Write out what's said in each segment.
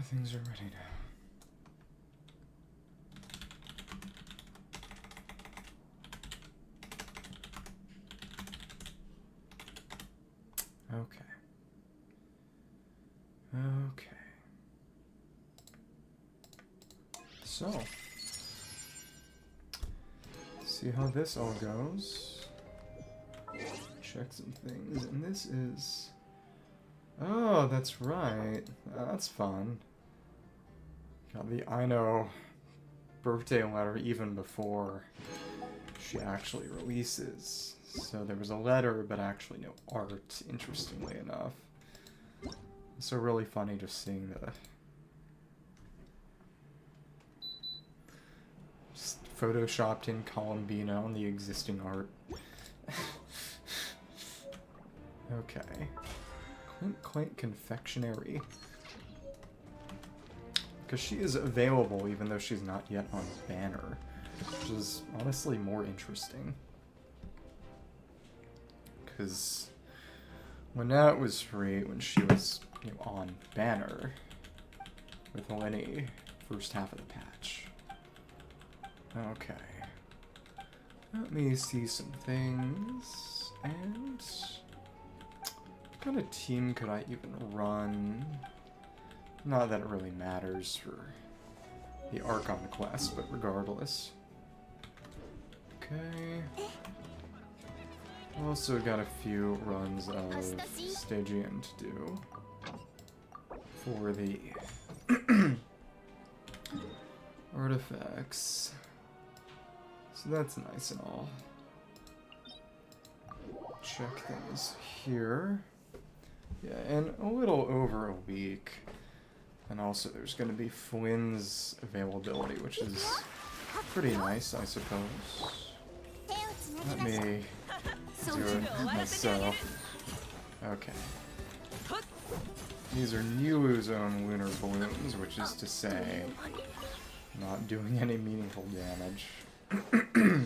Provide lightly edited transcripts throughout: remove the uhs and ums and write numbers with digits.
things are ready now. Okay. Okay. So, see how this all goes. Check some things, and this is... Oh, that's right. That's fun. Got the Aino birthday letter even before she actually releases. So there was a letter, but actually no art, interestingly enough. So really funny just seeing the... Just photoshopped in Columbina on the existing art. Okay. Quaint Confectionery. Because she is available even though she's not yet on banner. Which is honestly more interesting. Because when that was free, when she was on banner with Lenny, first half of the patch. Okay. Let me see some things. And what kind of team could I even run? Not that it really matters for the Archon Quest, but regardless. Okay. Also got a few runs of Stygian to do for the artifacts. So that's nice and all. Check things here. Yeah, in a little over a week. And also there's going to be Flins availability, which is pretty nice, I suppose. Let me do it myself. Okay. These are Nilu's own lunar balloons, which is to say, not doing any meaningful damage. Go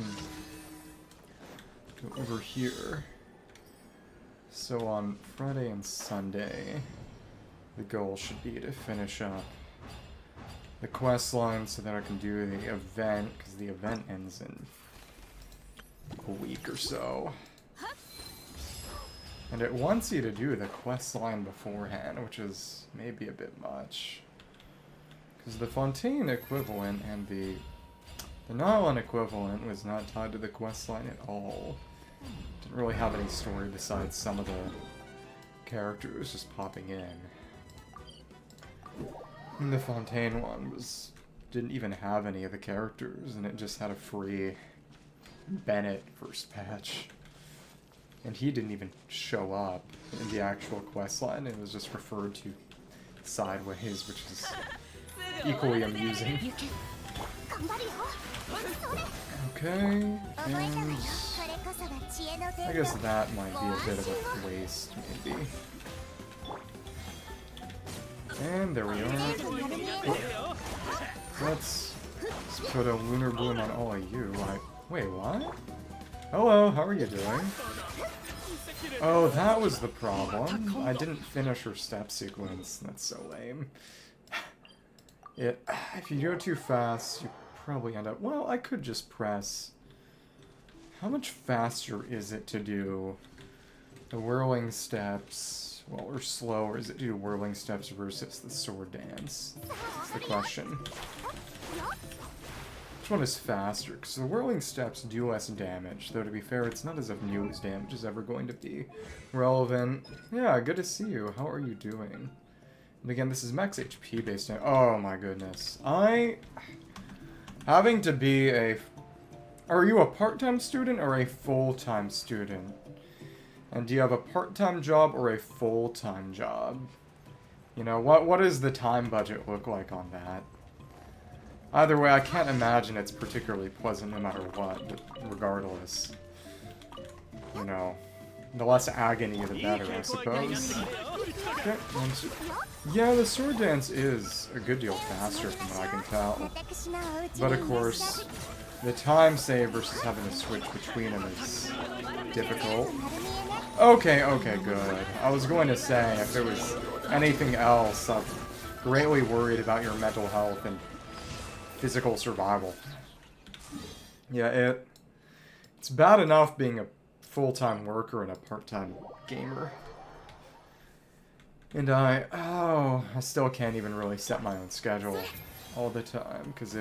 over here. So on Friday and Sunday, the goal should be to finish up the quest line so that I can do the event, because the event ends in a week or so. And it wants you to do the quest line beforehand, which is maybe a bit much. Because the Fontaine equivalent and the Natlan equivalent was not tied to the quest line at all. Didn't really have any story besides some of the characters just popping in. And the Fontaine one didn't even have any of the characters, and it just had a free Bennett first patch. And he didn't even show up in the actual questline. It was just referred to sideways, which is equally amusing. Okay, and I guess that might be a bit of a waste, maybe. And there we are. Oh. Let's put a lunar bloom on all of you. Wait, what? Hello, how are you doing? Oh, that was the problem. I didn't finish her step sequence. That's so lame. If you go too fast, you probably end up... Well, I could just press... How much faster is it to do the whirling steps, well, or slower is it to do whirling steps versus the sword dance? That's the question. Which one is faster? Because the whirling steps do less damage, though to be fair, it's not as if Nilu's damage is ever going to be relevant. Yeah, good to see you. How are you doing? And again, this is max HP based on... Oh my goodness. Having to be a... Are you a part-time student or a full-time student? And do you have a part-time job or a full-time job? You know, what does the time budget look like on that? Either way, I can't imagine it's particularly pleasant no matter what, but regardless. You know, the less agony the better, I suppose. Okay, yeah, the sword dance is a good deal faster from what I can tell. But of course, the time save versus having to switch between them is difficult. Okay, good. I was going to say, if there was anything else, greatly worried about your mental health and physical survival. Yeah, it's bad enough being a full-time worker and a part-time gamer. And I still can't even really set my own schedule all the time, because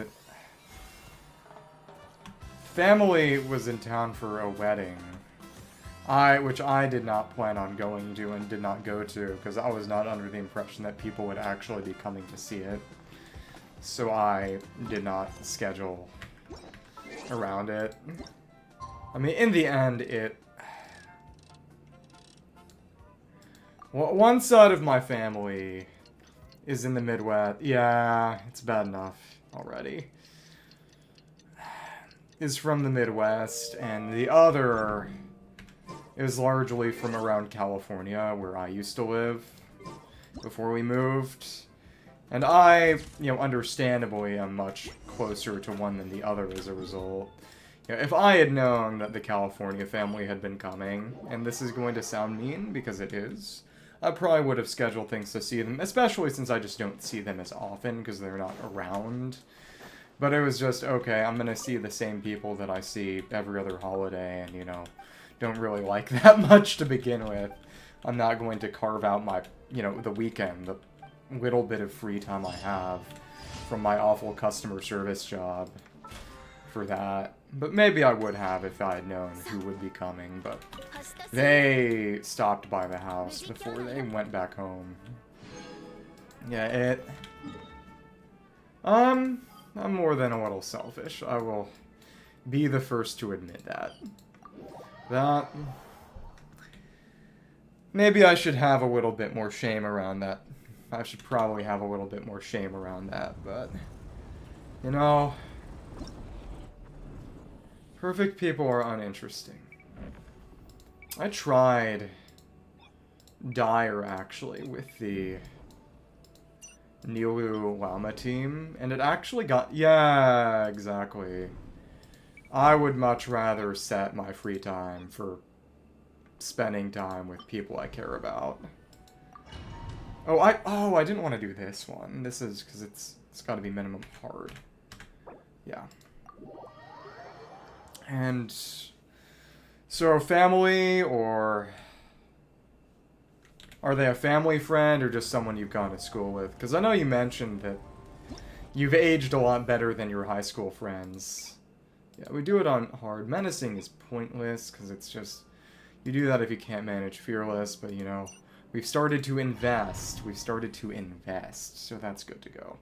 family was in town for a wedding, which I did not plan on going to and did not go to, because I was not under the impression that people would actually be coming to see it. So I did not schedule around it. I mean, in the end, well, one side of my family is in the Midwest. Yeah, it's bad enough already. Is from the Midwest, and the other is largely from around California, where I used to live before we moved. And I, understandably am much closer to one than the other as a result. If I had known that the California family had been coming, and this is going to sound mean because it is, I probably would have scheduled things to see them, especially since I just don't see them as often because they're not around. But it was just, okay, I'm going to see the same people that I see every other holiday and, don't really like that much to begin with. I'm not going to carve out my, the weekend, the little bit of free time I have from my awful customer service job for that. But maybe I would have if I had known who would be coming, but they stopped by the house before they went back home. Yeah, I'm more than a little selfish. I will be the first to admit that. Maybe I should have a little bit more shame around that. I should probably have a little bit more shame around that, but, perfect people are uninteresting. I tried Dire, actually, with the Nilu Lauma team, and it actually got... Yeah, exactly. I would much rather set my free time for spending time with people I care about. Oh, I didn't want to do this one. This is because it's got to be minimum hard. Yeah. And so family, or are they a family friend or just someone you've gone to school with? Because I know you mentioned that you've aged a lot better than your high school friends. Yeah, we do it on hard. Menacing is pointless because it's just, you do that if you can't manage fearless, but we've started to invest. We've started to invest, so that's good to go.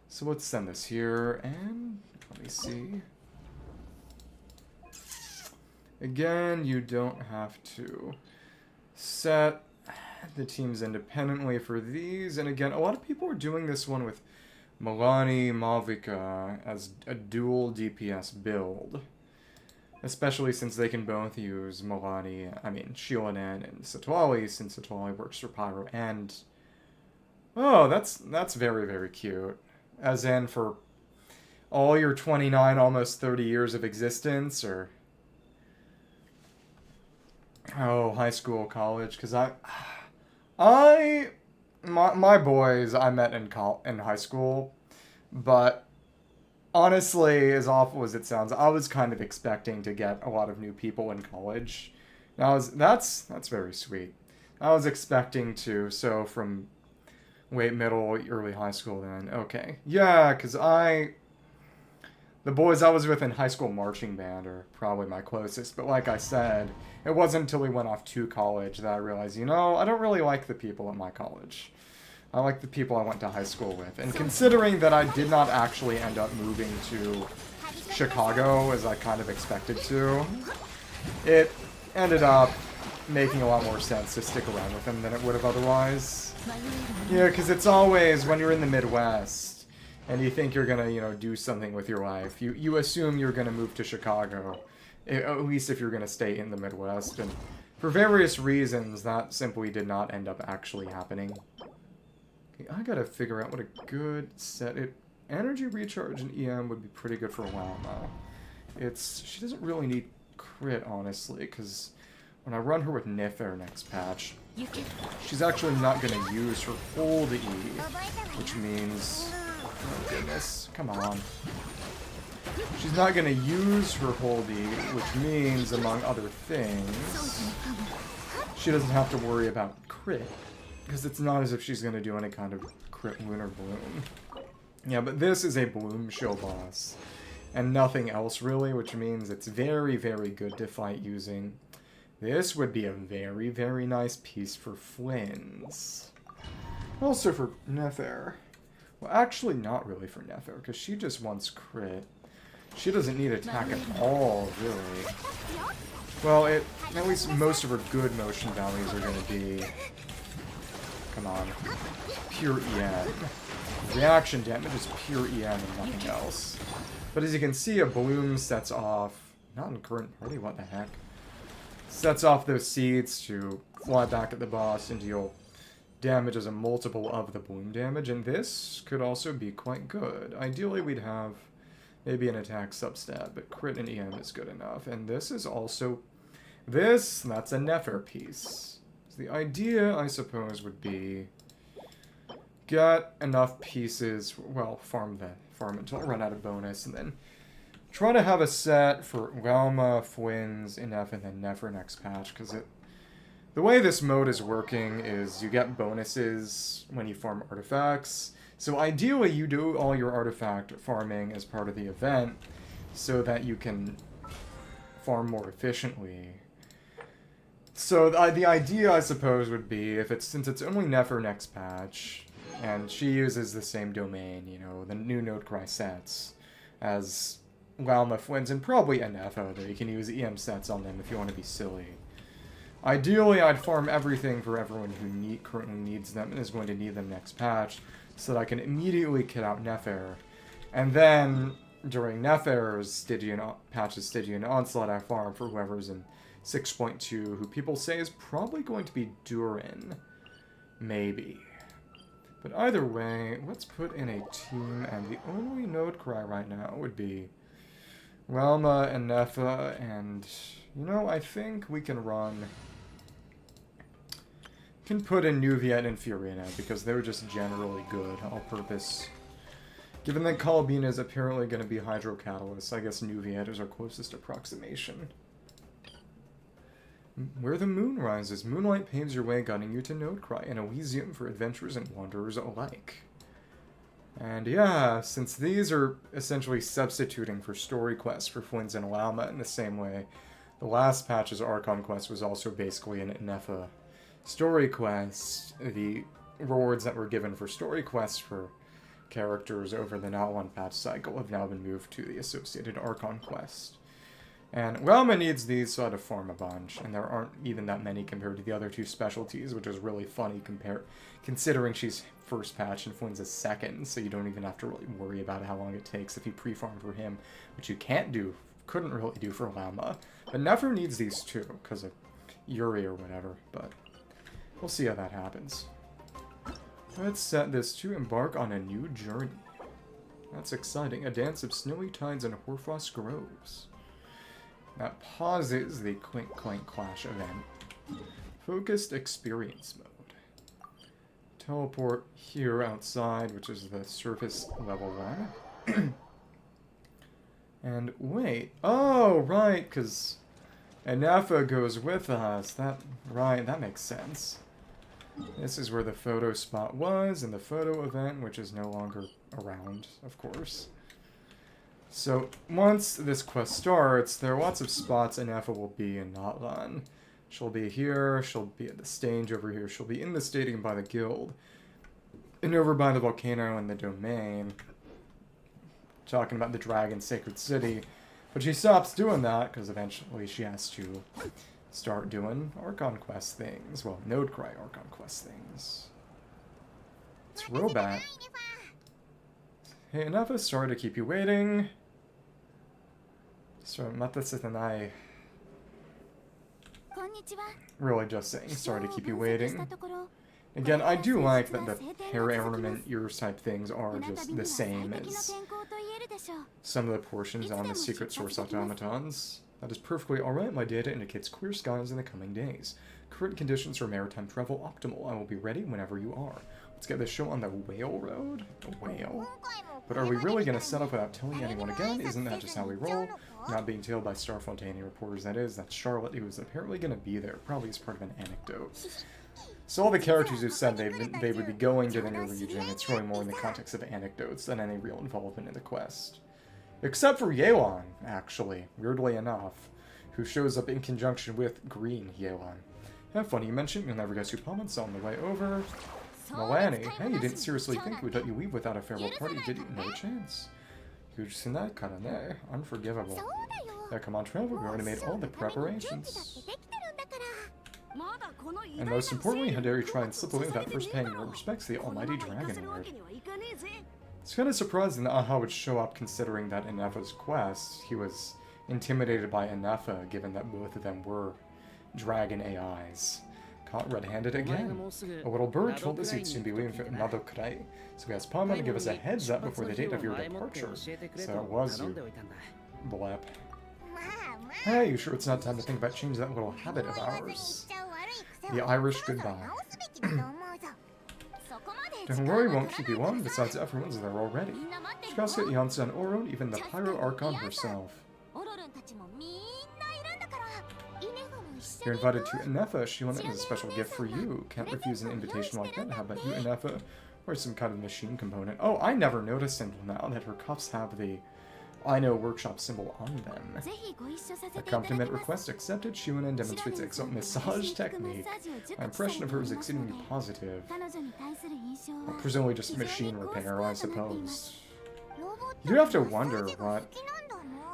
So let's send this here, and let me see. Again, you don't have to set the teams independently for these. And again, a lot of people are doing this one with Mualani, Malvika as a dual DPS build. Especially since they can both use Shionen and Satwali, since Satwali works for Pyro and... Oh, that's very, very cute. As in for all your 29, almost 30 years of existence, or... Oh, high school, college, because my boys I met in high school, but honestly, as awful as it sounds, I was kind of expecting to get a lot of new people in college. That's very sweet. I was expecting to, so from late middle, early high school then, okay. Yeah, because the boys I was with in high school marching band are probably my closest, but like I said, it wasn't until we went off to college that I realized, I don't really like the people at my college. I like the people I went to high school with. And considering that I did not actually end up moving to Chicago as I kind of expected to, it ended up making a lot more sense to stick around with them than it would have otherwise. Yeah, because it's always, when you're in the Midwest, and you think you're gonna, do something with your life, you assume you're gonna move to Chicago, at least if you're gonna stay in the Midwest, and for various reasons, that simply did not end up actually happening. Okay, I gotta figure out what a good set... Energy recharge and EM would be pretty good for Lauma. She doesn't really need crit, honestly, because when I run her with Ineffa next patch, she's actually not going to use her hold E, which means... Oh goodness, come on. She's not going to use her hold E, which means, among other things, she doesn't have to worry about crit, because it's not as if she's going to do any kind of crit lunar bloom. Yeah, but this is a bloom show boss, and nothing else really, which means it's very, very good to fight using. This would be a very, very nice piece for Flins. Also for Ineffa. Well, actually not really for Ineffa, because she just wants crit. She doesn't need attack at all, really. Well, at least most of her good motion values are going to be... Come on. Pure EN. Reaction damage is pure EN and nothing else. But as you can see, a bloom sets off... Not in current party, what the heck? Sets off those seeds to fly back at the boss and deal damage as a multiple of the bloom damage, and this could also be quite good. Ideally, we'd have maybe an attack substat, but crit and EM is good enough. And this is also... that's a Ineffa piece. So the idea, I suppose, would be... get enough pieces... Well, farm until I run out of bonus, and then... try to have a set for Lauma, Flins, Ineffa, and then Ineffa next patch, because the way this mode is working is you get bonuses when you farm artifacts. So ideally you do all your artifact farming as part of the event so that you can farm more efficiently. So the idea, I suppose, would be, since it's only Ineffa next patch, and she uses the same domain, you know, the new Nod-Krai sets, as Lauma, Flins, and probably Ineffa, though you can use EM sets on them if you want to be silly. Ideally, I'd farm everything for everyone who currently needs them and is going to need them next patch, so that I can immediately kit out Ineffa. And then, during Ineffa's Stygian Onslaught, I farm for whoever's in 6.2, who people say is probably going to be Durin. Maybe. But either way, let's put in a team, and the only Nod-Krai right now would be Lauma and Ineffa, and, you know, I think we can put in Nuviet and Fiorina, because they're just generally good, all-purpose. Given that Kalbina is apparently going to be Hydro Catalyst, I guess Nuviet is our closest approximation. Where the moon rises, moonlight paves your way, guiding you to Nod-Krai, an Elysium for adventurers and wanderers alike. And yeah, since these are essentially substituting for story quests for Flins and Lauma in the same way, the last patch's Archon Quest was also basically an Ineffa story quest. The rewards that were given for story quests for characters over the Natlan patch cycle have now been moved to the associated Archon Quest. And Lauma needs these, so I had to farm a bunch, and there aren't even that many compared to the other two specialties, which is really funny considering she's first patch and Flins is second, so you don't even have to really worry about how long it takes if you pre-farm for him, which you couldn't really do for Lauma. But Ineffa needs these too, because of Yuri or whatever, but we'll see how that happens. Let's set this to embark on a new journey. That's exciting. A dance of snowy tides and Hoarfrost groves. That pauses the Clink Clank Clash event. Focused experience mode. Teleport here outside, which is the surface level 1. And wait. Oh, right, because Ineffa goes with us. Right, that makes sense. This is where the photo spot was, and the photo event, which is no longer around, of course. So, once this quest starts, there are lots of spots Ineffa will be in Natlan. She'll be here, she'll be at the stage over here, she'll be in the stadium by the guild, and over by the volcano and the domain, talking about the Dragon Sacred City. But she stops doing that, because eventually she has to start doing Archon Quest things. Well, Nod-Krai Archon Quest things. It's Robat. Hey, Ineffa, sorry to keep you waiting. So, Matasetanai. Really just saying, sorry to keep you waiting. Again, I do like that the hair ornament ears type things are just the same as some of the portions on the Secret Source automatons. That is perfectly alright. My data indicates clear skies in the coming days. Current conditions for maritime travel optimal. I will be ready whenever you are. Let's get this show on the whale road. A whale? But are we really going to set up without telling anyone again? Isn't that just how we roll? Not being told by Starfontaine reporters, that is. That's Charlotte, who was apparently going to be there, probably as part of an anecdote. So all the characters who said they would be going to the new region, it's really more in the context of anecdotes than any real involvement in the quest. Except for Yelan, actually, weirdly enough, who shows up in conjunction with Green Yelan. Yeah, funny you mentioned, you'll never guess who Paman saw on the way over. Mualani, hey, you didn't seriously think we'd let you leave without a farewell party, did you? No chance. Huge Sinai Kanane, unforgivable. Yeah, come on, travel, we already made all the preparations. And most importantly, how dare you try and slip away without first paying your respects to the almighty Dragon Lord. It's kind of surprising that Aha would show up considering that in Ineffa's quest, he was intimidated by Ineffa, given that both of them were dragon AIs. Caught red-handed again. A little bird told us he'd soon be leaving for Nod-Krai, so we asked Paman to give us a heads up before the date of your departure. So it was you. Blep. Hey, you sure it's not time to think about changing that little habit of ours? The Irish goodbye. Don't worry, won't keep you long. Besides, everyone's there already. Shikasuke, Yansan, Oron, even the Pyro Archon herself. You're invited to Ineffa. She wanted a special gift for you. Can't refuse an invitation like that. How about you, Ineffa? Or some kind of machine component. Oh, I never noticed until now that her cuffs have the I Know Workshop symbol on them. Accompaniment request accepted. Shiunen demonstrates excellent massage technique. My impression of her is exceedingly positive. Well, presumably just machine repair, I suppose. You do have to wonder what,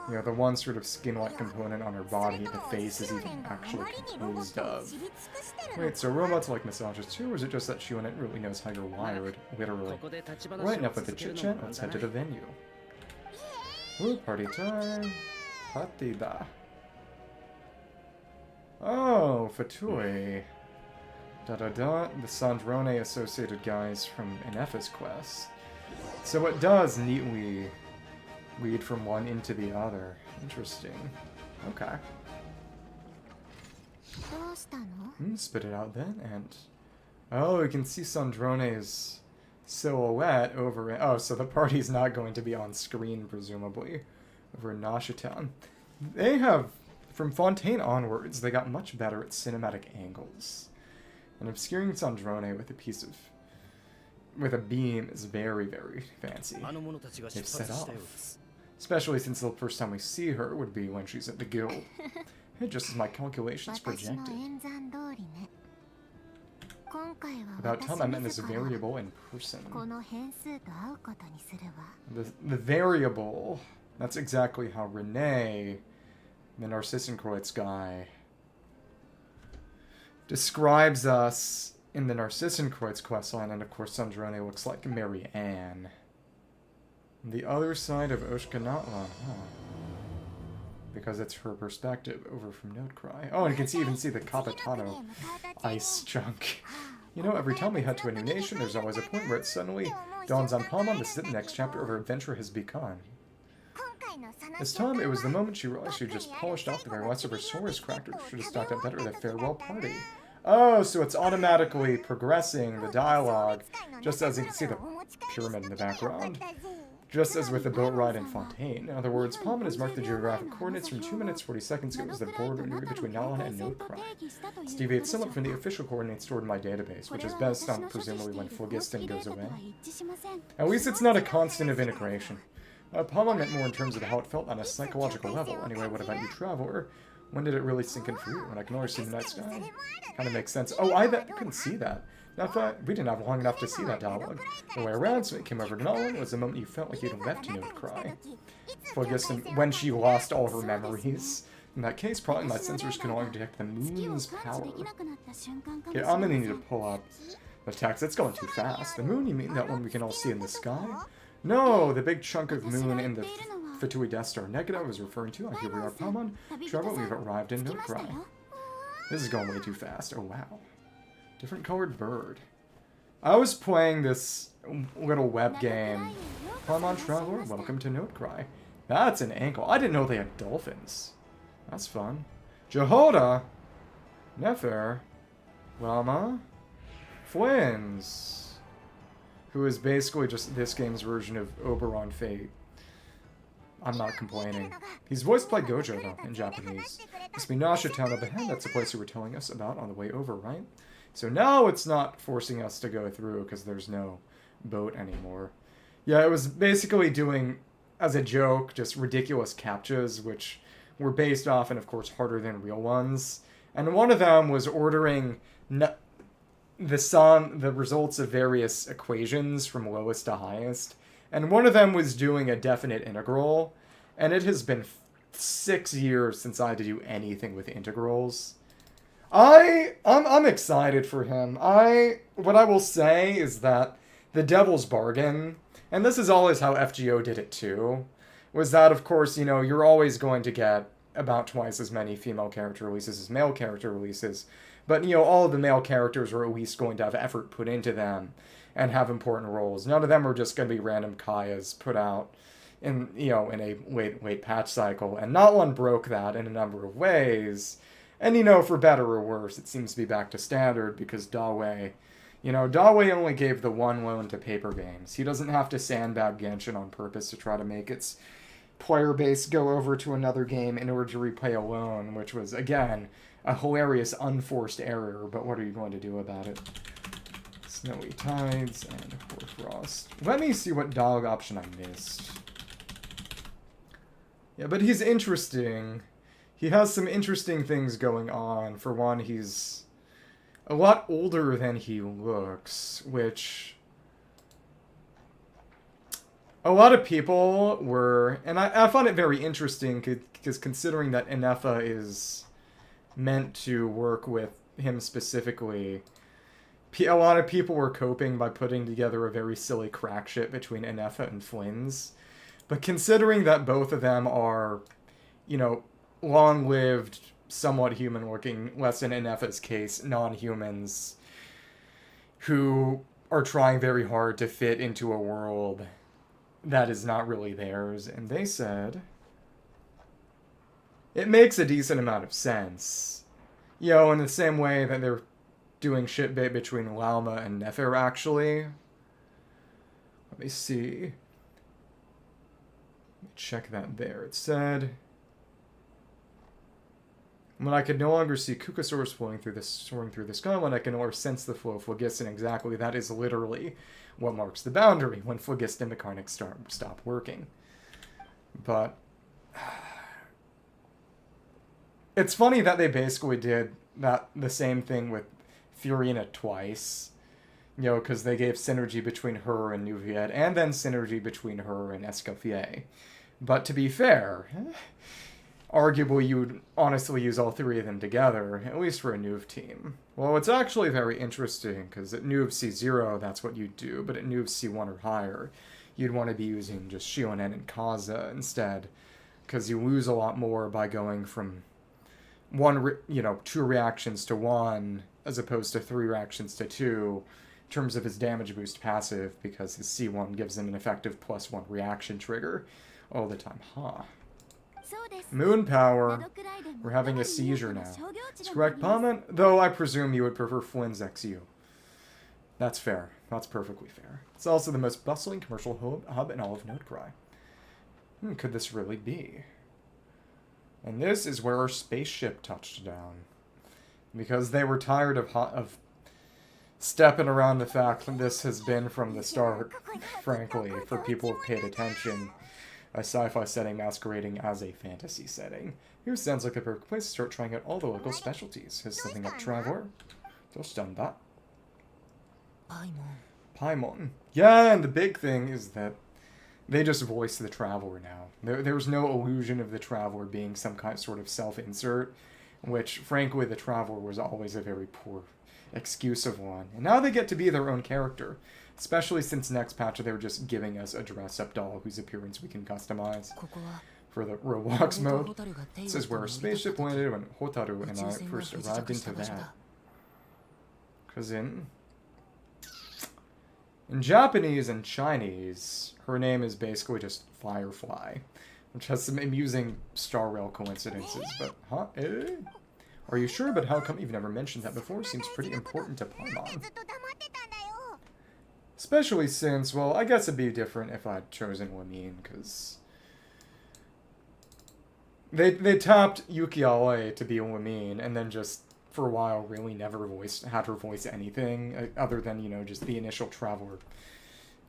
you know, the one sort of skin-like component on her body, the face, is even actually composed of. Wait, so robots like massages too, or is it just that Shiunen really knows how you're wired, literally? Right, enough with the chit-chat, let's head to the venue. Ooh, party time. Party da. Oh, Fatui. Da-da-da, the Sandrone associated guys from Ineffa's quest. So it does neatly lead from one into the other. Interesting. Okay. Spit it out then, and... Oh, you can see Sandrone's silhouette over it. Oh, so the party's not going to be on screen, presumably, over in Nasha Town. They have, from Fontaine onwards, they got much better at cinematic angles. And obscuring Sandrone with a beam is very, very fancy. They've set off. Especially since the first time we see her would be when she's at the guild. Hey, just as my calculations projected. About time I met this variable in person. The variable, that's exactly how Renee, the Narcissenkreuz guy, describes us in the Narcissenkreuz questline, and of course Sandrone looks like Mary Ann. The other side of Oshka Natlan, because it's her perspective over from Nod-Krai. Oh, and you can even see the Capitano ice chunk. You know, every time we head to a new nation, there's always a point where it suddenly dawns on Paman this is the next chapter of her adventure has begun. This time, it was the moment she realized she just polished off the very last of her sword's cracked. Should have stocked up better at a farewell party. Oh, so it's automatically progressing the dialogue, just as you can see the pyramid in the background. Just as with the boat ride in Fontaine. In other words, Paman has marked the geographic coordinates from 2 minutes 40 seconds ago as the border between Natlan and Nod-Krai. This deviates somewhat from the official coordinates stored in my database, which is best on presumably when Phlogiston goes away. At least it's not a constant of integration. Paman meant more in terms of how it felt on a psychological level. Anyway, what about you, Traveler? When did it really sink in for you? When I can always see the night sky? Kind of makes sense. Oh, I couldn't see that. Now, we didn't have long enough to see that dialogue. The way around, so it came over to Natlan, was the moment you felt like you'd left Nod-Krai. Phlogiston, when she lost all her memories. In that case, probably my sensors can only detect the moon's power. Okay, I'm gonna need to pull up the text. It's going too fast. The moon, you mean that one we can all see in the sky? No, the big chunk of moon in the Fatui Death Star Negata I was referring to. Here we are, Paman. Travel, we've arrived in Nod-Krai. This is going way too fast. Oh, wow. Different colored bird. I was playing this little web game. Paman Traveler, welcome to Nod-Krai. That's an ankle. I didn't know they had dolphins. That's fun. Jehoda, Nefer, Lauma, Flins, who is basically just this game's version of Oberon Fate. I'm not complaining. He's voiced by Gojo, though, in Japanese. Must be Nasha Town up ahead. That's the place you were telling us about on the way over, right? So now it's not forcing us to go through because there's no boat anymore. Yeah, it was basically doing, as a joke, just ridiculous captchas, which were based off and, of course, harder than real ones. And one of them was ordering the results of various equations from lowest to highest. And one of them was doing a definite integral, and it has been 6 years since I had to do anything with integrals. I'm excited for him. What I will say is that the devil's bargain, and this is always how FGO did it too, was that, of course, you're always going to get about twice as many female character releases as male character releases, but, all of the male characters are at least going to have effort put into them and have important roles. None of them are just going to be random Kayas put out in a late patch cycle. And Natlan broke that in a number of ways. And, for better or worse, it seems to be back to standard because Dawe only gave the one loan to paper games. He doesn't have to sandbag Genshin on purpose to try to make its player base go over to another game in order to repay a loan, which was, again, a hilarious unforced error, but what are you going to do about it? Snowy Tides and Hoarfrost. Let me see what dog option I missed. Yeah, but he's interesting. He has some interesting things going on. For one, he's a lot older than he looks, which a lot of people were... And I found it very interesting, because considering that Ineffa is meant to work with him specifically... A lot of people were coping by putting together a very silly crack shit between Ineffa and Flins. But considering that both of them are, long-lived, somewhat human-looking, less in Ineffa's case, non-humans, who are trying very hard to fit into a world that is not really theirs, and they said it makes a decent amount of sense. In the same way that they're doing shitbait between Lauma and Nefer, actually. Let me see. Let me check that there. It said, when I could no longer see Kukasaurs soaring through the sky, when I can no longer sense the flow of Phlogiston, exactly, that is literally what marks the boundary, when Phlogiston mechanics stop working. But it's funny that they basically did the same thing with Furina twice, because they gave synergy between her and Nuviet, and then synergy between her and Escoffier. But to be fair, arguably you would honestly use all three of them together, at least for a Nuv team. Well, it's actually very interesting, because at Nuv C0, that's what you'd do, but at Nuv C1 or higher, you'd want to be using just Shionen and Kaza instead, because you lose a lot more by going from two reactions to one, as opposed to 3 reactions to 2, in terms of his damage boost passive, because his C1 gives him an effective +1 reaction trigger all the time. Moon power. We're having a seizure now. It's correct, Paman, though I presume you would prefer Flins XU. That's fair. That's perfectly fair. It's also the most bustling commercial hub in all of Nod-Krai. Could this really be? And this is where our spaceship touched down. Because they were tired of stepping around the fact that this has been from the start, frankly, for people who've paid attention, a sci-fi setting masquerading as a fantasy setting. Here sounds like the perfect place to start trying out all the local specialties. Has something up, Traveler? Just done that. Paimon. Yeah, and the big thing is that they just voice the Traveler now. There's no illusion of the Traveler being some sort of self-insert, which, frankly, the Traveler was always a very poor excuse of one. And now they get to be their own character, especially since next patch they were just giving us a dress-up doll whose appearance we can customize. For the Roblox mode, this is where our spaceship landed when Hotaru and I first arrived into that. Because in Japanese and Chinese, her name is basically just Firefly, which has some amusing Star Rail coincidences, but, huh? Eh? Are you sure? But how come you've never mentioned that before? Seems pretty important to Paimon. Especially since, well, I guess it'd be different if I'd chosen Lamine, because they tapped Yuki Ale to be Lamine, and then just, for a while, really never had her voice anything, other than, you know, just the initial Traveler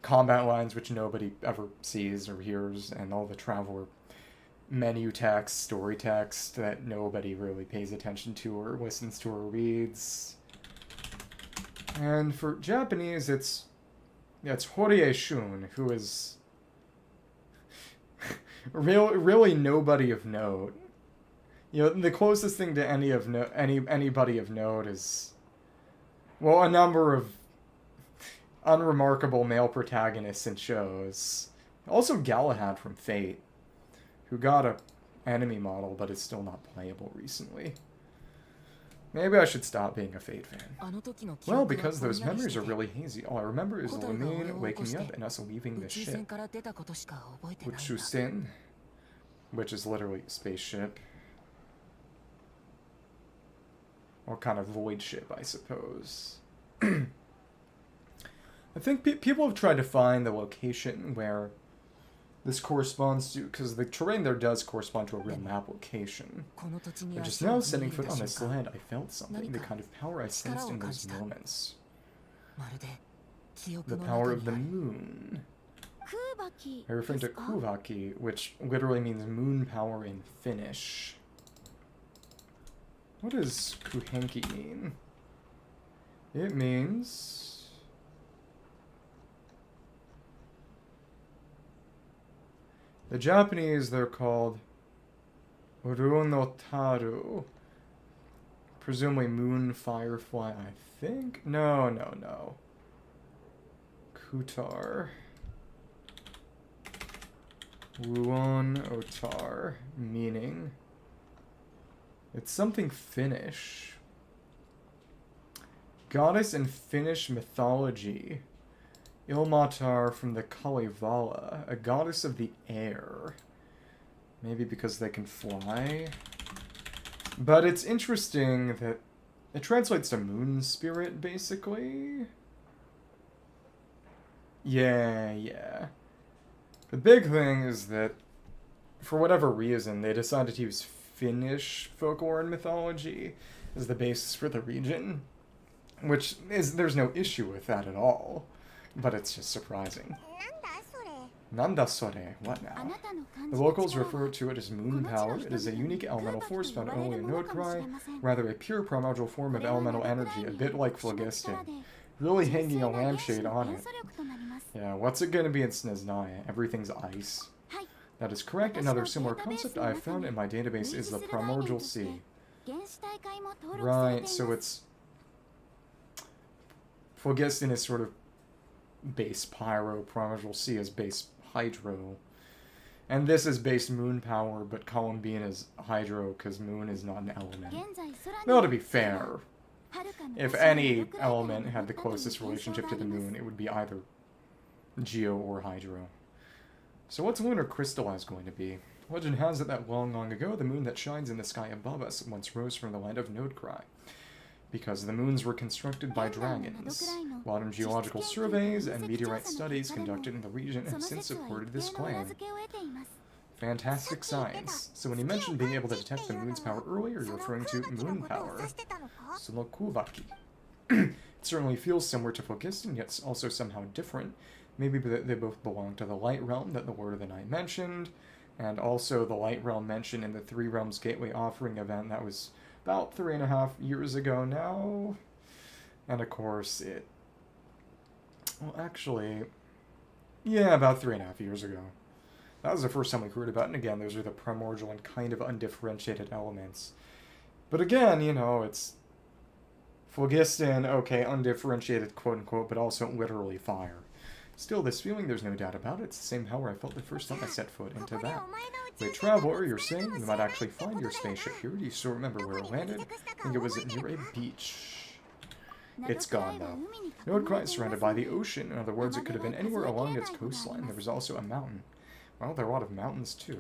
combat lines, which nobody ever sees or hears, and all the Traveler menu text, story text that nobody really pays attention to or listens to or reads. And for Japanese, it's Horie Shun, who is really nobody of note. You know, the closest thing to anybody of note is, well, a number of unremarkable male protagonists in shows. Also Galahad from Fate, who got a enemy model, but is still not playable recently. Maybe I should stop being a Fate fan. Well, because those memories are really hazy. All I remember is Lamine waking me up and us leaving the ship. Uchusen, which is literally a spaceship. Or kind of void ship, I suppose. I think people have tried to find the location where this corresponds to, because the terrain there does correspond to a real map location. But just now, setting foot on this land, I felt something, the kind of power I sensed in those moments. The power of the moon. I refer to Kuuhenki, which literally means moon power in Finnish. What does Kuuhenki mean? It means... The Japanese, they're called Runotaru. Presumably moon firefly, I think? No. Kutar. Ruon Otar, meaning... It's something Finnish. Goddess in Finnish mythology. Ilmatar from the Kalevala, a goddess of the air. Maybe because they can fly? But it's interesting that it translates to moon spirit, basically. Yeah. The big thing is that, for whatever reason, they decided to use Finnish folklore and mythology as the basis for the region. Which is, there's no issue with that at all. But it's just surprising. Nandasore, what now? The locals refer to it as moon power. It is a unique elemental force found only in Nod-Krai, rather a pure primordial form of elemental energy, a bit like phlogiston. Really hanging a lampshade on it. Yeah, what's it gonna be in Snezhnaya? Everything's ice. That is correct. Another similar concept I have found in my database is the primordial sea. Right, so it's... Phlogiston is sort of base pyro, primordial sea is base hydro. And this is base moon power, but Columbine is hydro because moon is not an element. Though to be fair, if any element had the closest relationship to the moon, it would be either geo or hydro. So what's lunar crystallized going to be? Legend has it that long ago, the moon that shines in the sky above us once rose from the land of Nod-Krai. Because the moons were constructed by dragons. Modern geological surveys and meteorite studies conducted in the region have since supported this claim. Fantastic science. So when you mentioned being able to detect the moon's power earlier, you're referring to moon power. Sulokuvaki. It certainly feels similar to Phlogiston, yet also somehow different. Maybe they both belong to the Light Realm that the Lord of the Night mentioned, and also the Light Realm mentioned in the Three Realms Gateway Offering event that was about 3.5 years ago now. And of course it... Well, actually... Yeah, about 3.5 years ago. That was the first time we heard about it, and again, those are the primordial and kind of undifferentiated elements. But again, you know, it's... Phlogiston, okay, undifferentiated, quote-unquote, but also literally fire. Still, this feeling, there's no doubt about it. It's the same power I felt the first time I set foot into that. Wait, Traveler, you're saying you might actually find your spaceship here? Do you still remember where it landed? I think it was near a beach. It's gone, though. Nod-Krai is surrounded by the ocean. In other words, it could have been anywhere along its coastline. There was also a mountain. Well, there are a lot of mountains, too.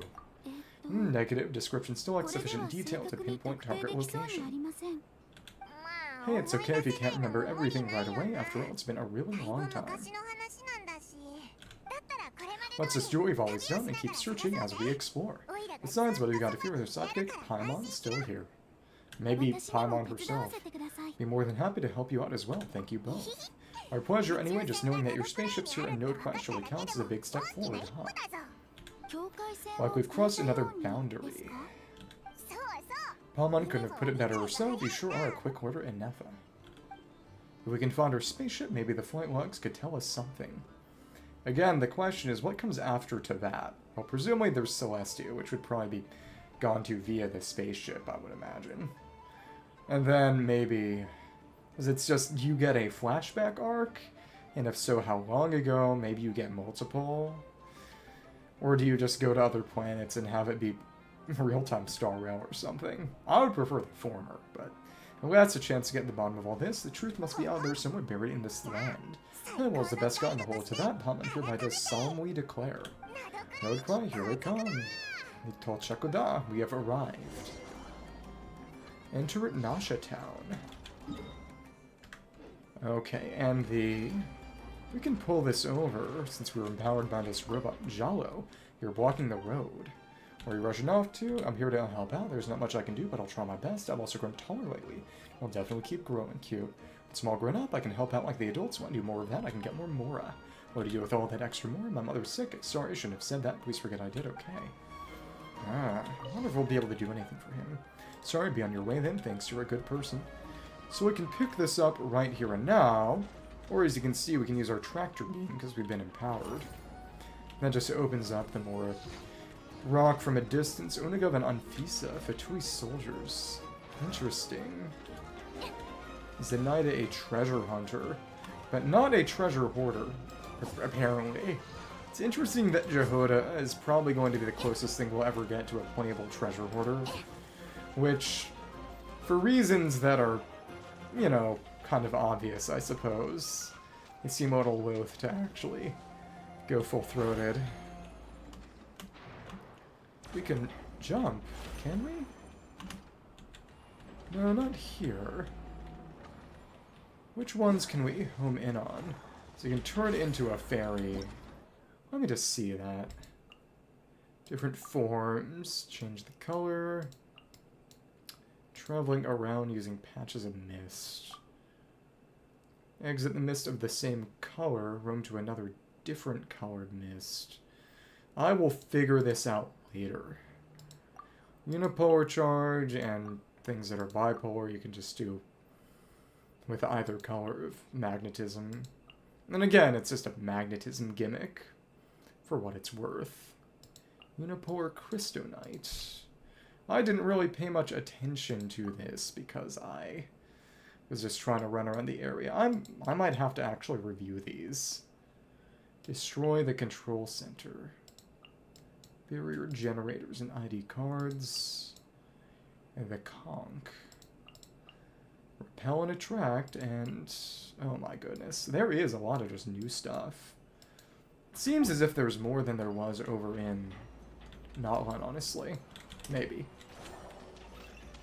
Negative. Description still lacks sufficient detail to pinpoint target location. Hey, it's okay if you can't remember everything right away. After all, it's been a really long time. Let's just do what we've always done and keep searching as we explore. Besides, what have you got to fear with her sidekick? Paimon's still here. Maybe Paimon herself. Be more than happy to help you out as well. Thank you both. Our pleasure anyway, just knowing that your spaceship's here and Nod-Krai surely counts as a big step forward, huh? Like we've crossed another boundary. Paimon couldn't have put it better herself. You sure are a quick order Ineffa. If we can find our spaceship, maybe the flight logs could tell us something. Again, the question is, what comes after to that? Well, presumably there's Celestia, which would probably be gone to via the spaceship, I would imagine. And then maybe... because it's just, you get a flashback arc? And if so, how long ago? Maybe you get multiple? Or do you just go to other planets and have it be real-time Star Rail or something? I would prefer the former, but if that's a chance to get to the bottom of all this, the truth must be out there somewhere buried in this land. And well, as the best guy in the whole to that, Paimon hereby does solemnly declare. Nod-Krai, here they come. Chakuda, we have arrived. Enter Nasha Town. Okay, and we can pull this over, since we were empowered by this robot Jalo. You're blocking the road. Where are you rushing off to? I'm here to help out. There's not much I can do, but I'll try my best. I've also grown taller lately. I'll definitely keep growing cute. Once I'm all grown up, I can help out like the adults. Want to do more of that, I can get more Mora. What do you do with all that extra Mora? My mother's sick. Sorry, I shouldn't have said that. Please forget I did, okay. I wonder if we'll be able to do anything for him. Sorry, be on your way then. Thanks, you're a good person. So we can pick this up right here and now. Or as you can see, we can use our tractor beam because we've been empowered. That just opens up the Mora. Rock from a distance. Onigov and Anfisa, Fatui soldiers. Interesting. Zenaida a treasure hunter, but not a treasure hoarder, apparently. It's interesting that Jehoda is probably going to be the closest thing we'll ever get to a playable treasure hoarder, which, for reasons that are, you know, kind of obvious, I suppose, they seem a little loath to actually go full-throated. We can jump, can we? No, not here. Which ones can we home in on? So you can turn into a fairy. Let me just see that. Different forms. Change the color. Traveling around using patches of mist. Exit the mist of the same color. Roam to another different colored mist. I will figure this out later. Unipolar charge and things that are bipolar you can just do with either color of magnetism. And again, it's just a magnetism gimmick, for what it's worth. Unipolar Crystonite. I didn't really pay much attention to this because I was just trying to run around the area. I might have to actually review these. Destroy the control center. Barrier generators and ID cards. And the conch. Repel and attract, and... oh my goodness. There is a lot of just new stuff. It seems as if there's more than there was over in Natlan, honestly. Maybe.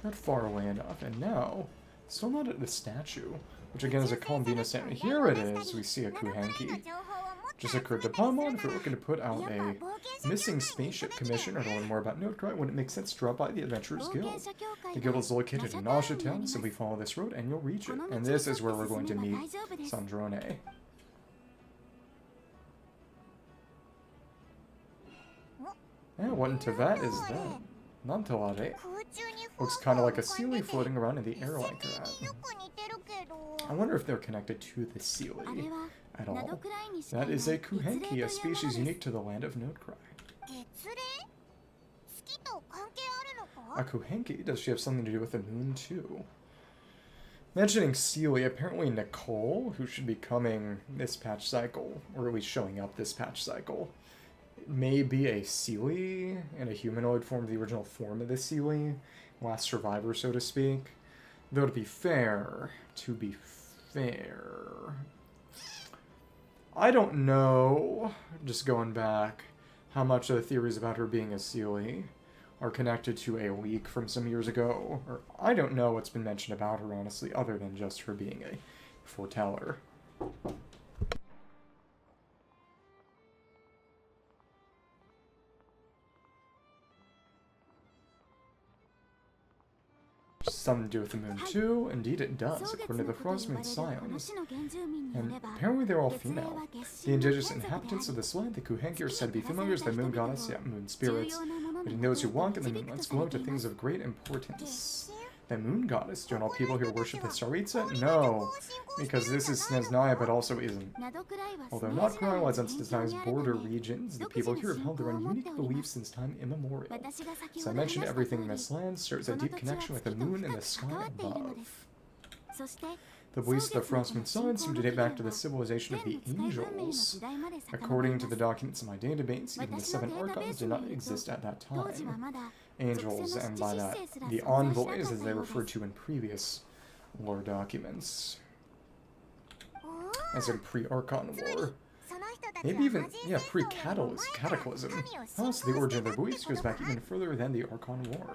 Not far away enough, and now, still not at the statue, which again is a Columbina Center. Here it is, we see a Kuuhenki. Just occurred to Paimon, if we're looking to put out a missing spaceship commission or to learn more about Nod-Krai, wouldn't it make sense to drop by the Adventurers Guild? The guild is located in Nasha Town, simply follow this road and you'll reach it. And this is where we're going to meet Sandrone. Yeah, what into that is that? Nantalare. Looks kind of like a Seelie floating around in the air like that. I wonder if they're connected to the Seelie at all. That is a Kuuhenki, a species unique to the land of Nod-Krai. A Kuuhenki? Does she have something to do with the moon too? Mentioning Seelie, apparently Nicole, who should be coming this patch cycle, or at least showing up this patch cycle, may be a Seelie in a humanoid form, the original form of the Seelie, last survivor, so to speak. Though to be fair, I don't know, just going back, how much of the theories about her being a Seelie are connected to a leak from some years ago. Or I don't know what's been mentioned about her, honestly, other than just her being a foreteller. Something to do with the moon too? Indeed it does, according to the Frostmoon Scions. And apparently they're all female. The indigenous inhabitants of this land, the Kuuhenki, are said to be familiar as the moon goddess, yeah, moon spirits, leading those who walk in the moonlight's glow to things of great importance. The moon goddess? Don't all people here worship the Tsaritsa? No, because this is Snezhnaya, but also isn't. Although Nod-Krai lies on Snezhnaya's border regions, the people here have held their own unique beliefs since time immemorial. As I mentioned, everything in this land serves a deep connection with the moon and the sky above. The beliefs of the Frostmoon Scions seem to date back to the civilization of the angels. According to the documents in my database, even the 7 archons did not exist at that time. Angels, and by that, the envoys, as they referred to in previous lore documents. As in pre-archon lore. Maybe even, yeah, pre-cataclysm. So the origin of their beliefs goes back even further than the Archon War.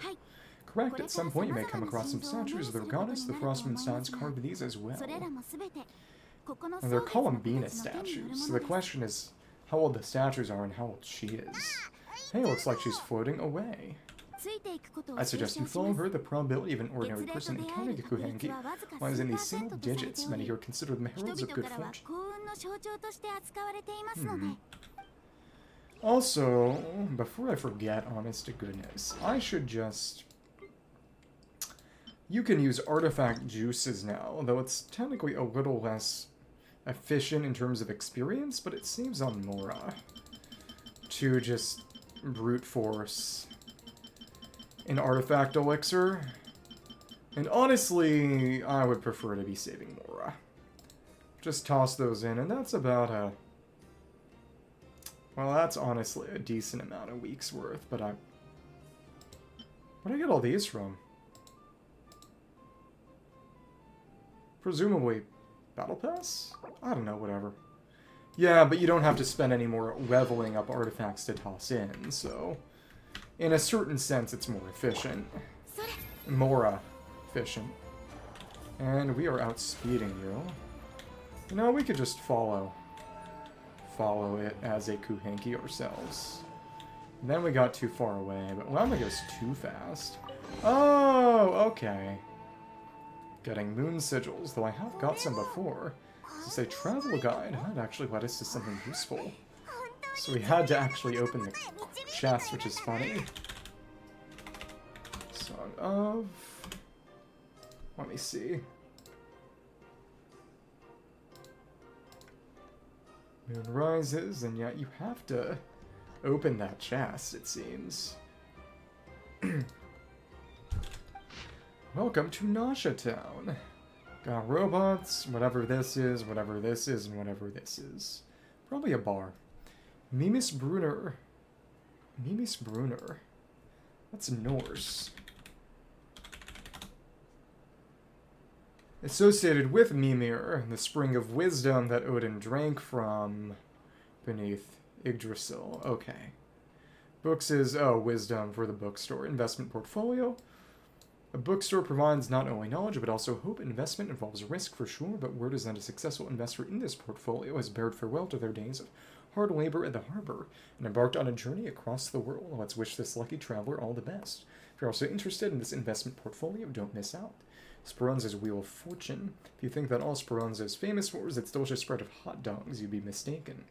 Correct, at some point you may come across some statues of their goddess. The Frostmoon Scions carved these as well. And they're Columbina statues, so the question is how old the statues are and how old she is. Hey, looks like she's floating away. I suggest you follow her. The probability of an ordinary person encountering a Kuuhenki lies in these single digits. Many here consider them heralds of good fortune. Also, before I forget, honest to goodness, I should just... You can use artifact juices now, though it's technically a little less efficient in terms of experience, but it seems on Mora to just brute force an artifact elixir. And honestly, I would prefer to be saving Mora. Just toss those in, and that's about a... Well, that's honestly a decent amount of weeks worth, but I... Where'd I get all these from? Presumably, Battle Pass? I don't know, whatever. Yeah, but you don't have to spend any more leveling up artifacts to toss in, so... In a certain sense, it's more efficient. More efficient. And we are outspeeding you. You know, we could just follow it as a Kuuhenki ourselves. And then we got too far away, but Lauma goes too fast. Oh, okay. Getting moon sigils, though I have got some before. This is a travel guide. That actually led us to something useful. So we had to actually open the chest, which is funny. Song of... Let me see. Moon rises, and yet you have to open that chest, it seems. Welcome to Nasha Town. Got robots, whatever this is, and whatever this is. Probably a bar. Mimis Brunner. Mimis Brunner. That's Norse. Associated with Mimir, the spring of wisdom that Odin drank from beneath Yggdrasil. Okay. Books is, wisdom for the bookstore. Investment portfolio. A bookstore provides not only knowledge, but also hope. Investment involves risk for sure, but word is that a successful investor in this portfolio has bade farewell to their days of hard labor at the harbor and embarked on a journey across the world. Let's wish this lucky traveler all the best. If you're also interested in this investment portfolio, don't miss out. Speranza's Wheel of Fortune. If you think that all Speranza is famous for is its delicious spread of hot dogs, you'd be mistaken.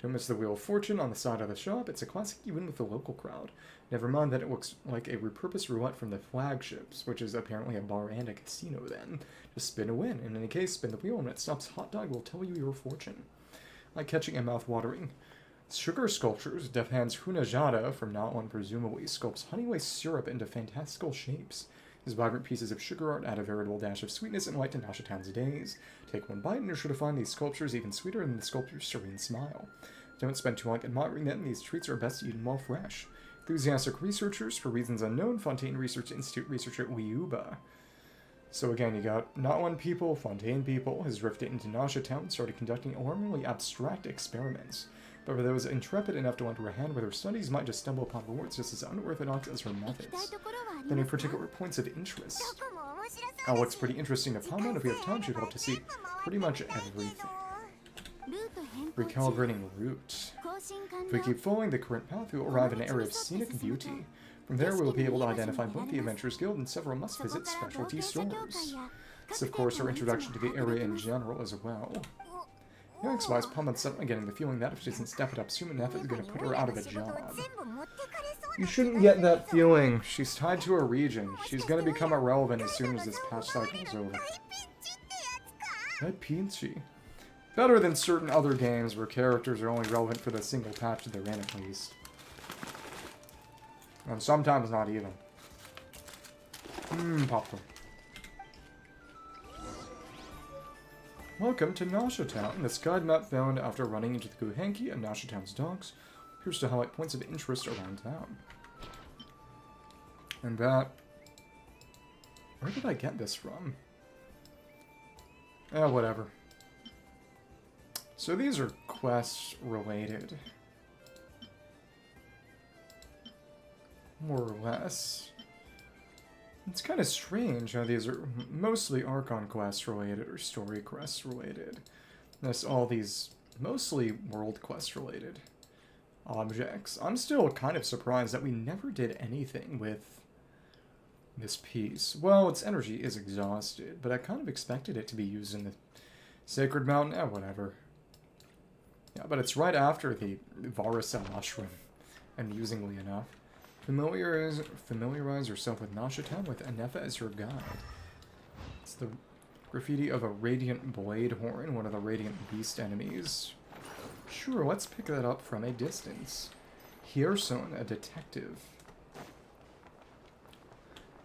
Don't miss the Wheel of Fortune on the side of the shop. It's a classic even with the local crowd. Never mind that it looks like a repurposed roulette from the Flagships, which is apparently a bar and a casino then. Just spin a win. In any case, spin the wheel, and when it stops, hot dog will tell you your fortune. Like catching and mouth-watering. Sugar sculptures. Death Hand's Hunajada from Natlan presumably sculpts honey lace syrup into fantastical shapes. These vibrant pieces of sugar art add a veritable dash of sweetness and light to Nasha Town's days. Take one bite and you're sure to find these sculptures even sweeter than the sculptor's serene smile. Don't spend too long admiring them. These treats are best eaten while fresh. Enthusiastic researchers, for reasons unknown, Fontaine Research Institute researcher Liuba. So again, you got Natlan people, Fontaine people, has drifted into Nasha Town, started conducting alarmingly abstract experiments. But for those intrepid enough to lend her a hand with her studies, might just stumble upon rewards just as unorthodox as her methods. Then any particular points of interest? Oh, looks pretty interesting to palm out. If we have time, she'd hope to see pretty much everything. Recalibrating route. If we keep following the current path, we will arrive at an area of scenic beauty. From there, we will be able to identify both the Adventurers Guild and several must-visit specialty stores. This, of course, our introduction to the area in general as well. Yikes-wise, Palma's suddenly getting the feeling that if she doesn't step it up soon enough, it's going to put her out of a job. You shouldn't get that feeling. She's tied to a region. She's going to become irrelevant as soon as this patch cycle is over. That peachy. Better than certain other games where characters are only relevant for the single patch they're in, at least. And sometimes not even. Popcorn. Welcome to Nasha Town. This guide map found after running into the Kuuhenki and Nasha Town's docks appears to highlight points of interest around town. And that... Where did I get this from? Whatever. So these are quests related. More or less. It's kind of strange how these are mostly Archon Quest related or story quests related. There's all these mostly world quest related objects. I'm still kind of surprised that we never did anything with this piece. Well, its energy is exhausted, but I kind of expected it to be used in the Sacred Mountain. Whatever. Yeah, but it's right after the Varka mushroom, amusingly enough. Familiarize yourself with Nasha Town with Ineffa as your guide. It's the graffiti of a Radiant Blade Horn, one of the Radiant Beast enemies. Sure, let's pick that up from a distance. Hierson, a detective.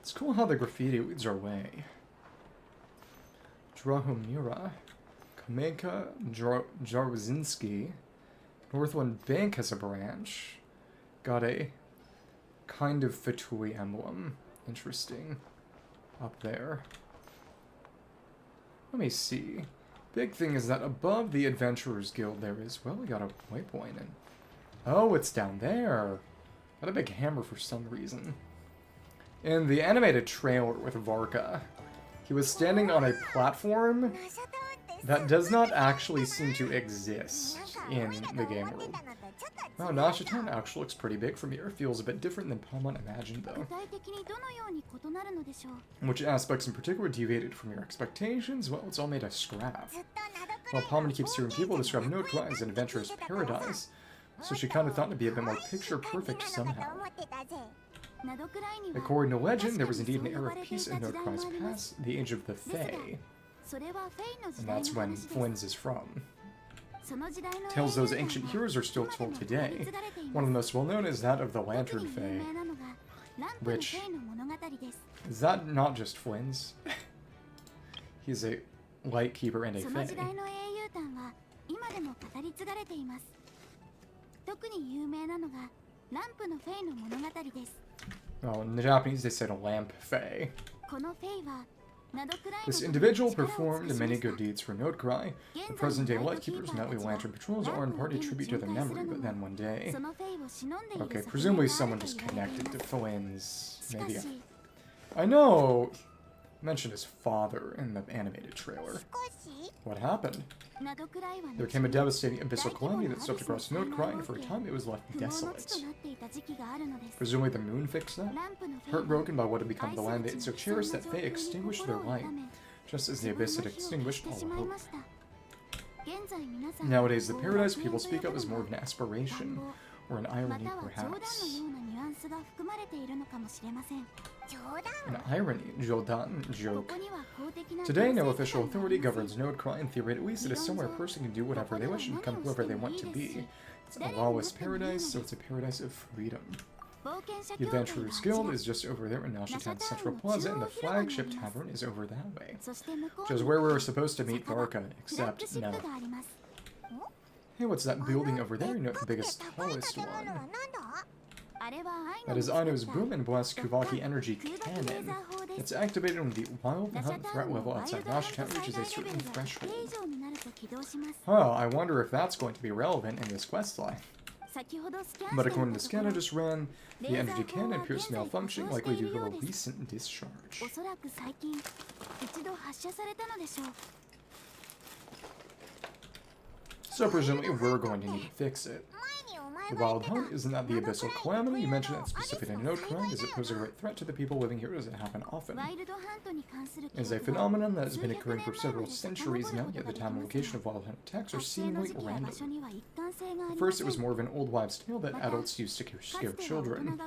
It's cool how the graffiti leads our way. Drahomira. Kamenka Jarzinski. Northland Bank has a branch. Got a kind of Fatui emblem. Interesting. Up there. Let me see. Big thing is that above the Adventurers Guild there is... Well, we got a waypoint in. Oh, it's down there. Got a big hammer for some reason. In the animated trailer with Varka, he was standing on a platform that does not actually seem to exist in the game world. Wow, Nasha Town actually looks pretty big from here. Feels a bit different than Palmon imagined, though. Which aspects in particular deviated from your expectations? Well, it's all made of scrap. While Palmon keeps hearing people describe Nod-Krai as an adventurous paradise, so she kind of thought it'd be a bit more picture-perfect somehow. According to legend, there was indeed an era of peace in Nod-Krai's past, the age of the Fae. And that's when Flins is from. Tales those ancient heroes are still told today. One of the most well-known is that of the Lantern Fae. Which... Is that not just Flins? He's a Lightkeeper and a Fae. Well, in the Japanese they said a Lamp Fae. This individual performed many good deeds for Nod-Krai. The present-day Lightkeepers and Nightly Lantern Patrols are in part a tribute to their memory, but then one day... Okay, presumably someone just connected to Flins. Maybe. I know! Mentioned his father in the animated trailer. What happened? There came a devastating abyssal calamity that swept across Nod-Krai, and for a time it was left desolate. Presumably the moon fixed that? Heartbroken by what had become the land they had so cherished, that Fae extinguished their light, just as the abyss had extinguished all hope. Nowadays, the paradise people speak of is more of an aspiration, or an irony, perhaps. An irony, Jodan, joke. Today, no official authority governs Nod-Krai. In theory, at least it is somewhere a person can do whatever they wish and become whoever they want to be. It's a lawless paradise, so it's a paradise of freedom. The Adventurers Guild is just over there in Nasha Town's Central Plaza, and the Flagship tavern is over that way. Which is where we were supposed to meet Varka, except no. Hey, what's that building over there? You know, the biggest, tallest one. That is Aino's Boom and Blast Kuvaki Energy Cannon. It's activated when the wild hunt threat level outside Nasha Town reaches a certain threshold. Huh, I wonder if that's going to be relevant in this questline. But according to the scan I just ran, the energy cannon appears to malfunction, likely due to a recent discharge. So presumably we're going to need to fix it. The Wild Hunt, isn't that the Abyssal Calamity? You mentioned that specifically in Nod-Krai. Does it pose a great threat to the people living here? Does it happen often? It is a phenomenon that has been occurring for several centuries now, yet the time and location of Wild Hunt attacks are seemingly random. At first, it was more of an old wives' tale that adults used to scare children.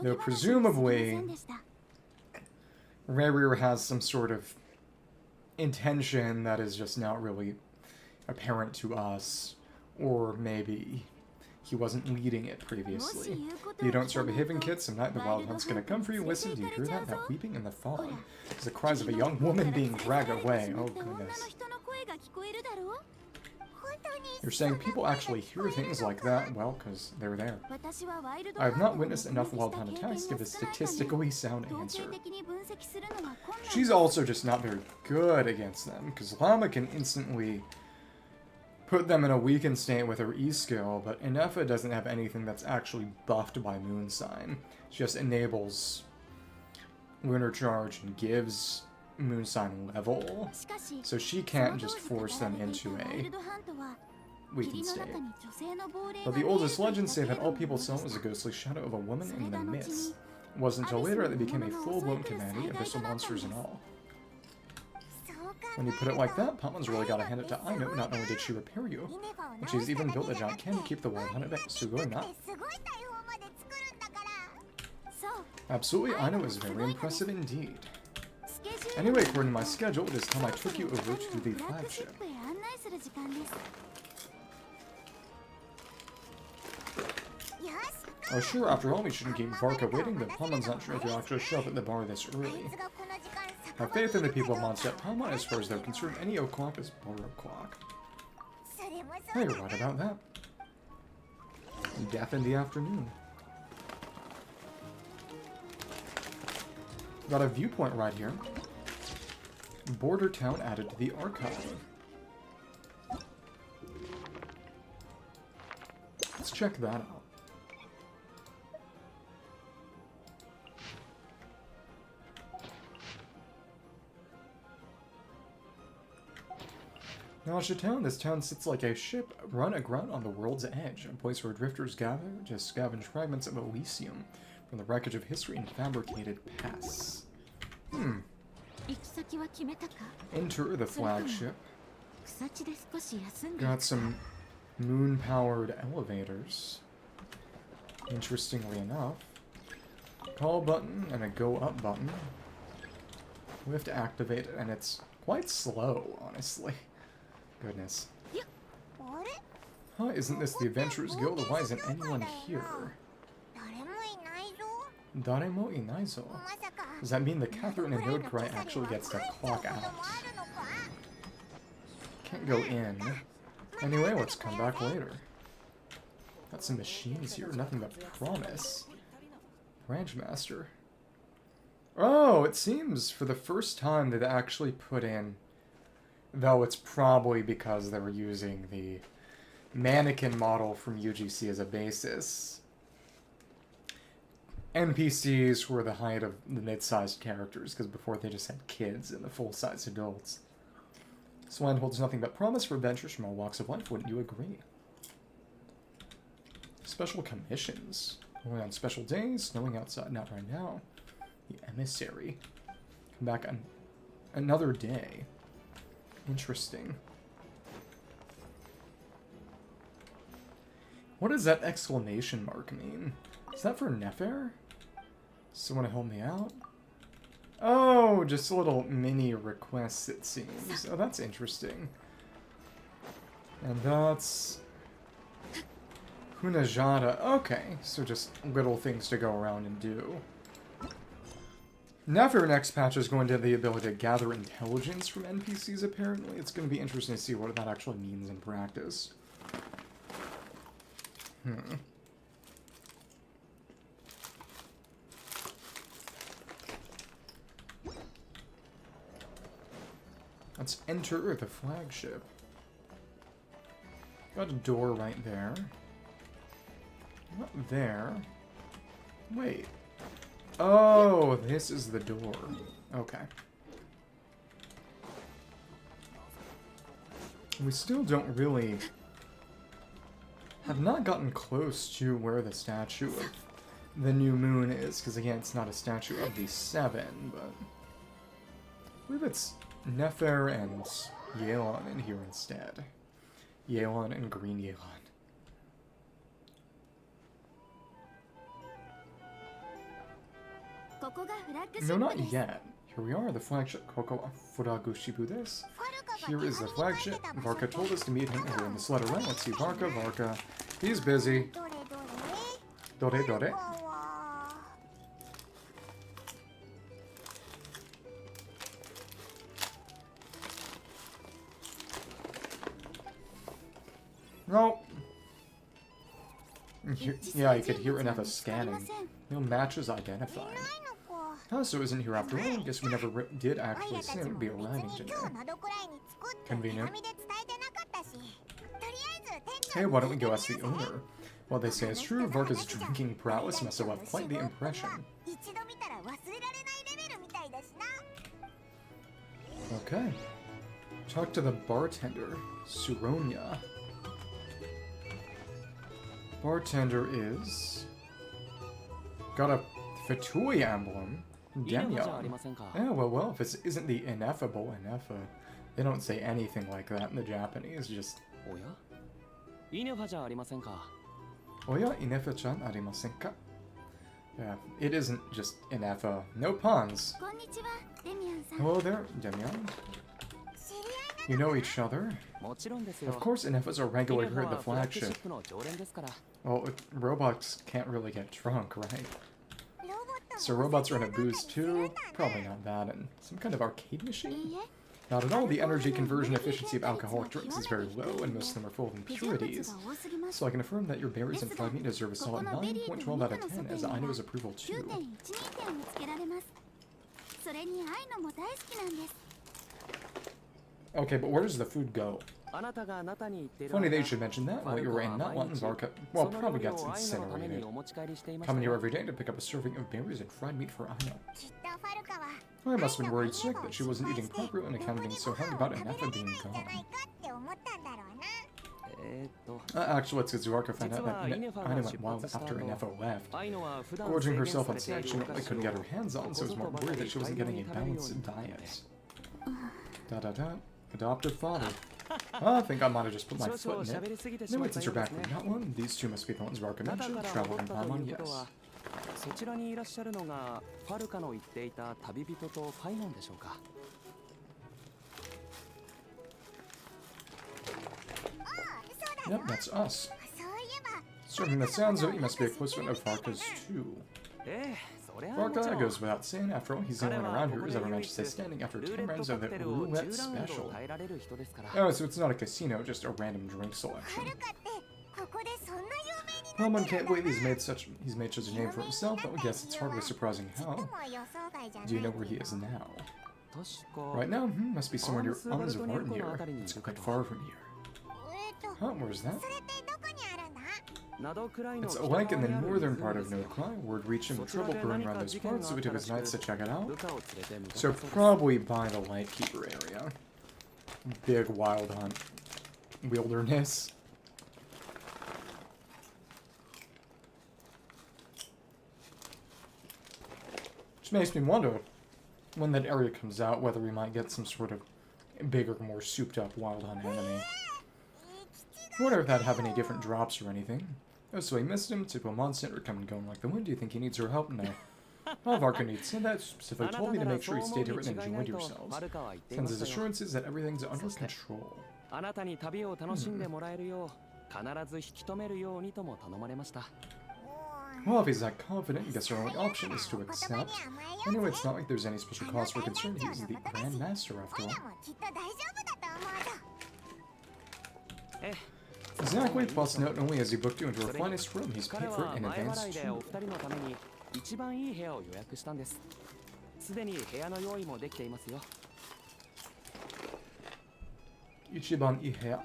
Though presumably, Rarier has some sort of intention that is just not really apparent to us. Or maybe he wasn't leading it previously. If you don't start behaving, kids, some night the Wild Hunt's gonna come for you. Listen, do you hear that? That weeping in the fog. It's the cries of a young woman being dragged away. Oh, goodness. You're saying people actually hear things like that? Well, because they're there. I have not witnessed enough Wild Hunt attacks to give a statistically sound answer. She's also just not very good against them, because Lauma can instantly put them in a weakened state with her E-skill, but Ineffa doesn't have anything that's actually buffed by Moon Sign. She just enables Lunar Charge and gives Moon Sign level, so she can't just force them into a weakened state. But the oldest legends say that all people saw was a ghostly shadow of a woman in the mist. It wasn't until later that they became a full-blown calamity, abyssal monsters and all. When you put it like that, Paimon's really gotta hand it to Aino. Not only did she repair you, but she's even built a giant cannon to keep the Wild Hunt at bay. Sugoi not. Absolutely, Aino is very impressive indeed. Anyway, according to my schedule, it is time I took you over to the flagship. Oh sure, after all, we shouldn't keep Varka waiting, but Paimon's not sure if he'll actually show up at the bar this early. Have faith in the people of Mondstadt Paimon. As far as they're concerned, any o'clock is bar o'clock. Hey, you're right about that. Death in the afternoon. Got a viewpoint right here. Border town added to the archive. Let's check that out. Nasha Town. This town sits like a ship run aground on the world's edge, a place where drifters gather to scavenge fragments of Elysium from the wreckage of history and fabricated pasts. Enter the flagship. Got some moon-powered elevators. Interestingly enough. Call button and a go up button. We have to activate it, and it's quite slow, honestly. Goodness. Huh, isn't this the Adventurers Guild? Why isn't anyone here? Daremo inaizo. Does that mean the Catherine and Nod-Krai actually gets to clock out? Can't go in. Anyway, let's come back later. Got some machines here, nothing but promise. Branch Master. Oh, it seems for the first time they've actually put in, though it's probably because they were using the mannequin model from UGC as a basis. NPCs were the height of the mid-sized characters, because before they just had kids and the full-size adults. This land holds nothing but promise for adventures from all walks of life, wouldn't you agree? Special commissions. Only on special days, snowing outside, not right now. The Emissary. Come back on another day. Interesting. What does that exclamation mark mean? Is that for Nefer? Someone to help me out? Oh, just little mini requests, it seems. Oh, that's interesting. And that's Hunajada. Okay, so just little things to go around and do. Nefer next patch is going to have the ability to gather intelligence from NPCs, apparently. It's going to be interesting to see what that actually means in practice. Let's enter the flagship. Got a door right there. Not there. Wait. Oh, this is the door. Okay. We still don't really... have not gotten close to where the statue of the new moon is, because again, it's not a statue of the 7, but... I believe it's Nefer and Yelan in here instead. Yelan and Green Yelan. No, not yet. Here we are, the flagship Koko Furagushibu desu. Here is the flagship. Varka told us to meet him here in this letter. Right, let's see. Varka. He's busy. Dore. No. Yeah, you could hear Ineffa scanning. No matches identified. Oh, so isn't here after all? I guess we never did actually assume it would be arriving today. Convenient. Hey, why don't we go ask the owner? Well, they say it's true, Varka's drinking prowess must have left quite the impression. Okay. Talk to the bartender, Suronia. Bartender is... got a Fatui emblem. Demyon. Yeah, well, if this isn't the ineffable Ineffa, they don't say anything like that in the Japanese, just... Oya, Ineffa-chan arimasenka? Yeah, it isn't just Ineffa. No puns. Hello there, Demyon. You know each other? Of course, Ineffa's a regular here at the flagship. Well, robots can't really get drunk, right? So robots are in a booze too? Probably not that. And some kind of arcade machine? Not at all. The energy conversion efficiency of alcoholic drinks is very low, and most of them are full of impurities. So I can affirm that your berries and fried meat deserve a solid 9.12 out of 10, as Aino's approval too. Okay, but where does the food go? Funny that you should mention that. While you were in Natlan, Varka, well, probably gets incinerated. Coming here every day to pick up a serving of berries and fried meat for Aino. I must have been worried sick that she wasn't eating properly and accounting so hard about Ineffa being gone. Actually, it's because Varka found out that Aino went wild after Ineffa left. Gorging herself on snacks she normally couldn't get her hands on, so was more worried that she wasn't getting a balanced diet. Adoptive father. I think I might have just put my foot in it. No, wait, since you're back from Natlan, these two must be the ones Varka mentioned. Travel and Paimon, yes. Yep, that's us. So from the sounds of it, you must be a close friend of Varka's too. Varka goes without saying, after all, he's the only one around here who's ever managed to stay standing after 10 rounds of the roulette special. Oh, so it's not a casino, just a random drink selection. Paimon can't believe he's made such a name for himself, but I guess it's hardly surprising how. Do you know where he is now? Right now? Must be somewhere near Unzavart near. It's quite far from here. Huh, where's that? It's a lake in the northern part of Nod-Krai. Word reached him with trouble brewing around those parts, so we took his knights to check it out. So probably by the Lightkeeper area. Big wild hunt. Wilderness. Which makes me wonder, when that area comes out, whether we might get some sort of bigger, more souped up wild hunt enemy. I wonder if that'd have any different drops or anything. Oh, so he missed him. Typical monster coming and going like the wind. Do you think he needs our help? No. Well, Varka needs to. That specifically told me to make sure he stayed here and enjoyed yourselves. Sends his assurances that everything's under control. Well, if he's that confident, I guess our only option is to accept. Anyway, it's not like there's any special cause for concern. He's the Grand Master, after all. Exactly, plus not only has he booked you into our finest room, he's paid for it in advance too. Ichiban Ihea.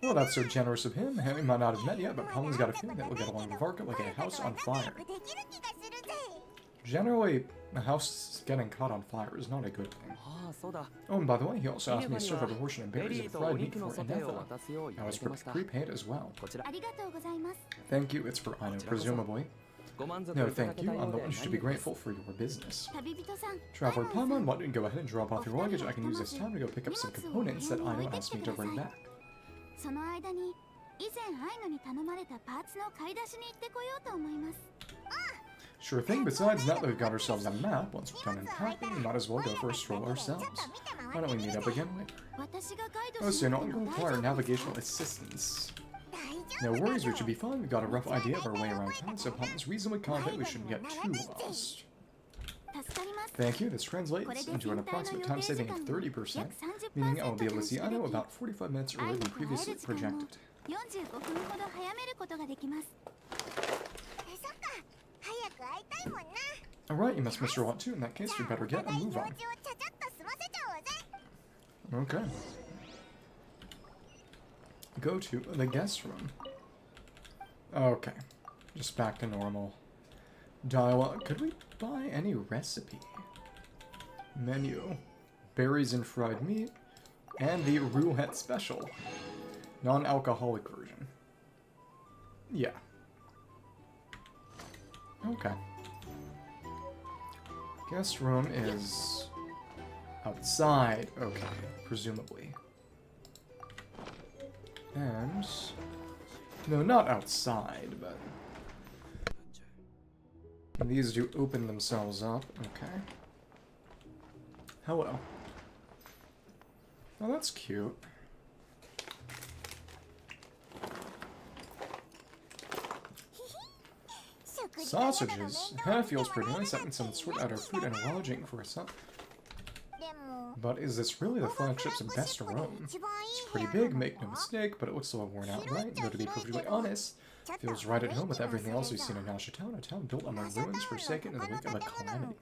Well, that's so generous of him. We might not have met yet, but Palin's got a feeling that we'll get along with Varka like a house on fire. Generally, a house getting caught on fire is not a good thing. Oh, and by the way, he also asked me to serve a portion of berries and fried meat for Ineffa. I was prepaid as well. Thank you, it's for Aino, presumably. No, thank you. I'm the one who should be grateful for your business. Traveler Paimon, why don't you go ahead and drop off your luggage? I can use this time to go pick up some components that Aino asked me to bring back. Sure thing. Besides, now that we've got ourselves a map, once we're done unpacking, we might as well go for a stroll ourselves. Why don't we meet up again later? Oh, so you're not going to require navigational assistance. No worries, we should be fine. We've got a rough idea of our way around town, so Paimon reasonably confident we shouldn't get too lost. Thank you. This translates into an approximate time saving of 30%, meaning I will be able to see Aino about 45 minutes earlier than previously projected. Alright, you must miss your lot too. In that case, we better get a move on. Okay. Go to the guest room. Okay. Just back to normal. Dialogue. Could we buy any recipe? Menu. Berries and fried meat. And the roulette special. Non-alcoholic version. Yeah. Okay. Guest room is outside. Okay, presumably. And no, not outside, but these do open themselves up. Okay. Hello. Oh, that's cute. Sausages. Feels pretty nice having some sort out of food and lodging for us, huh? But is this really the flagship's best room? It's pretty big, make no mistake, but it looks a little worn out, right? Though to be perfectly honest, feels right at home with everything else we've seen in Nasha Town, a town built among ruins, forsaken in the wake of a calamity.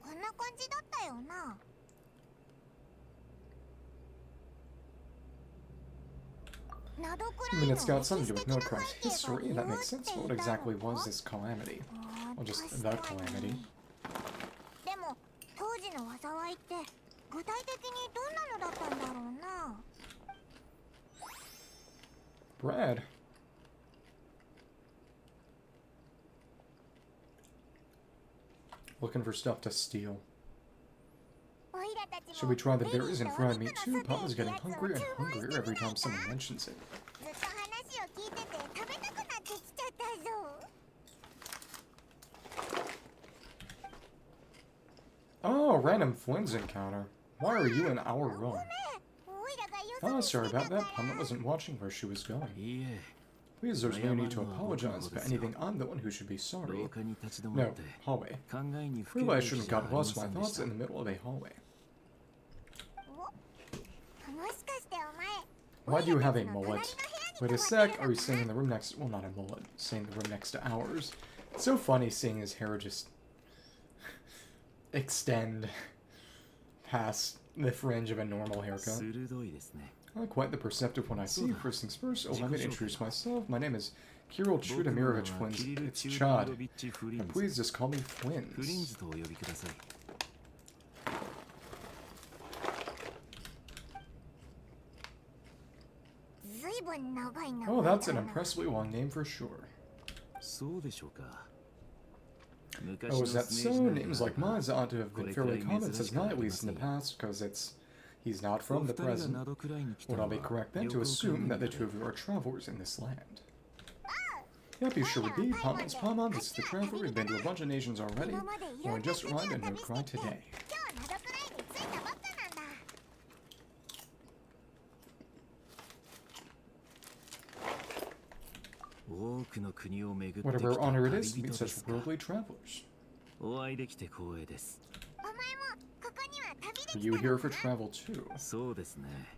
I mean, it's got something to do with Nod-Krai's history, that makes sense, but what exactly was this calamity? Well, just the calamity. Bread. Looking for stuff to steal. Should we try the berries and fried meat too? Papa's getting hungrier and hungrier every time someone mentions it. Oh, random Flins encounter. Why are you in our room? Oh, sorry about that. Paimon wasn't watching where she was going. Please, there's no need to apologize. If anything, I'm the one who should be sorry. No, hallway. Really, I shouldn't have got lost my thoughts in the middle of a hallway. Why do you have a mullet? Wait a sec, are you staying in the room next... Well, not a mullet. Staying in the room next to ours. It's so funny seeing his hair just... extend past the fringe of a normal haircut. I'm quite the perceptive one I see. First things first, allow me to introduce myself. My name is Kirill Chudamirovich Flins. It's Chad. And please just call me Flins. Oh, that's an impressively long name for sure. Oh, is that so? Names like mine ought to have been fairly common, says not at least in the past, because he's not from the present. Would I be correct then to assume that the two of you are travelers in this land? Yep, you sure would be. Paimon's Paimon, this is the traveler. We've been to a bunch of nations already. We just arrived in Nod-Krai today. What a rare honor it is to meet such worldly travelers. Are you here for travel too?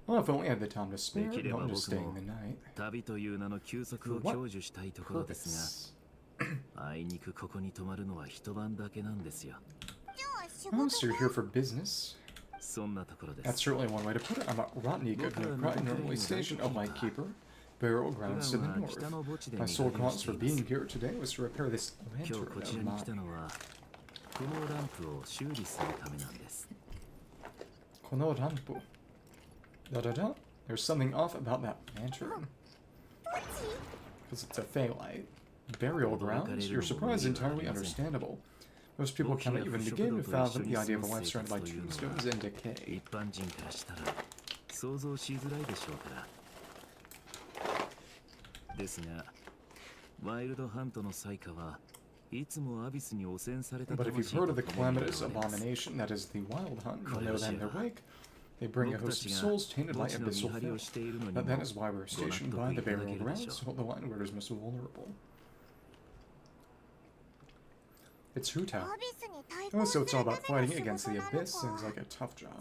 Well, if only I had the time to spare, not just staying the night. For what purpose? Oh, so you're here for business? That's certainly one way to put it. I'm at Rotnik of Nod-Krai, normally stationed a Lightkeeper, burial grounds to the north. My sole cause for being here today was to repair this lantern of mine. Kono rampu. Da-da-da. There's something off about that lantern. Because it's a Phalite. Burial grounds? Your surprise is entirely understandable. Most people cannot even begin to fathom the idea of a life surrounded by tombstones and decay. But if you've heard of the calamitous abomination that is the Wild Hunt, you'll know that in their wake, they bring a host of souls tainted by abyssal filth. But that is why we're stationed by the burial grounds to hold the line where it is most vulnerable. It's Hutao. Oh, so it's all about fighting against the abyss. Seems like a tough job.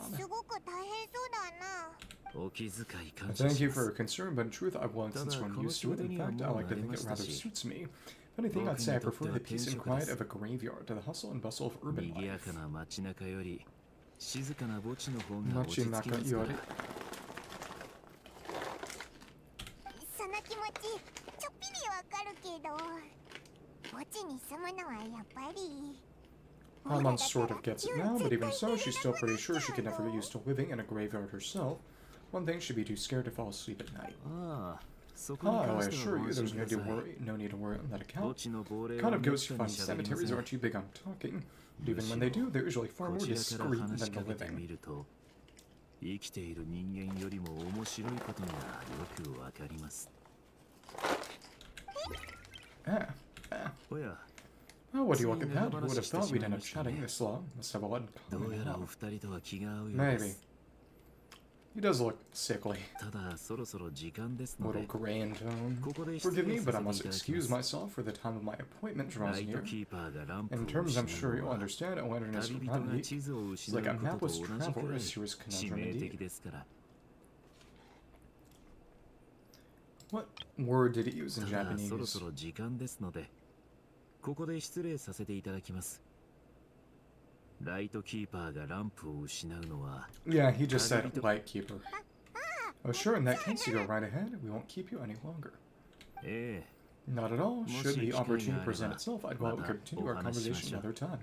Thank you for your concern, but in truth, I've long since grown used to it. In fact, I like to think it rather suits me. If anything, I'd say I prefer the peace and quiet of a graveyard to the hustle and bustle of urban life. Machinaka-yori. Paimon sort of gets it now, but even so, she's still pretty sure she could never get used to living in a graveyard herself. One thing, she'd be too scared to fall asleep at night. I assure you, there's no need to worry on that account. The kind of ghosts who find cemeteries aren't too big on talking, but even when they do, they're usually far more discreet than the living. Oh, what do you look at that? Who would have thought we'd end up chatting this long? Must have a lot in common. Maybe. He does look sickly. A little gray in tone. Forgive me, but I must excuse myself for the time of my appointment draws near. In terms I'm sure you'll understand, a lantern is Rotnik. It's like a mapless traveler, a serious conundrum indeed. What word did it use in Japanese? Yeah, he just said Lightkeeper. Oh sure, in that case you go right ahead. We won't keep you any longer. Not at all. Should the opportunity present itself, I'd go out and continue our conversation another time.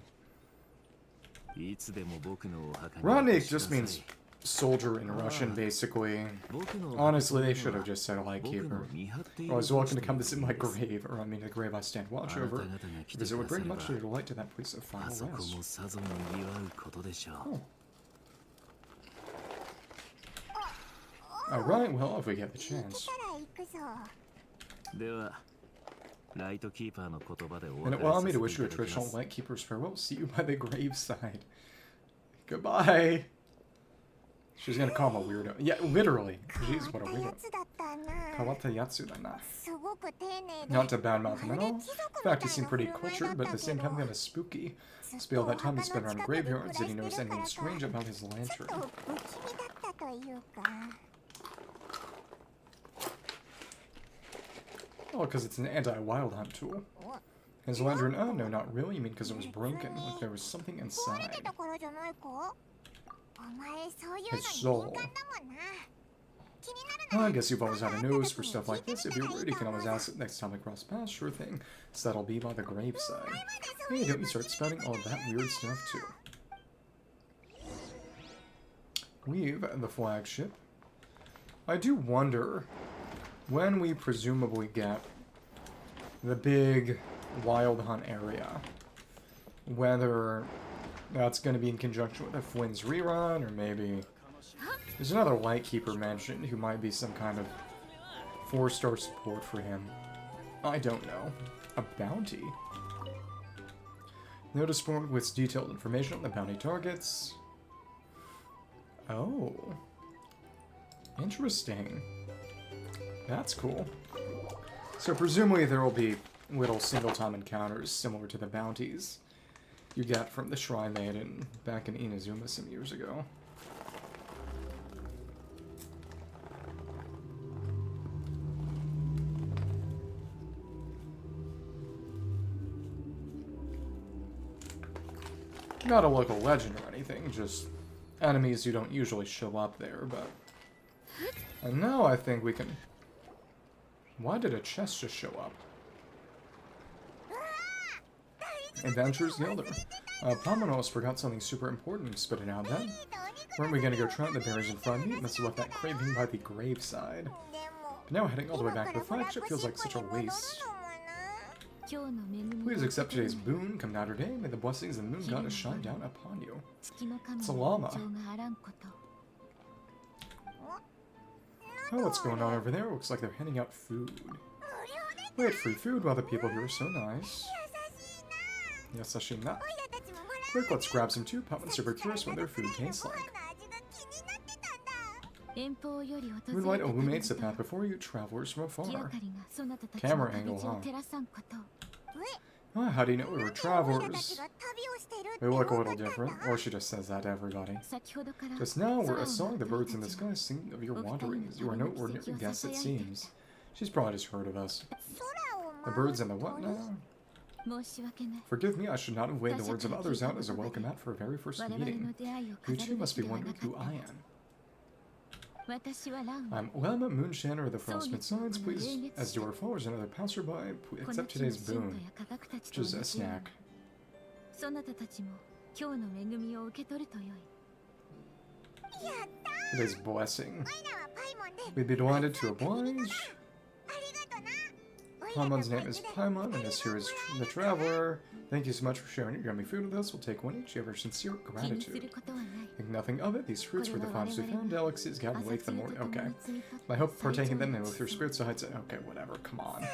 Rotnik just means soldier in Russian, basically. Honestly, they should have just said Lightkeeper. I was welcome to come visit my grave, or I mean the grave I stand watch over, because it would bring much delight to that place of final rest. Oh. Alright, well, if we get the chance. Then allow me to wish you a traditional Lightkeeper's farewell. See you by the graveside. Goodbye! She's gonna call him a weirdo. Yeah, literally. Jeez, what a weirdo. Kawata yatsu da na. Not to badmouth him at all. In fact, he seemed pretty cultured, but at the same time kind of spooky. Spent all that time he spent around graveyards. Did he notice anything strange about his lantern? Oh, because it's an anti-wild hunt tool. His lantern, oh no, not really. You mean because it was broken, like there was something inside. His soul. Well, I guess you've always had a nose for stuff like this. If you're worried, you can always ask it next time we cross paths. Sure thing. So that'll be by the graveside. Hey, don't you start spouting all that weird stuff too. Leave the flagship. I do wonder when we presumably get the big wild hunt area, whether that's going to be in conjunction with a Flins rerun, or maybe there's another Lightkeeper mentioned who might be some kind of 4-star support for him. I don't know. A bounty? Notice board with detailed information on the bounty targets. Oh. Interesting. That's cool. So presumably there will be little single-time encounters similar to the bounties you get from the Shrine Maiden back in Inazuma some years ago. Not a local legend or anything, just enemies who don't usually show up there, but... And now I think we can... Why did a chest just show up? Adventures the Elder. Pomenos forgot something super important. Spit it out then. Weren't we gonna go try the berries in front of me? Must have left that craving by the graveside. But now heading all the way back to the flagship feels like such a waste. Please accept today's boon. Come now today. May the blessings of the moon goddess shine down upon you. It's a llama. Oh, what's going on over there? Looks like they're handing out food. Wait, free food while the people here are so nice. Yasashina. Quick, let's grab some too. Puppets are curious what their food tastes like. Moonlight illuminates the path before you, travelers from afar. Camera angle, huh? Oh, how do you know we were travelers? We look a little different, or she just says that to everybody. Just now, we're a song the birds in the sky sing of your wanderings. You are no ordinary guest, it seems. She's probably just heard of us. The birds in the what now? Forgive me, I should not have weighed the words of others out as a welcome mat for a very first meeting. You two must be wondering who I am. I'm Lauma, Moonshaner of the Frostmoon Scions. Please, as do our followers and other passerby, accept today's boon, which is a snack. Today's blessing. We'd be delighted to oblige. Paimon's name is Paimon, and this here is the Traveler. Thank you so much for sharing your yummy food with us. We'll take one each. You have our sincere gratitude. Think nothing of it. These fruits were the finest we found. Delicacies gather late the morning. Okay. I hope partaking them may lift your spirits to heights. Okay, whatever. Come on.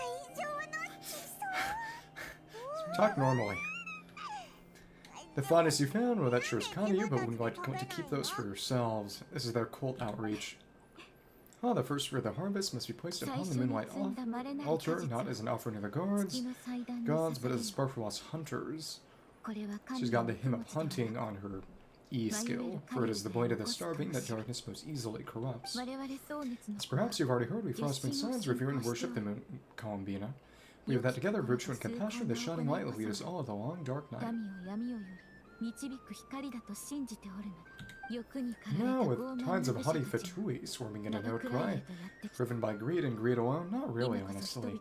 Talk normally. The finest you found? Well, that sure is kind of you, but we'd like to keep those for yourselves. This is their cult outreach. Ah, the first fruit of the harvest must be placed upon the moonlight altar, not as an offering to the gods, but as a spark for lost hunters. She's got the hymn of hunting on her E-skill, for it is the blade of the starving that darkness most easily corrupts. As perhaps you've already heard, we Frostmoon Scions revere and worship the moon Columbina. We have that together, virtue and compassion, the shining light will lead us all of the long dark night. Now, with tides of haughty Fatui swarming into Nod-Krai, driven by greed and greed alone, not really, honestly.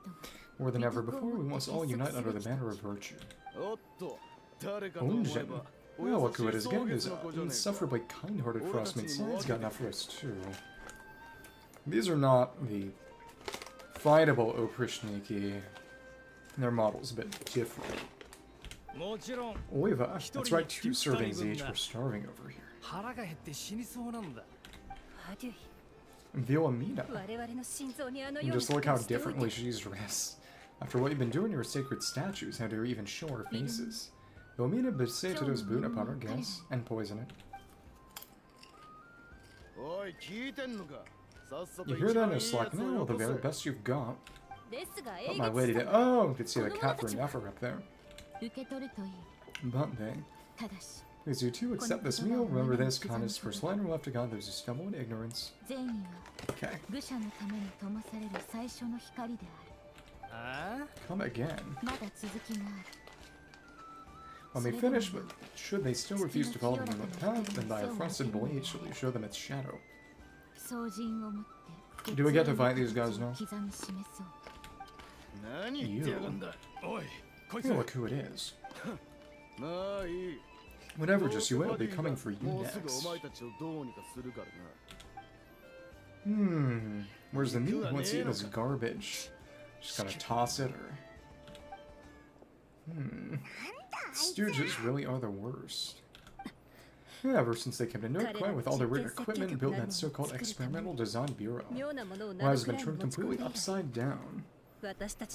More than ever before, we must all unite under the banner of virtue. Genshin. Well, look who it is again. His insufferably kind-hearted Frostmoon Scions got enough for us, too. These are not the fightable Oprishniki. Their model's a bit different. Oiva, that's right, 2 servings each. We're starving over here. Villamina. And just look how differently she's dressed. After what you've been doing to your sacred statues, how do you even show our faces? Villamina bestow those boon upon her guests and poison it. You hear that? It's like, no, the very best you've got. But my lady did. Oh, you could see the cat for Ineffa up there. But they. Please you too accept this meal. Remember this, kindness first line left to God those who stumble in ignorance. Okay. Come again. When they finish, but should they still refuse to follow the moonlit path, then by a frosted blade shall you show them its shadow. Do we get to fight these guys now? You. Hey, look who it is. Whatever, just you will be coming for you next. Where's the meat? Let's eat this garbage. Just gonna toss it, or... Stooges really are the worst. Yeah, ever since they came to Nod-Krai with all their weird equipment and built that so-called experimental design bureau. Lives have been turned completely upside down.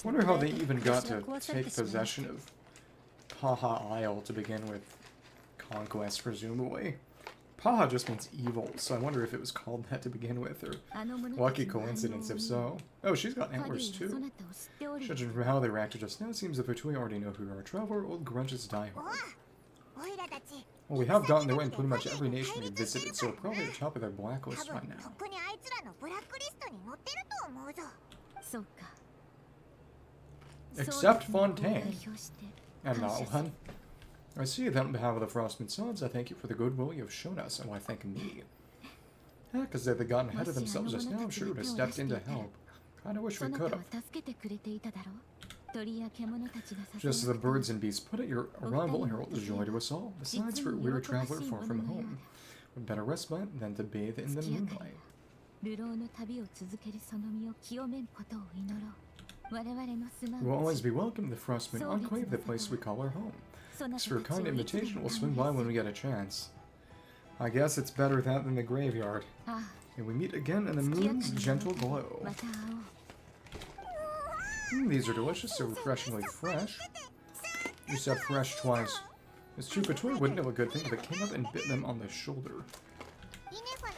Wonder how they even got to take possession of Paha Isle to begin with conquest, presumably. Paha just means evil, so I wonder if it was called that to begin with, or lucky coincidence if so. Oh, she's got antlers too. Judging from how they reacted just now, it seems that Fatui already know who our traveler, old grudges die hard. Well, we have gotten their way in pretty much every nation we've visited, so we're probably at the top of their blacklist right now. Except Fontaine. And Natlan. I see that on behalf of the Frostmoon Scions, I thank you for the goodwill you have shown us, and why thank me? Yeah, because they've gotten ahead of themselves just now, I'm sure would have stepped in to help. Kinda wish we could have. Just as the birds and beasts put it, your arrival heralds joy to us all. Besides, for a weary traveler far from home, what better respite than to bathe in the moonlight? We'll always be welcome to the Frostmoon Enclave, the place we call our home. As for a kind invitation, we'll swing by when we get a chance. I guess it's better that than the graveyard. And we meet again in the moon's gentle glow. These are delicious, so refreshingly fresh. You said fresh twice. This true Fatui wouldn't have a good thing if it came up and bit them on the shoulder.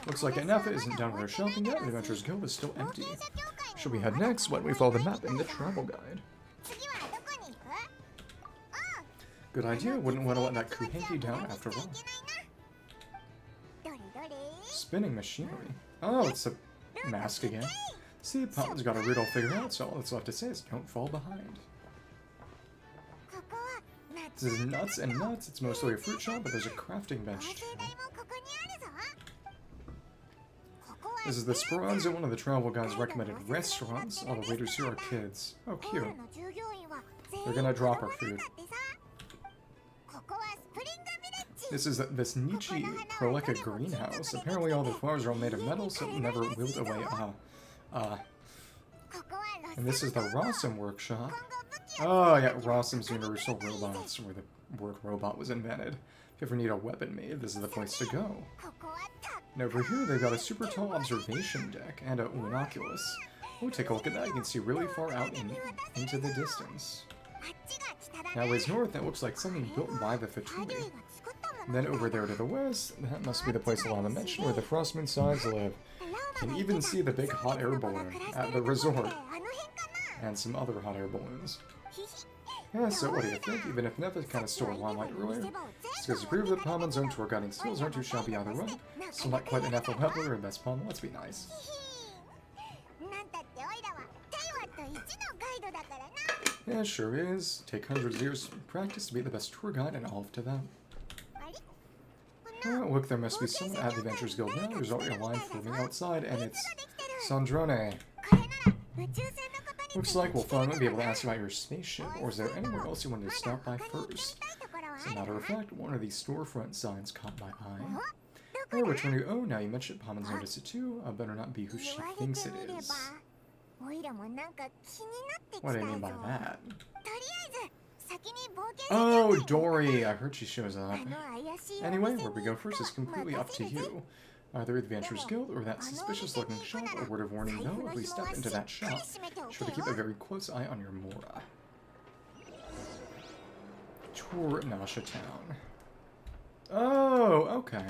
Looks like Ineffa isn't done with her shopping yet, and the Adventurers Guild is still empty. Should we head next? Why don't we follow the map in the travel guide? Good idea, wouldn't want to let that Kuuhenki down after all. Spinning machinery. Oh, it's a mask again. See, Papa's got a riddle figured out, so all that's left to say is don't fall behind. This is nuts and nuts. It's mostly a fruit shop, but there's a crafting bench too. This is the Speranza, one of the travel guide's recommended restaurants. All the waiters here are kids. Oh, cute. They're gonna drop our food. This is this Nietzsche Prolica greenhouse. Apparently all the flowers are all made of metal, so it never wilt away. And this is the Rossum workshop. Oh yeah, Rossum's Universal Robots, where the word robot was invented. If you ever need a weapon made, this is the place to go. And over here they've got a super tall observation deck and a Unoculus. Oh, take a look at that. You can see really far out into the distance. Now ways north, that looks like something built by the Fatui. And then over there to the west, that must be the place Lauma mentioned where the Frostmoon Scions live. You can even see the big hot air balloon at the resort. And some other hot air balloons. Yeah, so what do you think? Even if Ineffa kind of stole limelight earlier, just because to prove that Pamon's own tour guiding skills aren't too shabby either way. Still not quite Ineffa level or best Pamon, let's be nice. Yeah, sure is. Take hundreds of years of practice to be the best tour guide and all up to them. Oh, look, there must be someone at the Adventurers Guild now. There's already a line forming outside, and it's Sandrone. Looks like we'll finally be able to ask about your spaceship, or is there anywhere else you wanted to stop by first? As a matter of fact, one of these storefront signs caught my eye. Oh, returning. Oh, now you mentioned Pamon's noticed it too. I better not be who she thinks it is. What do I mean by that? Oh, Dory! I heard she shows up. Anyway, where we go first is completely up to you. Either the Adventurers Guild or that suspicious-looking shop. A word of warning, though, if we step into that shop, sure to keep a very close eye on your Mora. Tour Nasha Town. Oh, okay.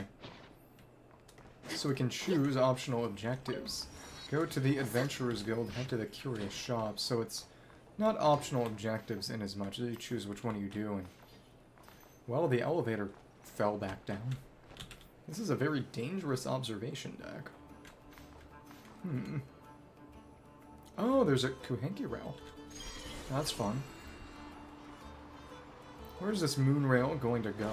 So we can choose optional objectives. Go to the Adventurers Guild, head to the Curious Shop, so it's not optional objectives in as much as you choose which one you do, and... Well, the elevator fell back down. This is a very dangerous observation deck. Oh, there's a Kuuhenki rail. That's fun. Where's this moon rail going to go?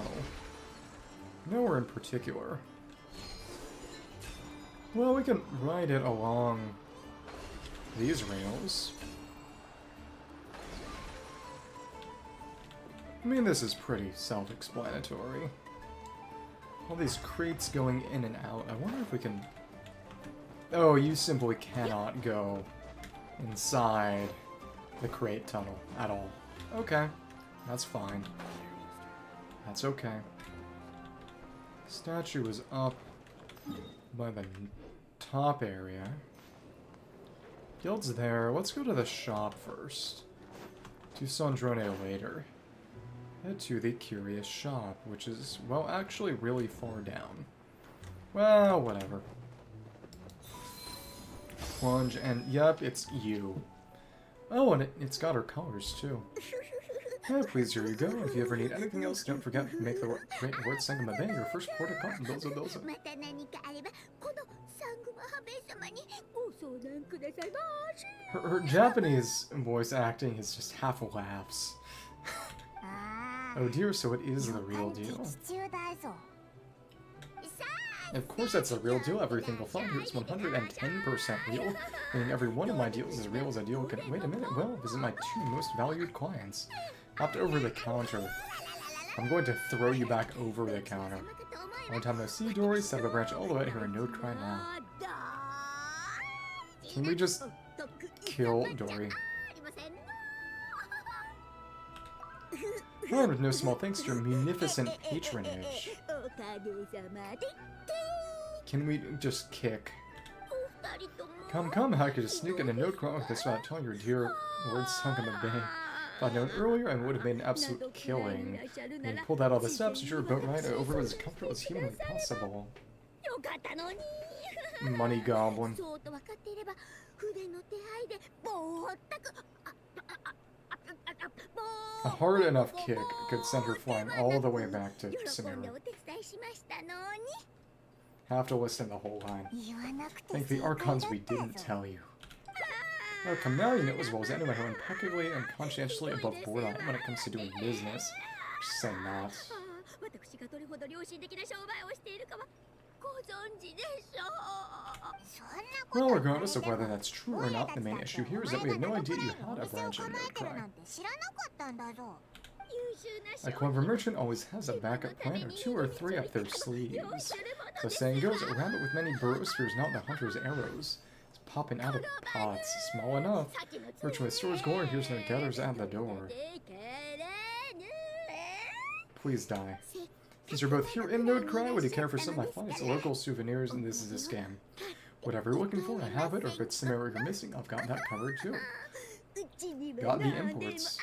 Nowhere in particular. Well, we can ride it along these rails. I mean, this is pretty self-explanatory. All these crates going in and out. I wonder if we can... Oh, you simply cannot go inside the crate tunnel at all. Okay, that's fine. That's okay. Statue is up by the top area. Guild's there. Let's go to the shop first. To Sandrone later. Head to the Curious Shop, which is, well, actually really far down. Well, whatever. Plunge, and yep, it's you. Oh, and it's got her colors, too. Yeah, please, here you go. If you ever need anything else, don't forget to make the great word Sangama your first port of call. Dozo. Her Japanese voice acting is just half laughs. Oh dear, so it is the real deal. Of course that's the real deal. Everything you'll find here is 110% real, meaning every one of my deals is as real as a deal can. Wait a minute, well, visit my 2 most valued clients. Opt over the counter. I'm going to throw you back over the counter. Long time no see, Dory. Set up a branch all the way out here in Nod-Krai now. Can we just kill Dory? However, with no small thanks to your munificent patronage. Can we just kick? Come, come, how could you sneak in a Nod-Krai like this without telling your dear lord sunk in the bay? If I'd known earlier, I would have made an absolute killing. When you pulled out all the steps, your boat ride over was as comfortable as humanly possible. Money goblin. A hard enough kick could send her flying all the way back to Samira. Have to listen to the whole line. Thank the Archons we didn't tell you. Oh, come now, you know as well as anyone how impeccably and conscientiously above board I am when it comes to doing business. Just say not. Well, regardless of whether that's true or not, the main issue here is that we had no idea you had a branch in Nod-Krai. A clever merchant always has a backup plan or 2 or 3 up their sleeves. So saying goes, a rabbit with many burrows fears not the hunter's arrows. It's popping out of pots, small enough. Merchant with stores galore hears no debtors at the door. Please die. Since you're both here in Nod-Krai, would you care for some of my finest local souvenirs? And this is a scam. Whatever you're looking for, I have it, or if it's somewhere you're missing, I've got that covered too. Got the imports.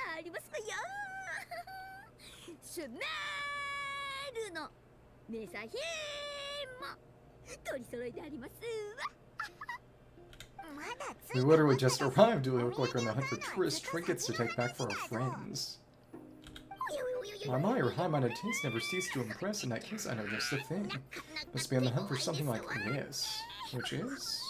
We literally just arrived. Do we look like we're on the hunt for tourist trinkets to take back for our friends? My, your high-minded taste never ceased to impress. In that case, I know just the thing. Must be on the hunt for something like this. Which is...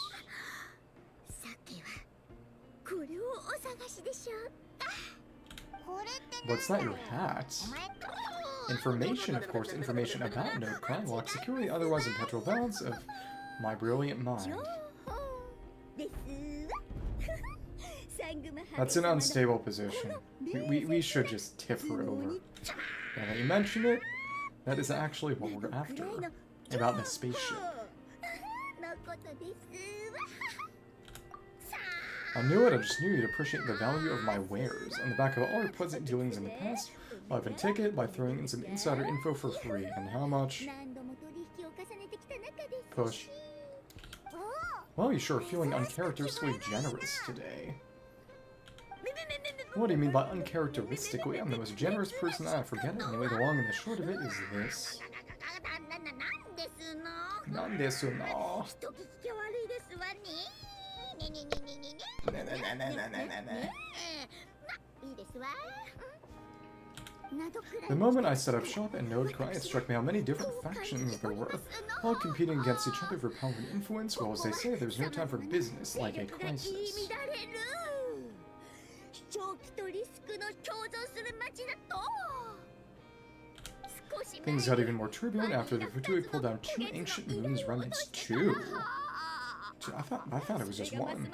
What's that, your hat? Information, of course, information about Nod-Krai locked securely, otherwise in petrol balance of my brilliant mind. That's an unstable position. We should just tip her over. Now that you mention it, that is actually what we're after. About the spaceship. I knew it, I just knew you'd appreciate the value of my wares. On the back of all your pleasant dealings in the past, I'll even take it by throwing in some insider info for free. And how much? Push. Well, you sure are feeling uncharacteristically generous today. What do you mean by uncharacteristically? I'm the most generous person I forget it. Anyway, the long and the short of it is this. Nandesu no. The moment I set up shop in Nod-Krai, it struck me how many different factions there were, all competing against each other for power and influence. Well, as they say, there's no time for business like a crisis. Things got even more turbulent after the Fatui pulled down 2 ancient moons remnants. 2? I thought it was just 1.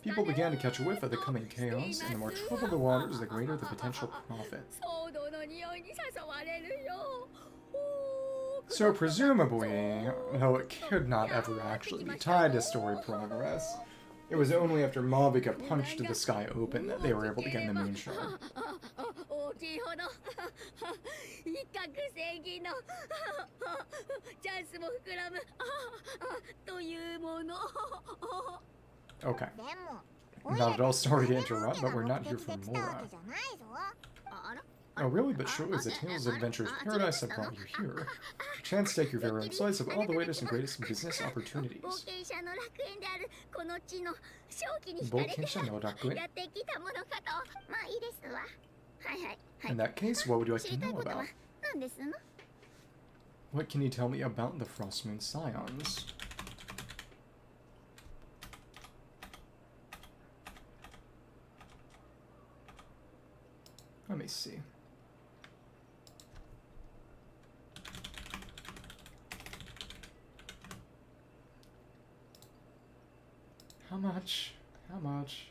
People began to catch a whiff of the coming chaos, and the more troubled the waters, the greater the potential profit. So presumably, though it could not ever actually be tied to story progress, it was only after Malvika punched the sky open that they were able to get in the moonshine. Okay. Not at all sorry to interrupt, but we're not here for Mora. Oh really? But surely it's the Tales of Adventures Paradise that brought you here. A chance to take your very own slice of all the latest and greatest business opportunities. Bokensha no Rakuen? In that case, what would you like to know about? What can you tell me about the Frostmoon Scions? Let me see. How much? How much?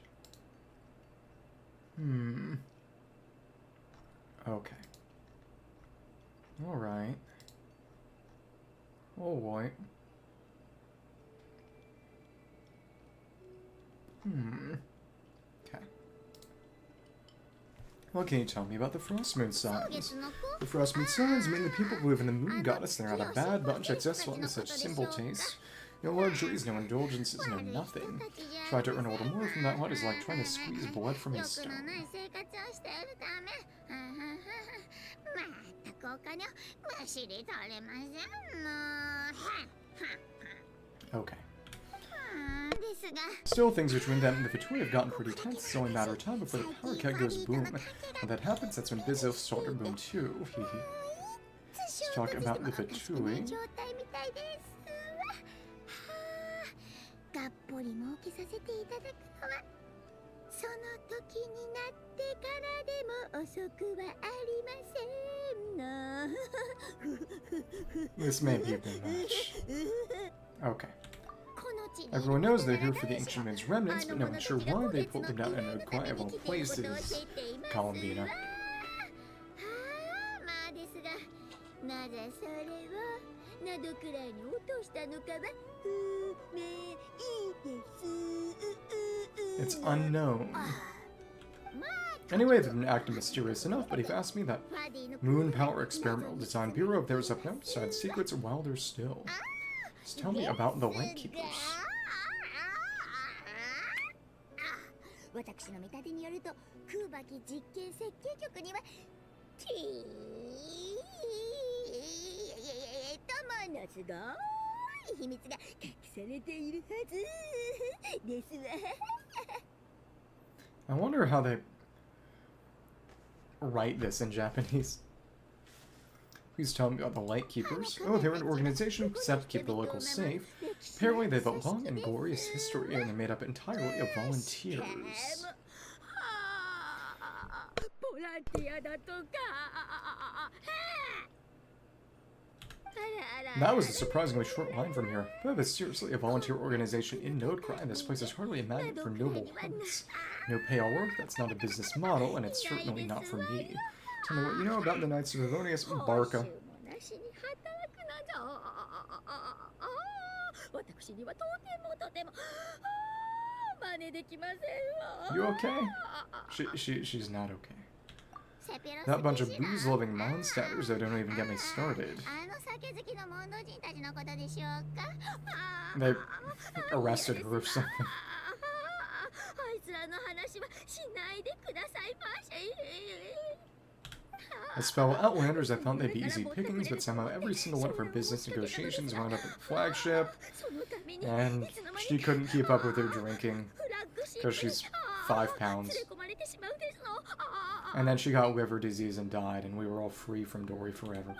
Okay. Alright. Oh boy. Okay. What can you tell me about the Frostmoon Scions? The Frostmoon Scions mean the people who live in the moon goddess. They're not a bad bunch, accessible to such simple tastes. No luxuries, no indulgences, no nothing. Try to earn a little more from that one is like trying to squeeze blood from a stone. Okay. Still, things between them and the Fatui have gotten pretty tense. It's only a matter of time before the power cut goes boom. When that happens, that's when business start to boom too. Let's talk about the Fatui. This may be a bit much. Okay. Everyone knows they're here for the Ancient Moon's remnants, but no one's sure why they pulled them down in Nod-Krai of all places. Columbina. It's unknown. Anyway, they've been acting mysterious enough, but if you ask me, that Moon Power Experimental Design Bureau of theirs up now decides secrets wilder still. Just tell me about the Lightkeepers. I wonder how they write this in Japanese. Please tell me about the Lightkeepers. Oh, they're an organization set to keep the locals safe. Apparently they have a long and glorious history, and they're made up entirely of volunteers. That was a surprisingly short line from here. But it's seriously a volunteer organization in Nod-Krai, and this place is hardly a magnet for noble hearts. No pay-all work, that's not a business model, and it's certainly not for me. Tell me what you know about the Knights of Livonius Varka. You okay? She's not okay. That bunch of booze-loving monsters that don't even get me started. They arrested her or something. As fellow Outlanders, I thought they'd be easy pickings, but somehow every single one of her business negotiations wound up at the Flagship, and she couldn't keep up with her drinking, because she's 5 pounds. And then she got liver disease and died, and we were all free from Dory forever.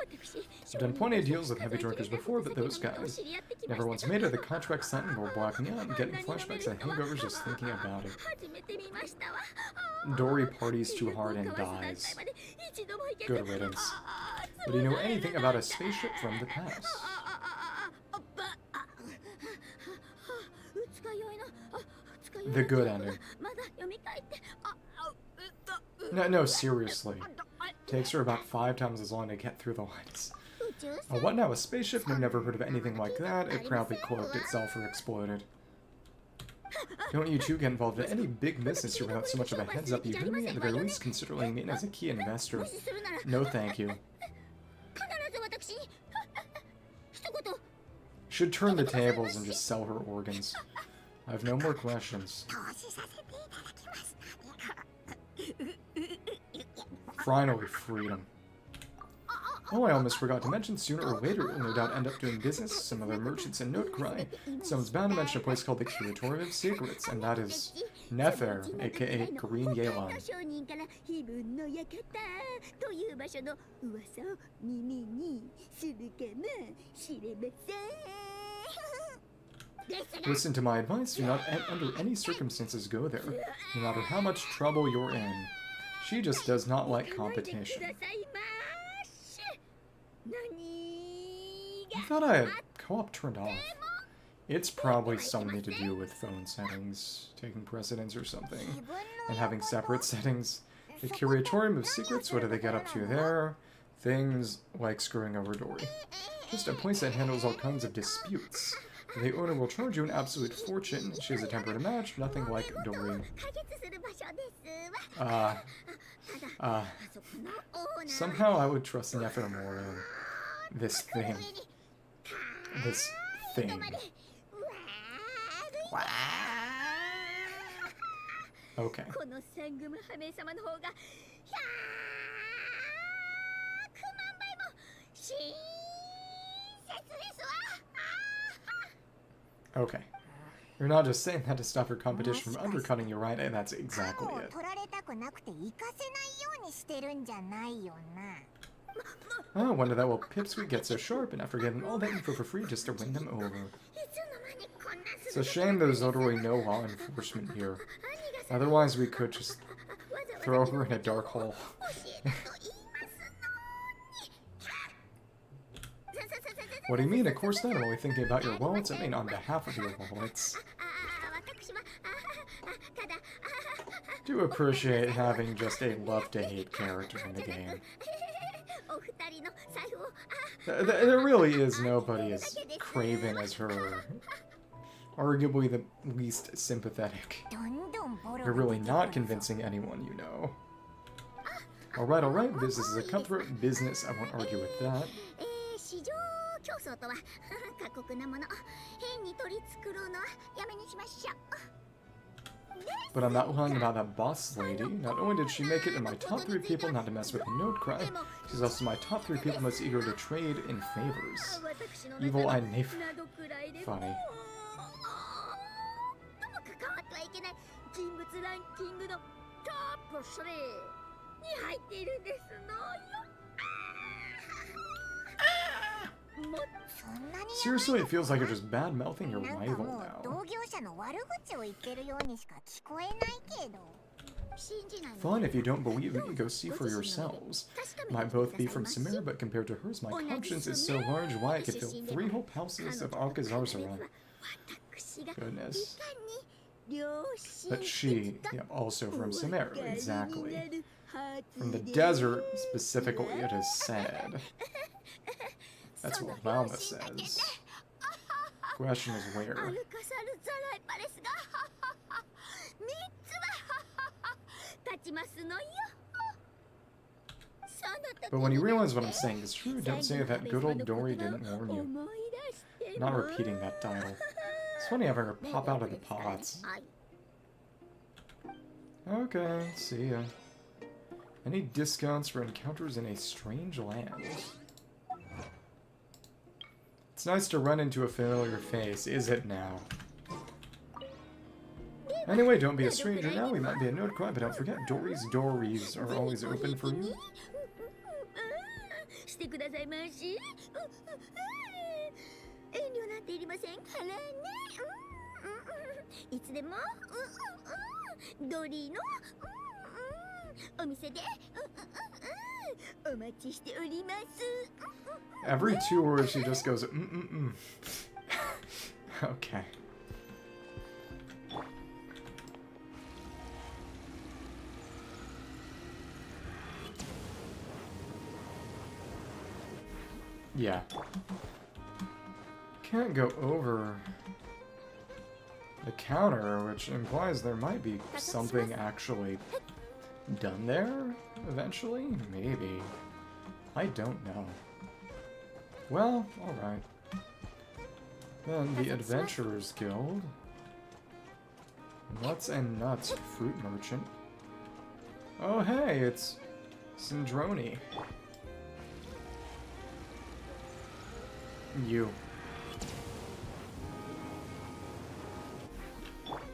I've done plenty of deals with heavy drinkers before, but those guys never once made it. The contract signed or blacking out and getting flashbacks and hangovers just thinking about it. Dory parties too hard and dies. Good riddance. But do you know anything about a spaceship from the past? The good ending. No, seriously. Takes her about 5 times as long to get through the lines. What now, a spaceship? I've never heard of anything like that. It proudly cloaked itself or exploded. Don't you two get involved in any big business here without so much of a heads up, you hear me? At the very least, considering me as a key investor. No thank you. Should turn the tables and just sell her organs. I have no more questions. Finally, freedom. Oh, I almost forgot to mention, sooner or later you'll no doubt end up doing business with some other merchants in Nod-Krai. Someone's bound to mention a place called the Curatorium of Secrets, and that is Nefer, aka Green Yelan. Listen to my advice, do not under any circumstances go there, no matter how much trouble you're in. She just does not like competition. I thought I had co-op turned off. It's probably something to do with phone settings, taking precedence or something, and having separate settings. The Curatorium of Secrets, what do they get up to there? Things like screwing over Dory. Just a place that handles all kinds of disputes. The owner will charge you an absolute fortune. She has a temper to match, nothing like Dory. Somehow I would trust Ineffa more in this thing. This thing. Okay. Okay. You're not just saying that to stop your competition from undercutting you, right? And that's exactly it. Oh, wonder that will Pipsqueak get so sharp and after getting all that info for free just to win them over. It's a shame there's literally no law enforcement here. Otherwise we could just throw her in a dark hole. What do you mean? Of course not. I'm only thinking about your wallets. I mean on behalf of your wallets. Do appreciate having just a love-to-hate character in the game. There really is nobody as craven as her. Arguably the least sympathetic. You're really not convincing anyone you know. Alright, business is a cutthroat business. I won't argue with that. But I'm not lying about that boss lady. Not only did she make it in my top 3 people not to mess with the Nod-Krai, she's also my top 3 people most eager to trade in favors. Evil-eyed Ineffa. Funny. Seriously, it feels like you're just bad-mouthing your rival now. Fine, if you don't believe me, go see for yourselves. Might both be from Samira, but compared to hers, my conscience is so large, why I could fill 3 whole houses of Alcazar's. Goodness. But she, yeah, also from Samira, exactly. From the desert, specifically, it is said. That's what Lauma says. Question is where. But when you realize what I'm saying is true, don't say that good old Dory didn't warn you. I'm not repeating that title. It's funny having her pop out of the pots. Okay, see ya. Any discounts for encounters in a strange land? It's nice to run into a familiar face, is it now? Anyway, don't be a stranger now. We might be a Nod-Krai, but don't forget, Dories are always open for you. Every 2 words she just goes Okay. Yeah. Can't go over the counter, which implies there might be something actually done there eventually? Maybe. I don't know. Well, alright. Then the Adventurers Guild. Nuts and Nuts Fruit Merchant. Oh hey, it's Sandrone. You.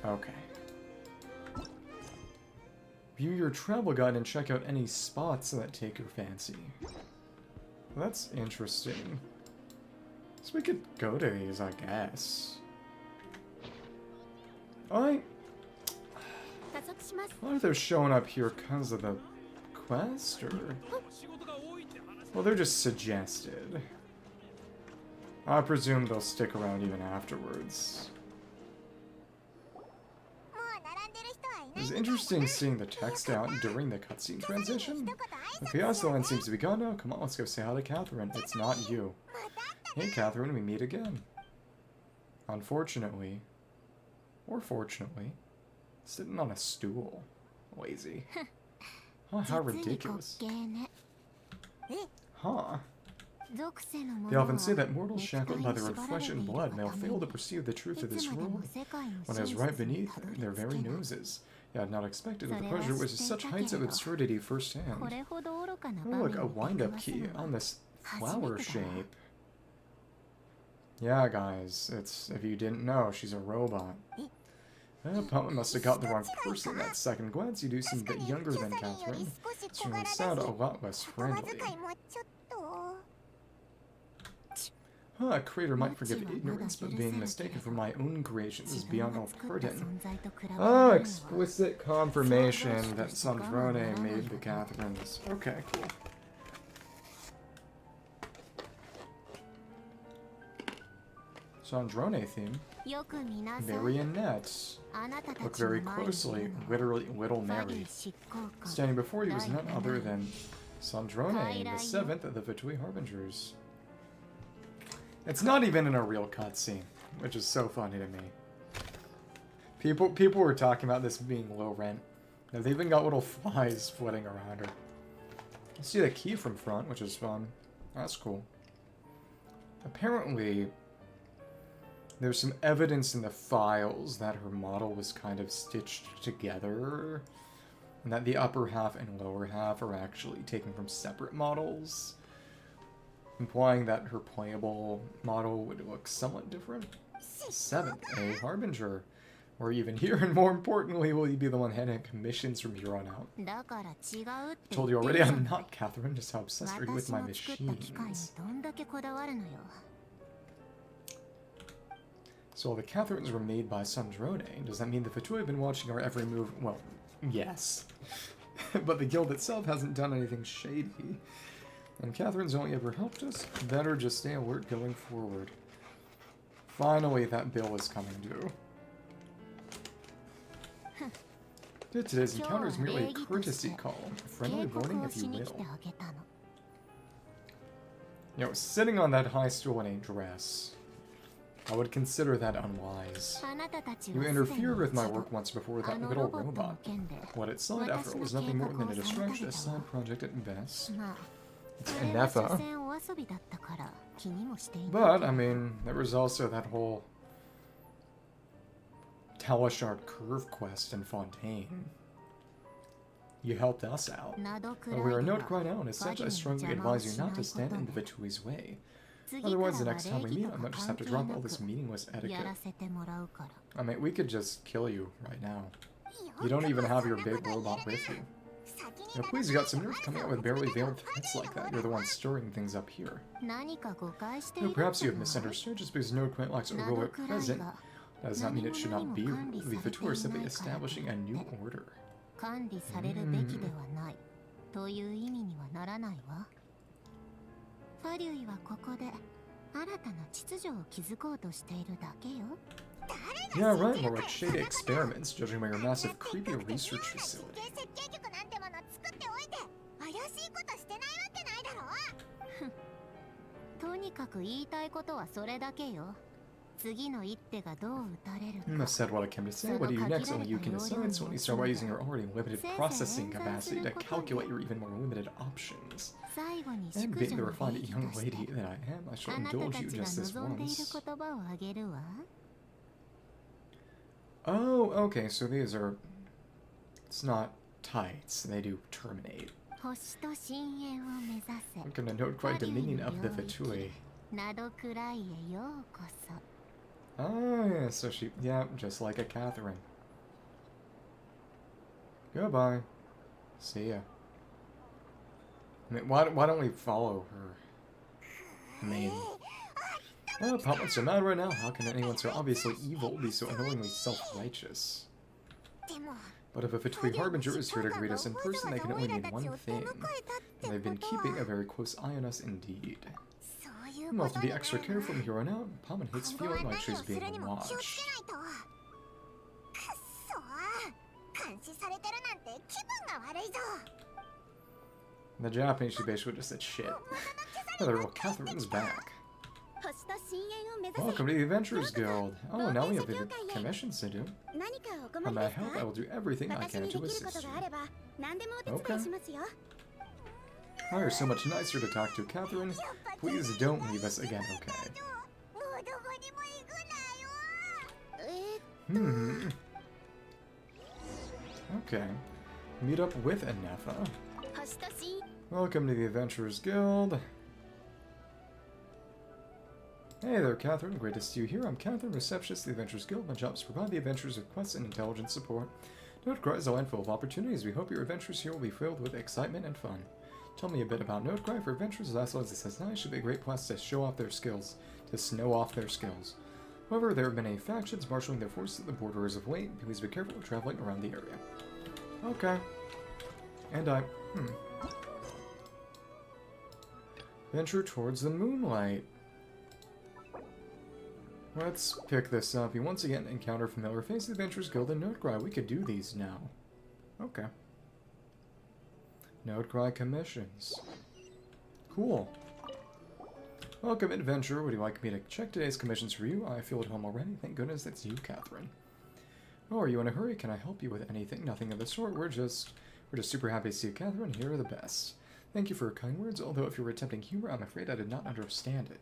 Okay. View your travel guide and check out any spots that take your fancy. Well, that's interesting. So we could go to these, I guess. Why are they showing up here because of the quest, or? Well, they're just suggested. I presume they'll stick around even afterwards. It was interesting seeing the text out during the cutscene transition. The Piazza line seems to be gone now. Come on, let's go say hi to Catherine. It's not you. Hey, Catherine, we meet again. Unfortunately, or fortunately, sitting on a stool. Lazy. Oh, how ridiculous. Huh. They often say that mortals shackled by their own flesh and blood may fail to perceive the truth of this world when it is right beneath their very noses. I had not expected that the pleasure was such heights of absurdity firsthand. Oh, look, a wind-up key on this flower shape. Yeah, guys, it's, if you didn't know, she's a robot. Pumpkin must have got the wrong person at second glance. You do seem a bit younger than Catherine. So you sound a lot less friendly. A creator might forgive ignorance, but being mistaken for my own creations is beyond all pardon. Explicit confirmation that Sandrone made the Catherines. Okay, cool. Sandrone theme. Very Annette. Look very closely. Literally, little Mary. Standing before you is none other than Sandrone, the seventh of the Fatui Harbingers. It's not even in a real cutscene, which is so funny to me. People were talking about this being low rent. They've even got little flies flitting around her. You see the key from front, which is fun. That's cool. Apparently, there's some evidence in the files that her model was kind of stitched together, and that the upper half and lower half are actually taken from separate models, implying that her playable model would look somewhat different. Seventh, a Harbinger. Or even here, and more importantly, will you be the one handing commissions from here on out? I told you already, I'm not Catherine, just how obsessed are you with my machines? So all the Catherines were made by Sandrone. Does that mean the Fatui have been watching our every move? Well, yes. But the guild itself hasn't done anything shady. And Catherine's only ever helped us. Better just stay alert going forward. Finally, that bill is coming due. Today's encounter is merely a courtesy call. A friendly warning, if you will. You know, sitting on that high stool in a dress, I would consider that unwise. You interfered with my work once before with that little robot. What it sought, after all, was nothing more than a distraction, a side project at best. It's Ineffa. But, I mean, there was also that whole Talishard Curve quest in Fontaine. You helped us out. But we are Nod-Krai Archon, as such I strongly advise you not to stand in the Fatui's way. Otherwise, the next time we meet, I might just have to drop all this meaningless etiquette. I mean, we could just kill you right now. You don't even have your big robot with you. Now, please, you got some nerve coming out with barely veiled threats like that. You're the one stirring things up here. Now, perhaps you have misunderstood just because Nod-Krai lacks a rule at present. That does not mean it should not be ruled. The Fatui are simply establishing a new order. Yeah, right, more like shady experiments, judging by your massive, creepy research facility. You must said what I came to say. What do you next? Only you can decide. So when you start by using your already limited processing capacity to calculate your even more limited options. And being the refined young lady that I am, I shall indulge you just this once. Oh, okay, so these are... It's not tights, they do terminate. Welcome to Nod-Krai Dominion of the Fatui. Oh, yeah, so she... Yeah, just like a Catherine. Goodbye. See ya. I mean, why don't we follow her? I mean... Oh, what's the matter right now? How can anyone so obviously evil be so annoyingly self-righteous? But if a Fatui Harbinger is here to greet us in person, they can only mean one thing. And they've been keeping a very close eye on us indeed. We'll have to be extra careful from here on out. Paimon hates feeling like she's being watched. The Japanese, she basically just said shit. Another real Catherine's back. Welcome to the Adventurers Guild. Oh, now we have the commissions to do. On my help, I will do everything I can to assist you. Okay. Oh, you're so much nicer to talk to, Catherine. Please don't leave us again, okay? Okay. Meet up with Ineffa. Welcome to the Adventurers Guild. Hey there, Catherine. Great to see you here. I'm Catherine, receptionist of the Adventurers Guild. My job is to provide the adventurers with quests and intelligence support. Nod-Krai is a land full of opportunities. We hope your adventures here will be filled with excitement and fun. Tell me a bit about Nod-Krai. For adventurers as well as it says nice, should be a great place to show off their skills, to snow off their skills. However, there have been factions marshalling their forces at the borders of late. Please be careful of traveling around the area. Okay. And venture towards the moonlight. Let's pick this up. You once again encounter familiar faces of the Adventurers Guild and Nod-Krai. We could do these now. Okay. Nod-Krai commissions. Cool. Welcome, adventurer. Would you like me to check today's commissions for you? I feel at home already. Thank goodness that's you, Catherine. Oh, are you in a hurry? Can I help you with anything? Nothing of the sort. We're just super happy to see you, Catherine. Here are the best. Thank you for your kind words, although if you were attempting humor, I'm afraid I did not understand it.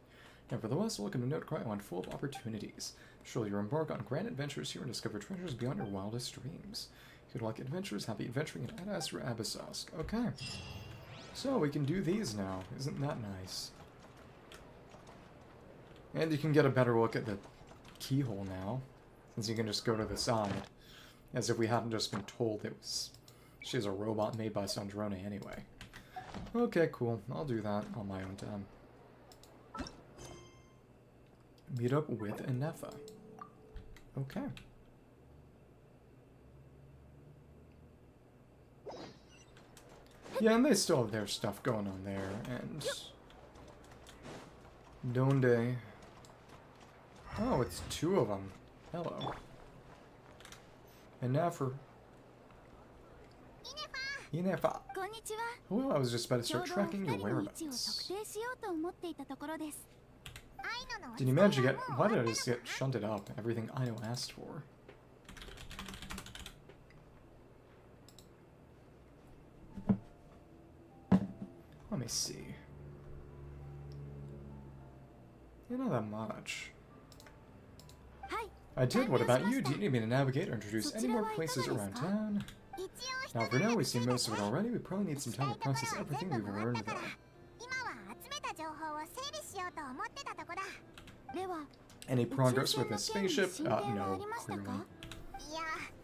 Nevertheless, welcome to Nod-Krai, one full of opportunities. Surely you'll embark on grand adventures here and discover treasures beyond your wildest dreams. If you'd like adventures, happy adventuring in Adas or Abyssosque. Okay. So, we can do these now. Isn't that nice? And you can get a better look at the keyhole now, since you can just go to the side. As if we hadn't just been told it was... She's a robot made by Sandrone anyway. Okay, cool. I'll do that on my own time. Meet up with Ineffa. Okay. Yeah, and they still have their stuff going on there, and... Donde? Oh, it's two of them. Hello. Ineffa. Ineffa. Oh, I was just about to start tracking your whereabouts. Did you manage to get... Why did I just get shunted up? Everything Aino asked for. Let me see. Not that much. I did. What about you? Do you need me to navigate or introduce any more places around town? Now, for now, we've seen most of it already. We probably need some time to process everything we've learned, though. Any progress with the spaceship? No, clearly.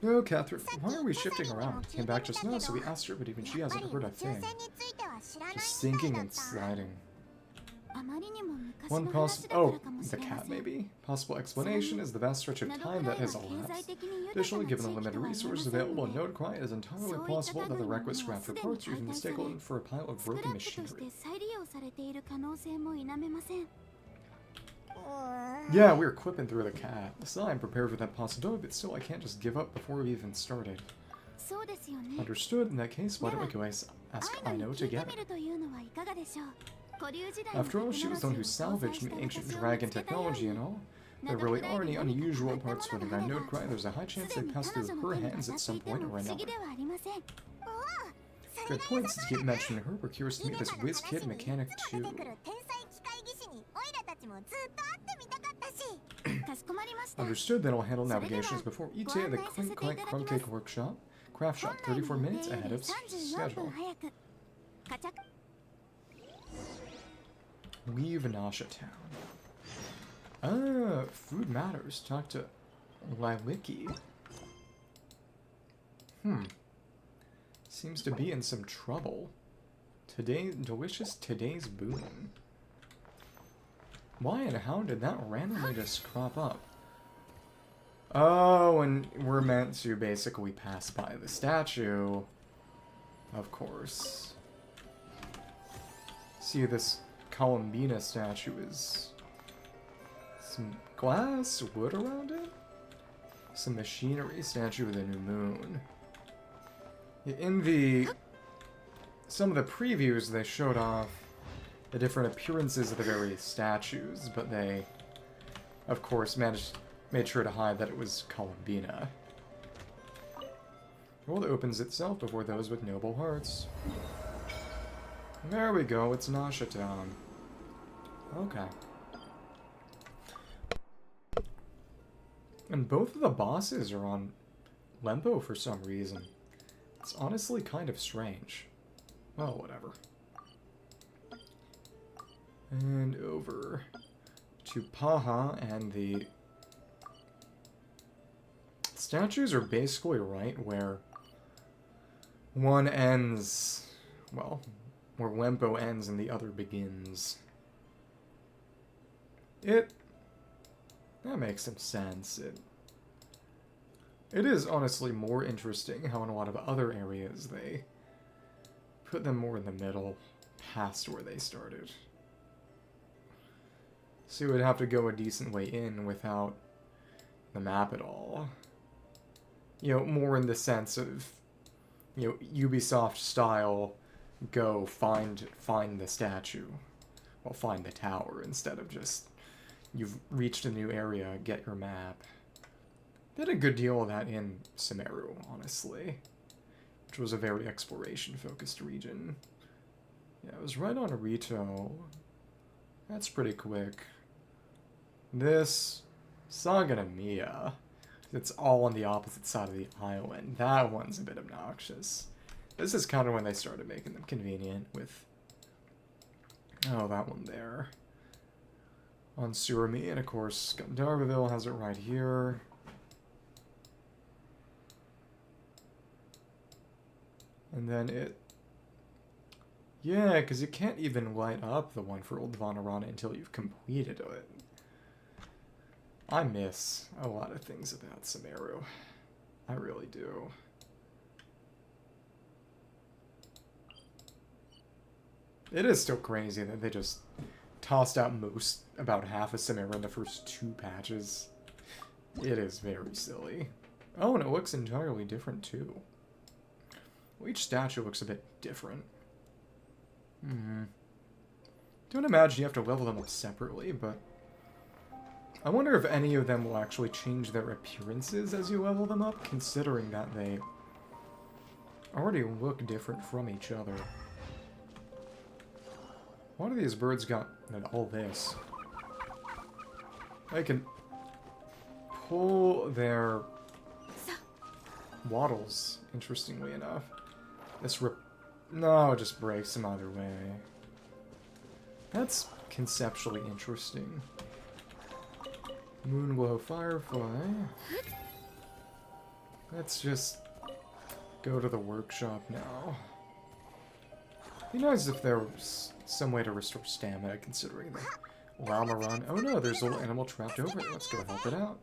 No, Catherine, why are we shifting around? Came back just now, so we asked her, but even she hasn't heard a thing. Just sinking and sliding. One possible... Oh, the cat, maybe? Possible explanation is the vast stretch of time that has elapsed. Additionally, given the limited resources available in Nod-Krai, it is entirely possible that the wreck was scrapped for parts or even mistaken for a pile of broken machinery. Yeah, we're quipping through the cat. Still, I'm prepared for that possibility, but still, I can't just give up before we've even started. Understood. In that case, why don't we go ask Aino together? After all, she was the one who salvaged the ancient dragon technology and all. If there really are any unusual parts floating around Nod-Krai, there's a high chance they pass through her hands at some point or another. Great point, since you keep mentioning her, we're curious to meet this whiz-kid mechanic too. Understood, then I'll handle navigations before ETA at the Clink Clank Cruncake Workshop. Craft shop, 34 minutes ahead of schedule. Leave Nasha Town. Ah, food matters. Talk to Lightkeeper. Seems to be in some trouble. Today's boon. Why and how did that randomly just crop up? Oh, and we're meant to basically pass by the statue. Of course. See this Columbina statue is some glass, wood around it? Some machinery statue with a new moon. In some of the previews, they showed off the different appearances of the various statues, but they, of course, made sure to hide that it was Columbina. The world opens itself before those with noble hearts. There we go, it's Nasha Town. Okay. And both of the bosses are on Lempo for some reason. It's honestly kind of strange. Well, whatever. And over to Paha, and the statues are basically right where one ends, well, where Lempo ends and the other begins. That makes some sense. It is honestly more interesting how in a lot of other areas they put them more in the middle, past where they started. So you would have to go a decent way in without the map at all. You know, more in the sense of, you know, Ubisoft style, go find the statue. Well, find the tower, instead of just, you've reached a new area, get your map. They had a good deal of that in Sumeru, honestly. Which was a very exploration-focused region. Yeah, it was right on Rito. That's pretty quick. This, Saganamiya, it's all on the opposite side of the island. That one's a bit obnoxious. This is kind of when they started making them convenient with, oh, that one there. On Surimi, and of course, Darvaville has it right here. And then it... Yeah, because you can't even light up the one for Old Vanarana until you've completed it. I miss a lot of things about Sumeru. I really do. It is still crazy that they just tossed out about half of Sumeru in the first 2 patches. It is very silly. Oh, and it looks entirely different too. Well, each statue looks a bit different. Don't imagine you have to level them up separately, but I wonder if any of them will actually change their appearances as you level them up, considering that they already look different from each other. One of these birds got all this. I can pull their waddles, interestingly enough. No, it just breaks them either way. That's conceptually interesting. Moonglow Firefly. Let's just go to the workshop now. Be nice if there was some way to restore stamina, considering the Lauma run. Oh no, there's a little animal trapped over it. Let's go help it out.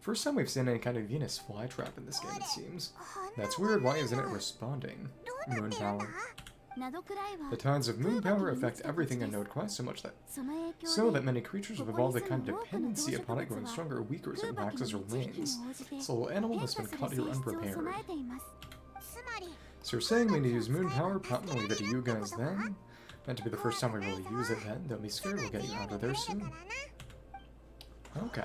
First time we've seen any kind of Venus flytrap in this game, it seems. That's weird. Why isn't it responding? Moon power. The tides of moon power affect everything in Nod-Krai so that many creatures have evolved a kind of dependency upon it, growing stronger or weaker as it waxes or wanes. This little animal has been caught here unprepared. So you're saying we need to use moon power, probably leave it to you guys then? Meant to be the first time we really use it then. Don't be scared, we'll get you out of there soon. Okay.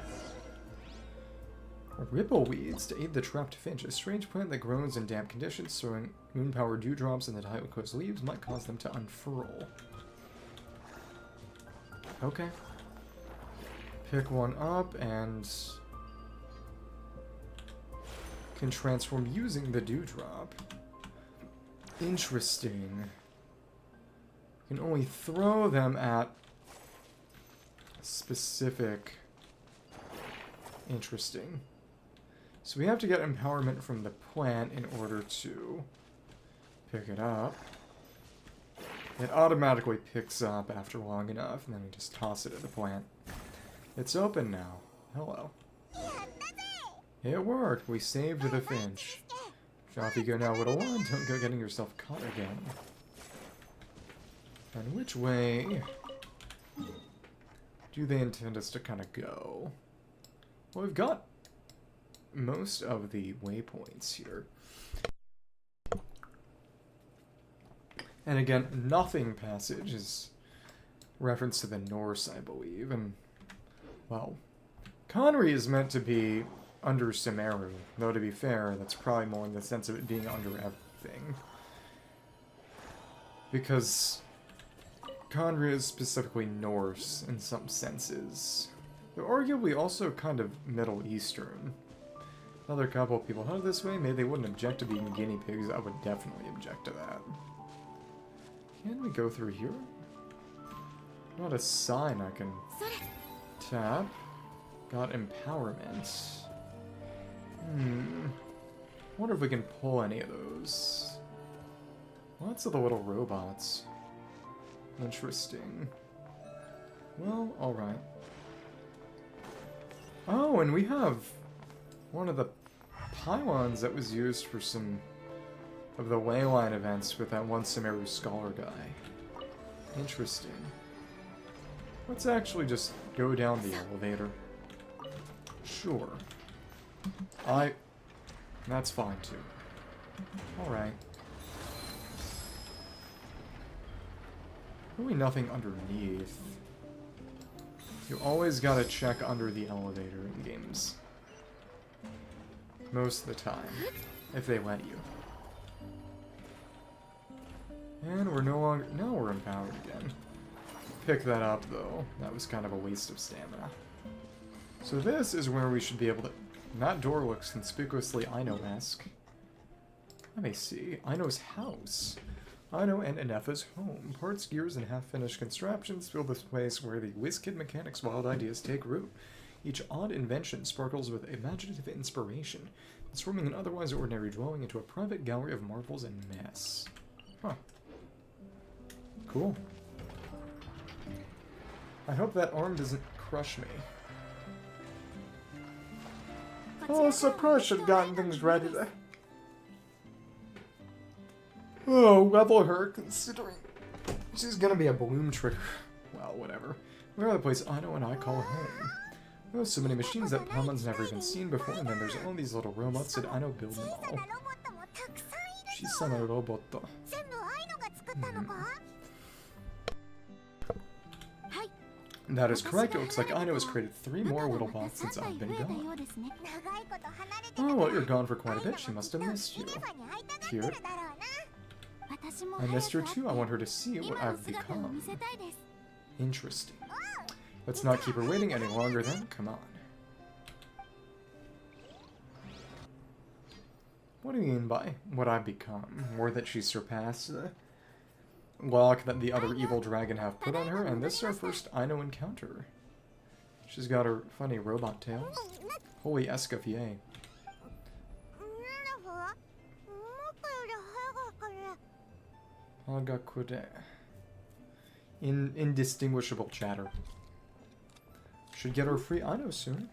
Ripple weeds to aid the trapped finch. A strange plant that grows in damp conditions, throwing moon power dewdrops in the tidal coast leaves might cause them to unfurl. Okay. Pick one up and can transform using the dewdrop. Interesting. You can only throw them at specific... Interesting. So we have to get empowerment from the plant in order to pick it up. It automatically picks up after long enough, and then we just toss it at the plant. It's open now. Hello. It worked. We saved the finch. Off you go now, little one. Don't go getting yourself caught again. And which way do they intend us to kind of go? Well, we've got most of the waypoints here. And again, Nothing Passage is reference to the Norse, I believe, and, well, Conry is meant to be under Sumeru, though to be fair, that's probably more in the sense of it being under everything. Because Conry is specifically Norse in some senses, though arguably also kind of Middle Eastern. Another couple of people headed this way, maybe they wouldn't object to being guinea pigs. I would definitely object to that. Can we go through here? Not a sign I can tap. Got empowerment. Wonder if we can pull any of those. Lots of the little robots. Interesting. Well, alright. Oh, and we have one of the pylons that was used for some of the Leyline events with that one Sumeru Scholar guy. Interesting. Let's actually just go down the elevator. Sure. That's fine too. Alright. Really nothing underneath. You always gotta check under the elevator in games. Most of the time. If they let you. And we're no longer... Now we're empowered again. Pick that up, though. That was kind of a waste of stamina. So this is where we should be able to... That door looks conspicuously Aino-esque. Let me see. Aino's house. Aino and Ineffa's home. Parts, gears, and half-finished constructions fill this place where the WizKid mechanics' wild ideas take root. Each odd invention sparkles with imaginative inspiration, transforming an otherwise ordinary dwelling into a private gallery of marvels and mess. Huh. Cool. I hope that arm doesn't crush me. Oh, surprise! Should have gotten things ready there. Oh, level her, considering she's gonna be a bloom trigger. Well, whatever. We're at the place Aino and I call home. There's so many machines that Pamon's never even seen before, and then there's all these little robots that Aino build them all. She's a robot. That is correct. It looks like Aino has created 3 more little bots since I've been gone. Oh, well, you're gone for quite a bit. She must have missed you. Cute. I missed her too. I want her to see what I've become. Interesting. Let's not keep her waiting any longer then. Come on. What do you mean by what I've become? More that she surpassed the lock that the other evil dragon have put on her, and this is our first Aino encounter. She's got her funny robot tail. Holy escoffier. Hagakure. Indistinguishable chatter. Should get her free Aino soon.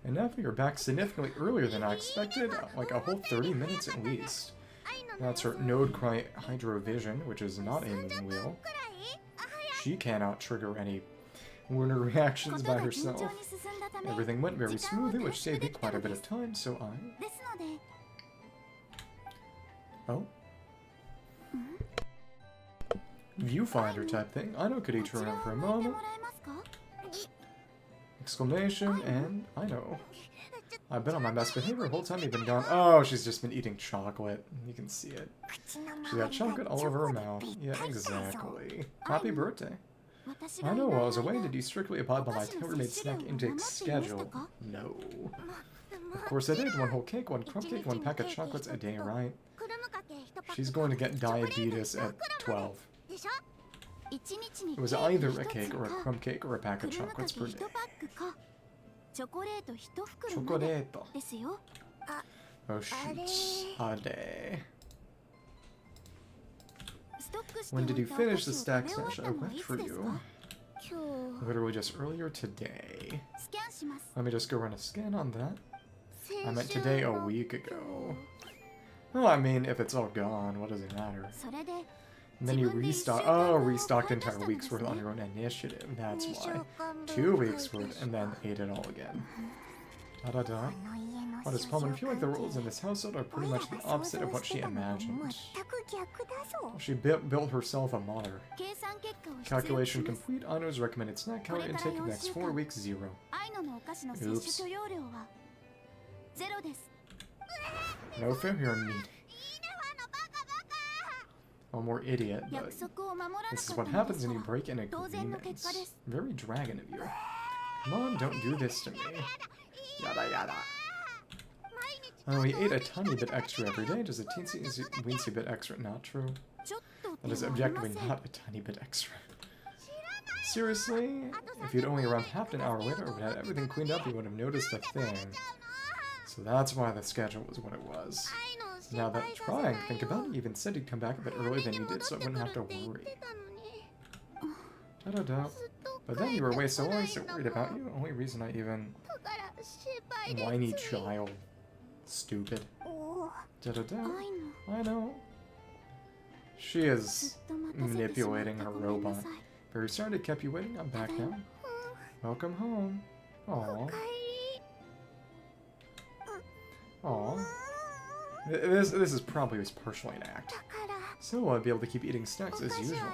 Ineffa, you're back significantly earlier than I expected. Like a whole 30 minutes at least. That's her Nod-Krai Hydrovision, which is not a moon wheel. She cannot trigger any lunar reactions by herself. Everything went very smoothly, which saved me quite a bit of time, so I... Oh? Viewfinder type thing. Aino could eat her around for a moment. Exclamation, and Aino. I've been on my best behavior the whole time you've been gone. Oh, she's just been eating chocolate. You can see it. She's got chocolate all over her mouth. Yeah, exactly. Happy birthday. Aino, while I was away, did you strictly abide by my tailor-made snack intake schedule? No. Of course I did. 1 whole cake, 1 crumb cake, 1 pack of chocolates a day, right? She's going to get diabetes at 12. It was either a cake or a crumb cake or a pack of chocolates per day. Chocolate. Oh shoot. A day. When did you finish the stack smash I left for you? Literally just earlier today. Let me just go run a scan on that. I meant today a week ago. Well, I mean, if it's all gone, what does it matter? And then you restocked entire week's worth on your own initiative. That's why. 2 weeks worth, and then ate it all again. Da-da-da. Why does Paimon feel like the rules in this household are pretty much the opposite of what she imagined? She built herself a mother. Calculation complete. Aino's recommended snack calorie intake the next 4 weeks 0. Oops. No failure in meat. One more idiot, but this is what happens when you break in agreements. Very dragon of you. Come on, don't do this to me. Yada yada. Oh, he ate a tiny bit extra every day, just a teensy bit extra. Not true. That is objectively not a tiny bit extra. Seriously? If you'd only arrived half an hour later or had everything cleaned up, you would have noticed a thing. So that's why the schedule was what it was. Now that trying to think about it, he even said he'd come back a bit earlier than you did, so I wouldn't have to worry. Da-da-da. But then you were away so long, I was so worried about you. Only reason I even... Whiny child. Stupid. Da-da-da. I know. She is manipulating her robot. Very sorry to keep you waiting. I'm back now. Welcome home. Aww. Aww. This is probably was partially an act. So I'll be able to keep eating snacks as usual now.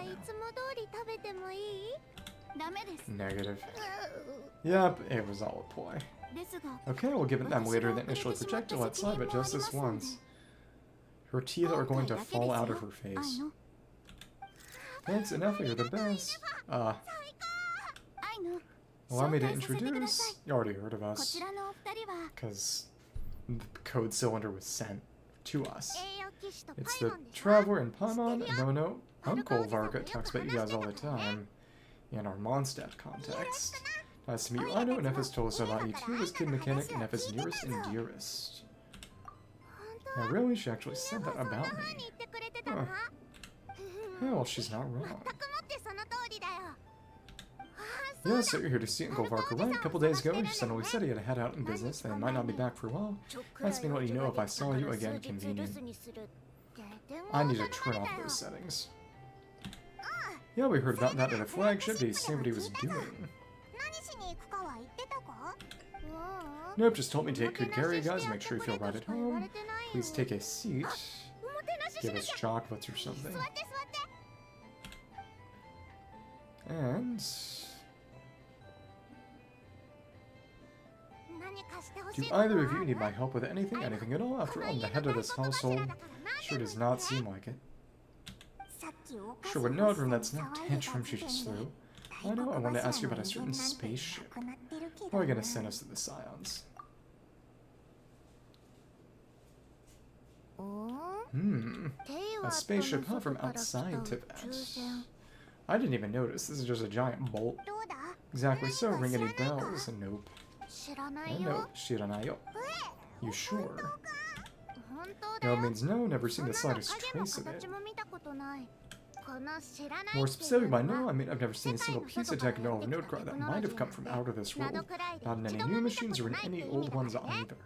Negative. Yep, it was all a ploy. Okay, we'll give it them later than initially projected, let's slide, but just this once. Her teeth are going to fall out of her face. Thanks, Ineffa, you're the best. Allow me to introduce... You already heard of us. Because the code cylinder was sent to us. It's the Traveler and Paimon. No, Uncle Varka talks about you guys all the time. In our Mondstadt context. Nice to meet you. I know Ineffa's told us about you too. This kid mechanic, Ineffa's nearest and dearest. Now really, she actually said that about me. Huh. Hell, she's not wrong. Yeah, so you're here to see Uncle Varka, right? A couple days ago, he suddenly said he had to head out in business and might not be back for a while. Asked me to let you know if I saw you again, convenient. I need to turn off those settings. Yeah, we heard about that at the Flagship, but he said what he was doing. Nope, just told me to take good care of you guys, make sure you feel right at home. Please take a seat. Give us chocolates or something. And... do either of you need my help with anything at all? After all, I'm the head of this household. Sure does not seem like it. Sure would know from that snap tantrum she just threw. I know, I wanted to ask you about a certain spaceship. Probably gonna send us to the Scions. A spaceship, huh, from outside to that. I didn't even notice, this is just a giant bolt. Exactly so, ring any bells? Nope. Nope, shiranayo. You sure? No means no, never seen the slightest trace of it. More specific by no, I mean I've never seen a single piece of techno Nod-Krai that might have come from out of this world. Not in any new machines or in any old ones either.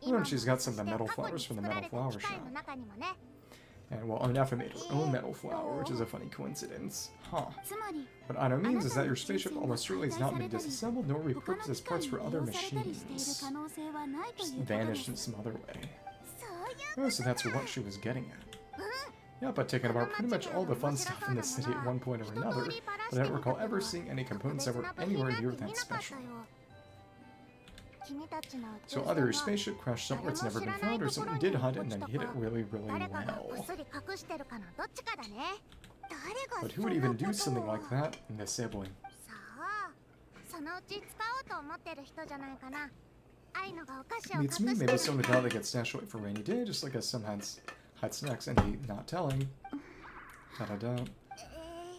Oh, and she's got some of the metal flowers from the metal flower shop. And well, Ineffa made her own metal flower, which is a funny coincidence. Huh. What Aino means is that your spaceship almost certainly has not been disassembled nor repurposed as parts for other machines. Just vanished in some other way. Oh, so that's what she was getting at. Yeah, but taking apart pretty much all the fun stuff in the city at one point or another, but I don't recall ever seeing any components that were anywhere near that special. So either your spaceship crashed somewhere it's never been found, or someone did hunt it and then hid it really, really well. But who would even do something like that in this sibling? Beats me, maybe someone thought they get stashed away for a rainy day, just like us sometimes hide snacks and eat not telling. Da-da-da.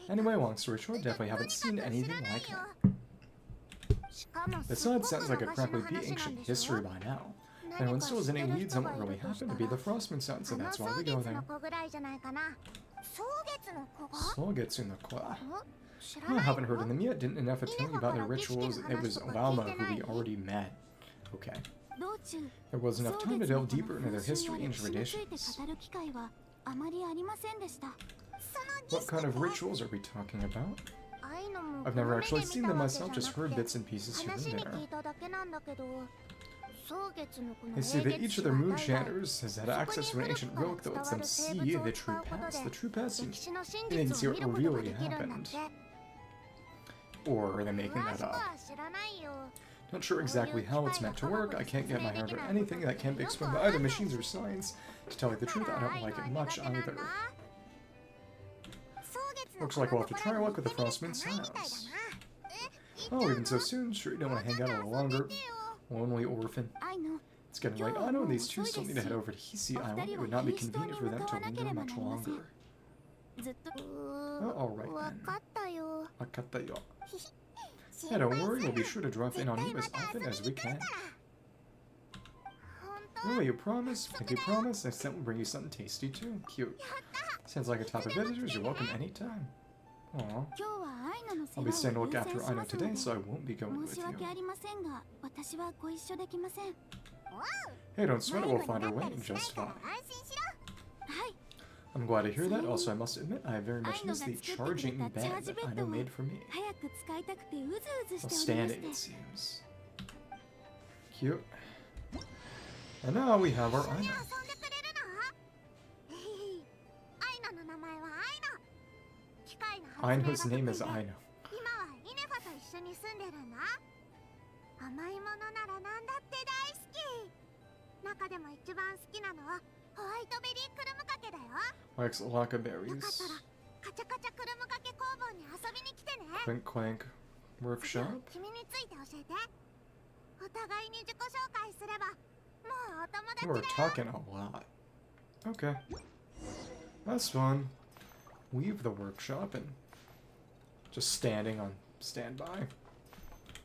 Anyway, long story short, definitely haven't seen anything like that. Besides, sounds like a crackly be ancient history by now. Anyone still has any leads on what really happened to be the Frostmoon Scions, so that's why we go there. Sogetsu no Kwa. I haven't heard of them yet. Didn't Ineffa tell you about their rituals? It was Lauma who we already met. Okay. There wasn't enough time to delve deeper into their history and traditions. What kind of rituals are we talking about? I've never actually seen them myself, just heard bits and pieces here and there. I see that each of their moon chanters has had access to an ancient relic that lets them see the true past. The true past seems they didn't see what really happened. Or are they making that up? Not sure exactly how it's meant to work. I can't get my head around anything that can't be explained by either machines or science. To tell you the truth, I don't like it much either. Looks like we'll have to try our luck with the Frostmoon Scions. Oh, even so soon? Sure you don't want to hang out a little longer? Lonely orphan. It's getting late. I know these two still need to head over to Hisi Island. It would not be convenient for them to linger much longer. Oh, alright then. Wakata yo. Yeah, don't worry, we'll be sure to drop in on you as often as we can. Really, you promise? Make you promise? Next time we'll bring you something tasty too. Cute. Sounds like a type of visitors. You're welcome anytime. Aww. I'll be staying to look after Aino today, so I won't be going with you. Hey, don't sweat it, we'll find our way just fine. I'm glad to hear that. Also, I must admit, I very much miss the charging bed that Aino made for me. Outstanding, it seems. Cute. And now we have our Aino. Aino's name is Aino. Likes laka berries. Clink clank. Workshop. We're talking a lot. Okay. That's fun. Leave the workshop and just standing on standby.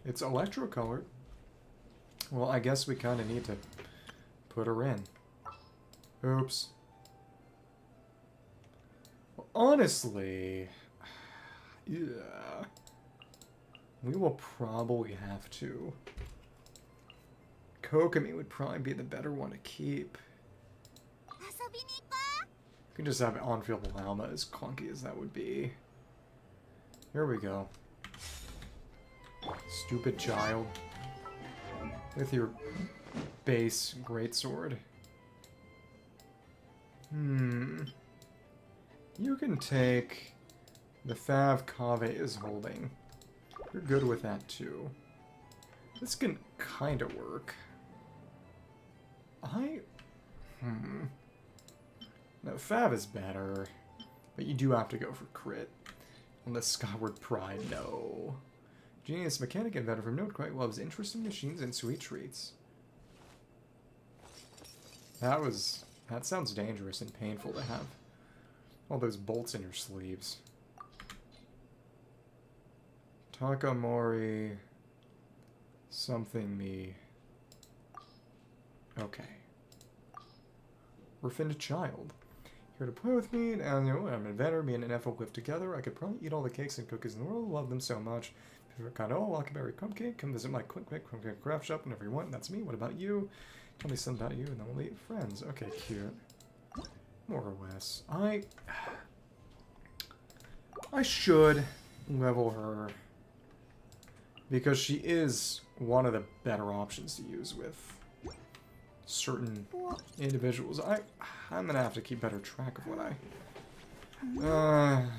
It's electro-colored. Well, I guess we kind of need to put her in. Oops. Well, honestly, yeah. We will probably have to. Kokomi would probably be the better one to keep. You can just have on-field Lauma, as clunky as that would be. Here we go. Stupid child. With your base greatsword. You can take the Thav Kave is holding. You're good with that too. This can kind of work. No, Fav is better, but you do have to go for crit. And the Skyward Pride, no. Genius mechanic inventor from Nod-Krai loves interesting machines and sweet treats. That sounds dangerous and painful to have all those bolts in your sleeves. Takamori something me. Okay. Orphaned child. Here to play with me, and you know, I'm an inventor, me and Ineffa live together. I could probably eat all the cakes and cookies in the world, love them so much. If you're kind of, oh, Lockberry Cupcake, come visit my quick craft shop whenever you want. That's me. What about you? Tell me something about you, and then we'll eat friends. Okay, cute. More or less. I should level her, because she is one of the better options to use with certain individuals. I'm gonna have to keep better track of what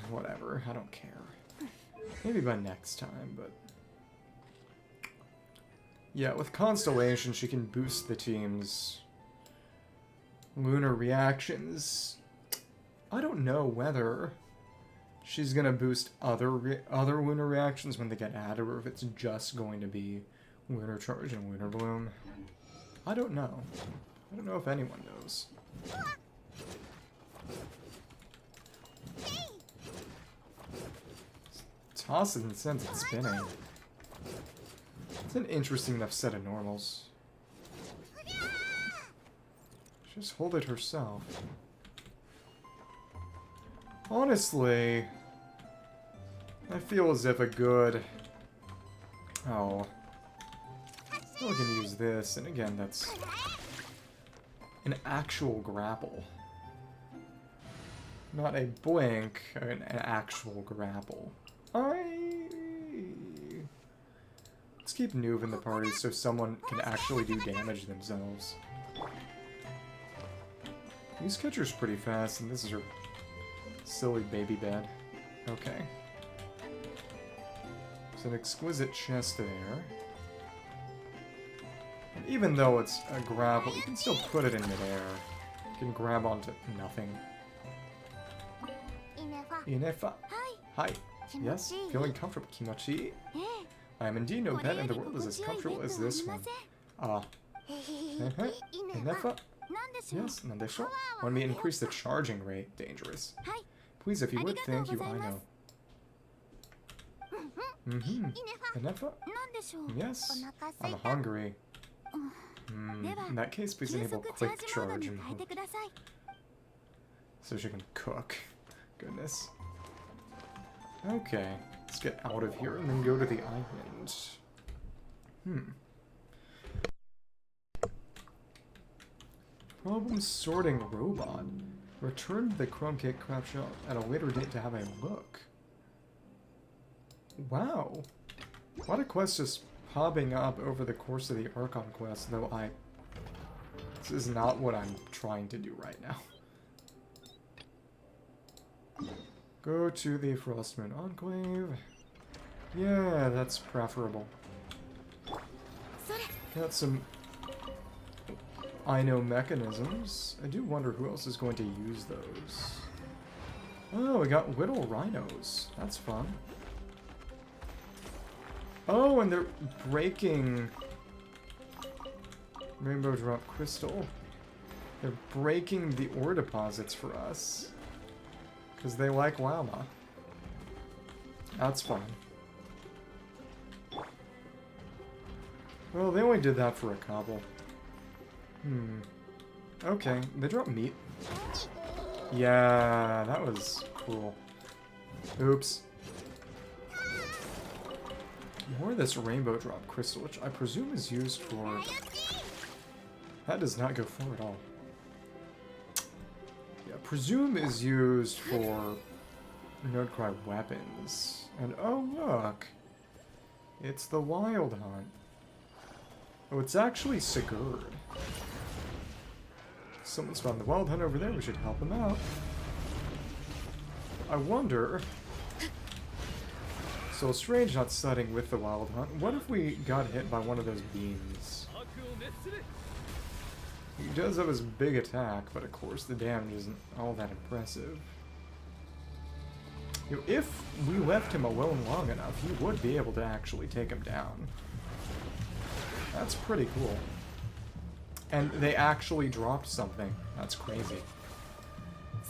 whatever. I don't care. Maybe by next time, but yeah, with Constellation, she can boost the team's lunar reactions. I don't know whether she's gonna boost other lunar reactions when they get added, or if it's just going to be Lunar Charge and Lunar Bloom. I don't know. I don't know if anyone knows. Toss it and sends it spinning. It's an interesting enough set of normals. Just hold it herself. Honestly, I feel as if a good... Oh. We can use this, and again, that's an actual grapple. Not a blink, an actual grapple. Let's keep Noob in the party so someone can actually do damage themselves. These catcher's pretty fast, and this is her silly baby bed. Okay. There's an exquisite chest there. And even though it's a grapple, you can still put it in midair. You can grab onto nothing. Ineffa. Hi. Yes? Feeling comfortable, Kimochi? I am indeed no pet in the world is as comfortable as this one. Ineffa? Yes, nandesho? Want me to increase the charging rate? Dangerous. Please, if you would, thank you, I know. Ineffa? Yes? I'm hungry. In that case, please enable quick charge and hope. So she can cook. Goodness. Okay, let's get out of here and then go to the island. Problem sorting robot. Return to the Crumb Cake Craft Shop at a later date to have a look. Wow. A lot of quests just popping up over the course of the Archon Quest, though this is not what I'm trying to do right now. Go to the Frostmoon Enclave. Yeah, that's preferable. Got some I know mechanisms. I do wonder who else is going to use those. Oh, we got little rhinos. That's fun. Oh, and they're breaking Rainbow Drop Crystal. They're breaking the ore deposits for us. Because they like Lauma. That's fun. Well, they only did that for a couple. Okay, they drop meat. Yeah, that was cool. Oops. More of this rainbow drop crystal, which I presume is used for... That does not go far at all. Yeah, presume is used for Nod-Krai weapons. And oh look! It's the Wild Hunt. Oh, it's actually Sigurd. Someone's found the Wild Hunt over there, we should help him out. I wonder... So strange not studying with the Wild Hunt. What if we got hit by one of those beams? He does have his big attack, but of course the damage isn't all that impressive. You know, if we left him alone long enough, he would be able to actually take him down. That's pretty cool. And they actually dropped something. That's crazy.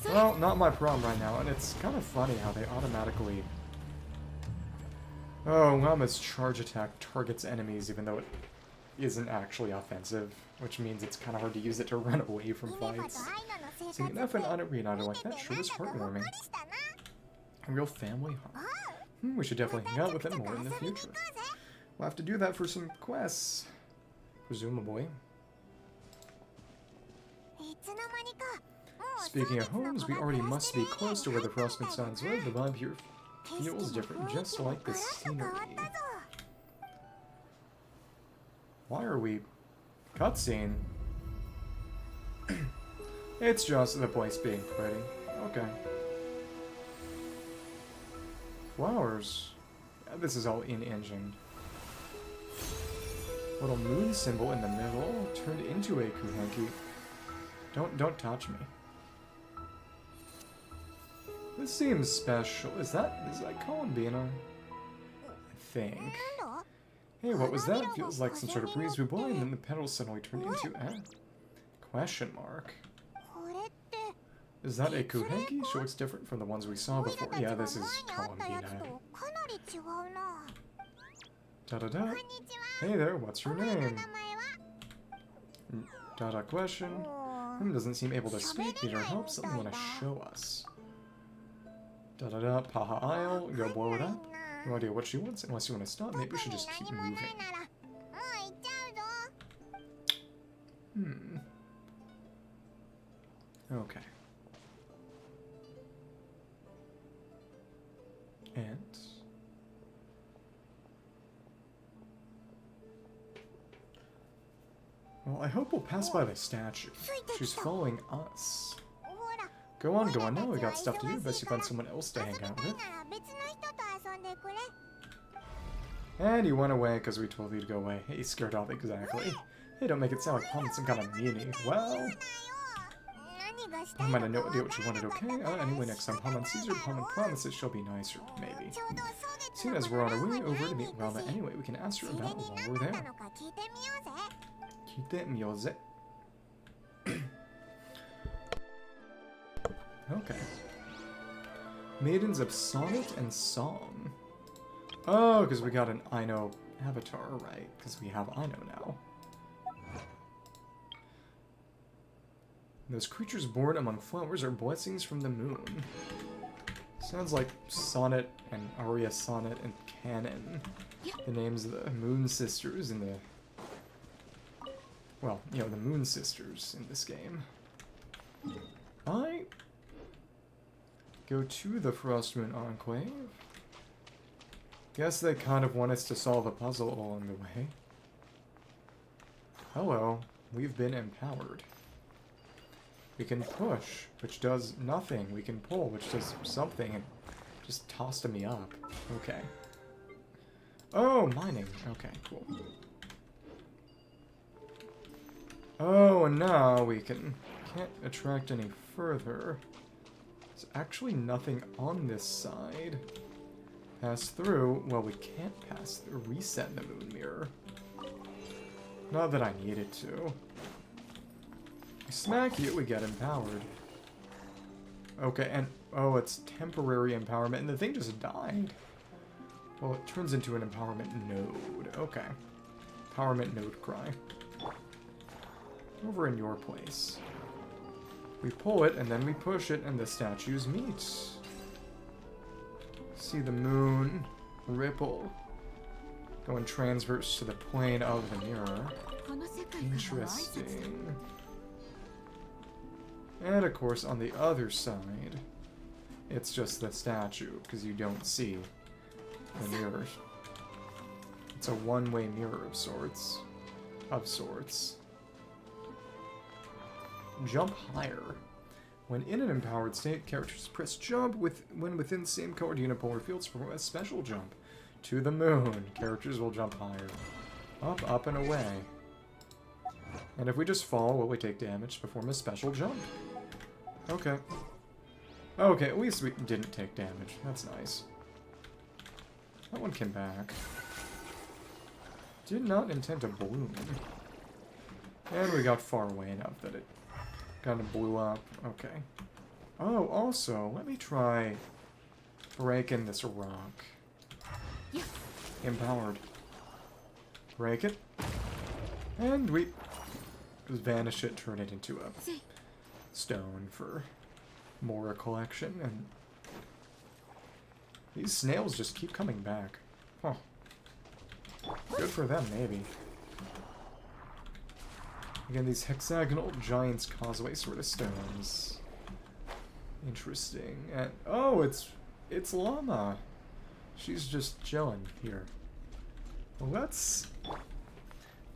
Well, not my problem right now, and it's kind of funny how they automatically... Oh, Lauma's charge attack targets enemies even though it isn't actually offensive, which means it's kind of hard to use it to run away from fights. Seeing enough and unreunited like that sure is heartwarming. A real family heart. We should definitely hang out with it more in the future. We'll have to do that for some quests. Presumably. Speaking of homes, we already must be close to where the Frostmoon Scions live. The vibe here feels different, just like the scenery. Why are we... Cutscene? It's just the place being pretty. Okay. Flowers. Yeah, this is all in-engine. Little moon symbol in the middle turned into a Kuuhenki. Don't touch me. This seems special. Is that Columbina? I think. Hey, what was that? It feels like some sort of breeze we blew, and then the petals suddenly turned into a question mark. Is that a Kuuhenki? She looks different from the ones we saw before. Yeah, this is Columbina. Da-da-da. Hey there, what's your name? Da-da question. Doesn't seem able to speak. Need our help? Something want to show us. Da-da-da. Paha Isle. Go blow it up. No idea what she wants. Unless you want to stop, maybe we should just keep moving. Okay. Well, I hope we'll pass by the statue. She's following us. Go on, go on. Now we got stuff to do. Best you find someone else to hang out with. And he went away because we told you to go away. He scared off exactly. Hey, don't make it sound like Paman's some kind of meanie. Well... Paman had no idea what she wanted, okay? Anyway, next time Paman sees her, Paman promises she'll be nicer. Maybe. Soon as we're on our way over to meet Lauma anyway, we can ask her about while we're there. Kite Okay. Maidens of Sonnet and Song. Oh, because we got an Aino avatar, right? Because we have Aino now. Those creatures born among flowers are blessings from the moon. Sounds like Sonnet and Aria Sonnet and Canon. The names of the Moon Sisters in the... Well, you know, the Moon Sisters in this game. I go to the Frostmoon Enclave. Guess they kind of want us to solve a puzzle along the way. Hello, we've been empowered. We can push, which does nothing. We can pull, which does something, and just tossed me up. Okay. Oh, mining. Okay, cool. Oh, and now we can't attract any further. There's actually nothing on this side. Pass through. Well, we can't pass through. Reset the moon mirror. Not that I needed to. Smack you, we get empowered. Okay, and oh, it's temporary empowerment, and the thing just died. Well, it turns into an empowerment node. Okay. Empowerment Nod-Krai. Over in your place. We pull it, and then we push it, and the statues meet. See the moon ripple. Going transverse to the plane of the mirror. Interesting. And of course, on the other side, it's just the statue, because you don't see the mirror. It's a one-way mirror of sorts. Jump higher. When in an empowered state, characters press jump when within the same colored unipolar fields perform a special jump. To the moon. Characters will jump higher. Up, up, and away. And if we just fall, will we take damage to perform a special jump? Okay. Okay, at least we didn't take damage. That's nice. That one came back. Did not intend to bloom. And we got far away enough that it kind of blew up. Okay. Oh, also, let me try breaking this rock. Empowered. Break it. And we just vanish it, turn it into a stone for more collection, and these snails just keep coming back. Huh. Good for them, maybe. Again, these hexagonal giant's causeway sort of stones. Interesting. And oh, it's Lauma. She's just chilling here. Well, let's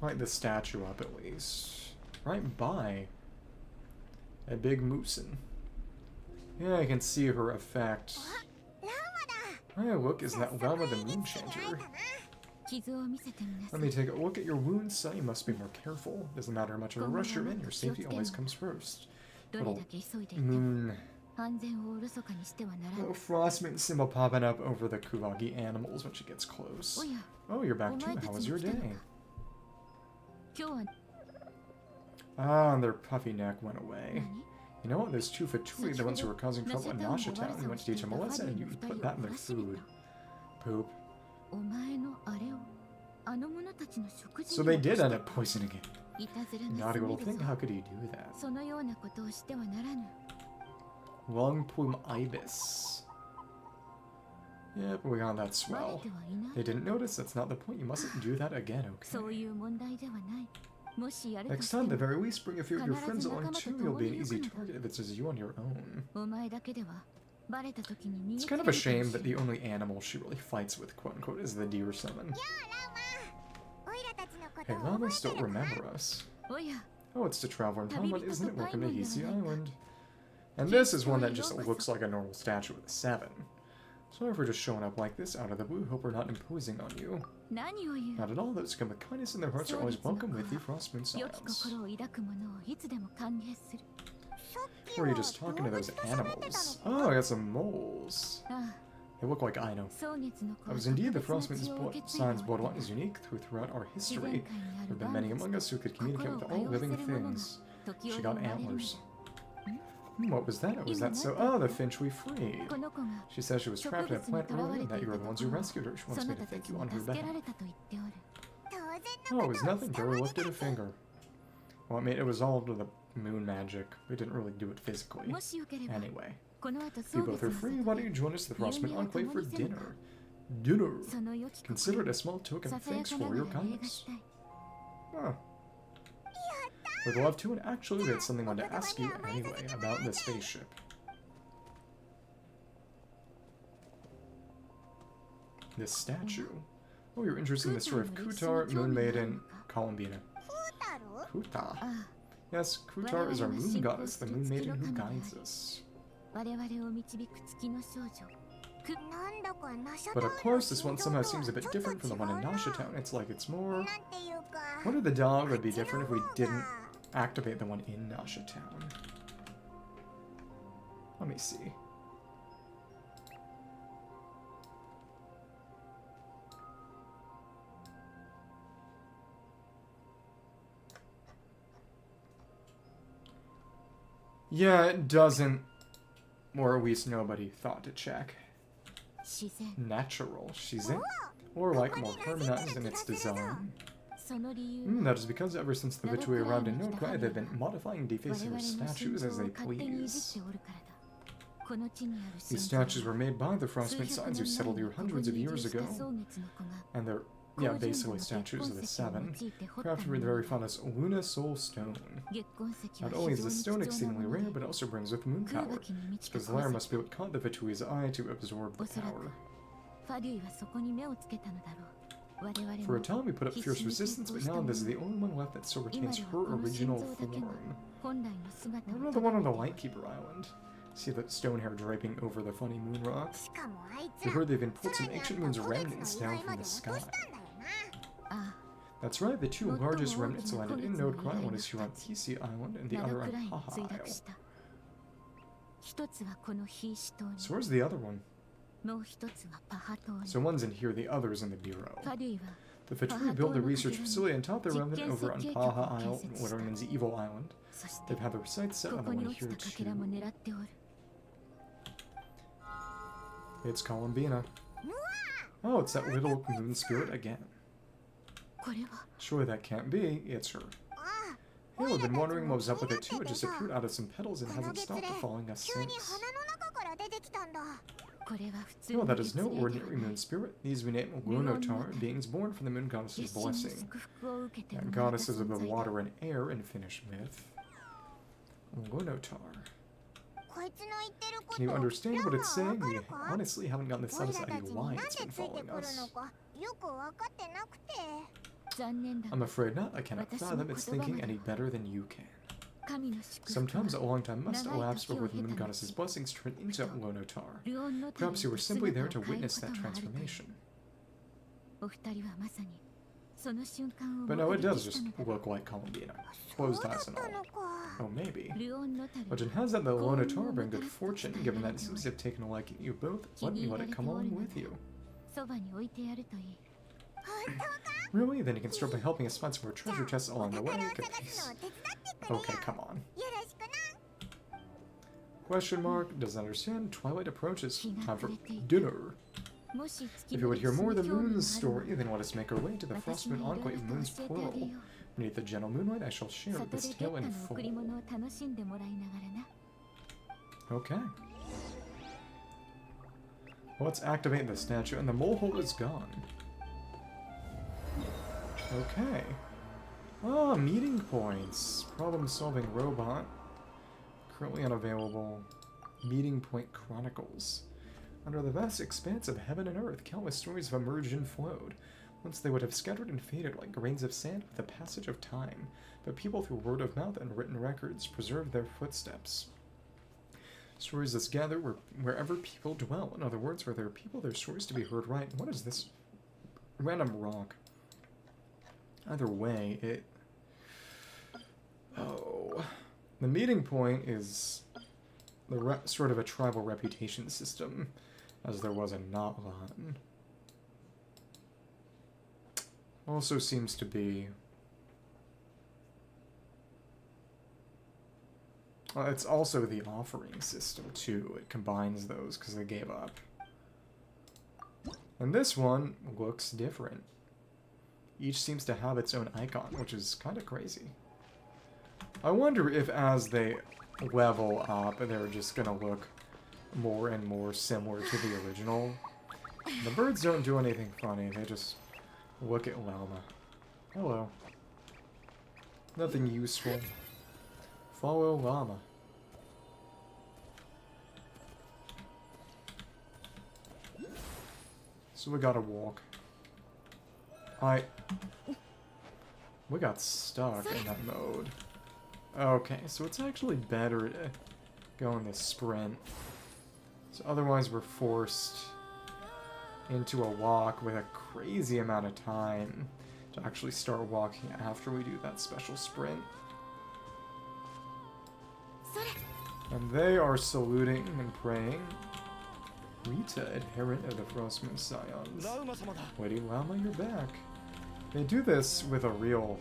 light the statue up at least. Right by a big moosin. Yeah, I can see her effect. Hey, look, is that Lauma the Moon Chanter? Let me take a look at your wounds, son. You must be more careful. Doesn't matter how much of a rush you're in, your safety always comes first. Little moon. Little Frostmoon symbol popping up over the Kuuhenki animals when she gets close. Oh, you're back too. How was your day? Ah, and their puffy neck went away. You know what? Those two Fatui, the ones who were causing trouble in Nasha Town, you went to teach them a lesson and you put that in their food. Poop. So they did end up poisoning it. Naughty little thing, how could he do that? Long plume ibis. Yep, we got that swell. They didn't notice, that's not the point. You mustn't do that again, okay? Next time, at the very least, bring a few of your friends along too. You'll be an easy target if it's just you on your own. It's kind of a shame that the only animal she really fights with, quote-unquote, is the deer summon. Hey, Lauma still remember us. Oh, it's the Traveler in Town, but isn't it? Welcome to Hisi Island. And this is one that just looks like a normal statue with a 7. Sorry for just showing up like this out of the blue. Hope we're not imposing on you. Not at all. Those who come with kindness in their hearts are always welcome with the Frostmoon Scions. Or are you just talking to those animals? Oh, I got some moles. They look like I know. That was indeed the Frostmoon Scions' bloodline is unique throughout our history. There have been many among us who could communicate with all living things. She got antlers. What was that? Was that so? Oh, the finch we freed. She says she was trapped in a plant earlier and that you were the ones who rescued her. She wants me to thank you on her behalf. Oh, it was nothing. Dora lifted a finger. Well, I mean, it was all to the moon magic. We didn't really do it physically. Anyway. You both are free. Why don't you join us at the Frostmoon Enclave for dinner? Dinner. Consider it a small token of thanks for your kindness. Huh. Would love to, and actually, we had something I wanted to ask you anyway about the spaceship. This statue. Oh, you're interested in the story of Kutar, Moon Maiden, Columbina. Kutar. Yes, Kutar is our moon goddess, the moon maiden who guides us. But of course, this one somehow seems a bit different from the one in Nasha Town. It's like it's more... I wonder if the dog would be different if we didn't activate the one in Nasha Town. Let me see. Yeah, it doesn't. Or at least nobody thought to check. Natural, Shizen. Or like more harmonized in its design. That is because ever since the Fatui arrived in Nod-Krai, they've been modifying and defacing their statues as they please. These statues were made by the Frostmoon Scions who settled here hundreds of years ago. And they're, yeah, basically statues of the 7, crafted with the very finest Luna Soul Stone. Not only is the stone exceedingly rare, but it also brings with moon power. It's because the lair must be what caught the Fatui's eye to absorb the power. For a time we put up fierce resistance, but now this is the only one left that still retains her original form. What about the one on the Lightkeeper Island? See the stone hair draping over the funny moon rock? We heard they've pulled some ancient moon's remnants down from the sky. That's right, the two largest remnants landed in Nod-Krai. One is here on Hisi Island and the other on Haha Isle. So where's the other one? So one's in here, the other's in the bureau. The Fatui built the research facility and taught the remnant over on Haha Isle, what remains the Evil Island. They've had their sights set on the one here too. It's Columbina. Oh, it's that little moon spirit again. Surely that can't be. It's her. Hey, I've been wondering what was up with it too. It just appeared out of some petals and hasn't stopped following us since. No, that is no ordinary moon spirit. These we name Lunotar, beings born from the moon goddess's blessing. And goddesses of the water and air in Finnish myth. Lunotar. Can you understand what it's saying? We honestly haven't gotten the slightest idea why it's been following us. I'm afraid not. I cannot fathom its thinking any better than you can. Sometimes a long time must elapse before the moon goddess's blessings turn into Lunotar. Perhaps you were simply there to witness that transformation. But no, it does just look like Columbina. Closed eyes and all. Oh, maybe. Legend has that the Lunotar bring good fortune, given that it seems to have taken a liking to you both. Let me let it come along with you. Really? Then you can start by helping us find some more treasure chests along the way. Okay, come on. Question mark. Doesn't understand. Twilight approaches. Time for dinner. If you would hear more of the moon's story, then let us make our way to the Frostmoon Enclave, Moon's plural. Beneath the gentle moonlight, I shall share this tale in full. Okay. Well, let's activate the statue, and the mole hole is gone. Okay. Ah, meeting points. Problem-solving robot. Currently unavailable. Meeting Point Chronicles. Under the vast expanse of heaven and earth, countless stories have emerged and flowed. Once they would have scattered and faded like grains of sand with the passage of time, but people through word of mouth and written records preserved their footsteps. Stories thus gather wherever people dwell. In other words, where there are people, there's stories to be heard right. What is this random rock? Either way, it... Oh... The meeting point is sort of a tribal reputation system, as there was in Natlan. Also seems to be... it's also the offering system, too. It combines those, because they gave up. And this one looks different. Each seems to have its own icon, which is kind of crazy. I wonder if as they level up, they're just going to look more and more similar to the original. The birds don't do anything funny, they just look at Lauma. Hello. Nothing useful. Follow Lauma. So we gotta walk. We got stuck in that mode. Okay, so it's actually better to go in the sprint. So otherwise we're forced into a walk with a crazy amount of time to actually start walking after we do that special sprint. And they are saluting and praying. Rita, adherent of the Frostmoon Scions. Lady Lauma, you're back. They do this with a real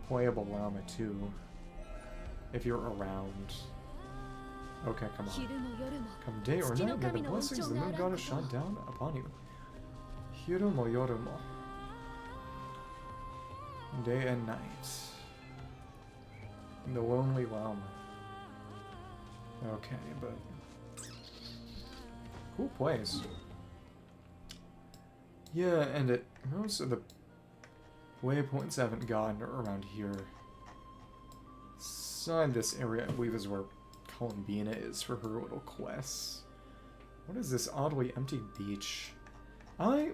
playable Lauma too. If you're around. Okay, come on. Come day or night, may the blessings of the moon goddess shine down upon you. Hiru mo yoru mo. Day and night. The lonely Lauma. Okay, but... Cool place. Yeah, and most of the waypoints haven't gotten around here. Inside this area, I believe, is where Columbina is for her little quests. What is this oddly empty beach? I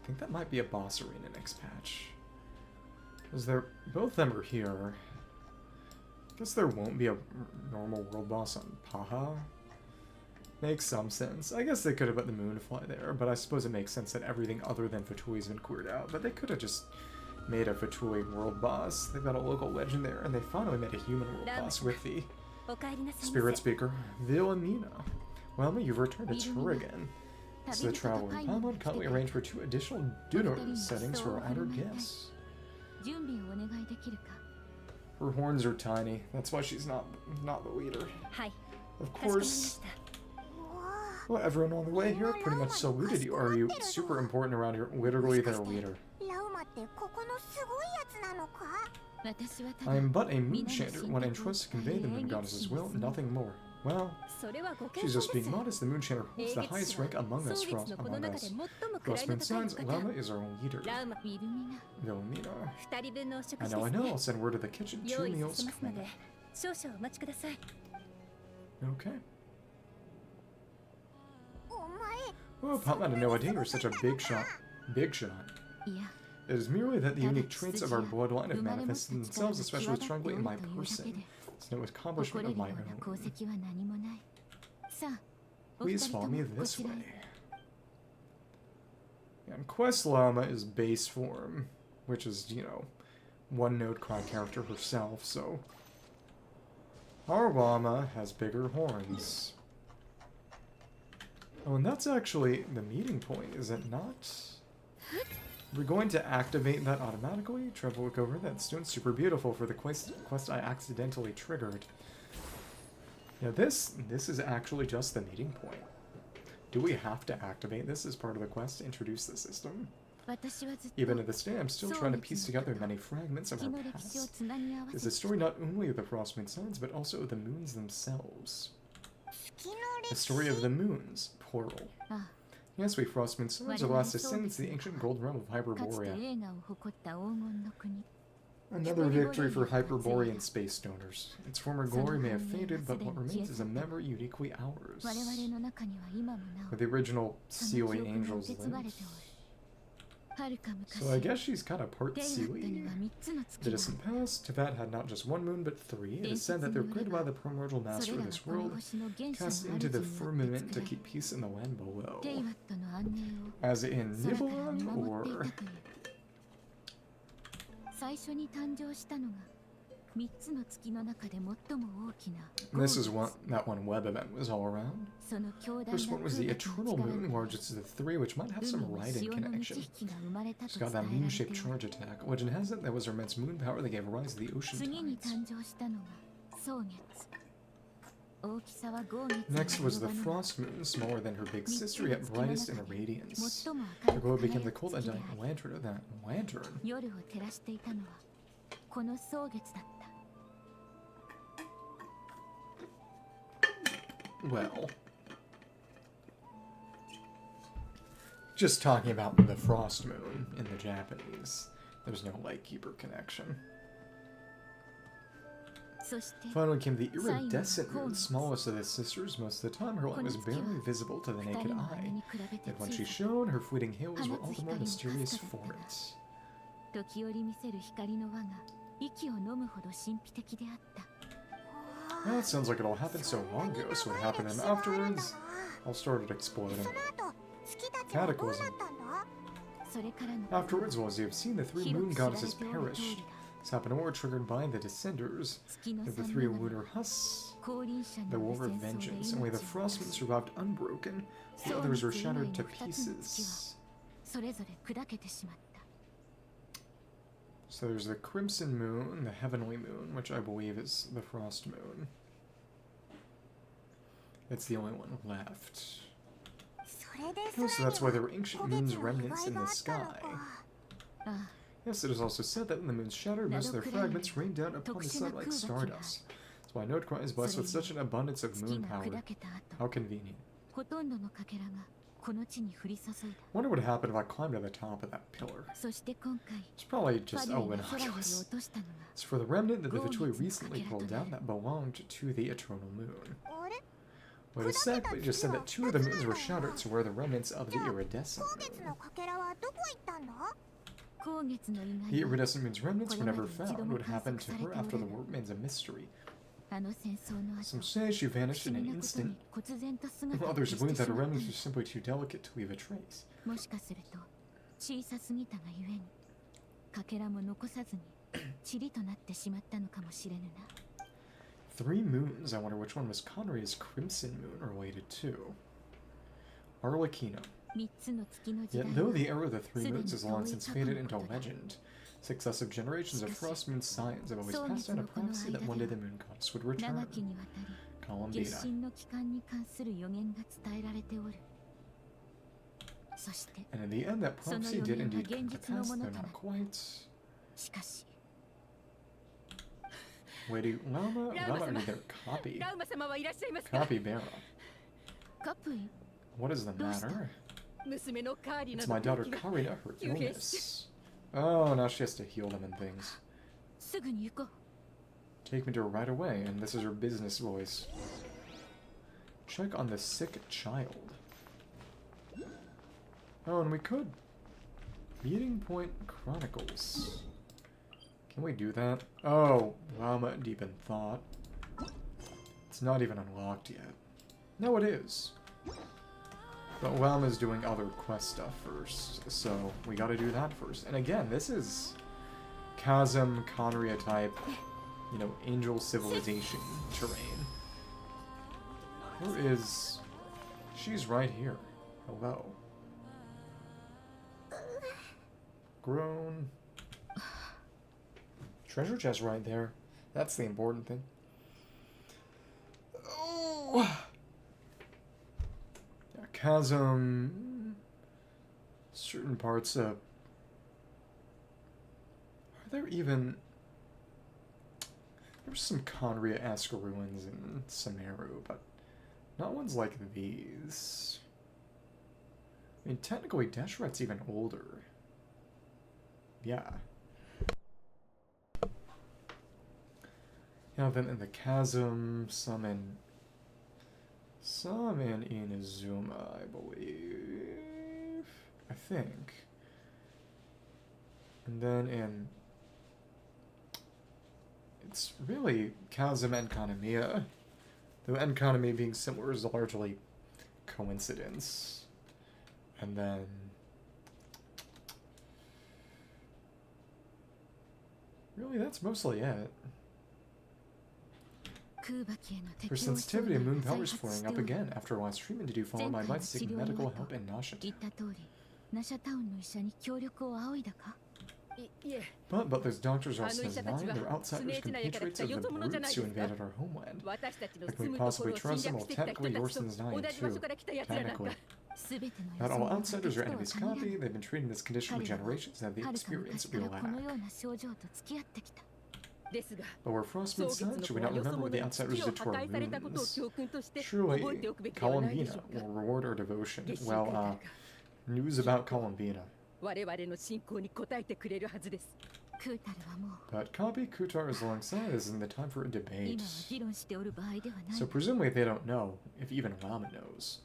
think that might be a boss arena next patch. Because both of them are here. I guess there won't be a normal world boss on Paha. Makes some sense. I guess they could have put the Moonfly there, but I suppose it makes sense that everything other than Fatui's been cleared out. But they could have just made a Fatui world boss. They've got a local legend there, and they finally made a human world boss with the spirit speaker, Villamina. Well, you've returned. It's her again. It's the traveler. Paimon kindly arranged for 2 additional dinner settings for our honored guests. Her horns are tiny. That's why she's not the leader. Of course. Well, everyone on the way here pretty much saluted you. Are you super important around here? Literally their leader. I am but a moon chanter, one entrusted to convey the moon goddess's will, nothing more. Well, she's just being modest. The moon chanter holds the highest rank among us. Frostmoon Scions, Lauma is our own leader. Villamina. I know, I'll send word to the kitchen. 2 meals coming. Okay. Well, Pop had no idea you're such a big shot. Big shot. It is merely that the unique traits of our bloodline have manifested themselves, especially strongly in my person. It's no accomplishment of my own. Please follow me this way. And Quest Lauma is base form, which is, you know, one Nod-Krai character herself, so... Our Lauma has bigger horns. Oh, and that's actually the meeting point, is it not? We're going to activate that automatically. Try to look over that stone. Super beautiful for the quest I accidentally triggered. Yeah, this is actually just the meeting point. Do we have to activate this as part of the quest to introduce the system? Even to this day, I'm still trying to piece together many fragments of our past. It's a story not only of the Frostmoon Scions, but also of the moons themselves. The story of the moons, plural. Yes, we Frostmoon Scions are last descendants of the ancient gold realm of Hyperborea. Another victory for Hyperborean space donors. Its former glory may have faded, but what remains is a memory uniquely ours. Where the original Seelie angels lived. So I guess she's kind of part Seelie. The distant past, Teyvat had not just one moon but three. It is said that they were created by the primordial master of this world, cast into the firmament to keep peace in the land below. As in Nibelung, or... This is what that one web event was all around. First one was the Eternal Moon, largest of the three, which might have some Raiden connection. It's got that moon-shaped charge attack. Legend has it that was her immense moon power that gave rise to the ocean tides. Next was the Frost Moon, smaller than her big sister, yet brightest in radiance. The glow became the cold and dying lantern of that lantern. Well, just talking about the Frost Moon in the Japanese, there's no Lightkeeper connection. Finally came the iridescent moon, smallest of the sisters. Most of the time, her light was barely visible to the naked eye. Yet when she shone, her fleeting halos were all the more mysterious for it. Well, it sounds like it all happened so long ago, so what happened then afterwards? All started exploding. Cataclysm. Afterwards, well, as you have seen, the three moon goddesses perished. This happened all triggered by the Descenders, of the three lunar husks, the War of Vengeance. Only the Frostmoon survived unbroken, the others were shattered to pieces. So there's the Crimson Moon, the Heavenly Moon, which I believe is the Frost Moon. It's the only one left. Oh, so that's why there were ancient moon's remnants in the sky. Yes, it is also said that when the moons shattered, most of their fragments rained down upon the sun like stardust. That's why Nod-Krai is blessed with such an abundance of moon power. How convenient. Wonder what happened if I climbed to the top of that pillar. It's probably just innocuous. It's for the remnant that the Fatui recently pulled down that belonged to the Eternal Moon. Well, it is said, but it just said that two of the moons were shattered, so were the remnants of the iridescent moon. The iridescent moon's remnants were never found. What happened to her after the war remains a mystery. Some say she vanished in an instant, while others believe that her remnants were simply too delicate to leave a trace. 3 moons. I wonder which one was Conria's Crimson Moon related to. Arlecchino. Yet though the era of the 3 moons has long since faded into legend, successive generations of Frostmoon Scions have always passed down a prophecy that one day the moon goddess would return. Columbina. And in the end, that prophecy did indeed come to pass, though not quite. Lady Lauma? Lauma, I mean, their copy. Copy-bearer. What is the matter? It's my daughter Karina, her illness. Oh, now she has to heal them and things. Take me to her right away, and this is her business voice. Check on the sick child. Oh, and we could. Meeting Point Chronicles. Can we do that? Oh, Lauma deep in thought. It's not even unlocked yet. No, it is. But Lauma's doing other quest stuff first, so we gotta do that first. And again, this is Chasm, Conria type, you know, Angel Civilization terrain. Where is... She's right here. Hello. Grown. Treasure chest right there. That's the important thing. Oh! Yeah, Chasm. Certain parts of... Are there even... There's some Conria-esque ruins in Sumeru, but not ones like these. I mean, technically, Desheret's even older. Yeah. Yeah, then in the Chasm, some in Inazuma, I believe. I think. And then in... It's really Chasm and Kanamiya. Though Enkanami being similar is largely coincidence. And then... Really, that's mostly it. Her sensitivity to moon power is flaring up again. After last treatment, did you follow my advice to seek medical help in Nasha Town? But those doctors are also lying. They're outsiders, compatriots of the brutes who invaded our homeland. How can we possibly trust them? Well, technically, Yorson's dying too. Technically. Not all outsiders are enemies copy. They've been treating this condition for generations and have the experience we lack. But we're Frostmoon Scions. Should we not remember what the outsiders did to our moons? Surely, Columbina will reward our devotion. Well, news about Columbina. But copy Kutar is alongside us in the time for a debate. So presumably they don't know, if even Lauma knows.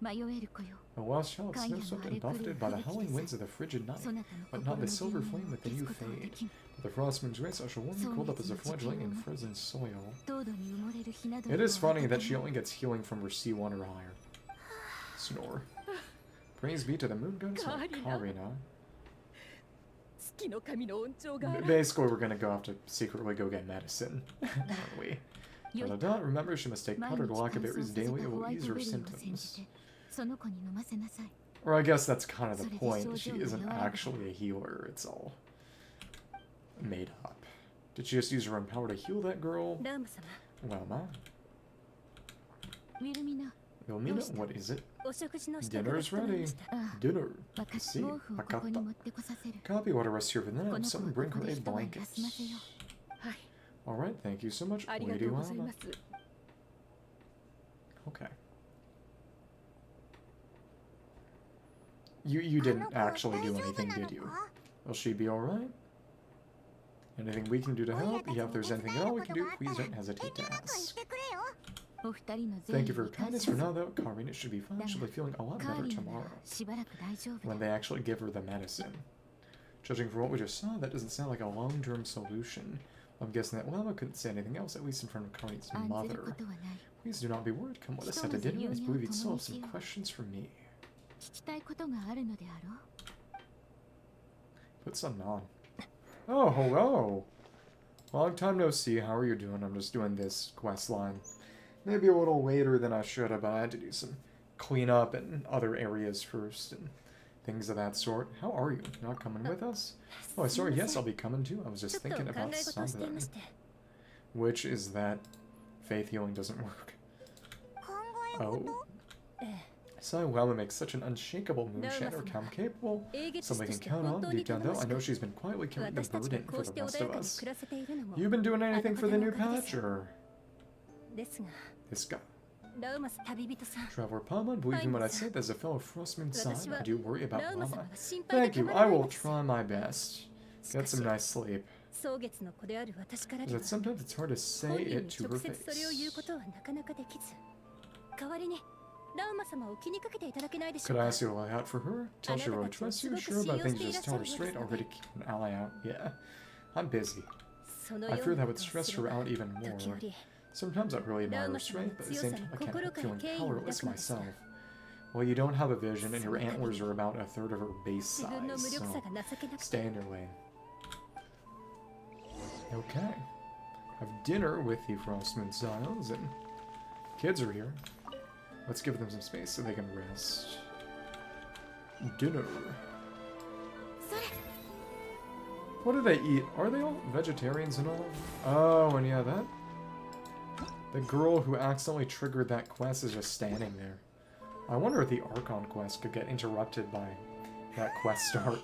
A lost child, snow-swept and buffeted by the howling winds of the frigid night, but not the silver flame with the new fade. But the Frostmoon's race shall warm you cold up as a fledgling in frozen soil. It is funny that she only gets healing from her C1 or higher. Snore. Praise be to the moon goddess Karina. Basically, we're gonna go have to secretly go get medicine, aren't we? Remember, she must take powdered lacquerberries daily. It will ease her symptoms. Or I guess that's kind of the point. She isn't actually a healer. It's all made up. Did she just use her own power to heal that girl? Lauma? Wilmina, what is it? Dinner's ready. Dinner. See, Akata. Copy what rest here for the night. Someone bring her a blanket. Alright, thank you so much, Lady Lauma. Okay. You didn't actually do anything, did you? Will she be alright? Anything we can do to help? Yeah, if there's anything at all we can do, please don't hesitate to ask. Thank you for your kindness. For now, though, Karina should be fine. She'll be feeling a lot better tomorrow. When they actually give her the medicine. Judging from what we just saw, that doesn't sound like a long-term solution. I'm guessing that Lauma couldn't say anything else, at least in front of Karina's mother. Please do not be worried. Come let us head to dinner. I believe you'd still have some questions for me. Put something on. Oh, hello! Long time no see. How are you doing? I'm just doing this quest line. Maybe a little later than I should have, but I had to do some cleanup in other areas first and things of that sort. How are you? Not coming with us? Oh, sorry. Yes, I'll be coming too. I was just thinking about something. Which is that faith healing doesn't work. Oh. So Lauma makes such an unshakable moonshatter come capable. Something I can count on. Deep down though, I know she's been quietly carrying the burden for the rest of us. You been doing anything for the new patch, or...? This guy. Traveler Palma, believe me when I say there's a fellow Frostmoon Scion. I do worry about Lauma. Thank you, I will try my best. Get some nice sleep. But sometimes it's hard to say it to her face. Could I ask you to lie out for her? Tell she really trusts you? Sure, but I think you just tell her straight. Already keep an ally out. Yeah, I'm busy. I fear that would stress her out even more. Sometimes I really admire her strength, but at the same time I can't help feeling powerless myself. Well, you don't have a vision, and your antlers are about a third of her base size, so stay in your lane. Okay. Have dinner with the Frostmoon Scions, and kids are here. Let's give them some space so they can rest. Dinner. What do they eat? Are they all vegetarians and all? Oh, and yeah, that... The girl who accidentally triggered that quest is just standing there. I wonder if the Archon Quest could get interrupted by that quest start.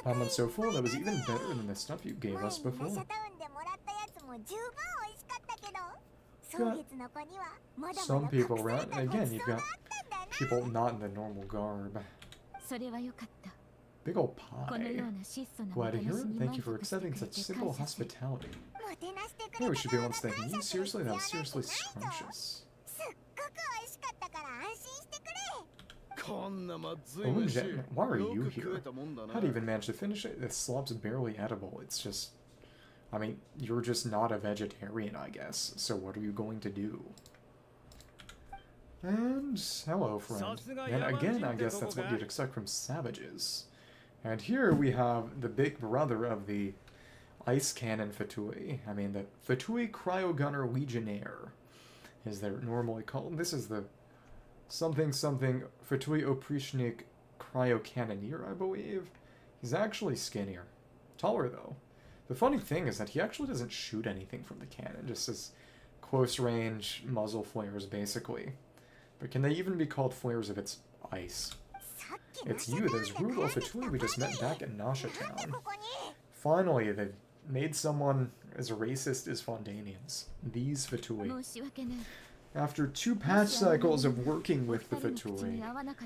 I'm so full, that was even better than the stuff you gave us before. Got some people around, and again, you've got people not in the normal garb. Big ol' pie. Glad to hear it. Thank you for accepting such simple hospitality. Yeah, we should be once thanking you. Seriously, that was seriously scrumptious. Owen, why are you here? How do you even manage to finish it? This slop's barely edible. It's just... I mean, you're just not a vegetarian, I guess. So what are you going to do? And hello, friend. And again, I guess that's what you'd expect from savages. And here we have the big brother of the Ice Cannon Fatui. I mean, the Fatui Cryogunner Legionnaire, as they're normally called. This is the something Fatui Oprishnik Cryocannoneer, I believe. He's actually skinnier. Taller, though. The funny thing is that he actually doesn't shoot anything from the cannon, just as close-range muzzle flares, basically. But can they even be called flares if it's ice? It's you, those Rudolph Fatui we just met back in Nasha Town. Finally, they've made someone as racist as Fondanians. These Fatui. After 2 patch cycles of working with the Fatui,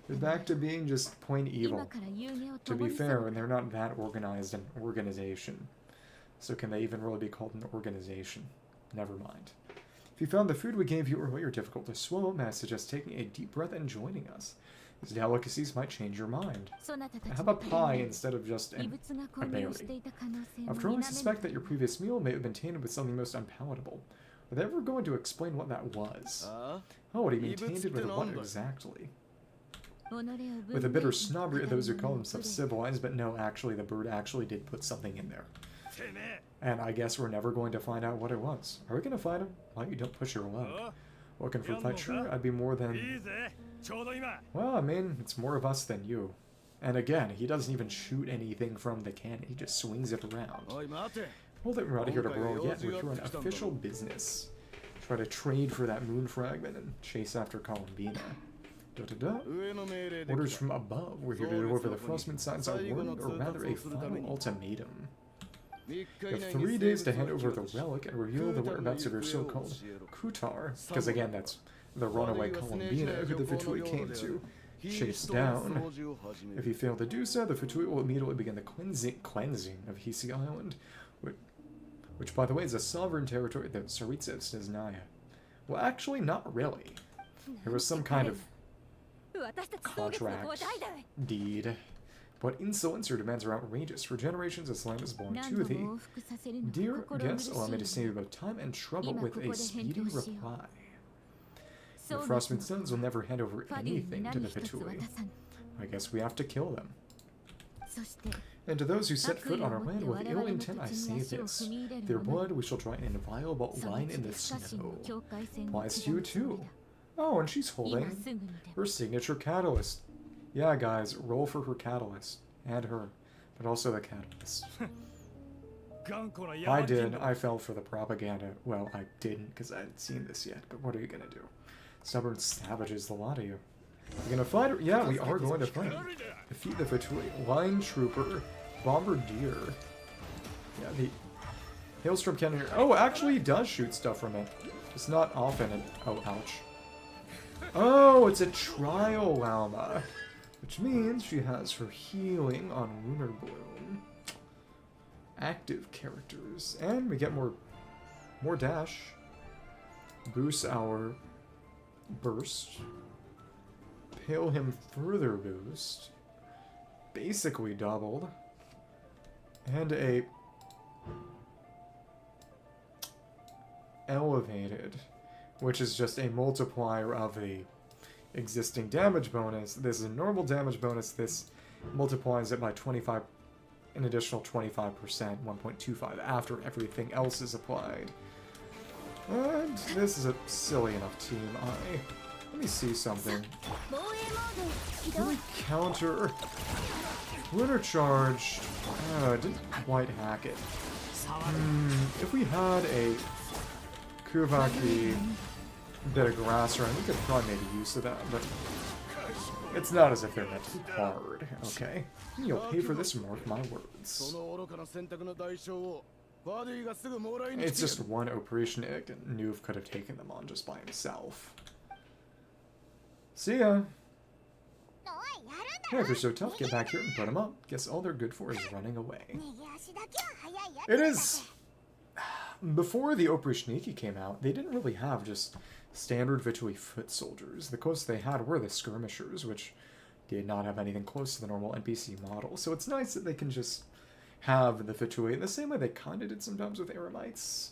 they're back to being just plain evil. To be fair, and they're not that organized an organization. So can they even really be called an organization? Never mind. If you found the food we gave you earlier difficult to swallow, may I suggest taking a deep breath and joining us. These delicacies might change your mind. Have a pie instead of just a berry. After all, I suspect that your previous meal may have been tainted with something most unpalatable. Are they ever going to explain what that was? Oh, what do you mean tainted with what exactly? With a bitter snobbery of those who call themselves civilized, but no, actually, the bird actually did put something in there. And I guess we're never going to find out what it was. Are we going to fight him? Why you don't push your luck? Looking for a fight? Sure, I'd be more than... Well, I mean, it's more of us than you. And again, he doesn't even shoot anything from the cannon. He just swings it around. Hold it, we're out of here to brawl yet. We're here on official business. Try to trade for that moon fragment and chase after Columbina. Orders from above. We're here to deliver the Frostmoon Scions our word, or rather a final ultimatum. You have 3 days to hand over the relic and reveal the whereabouts of your so-called Kutar, because again, that's the runaway Columbina who the Fatui came to chase down. If you fail to do so, the Fatui will immediately begin the cleansing of Hisi Island, which, by the way, is a sovereign territory that Saritsev's Snaznaya. Well, actually, not really. There was some kind of contract deed. But insolence, your demands are outrageous. For generations, this land was born to thee. Dear guest, allow me to save you both time and trouble with a speedy reply. The Frostmoon Scions will never hand over anything to the Fatui. I guess we have to kill them. And to those who set foot on our land with ill intent, I say this. Their blood we shall draw an inviolable line in the snow. Applies to you too. Oh, and she's holding her signature catalyst. Yeah, guys, roll for her catalyst. And her. But also the catalyst. I did. I fell for the propaganda. Well, I didn't, because I hadn't seen this yet. But what are you going to do? Stubborn savages, the lot of you. You're going to fight her? Yeah, we are going to fight. Defeat the Fatui. Line Trooper. Bombardier. Yeah, the Hailstorm Cannoneer. Oh, actually, he does shoot stuff from it. It's not often. And, oh, ouch. Oh, it's a trial Lauma. Which means she has her healing on Lunar Bloom. Active characters. And we get more dash. Boosts our burst. Pale him further boost. Basically doubled. And a elevated, which is just a multiplier of a existing damage bonus. This is a normal damage bonus. This multiplies it by 25, an additional 25%, 1.25 after everything else is applied. And this is a silly enough team. Let me see something. Can we counter Lunar Charge? Didn't quite hack it. If we had a Kuuhenki bit of grass around, we could probably make use of that, but it's not as if they're meant to be hard, okay? You'll pay for this, mark my words. It's just one Oprishnik, and Nuv could have taken them on just by himself. See ya! Yeah, if you're so tough, get back here and put them up. Guess all they're good for is running away. It is... Before the Oprishnik came out, they didn't really have just standard Fatui foot soldiers. The closest they had were the skirmishers, which did not have anything close to the normal NPC model. So it's nice that they can just have the Fatui in the same way they kind of did sometimes with Eremites.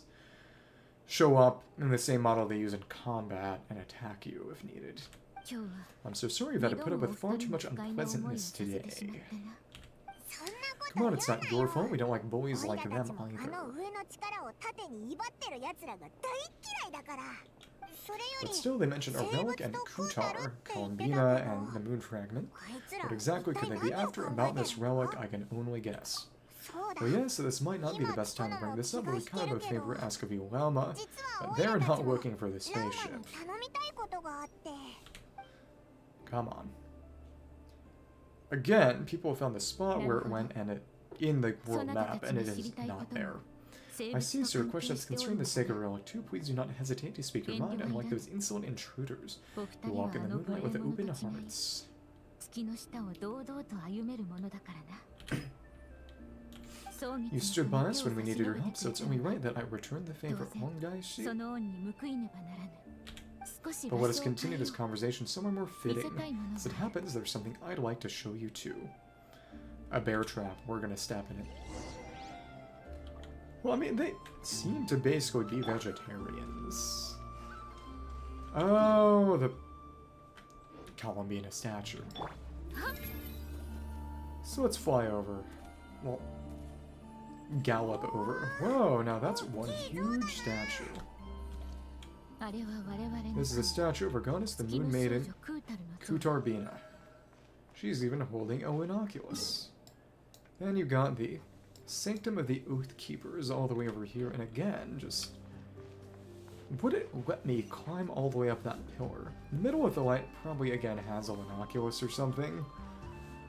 Show up in the same model they use in combat and attack you if needed. I'm so sorry you've had to put up with far too much unpleasantness today. Come on, it's not your fault we don't like bullies like them either. But still, they mentioned a relic and Kutar, Columbina, and the Moon Fragment. What exactly could they be after about this relic, I can only guess. Well, yes, so this might not be the best time to bring this up, but we kind of a favor ask of you, Lauma. But they're not looking for the spaceship. Come on. Again, people have found the spot where it went and it in the world map, and it is not there. I see, sir. A question that's concerning the sacred relic too. Please do not hesitate to speak your mind, unlike those insolent intruders who walk in the moonlight with open hearts. You stood by us when we needed your help, so it's only right that I return the favor. But let us continue this conversation somewhere more fitting. As it happens, there's something I'd like to show you too. A bear trap. We're gonna step in it. Well, I mean, they seem to basically be vegetarians. Oh, the Columbina statue. So let's fly over. Well, gallop over. Whoa, now that's one huge statue. This is a statue of our goddess, the Moon Maiden, Kutarbina. She's even holding a Winoculus. Then you got the Sanctum of the Oath Keepers all the way over here, and again, just... would it let me climb all the way up that pillar? The middle of the light probably, again, has a Winoculus or something,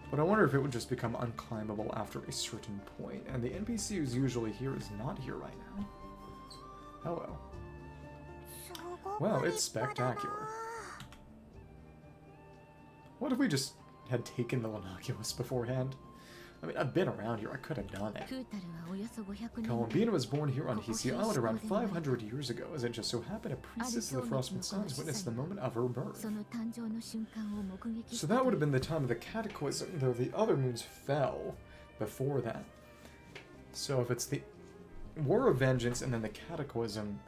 but I wonder if it would just become unclimbable after a certain point, and the NPC who's usually here is not here right now. Hello. Wow, it's spectacular. What if we just had taken the Winoculus beforehand? I mean, I've been around here, I could have done it. Columbina was born here on Hisi Island around 500 years ago, as it just so happened a priestess of the Frostmoon Scions witnessed the moment of her birth. So that would have been the time of the Cataclysm, though the other moons fell before that. So if it's the War of Vengeance and then the Cataclysm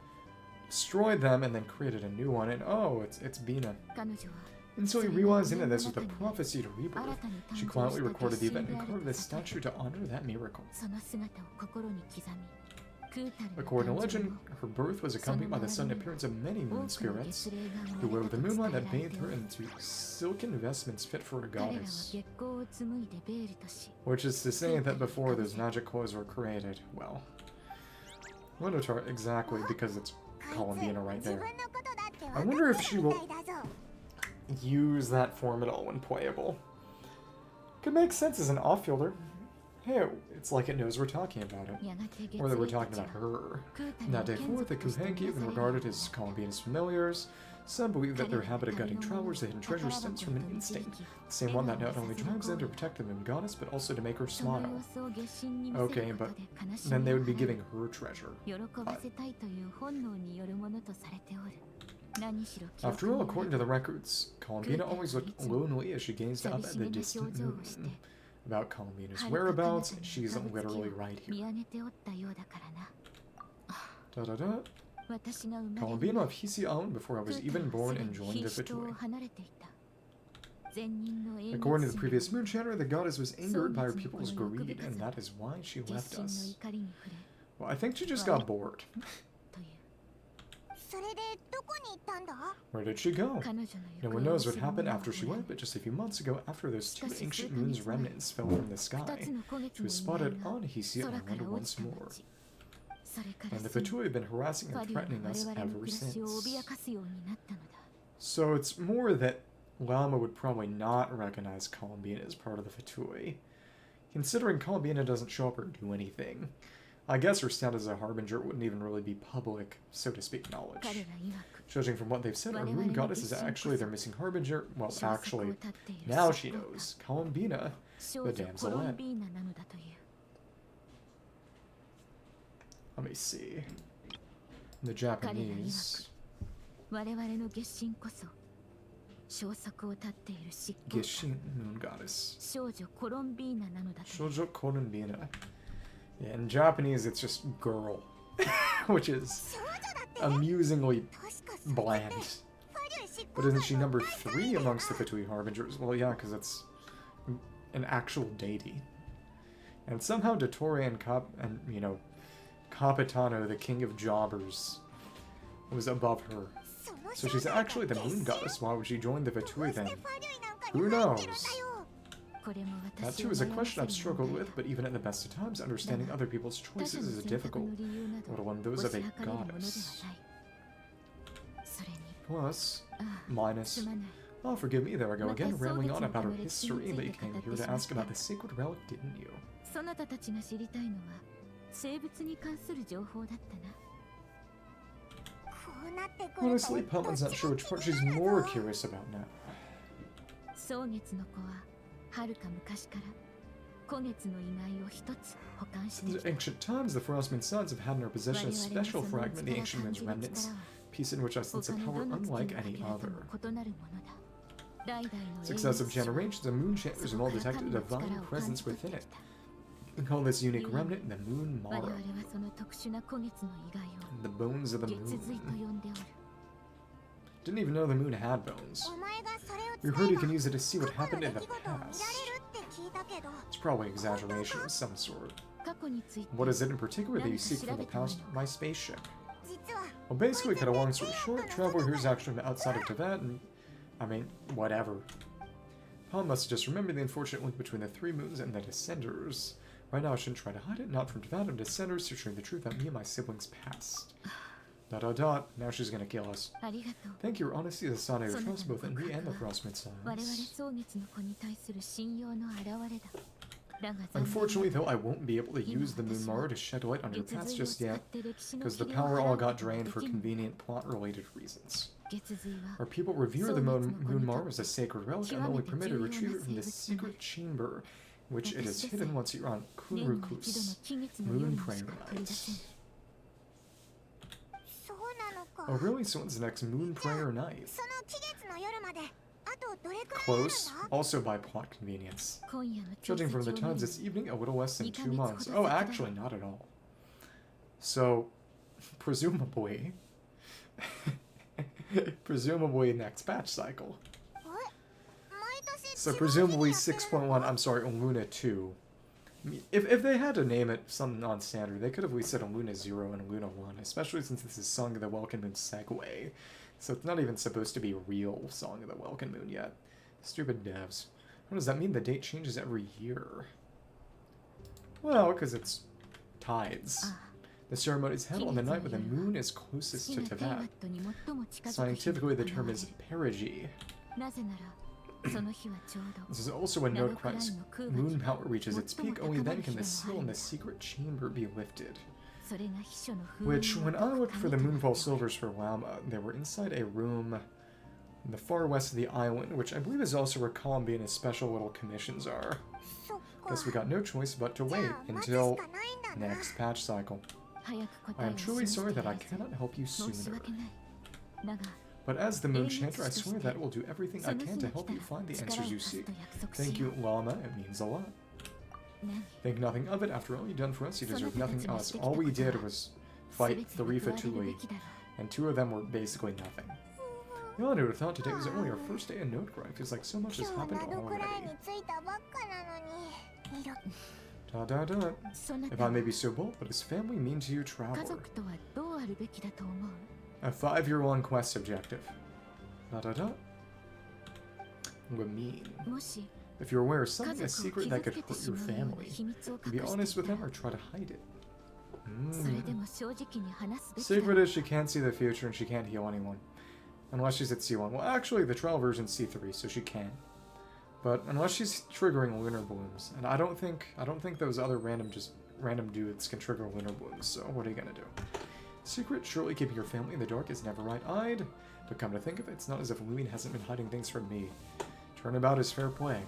destroyed them and then created a new one, and oh, it's Bina. And so he realized that this was the prophecy to rebirth. She quietly recorded the event and carved this statue to honor that miracle. According to legend, her birth was accompanied by the sudden appearance of many moon spirits, who wove the moonlight that bathed her into silken vestments fit for a goddess. Which is to say that before those magic clothes were created, well, Minotaur exactly, because it's Columbina right there. I wonder if she will use that form at all when playable. Could make sense as an off-fielder. Hey, it's like it knows we're talking about it. Or that we're talking about her. That day forth, the Kuuhenki have been regarded as Columbina's familiars. Some believe that their habit of guiding travelers to hidden treasure stems from an instinct. The same one that not only drives them to protect the moon goddess, but also to make her smile. Okay, but then they would be giving her treasure. After all, according to the records, Columbina always looked lonely as she gazed up at the distant moon. About Columbina's whereabouts, she's literally right here. Da-da-da. Columbina of Hisi Island before I was even born and joined the Fatui. According to the previous moon chatter, the goddess was angered by her people's greed, and that is why she left us. Well, I think she just got bored. Where did she go? No one knows what happened after she went, but just a few months ago, after those two ancient moon's remnants fell from the sky, she was spotted on Hisi Island once more. And the Fatui have been harassing and threatening us ever since. So it's more that Lauma would probably not recognize Columbina as part of the Fatui. Considering Columbina doesn't show up or do anything, I guess her status as a harbinger wouldn't even really be public, so to speak, knowledge. Judging from what they've said, our moon goddess is actually their missing harbinger. Well, actually, now she knows. Columbina, the damselette. Let me see. In the Japanese. Genshin, moon goddess. Shoujo Koronbina. Yeah, in Japanese it's just girl, which is amusingly bland. But isn't she number 3 amongst the Fatui Harbingers? Well, yeah, because it's an actual deity. And somehow Dottore and Capitano, the king of jobbers, was above her. So she's actually the moon goddess. Why would she join the Fatui then? Who knows? That too is a question I've struggled with, but even at the best of times, understanding other people's choices is difficult, let alone those of a goddess. Plus, minus... Oh, forgive me, there I go again, rambling on about her history, but you came here to ask about the sacred relic, didn't you? Honestly, Putman's not sure which part she's more curious about now. Since ancient times, the Frostmoon Scions have had in their possession a special fragment of the ancient moon's remnants, piece in which I sense a power unlike any other. Successive generations of moon chanters have all detected a divine presence within it. We call this unique remnant the Moon Mara. The bones of the moon. Didn't even know the moon had bones. We heard you can use it to see what happened in the past. It's probably an exaggeration of some sort. What is it in particular that you seek from the past? My spaceship. Well, basically, cut a long story short, traveler here is actually from outside of Tibet, and I mean, whatever. Paul must have just remembered the unfortunate link between the 3 moons and the Descenders. Right now I shouldn't try to hide it, not from Tibet and Descenders, searching the truth about me and my siblings' past. ... Now she's gonna kill us. Thank you, your honesty is a sign of your trust both in me and the Frostmoon Scions. Unfortunately, though, I won't be able to use the Moon Mara to shed light on your past just yet, because the power all got drained for convenient plot-related reasons. Our people revere the Moon Mara as a sacred relic and only permitted to retrieve it from the secret chamber, which it is hidden once you're on Kurukus, Moon Prayer Night. Oh really? So when's the next Moon Prayer Night? Close, also by plot convenience. Judging from the times this evening, a little less than 2 months. Oh, actually, not at all. So, presumably... presumably next patch cycle. So presumably 6.1, I'm sorry, Luna 2. If they had to name it something non-standard, they could have at least said Luna 0 and Luna 1, especially since this is Song of the Welkin Moon segue. So it's not even supposed to be a real Song of the Welkin Moon yet. Stupid devs. What does that mean? The date changes every year. Well, because it's tides. The ceremony is held on the night when the moon is closest to Tibet. Scientifically, the term is perigee. This is also when Nod-Krai's moon power reaches its peak, only then can the seal in the secret chamber be lifted. Which, when I looked for the Moonfall Silvers for Lauma, they were inside a room in the far west of the island, which I believe is also where Columbiana's special little commissions are. Guess we got no choice but to wait until next patch cycle. I am truly sorry that I cannot help you sooner. But as the Moon Chanter, I swear that I will do everything I can to help you find the answers you seek. Thank you, Lauma, it means a lot. Think nothing of it, after all you've done for us, you deserve nothing else. All we did was fight 3 Fatui, and 2 of them were basically nothing. You all would have thought today was only our first day in Nod-Krai, feels like so much has happened already. If I may be so bold, what does family mean to you, traveler? A 5-year-long quest objective. Mean. If you're aware of something, a secret that could hurt your family, be honest with them or try to hide it. Secret is she can't see the future and she can't heal anyone. Unless she's at C1. Well, actually, the trial version's C3, so she can. But unless she's triggering lunar blooms, and I don't think those other random dudes can trigger lunar blooms, so what are you gonna do? Secret, surely keeping your family in the dark is never right-eyed. But come to think of it, it's not as if Lumine hasn't been hiding things from me. Turnabout is fair play.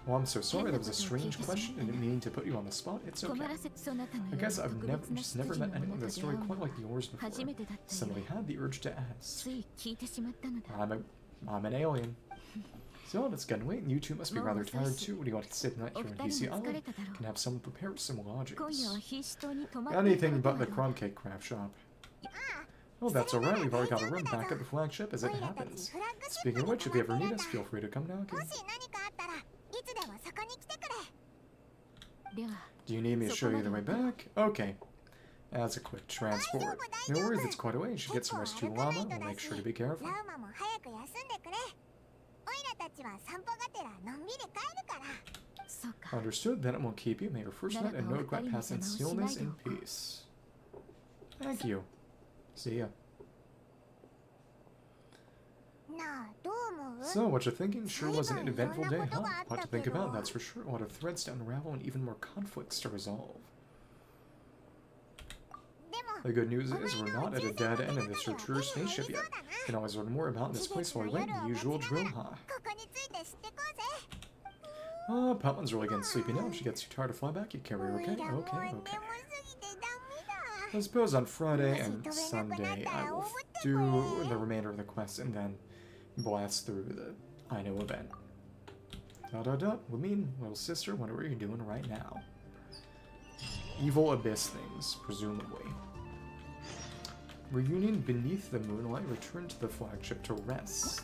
Well, I'm so sorry, that was a strange question, and didn't mean to put you on the spot. It's okay. I guess I've just never met anyone with a story quite like yours before. Suddenly had the urge to ask. I'm an alien. So it's getting late, and you two must be rather tired too. What do you want to sit the night here in DC Island? Can have someone prepare some lodgings. Anything but the crumb cake craft shop. Oh, that's alright. We've already got a room back at the flagship as it happens. Speaking of which, if you ever need us, feel free to come knocking. Do you need me to show you the way back? Okay. That's a quick transport. No worries, it's quite a way. You should get some rest too, Lauma. We'll make sure to be careful. Understood, then it won't keep you. May your first night and Nod-Krai pass in stillness and peace. Thank you. See ya. So, what you thinking? Sure was an eventful day, huh? What to think about, that's for sure. A lot of threads to unravel and even more conflicts to resolve. The good news is we're not at a dead end in this return spaceship yet. You can always learn more about this place while we wait. The usual drill, huh? Oh, Putman's really getting sleepy now. If she gets too tired to fly back, you carry her, okay? Okay. I suppose on Friday and Sunday I will do the remainder of the quest and then blast through the I Know event. Little sister, what are you doing right now? Evil abyss things, presumably. Reunion beneath the moonlight, return to the flagship to rest.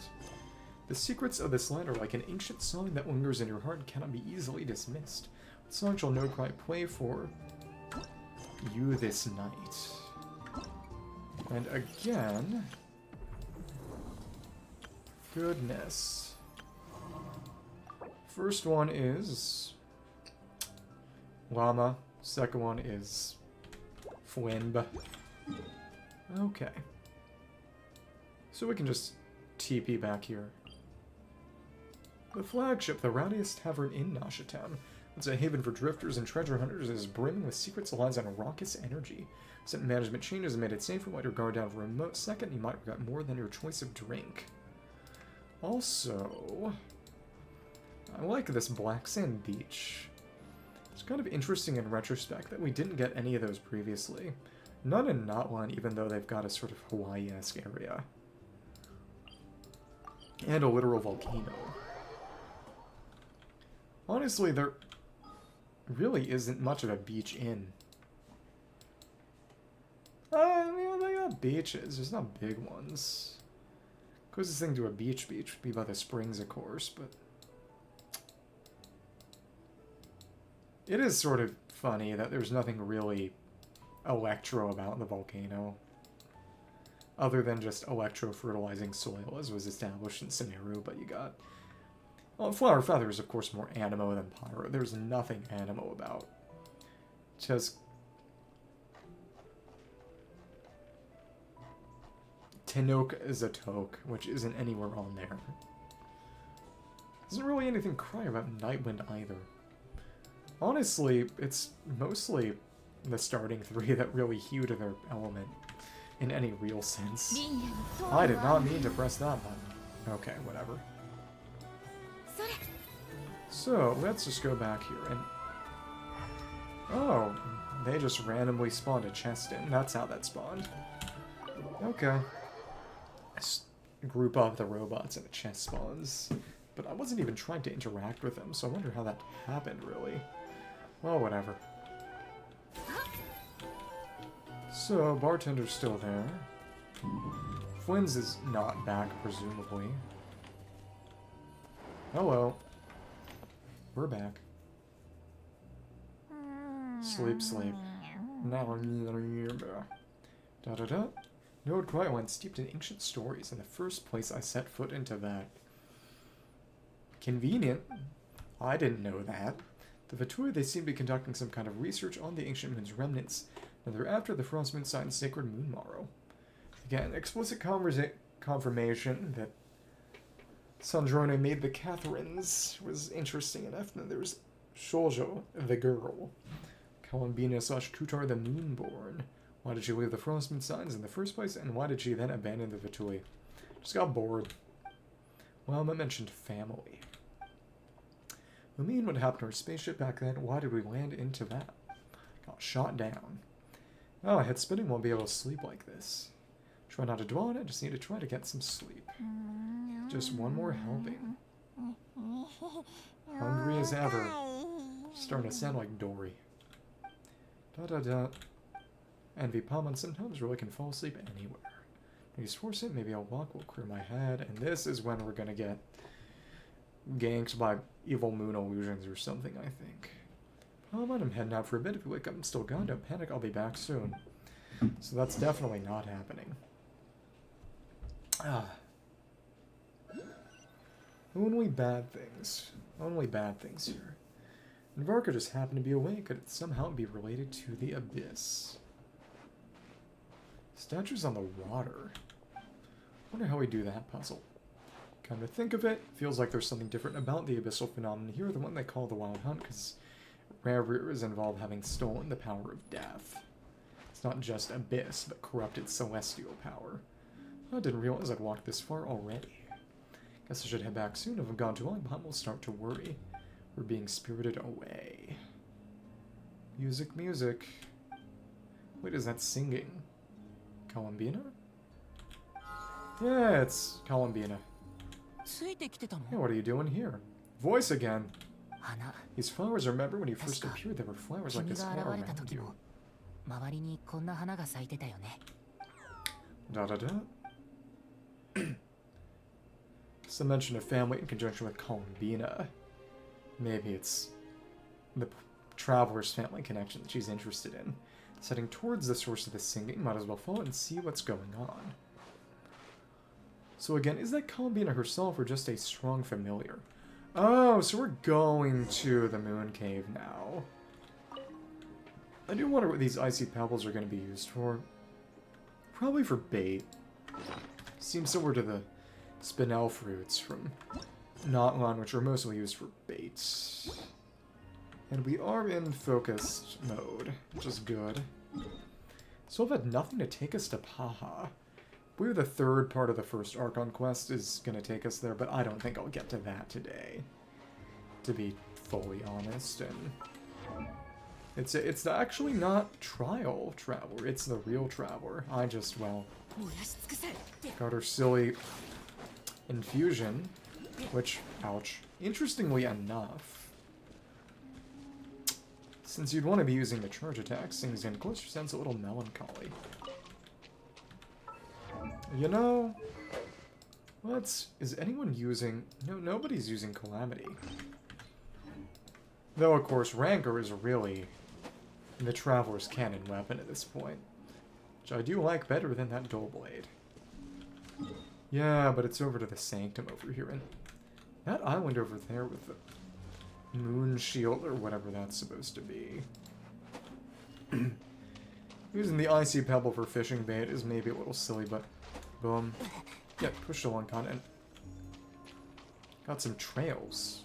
The secrets of this land are like an ancient song that lingers in your heart and cannot be easily dismissed. What song shall Nod-Krai play for you this night? And again... Goodness. First one is... Lauma. Second one is... Flimb. Okay. So we can just TP back here. The flagship, the rowdiest tavern in Nasha Town. It's a haven for drifters and treasure hunters. It is brimming with secrets lies on raucous energy. Recent management changes have made it safer. Let your guard down for a remote second. You might regret more than your choice of drink. Also, I like this black sand beach. It's kind of interesting in retrospect that we didn't get any of those previously. None in Natlan, even though they've got a sort of Hawaii-esque area. And a literal volcano. Honestly, there really isn't much of a beach in. I mean, they got beaches. There's not big ones. Closest thing to a beach would be by the springs, of course, but... It is sort of funny that there's nothing really electro about the volcano. Other than just electro-fertilizing soil, as was established in Scenario, but you got... Well, Flower Feather is, of course, more animo than pyro. There's nothing animo about. Just... Tinoke is a toke, which isn't anywhere on there. Isn't really anything cry about Nightwind either. Honestly, it's mostly the starting three that really hew to their element in any real sense. I did not mean to press that button. Okay, whatever. So, let's just go back here and... Oh, they just randomly spawned a chest in. That's how that spawned. Okay. Let's group up the robots and the chest spawns. But I wasn't even trying to interact with them, so I wonder how that happened, really. Well, whatever. So, bartender's still there. Flins is not back, presumably. Hello. We're back. Sleep, sleep. Now, da-da-da. Nod-Krai went steeped in ancient stories, and the first place I set foot into that. Convenient. I didn't know that. The Fatui, they seem to be conducting some kind of research on the ancient moon's remnants, and they're after the Frostmoon Scions' sacred moon morrow. Again, explicit confirmation that Sandrone made the Catherines was interesting enough. And then there was Shoujo, the girl. Kalambina/Kutar, the moonborn. Why did she leave the Frostmoon Scions in the first place, and why did she then abandon the Fatui? Just got bored. Well, I mentioned family. I mean, what happened to our spaceship back then? Why did we land into that? Got shot down. Oh, head spinning won't be able to sleep like this. Try not to dwell on it, just need to try to get some sleep. Just one more helping. Hungry as ever. Starting to sound like Dory. Da-da-da. Envy Palman sometimes really can fall asleep anywhere. Use force it, maybe I'll walk, will clear my head, and this is when we're gonna get ganked by evil moon illusions or something, I think. Palman, I'm heading out for a bit. If you wake up, I'm still gone. Don't panic, I'll be back soon. So that's definitely not happening. Only bad things. Only bad things here. And Varka just happened to be awake. Could it somehow be related to the abyss? Statues on the water. Wonder how we do that puzzle. Come to think of it, feels like there's something different about the abyssal phenomenon here, the one they call the Wild Hunt, because rare rears involve having stolen the power of death. It's not just abyss, but corrupted celestial power. I didn't realize I'd walked this far already. Guess I should head back soon. If I've gone too long, Pop will start to worry. We're being spirited away. Music, music. Wait, is that singing? Columbina? Yeah, it's Columbina. Hey, what are you doing here? Voice again. These flowers, remember when you first appeared, there were flowers like this all around you. Da-da-da. Some mention of family in conjunction with Columbina. Maybe it's the traveler's family connection that she's interested in. Heading towards the source of the singing, might as well follow and see what's going on. So again, is that Columbina herself or just a strong familiar? Oh, so we're going to the Moon Cave now. I do wonder what these icy pebbles are going to be used for. Probably for bait. Seems similar to the spinel fruits from Natlan, which are mostly used for baits. And we are in focused mode, which is good. So I've had nothing to take us to Paha. I believe the third part of the first Archon Quest is going to take us there, but I don't think I'll get to that today. To be fully honest, and it's actually not Trial Traveler, it's the real Traveler. I just, well, got her silly infusion, which, ouch. Interestingly enough, since you'd want to be using the charge attack, sings in closer sense a little melancholy. You know, is anyone using, no, nobody's using Calamity. Though, of course, Rancor is really the Traveler's canon weapon at this point, which I do like better than that Dual Blade. Yeah, but it's over to the Sanctum over here, and that island over there with the Moon Shield, or whatever that's supposed to be. Using the Icy Pebble for fishing bait is maybe a little silly, but boom. Yeah, pushed along content. Got some trails.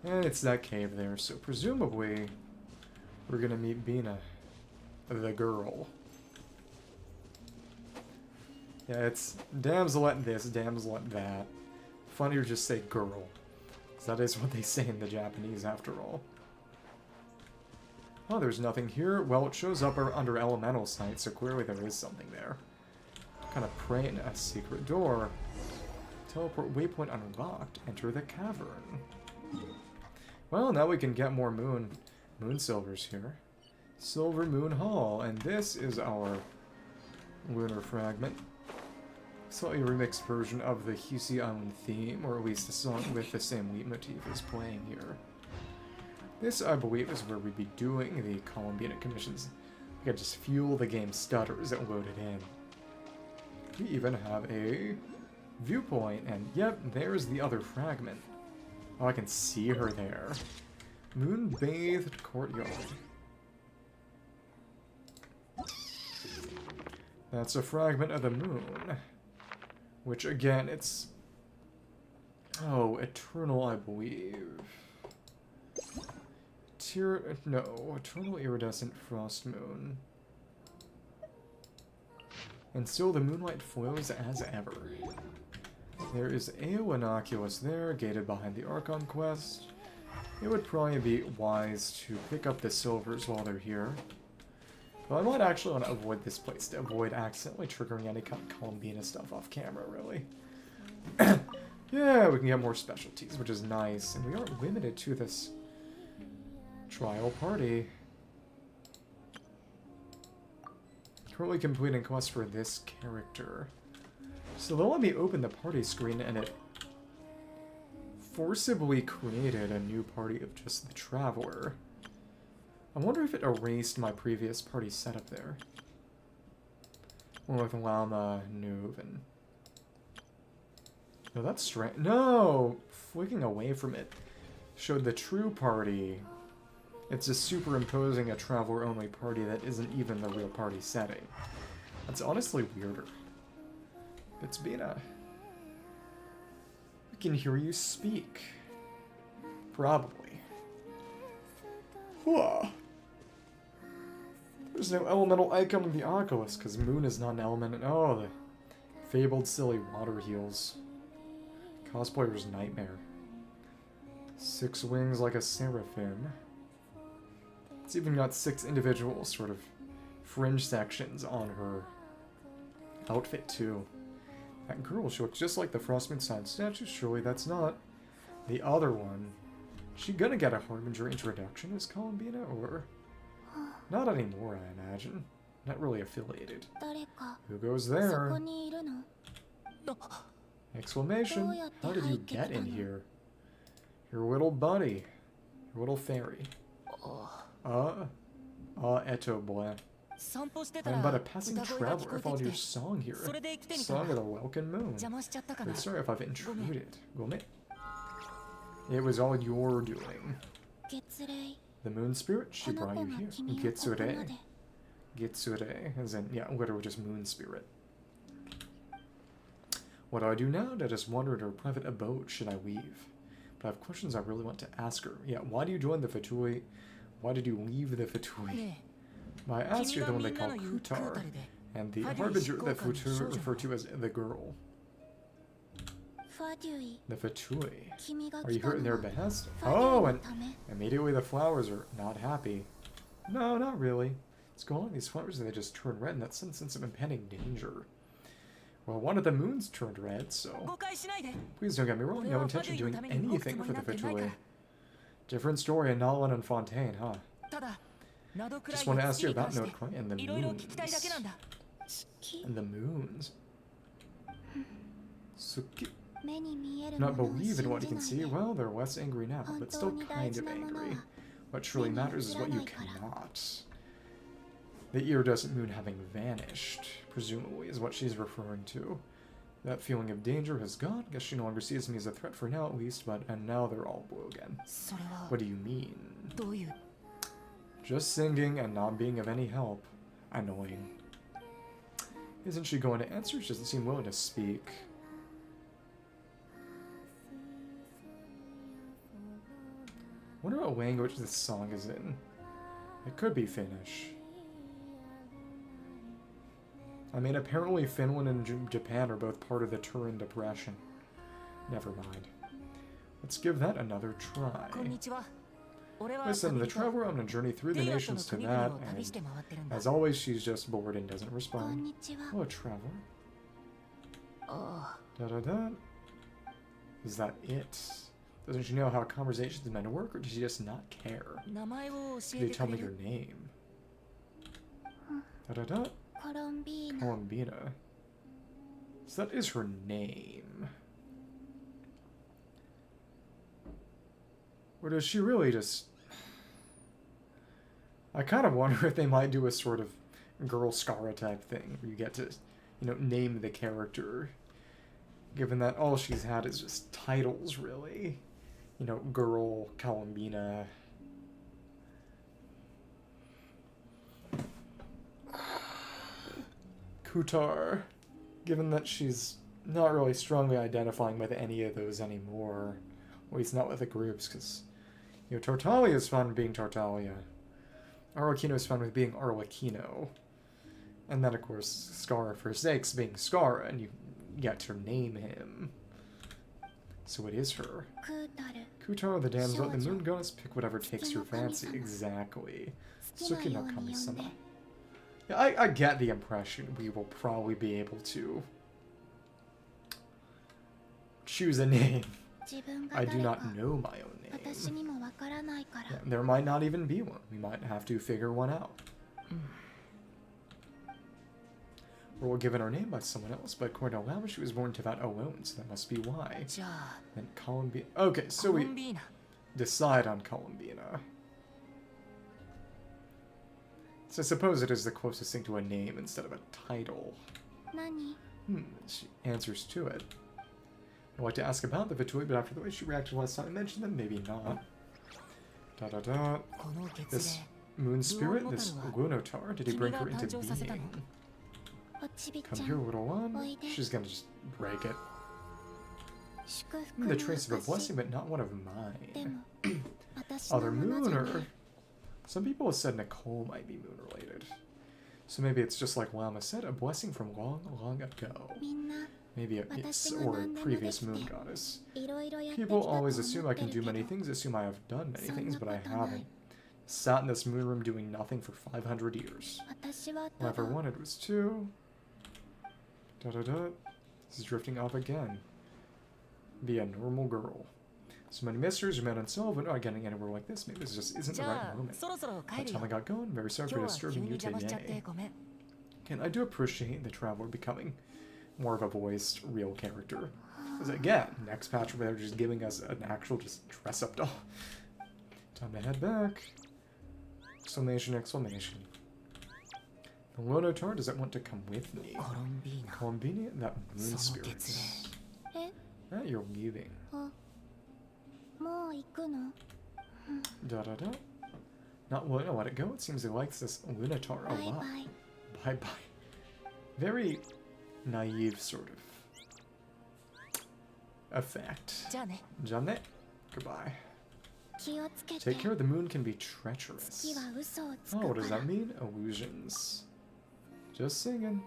And it's that cave there, so presumably we're gonna meet Bina, the girl. Yeah, it's damselet this, damselet that. Funnier just say girl. Because that is what they say in the Japanese, after all. Oh, there's nothing here. Well, it shows up under elemental sight, so clearly there is something there. Kind of pray in a secret door. Teleport waypoint unlocked. Enter the cavern. Well, now we can get more moon silvers here. Silver Moon Hall, and this is our lunar fragment. Slightly remixed version of the Hisi Island theme, or at least a song with the same leitmotif is playing here. This, I believe, is where we'd be doing the Columbina commissions. We could just fuel the game stutters that loaded in. We even have a viewpoint, and yep, there's the other fragment. Oh, I can see her there. Moon-bathed courtyard. That's a fragment of the moon. Which, again, it's... oh, eternal, I believe. No, eternal iridescent frost moon. And still the moonlight flows as ever. There is Ao Innocuous there, gated behind the Archon Quest. It would probably be wise to pick up the silvers while they're here. Well, I might actually want to avoid this place to avoid accidentally triggering any kind of Columbina stuff off camera, really. Yeah, we can get more specialties, which is nice. And we aren't limited to this trial party. Currently completing quests for this character. So they'll let me open the party screen and it forcibly created a new party of just the Traveler. I wonder if it erased my previous party setup there. One with Lauma, Noob, and... No, that's strange. No! Flicking away from it showed the true party. It's just superimposing a Traveler-only party that isn't even the real party setting. That's honestly weirder. It's Bina. We can hear you speak. Probably. Whoa. There's no elemental icon in the Oculus, because Moon is not an element. And oh, the fabled silly water heals. Cosplayer's nightmare. 6 wings like a seraphim. It's even got 6 individual sort of fringe sections on her outfit, too. That girl, she looks just like the Frostmoon Scions statue. Surely that's not the other one. Is she gonna get a Harbinger introduction as Columbina, or... Not anymore, I imagine. Not really affiliated. Who goes there? Exclamation. How did you get in here? Your little buddy. Your little fairy. Eto boy. I'm but a passing traveler. I followed your song here. Song of the Welcome Moon. Very sorry if I've intruded. It was all your doing. The moon spirit, she brought you here. Getsure. Getsure, as in, yeah, literally just moon spirit. What do I do now? I just wander into her private abode. Should I leave? But I have questions I really want to ask her. Yeah, why do you join the Fatui? Why did you leave the Fatui? Well, I asked you the one they call Kutar, and the Harbinger that Fatui refer to as the girl. The Fatui. Are you here in their behest? Oh, and immediately the flowers are not happy. No, not really. What's going on with these flowers? They just turn red, and that's some sense of impending danger. Well, one of the moons turned red, so... Please don't get me wrong, no intention of doing anything for the Fatui. Different story in Natlan and Fontaine, huh? Just want to ask you about Nod-Krai and the moons. And the moons. Suki. Not believe in what you can see? Well, they're less angry now, but still kind of angry. What truly matters is what you cannot. The iridescent moon having vanished, presumably, is what she's referring to. That feeling of danger has gone. Guess she no longer sees me as a threat for now, at least, and now they're all blue again. What do you mean? Just singing and not being of any help. Annoying. Isn't she going to answer? She doesn't seem willing to speak. Wonder what language this song is in. It could be Finnish. I mean, apparently Finland and Japan are both part of the Turin Depression. Never mind. Let's give that another try. Listen, the traveler on a journey through the nations to that, and as always, she's just bored and doesn't respond. Hello, traveler. Da-da-da. Is that it? Doesn't she know how conversations are meant to work, or does she just not care? Could you tell me your name? Da-da-da. Columbina. So that is her name. Or does she really just... I kind of wonder if they might do a sort of Girl Skara type thing, where you get to, you know, name the character. Given that all she's had is just titles, really. You know, Girl, Columbina. Kutar. Given that she's not really strongly identifying with any of those anymore. At least not with the groups, because, you know, Tartaglia is fun being Tartaglia. Arlecchino is fun with being Arlecchino. And then, of course, Skara forsakes being Skara, and you get to name him. So it is her. Kutar, the damsel of the moon goddess, pick whatever takes your fancy. Exactly. Suki no Kami-sama. Yeah, I get the impression we will probably be able to choose a name. I do not know my own name. Yeah, there might not even be one. We might have to figure one out. Or we're given our name by someone else, but according to Lauma, she was born to that alone, so that must be why. Then Columbina. Okay, so we decide on Columbina. So I suppose it is the closest thing to a name instead of a title. She answers to it. I'd like to ask about the Fatui, but after the way she reacted last time I mentioned them, maybe not. This moon spirit, this Lunotar, did he bring her into being? Come here, little one. She's gonna just break it. The trace of a blessing, but not one of mine. Other mooner. Some people have said Nicole might be moon-related. So maybe it's just like Lauma said, a blessing from long, long ago. Maybe or a previous moon goddess. People always assume I can do many things, assume I have done many things, but I haven't. Sat in this moon room doing nothing for 500 years. All I ever wanted was to... This is drifting off again. Be a normal girl. So many mysteries, men unsolved, but not getting anywhere like this. Maybe this just isn't the right moment. By the time I got going, very sorry for disturbing you today. And I do appreciate the Traveler becoming more of a voiced, real character. Because again, next patch where they're just giving us an actual just dress-up doll. Time to head back. Exclamation, exclamation. The Lunotar doesn't want to come with me. Columbina, that moon spirit. Ah, you're leaving. Not willing to let it go. It seems he likes this Lunotar a lot. Bye-bye. Very naive sort of effect. Jane. Goodbye. Take care, the moon can be treacherous. Oh, what does that mean? Illusions. Just singing.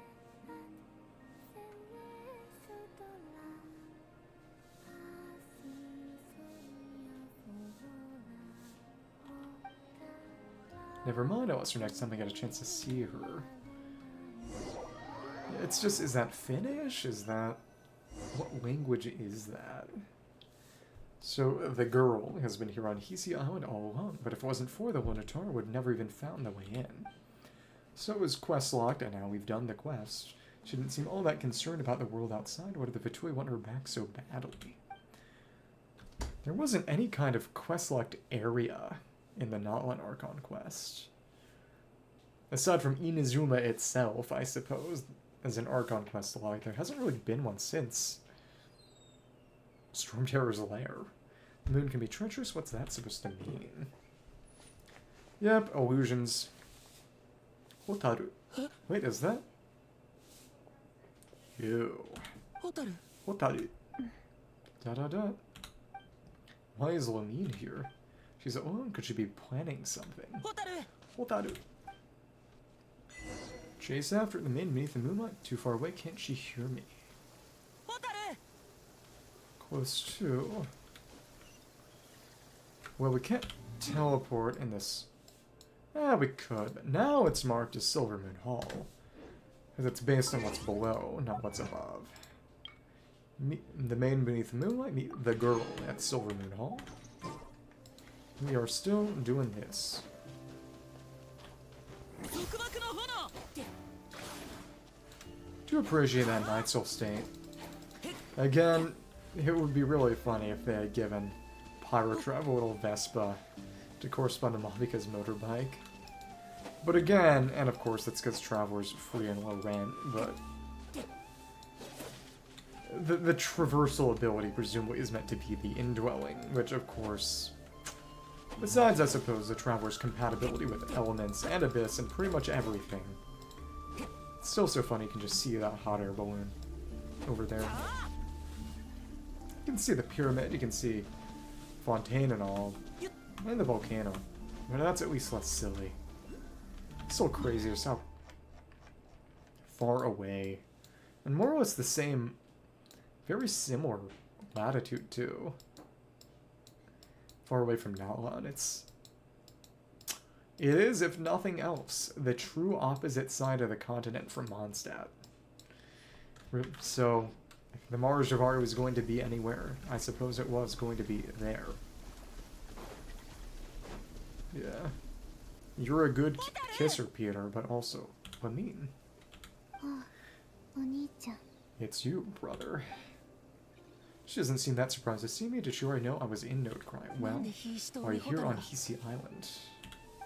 Never mind, I'll ask her next time I get a chance to see her. It's just, is that Finnish? Is that... What language is that? So, the girl has been here on Hisi Island all along, but if it wasn't for the Lunotar, would never even found the way in. So it was quest locked, and now we've done the quest. She didn't seem all that concerned about the world outside. Why did the Fatui want her back so badly? There wasn't any kind of quest-locked area in the Natlan Archon Quest. Aside from Inazuma itself, I suppose, as an Archon Quest log, there hasn't really been one since Stormterror's Lair. The moon can be treacherous? What's that supposed to mean? Yep, illusions. Hotaru. Wait, is that? Ew. Hotaru. Da-da-da. Why is Lamine here? She's alone. Could she be planning something? Hotaru. Chase after the maiden beneath the moonlight. Too far away. Can't she hear me? Close to. Well, we can't teleport in this. We could, but now it's marked as Silvermoon Hall. Because it's based on what's below, not what's above. Meet the maiden beneath the moonlight, meet the girl at Silvermoon Hall. We are still doing this. Do appreciate that Night Soul state. Again, it would be really funny if they had given Pyrotrav a little Vespa to correspond to Mavika's motorbike. But again, and of course that's because Traveler's free and low rent, but the traversal ability presumably is meant to be the indwelling, which of course, besides I suppose the Traveler's compatibility with elements and Abyss and pretty much everything, it's still so funny you can just see that hot air balloon over there. You can see the pyramid, you can see Fontaine and all, and the volcano. But that's at least less silly. It's still crazier, so far away. And more or less the same, very similar latitude too. Far away from Natlan, it's It is, if nothing else, the true opposite side of the continent from Mondstadt. So, if the Mars Javari was going to be anywhere, I suppose it was going to be there. Yeah. You're a good kisser, Peter, but also, Lamine. It's you, brother. She doesn't seem that surprised to see me. Did she already know I was in Nod-Krai? Well, are you here on Hisi Island?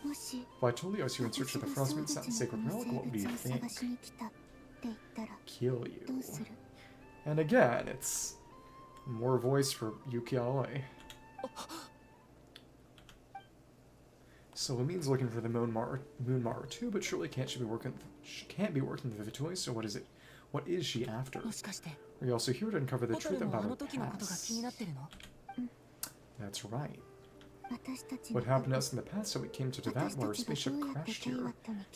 If I told you I was here in search of the Frostmoon Scions sacred relic, what would you think? Kill you. And again, it's more voice for Yuki Aoi. So Lamine's looking for the Moon Mara too, but surely she can't be working the Fatui, so what is it? What is she after? Are you also here to uncover the truth about her past? That's right. What happened to us in the past, so we came to that where our spaceship crashed here.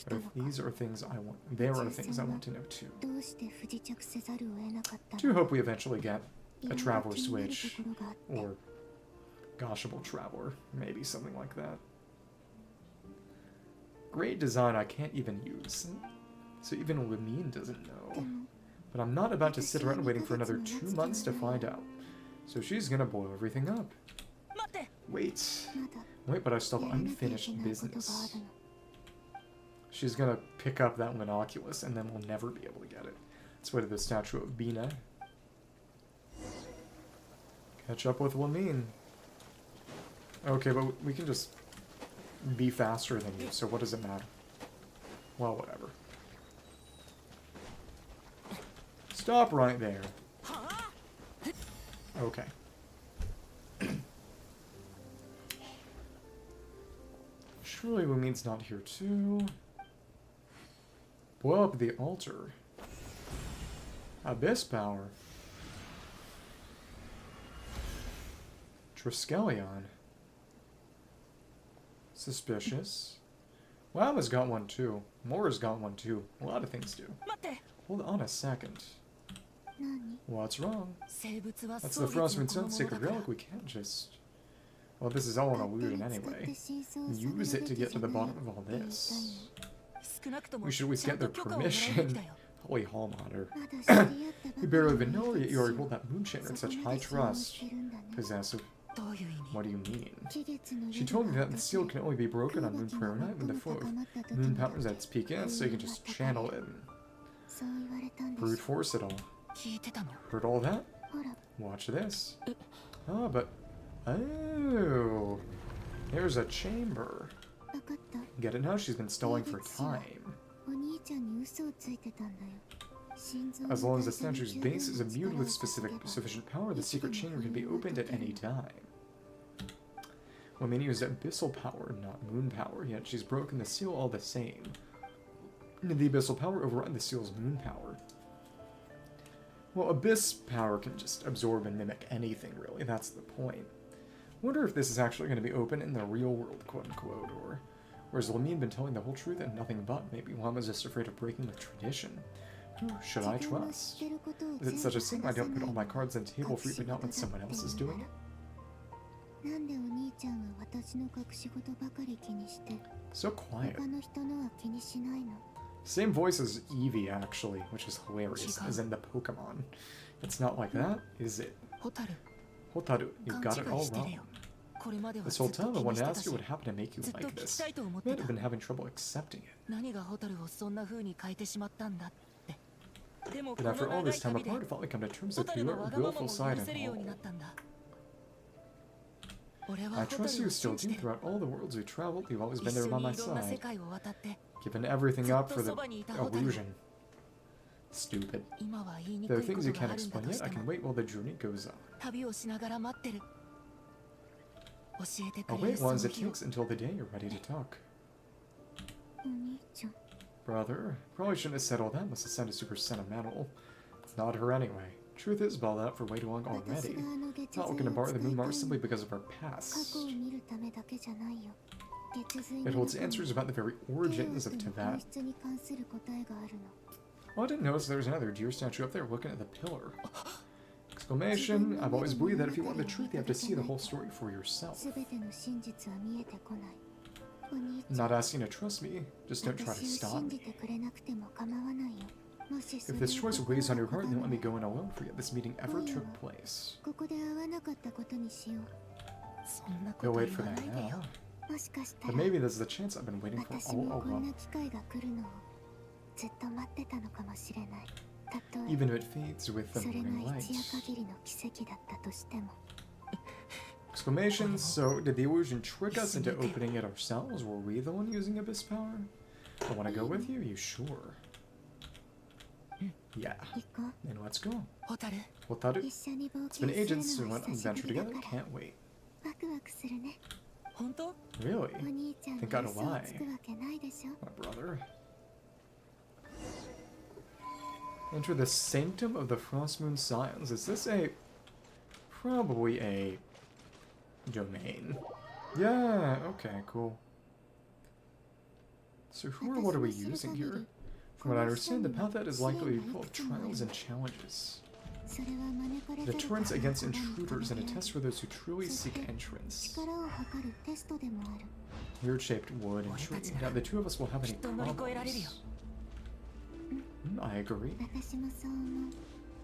But if these are things I want, there are things I want to know too. Do hope we eventually get a Traveler Switch, or Goshable Traveler, maybe something like that. Great design I can't even use. So even Lamine doesn't know. But I'm not about to sit around waiting for another 2 months to find out. So she's gonna boil everything up. Wait, but I still have unfinished business. She's gonna pick up that Monoculus, and then we'll never be able to get it. Let's wait to the statue of Bina. Catch up with Lamine. Okay, but we can just be faster than you, so what does it matter? Well, whatever. Stop right there. Okay. Surely Lamine's not here too. Blow up the altar. Abyss power. Triskelion. Suspicious. Lauma's got one too. Mora's got one too. A lot of things do. Hold on a second. What's wrong? That's the Frostmoon Scions sacred relic. We can't just... Well, this is all an illusion anyway. Use it to get to the bottom of all this. We should always get their permission. Holy Hallmatter. You barely even know her, yet you already hold that moonshiner in such high trust. Possessive. What do you mean? She told me that the seal can only be broken on Moon Prayer Night when the flow of moon powers at its peak is, so you can just channel it and brute force it all. Heard all that? Watch this. Ah, but... Oh, there's a chamber. Get it now? She's been stalling for time. As long as the statue's base is imbued with sufficient power, the secret chamber can be opened at any time. Lamine used abyssal power, not moon power, yet she's broken the seal all the same. The abyssal power override the seal's moon power. Well, abyss power can just absorb and mimic anything, really. That's the point. Wonder if this is actually going to be open in the real world, quote-unquote, or has Lamine been telling the whole truth and nothing but? Maybe Lauma's just afraid of breaking with tradition. Who should I trust? Is it such a sin I don't put all my cards on the table for you, but not when someone else is doing it? So quiet. Same voice as Eevee, actually, which is hilarious, as in the Pokemon. It's not like that, is it? Hotaru, you've got it all wrong. This whole time I wanted to ask you what happened to make you like this. You might have been having trouble accepting it. But after all this time apart, I finally come to terms with your willful side and all. I trust you still do. Throughout all the worlds we traveled, you've always been there by my side. Given everything up for the illusion. Stupid. There are things you can't explain yet. I can wait while the journey goes on. I'll wait as it takes until the day you're ready to talk. Brother, probably shouldn't have said all that. Must have sounded super sentimental. It's not her anyway. Truth is, balled out for way too long already. Not looking to borrow the Moon Mars simply because of our past. It holds answers about the very origins of Tavern. Oh, I didn't notice there was another deer statue up there looking at the pillar. Exclamation! I've always believed that if you want the truth, you have to see the whole story for yourself. I'm not asking to trust me, just don't try to stop me. If this choice weighs on your heart, then let me go in alone forget this meeting ever took place. You'll wait for that now. But maybe this is the chance I've been waiting for all along. Even if it fades with the morning light. Exclamations, so did the illusion trick us into opening it ourselves? Were we the one using abyss power? I want to go with you? You sure? Yeah. Then let's go. Hotaru? It's been ages since we went on an adventure together. Can't wait. Really? Think I'd lie. My brother. Enter the sanctum of the Frostmoon Scions. Is this a... probably a... domain? Yeah, okay, cool. So who or what are we using here? From what I understand, the path ahead is likely to be full of trials and challenges. Deterrence against intruders and a test for those who truly seek entrance. Weird-shaped wood and tree. Now the two of us will have any problems. I agree.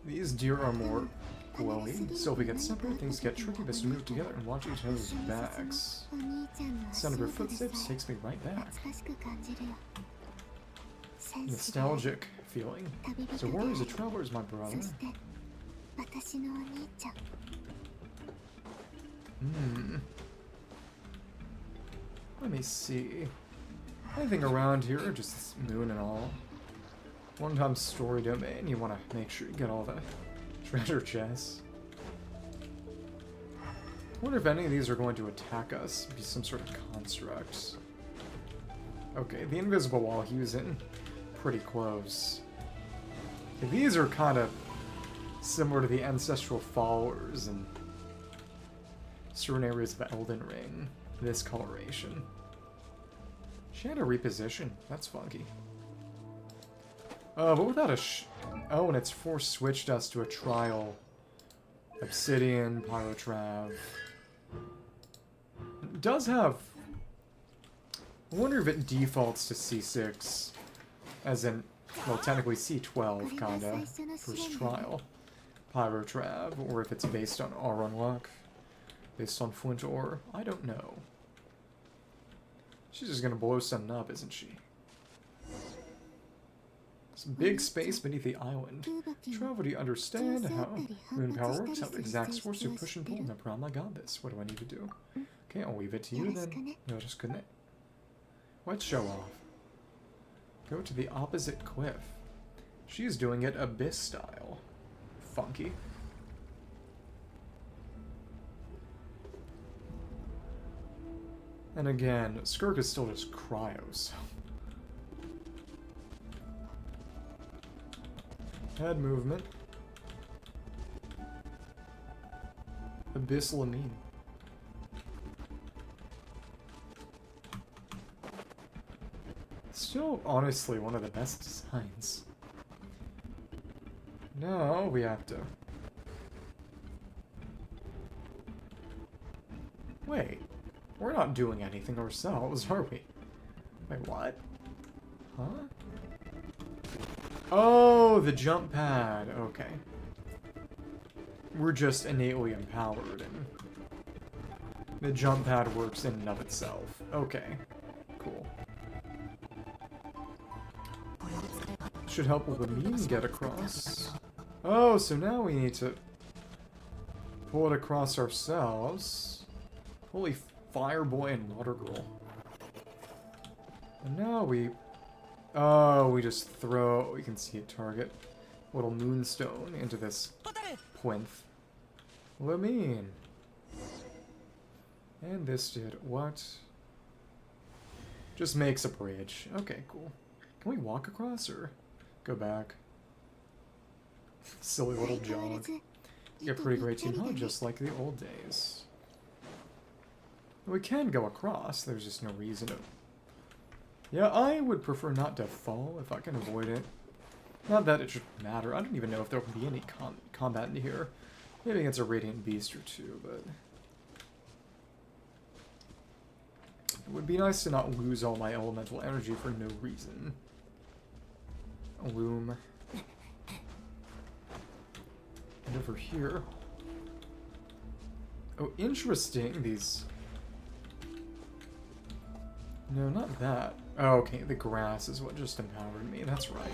These deer are more glowy, so if we get separate, things get tricky if we move together and watch each other's backs. The sound of her footsteps takes me right back. Nostalgic feeling. So Warriors of Travelers, my brother. Let me see. Anything around here, just this moon and all. One-time story domain, you want to make sure you get all the treasure chests. I wonder if any of these are going to attack us, be some sort of construct. Okay, the invisible wall he was in. Pretty close. Okay, these are kind of similar to the ancestral followers in certain areas of Elden Ring. This coloration. She had a reposition. That's funky. But without a oh, and it's force switched us to a trial. Obsidian, Pyrotrav. It does have... I wonder if it defaults to C6. As in, well, technically C12, kinda. First trial. Pyrotrav, or if it's based on R unlock. Based on flint ore. I don't know. She's just gonna blow something up, isn't she? Some big space beneath the island. Travel, do you understand how moon power works? How it exacts force to push and pull? No problem, I got this. What do I need to do? Okay, I'll leave it to you then. No, just connect. Let's show off. Go to the opposite cliff. She's doing it abyss style. Funky. And again, Skirk is still just cryos. Head movement. Abyss Lamine. Still, honestly, one of the best designs. Now we have to... Wait. We're not doing anything ourselves, are we? Wait, what? Huh? Oh, the jump pad. Okay. We're just innately empowered, and the jump pad works in and of itself. Okay. Cool. Should help with the means get across. Oh, so now we need to pull it across ourselves. Holy Fireboy and Water Girl. And now we... Oh, we just throw... We can see a target. Little moonstone into this plinth. Lamine. And this did what? Just makes a bridge. Okay, cool. Can we walk across or go back? Silly little jog. You got a pretty great team, huh? Just like the old days. We can go across, there's just no reason to... Yeah, I would prefer not to fall if I can avoid it. Not that it should matter. I don't even know if there will be any combat in here. Maybe it's a Radiant Beast or two, but... It would be nice to not lose all my elemental energy for no reason. A loom. And over here. Oh, interesting. These... No, not that. Oh, okay, the grass is what just empowered me. That's right.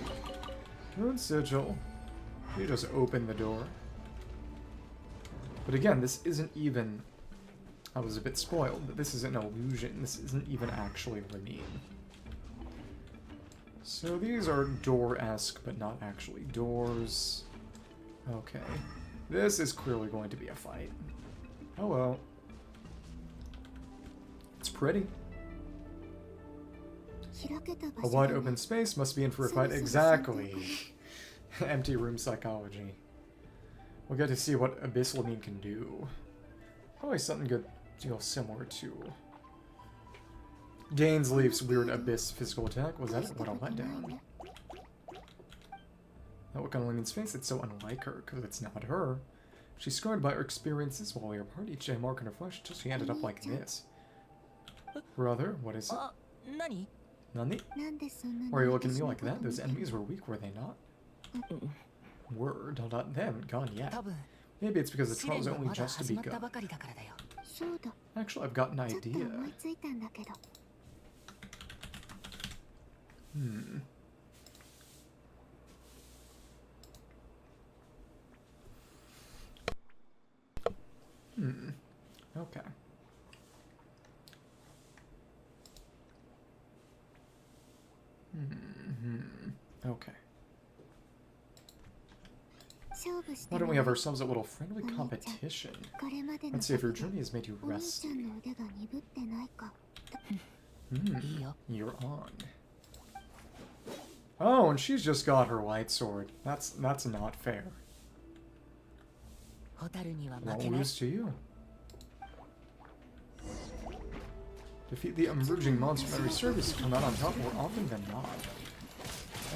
Moon Sigil. You just open the door. But again, this isn't even... I was a bit spoiled, but this is an illusion. This isn't even actually Ramine. So these are door-esque, but not actually doors. Okay. This is clearly going to be a fight. Oh well. It's pretty. A wide open space must be in for a fight. Exactly. Empty room psychology. We'll get to see what Abyss Lamine can do. Probably something good, you know, similar to Dane's Leaf's weird Abyss physical attack. Was that what I let down? That look on Lamine's face, it's so unlike her, because it's not her. She's scarred by her experiences while we were apart, each day marking her flesh until she ended up like this. Brother, what is it? Nani? Why are you looking at me like that? Those enemies were weak, were they not? Were, not they haven't gone yet. Maybe it's because the trial's only just begun. Actually, I've got an idea. Okay. Okay. Why don't we have ourselves a little friendly competition? Let's see if your journey has made you rusty. You're on. Oh, and she's just got her light sword. That's not fair. Won't lose to you. Defeat the emerging monster from every service to come out on top more often than not.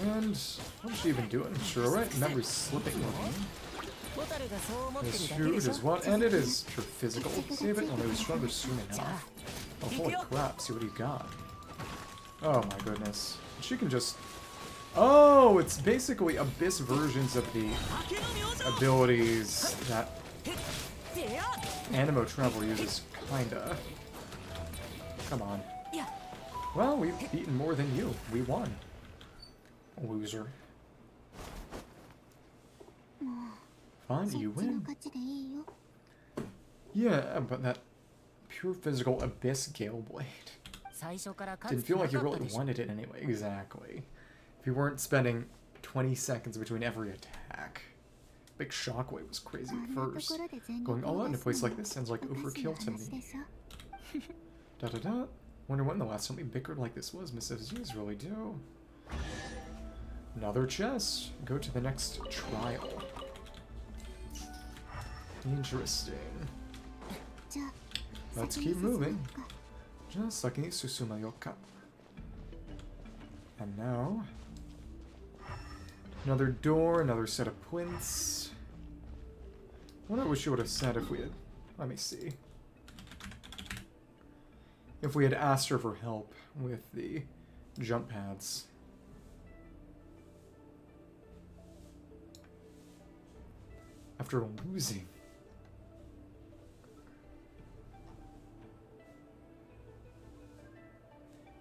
And what is she even doing? Sure, right? Memory's slipping away. This food is what? And it is her physical. Save it and it'll be stronger soon enough. Oh, holy crap. See what you got. Oh my goodness. She can just... Oh, it's basically Abyss versions of the abilities that Animo Travel uses, kinda. Come on. Well, we've beaten more than you. We won. Loser. Fine, you win. Yeah, but that pure physical Abyss Gale Blade didn't feel like you really wanted it anyway. Exactly. If you weren't spending 20 seconds between every attack. Big Shockwave was crazy at first. Going all out in a place like this sounds like overkill to me. Da-da-da. Wonder when the last time we bickered like this was. Mrs. really do. Another chest. Go to the next trial. Interesting. Let's keep moving. Just like Susumayoka. And now... Another door, another set of plinths. What I wish you would have said if we had... Let me see. If we had asked her for help with the jump pads. After losing.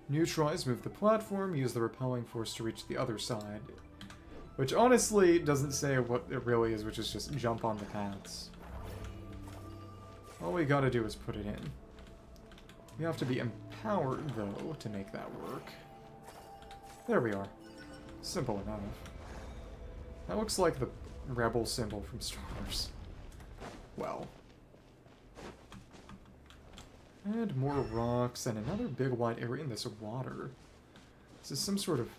Neutralize, move the platform, use the repelling force to reach the other side. Which honestly doesn't say what it really is, which is just jump on the pads. All we gotta do is put it in. We have to be empowered, though, to make that work. There we are. Simple enough. That looks like the rebel symbol from Star Wars. Well. And more rocks, and another big wide area in this water. This is some sort of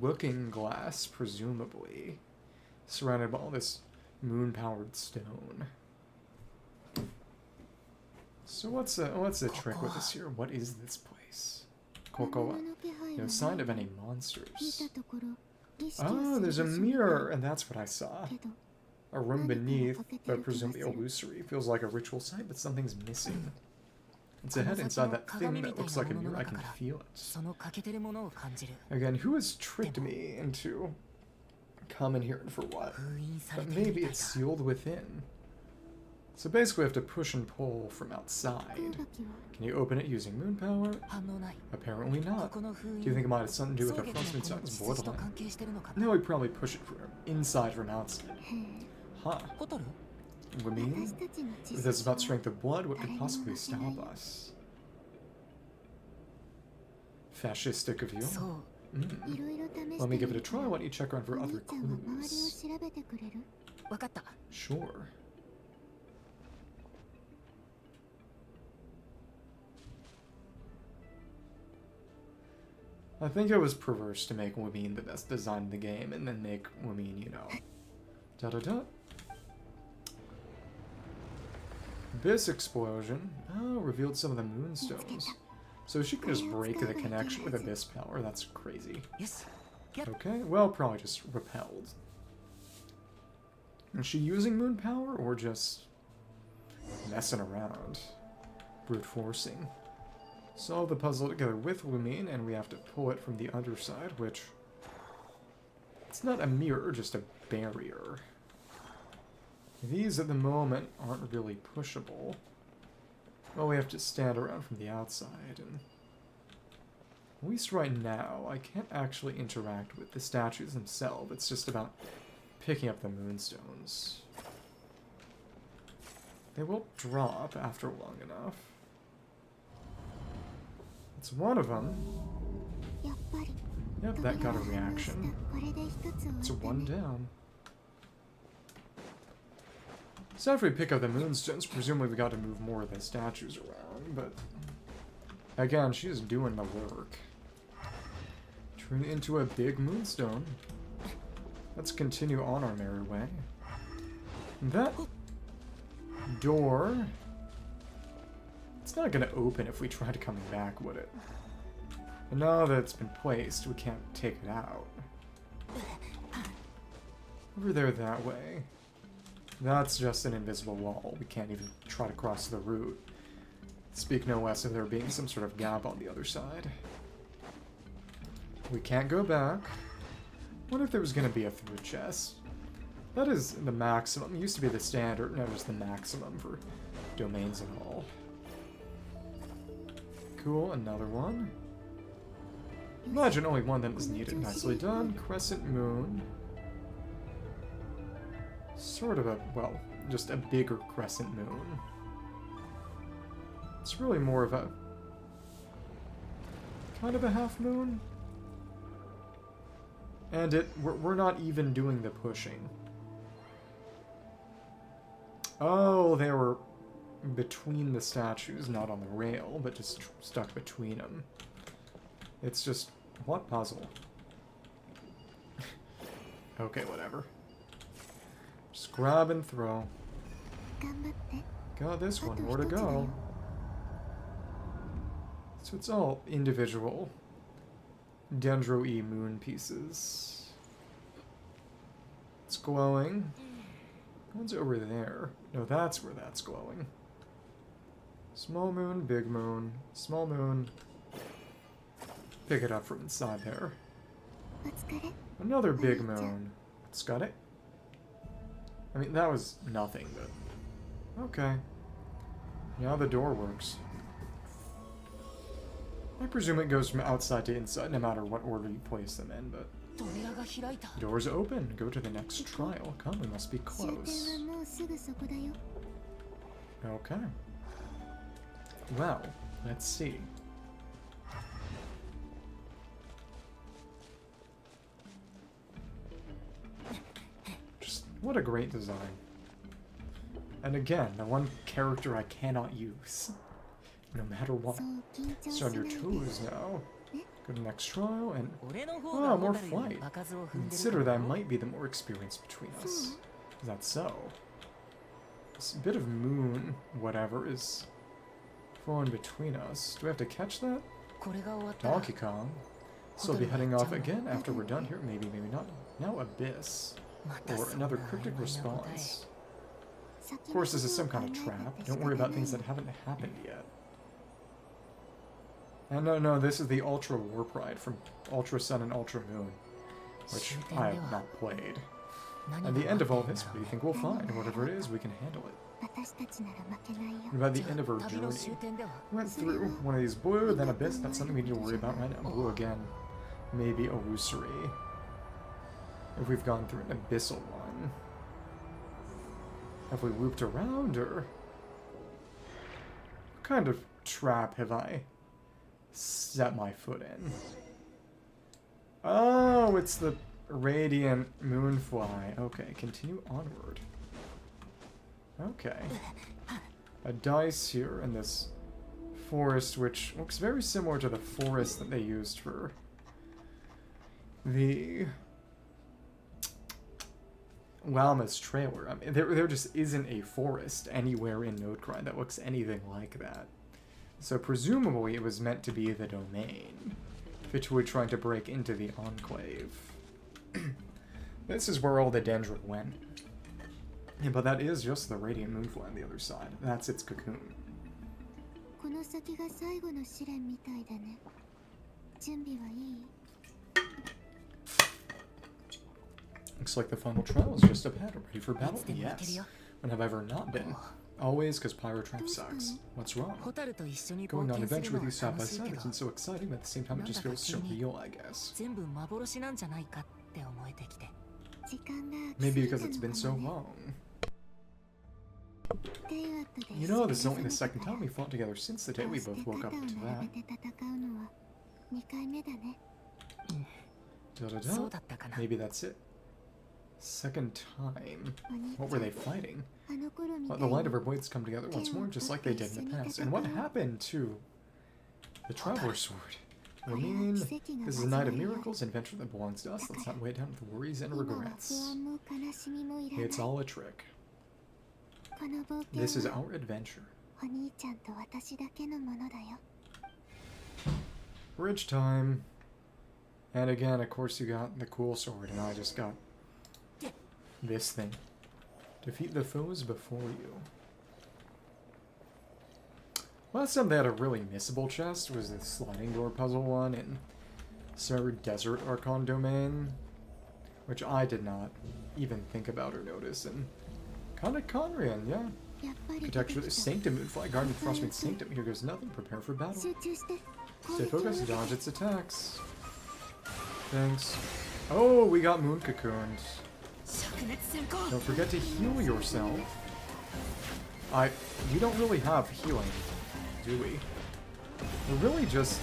looking glass, presumably, surrounded by all this moon-powered stone. So what's the trick with this here? What is this place? Kokoa. No sign of any monsters. Oh, there's a mirror, and that's what I saw. A room beneath, but presumably illusory. Feels like a ritual site, but something's missing. It's a head inside that thing that looks like a mirror. I can feel it. Again, who has tricked me into coming here for what? But maybe it's sealed within. So basically we have to push and pull from outside. Can you open it using moon power? Apparently not. Do you think it might have something to do with the Frostmoon Scions bloodline? No, we probably push it from inside from outside. Huh. What mean? If this is about strength of blood, what could possibly stop us? Fascistic of you. Let me give it a try. Why don't you check around for other clues? Sure. I think it was perverse to make Wumine the best design in the game and then make Wumine, you know. Da-da-da. Abyss explosion. Oh, revealed some of the moonstones. So she can just break the connection with Abyss power. That's crazy. Okay, well, probably just repelled. Is she using moon power or just messing around? Brute forcing. Solve the puzzle together with Wumine, and we have to pull it from the other side, which... It's not a mirror, just a barrier. These at the moment aren't really pushable. Well, we have to stand around from the outside, and... At least right now, I can't actually interact with the statues themselves. It's just about picking up the moonstones. They will drop after long enough. It's one of them. Yep, that got a reaction. It's one down. So after we pick up the moonstones, presumably we got to move more of the statues around, but... Again, she's doing the work. Turn into a big moonstone. Let's continue on our merry way. That door... It's not going to open if we try to come back, would it? And now that it's been placed, we can't take it out. Over there that way. That's just an invisible wall. We can't even try to cross the route. Speak no less of there being some sort of gap on the other side. We can't go back. What if there was going to be a through chest? That is the maximum. It used to be the standard, now it's the maximum for domains and all. Cool, another one. Imagine only one that was needed. Nicely done. Crescent moon. Sort of a, well, just a bigger crescent moon. It's really more of a... kind of a half moon. And we're not even doing the pushing. Oh, they were between the statues, not on the rail, but just stuck between them. It's just... what puzzle? Okay, whatever. Just grab and throw. Got this one, more to go. So it's all individual Dendro-y moon pieces. It's glowing. One's over there. No, that's where that's glowing. Small moon, big moon, small moon. Pick it up from inside there. Another big moon. It's got it. I mean, that was nothing, but... okay. Now the door works. I presume it goes from outside to inside, no matter what order you place them in, but... Doors open. Go to the next trial. Come, we must be close. Okay. Well, let's see. Just, what a great design. And again, the one character I cannot use. No matter what. So on your toes now. Go to the next trial, and... ah, more flight. Consider that I might be the more experienced between us. Is that so? This bit of moon, whatever, is flowing between us. Do we have to catch that? Donkey Kong. So we'll be heading off again after we're done here. Maybe, maybe not. Now Abyss. Or another cryptic response. Of course, this is some kind of trap. Don't worry about things that haven't happened yet. And no, this is the Ultra War Pride from Ultra Sun and Ultra Moon, which I have not played. At the end of all this, what do you think we'll find? Whatever it is, we can handle it. And by the end of our journey, we went through one of these blue, then abyss. That's something we need to worry about right now. Blue again. Maybe illusory. If we've gone through an abyssal one. Have we looped around, or... what kind of trap have I set my foot in? Oh, it's the Radiant Moonfly. Okay, continue onward. Okay. A dice here in this forest, which looks very similar to the forest that they used for the Lauma's trailer. I mean, there just isn't a forest anywhere in Nod-Krai that looks anything like that. So presumably it was meant to be the domain, which we're trying to break into the Enclave. This is where all the Dendra went. Yeah, but that is just the Radiant Moonfly on the other side. That's its cocoon. Looks like the final trial is just up ahead. Ready for battle? Yes. When have I ever not been? Always, because Pyrotrap sucks. What's wrong? Going on adventure with you side by side isn't so exciting, but at the same time it just feels surreal, I guess. Maybe because it's been so long. You know, this is only the second time we fought together since the day we both woke up to that. Da-da-da. Maybe that's it. Second time. What were they fighting? Let the light of our blades come together once more, just like they did in the past. And what happened to the Traveler Sword? I mean, this is a night of miracles, an adventure that belongs to us. Let's not weigh it down with worries and regrets. It's all a trick. This is our adventure. Bridge time. And again, of course, you got the cool sword, and I just got this thing. Defeat the foes before you. Last time they had a really missable chest was the sliding door puzzle one in Summer Desert Archon Domain, which I did not even think about or notice. And Conrian, yeah. Architecture, Sanctum, Moonfly, Garden, Frostmoon Sanctum. Here goes nothing. Prepare for battle. Stay focused, dodge its attacks. Thanks. Oh, we got Moon Cocooned. Don't forget to heal yourself. We don't really have healing, do we? We're really just...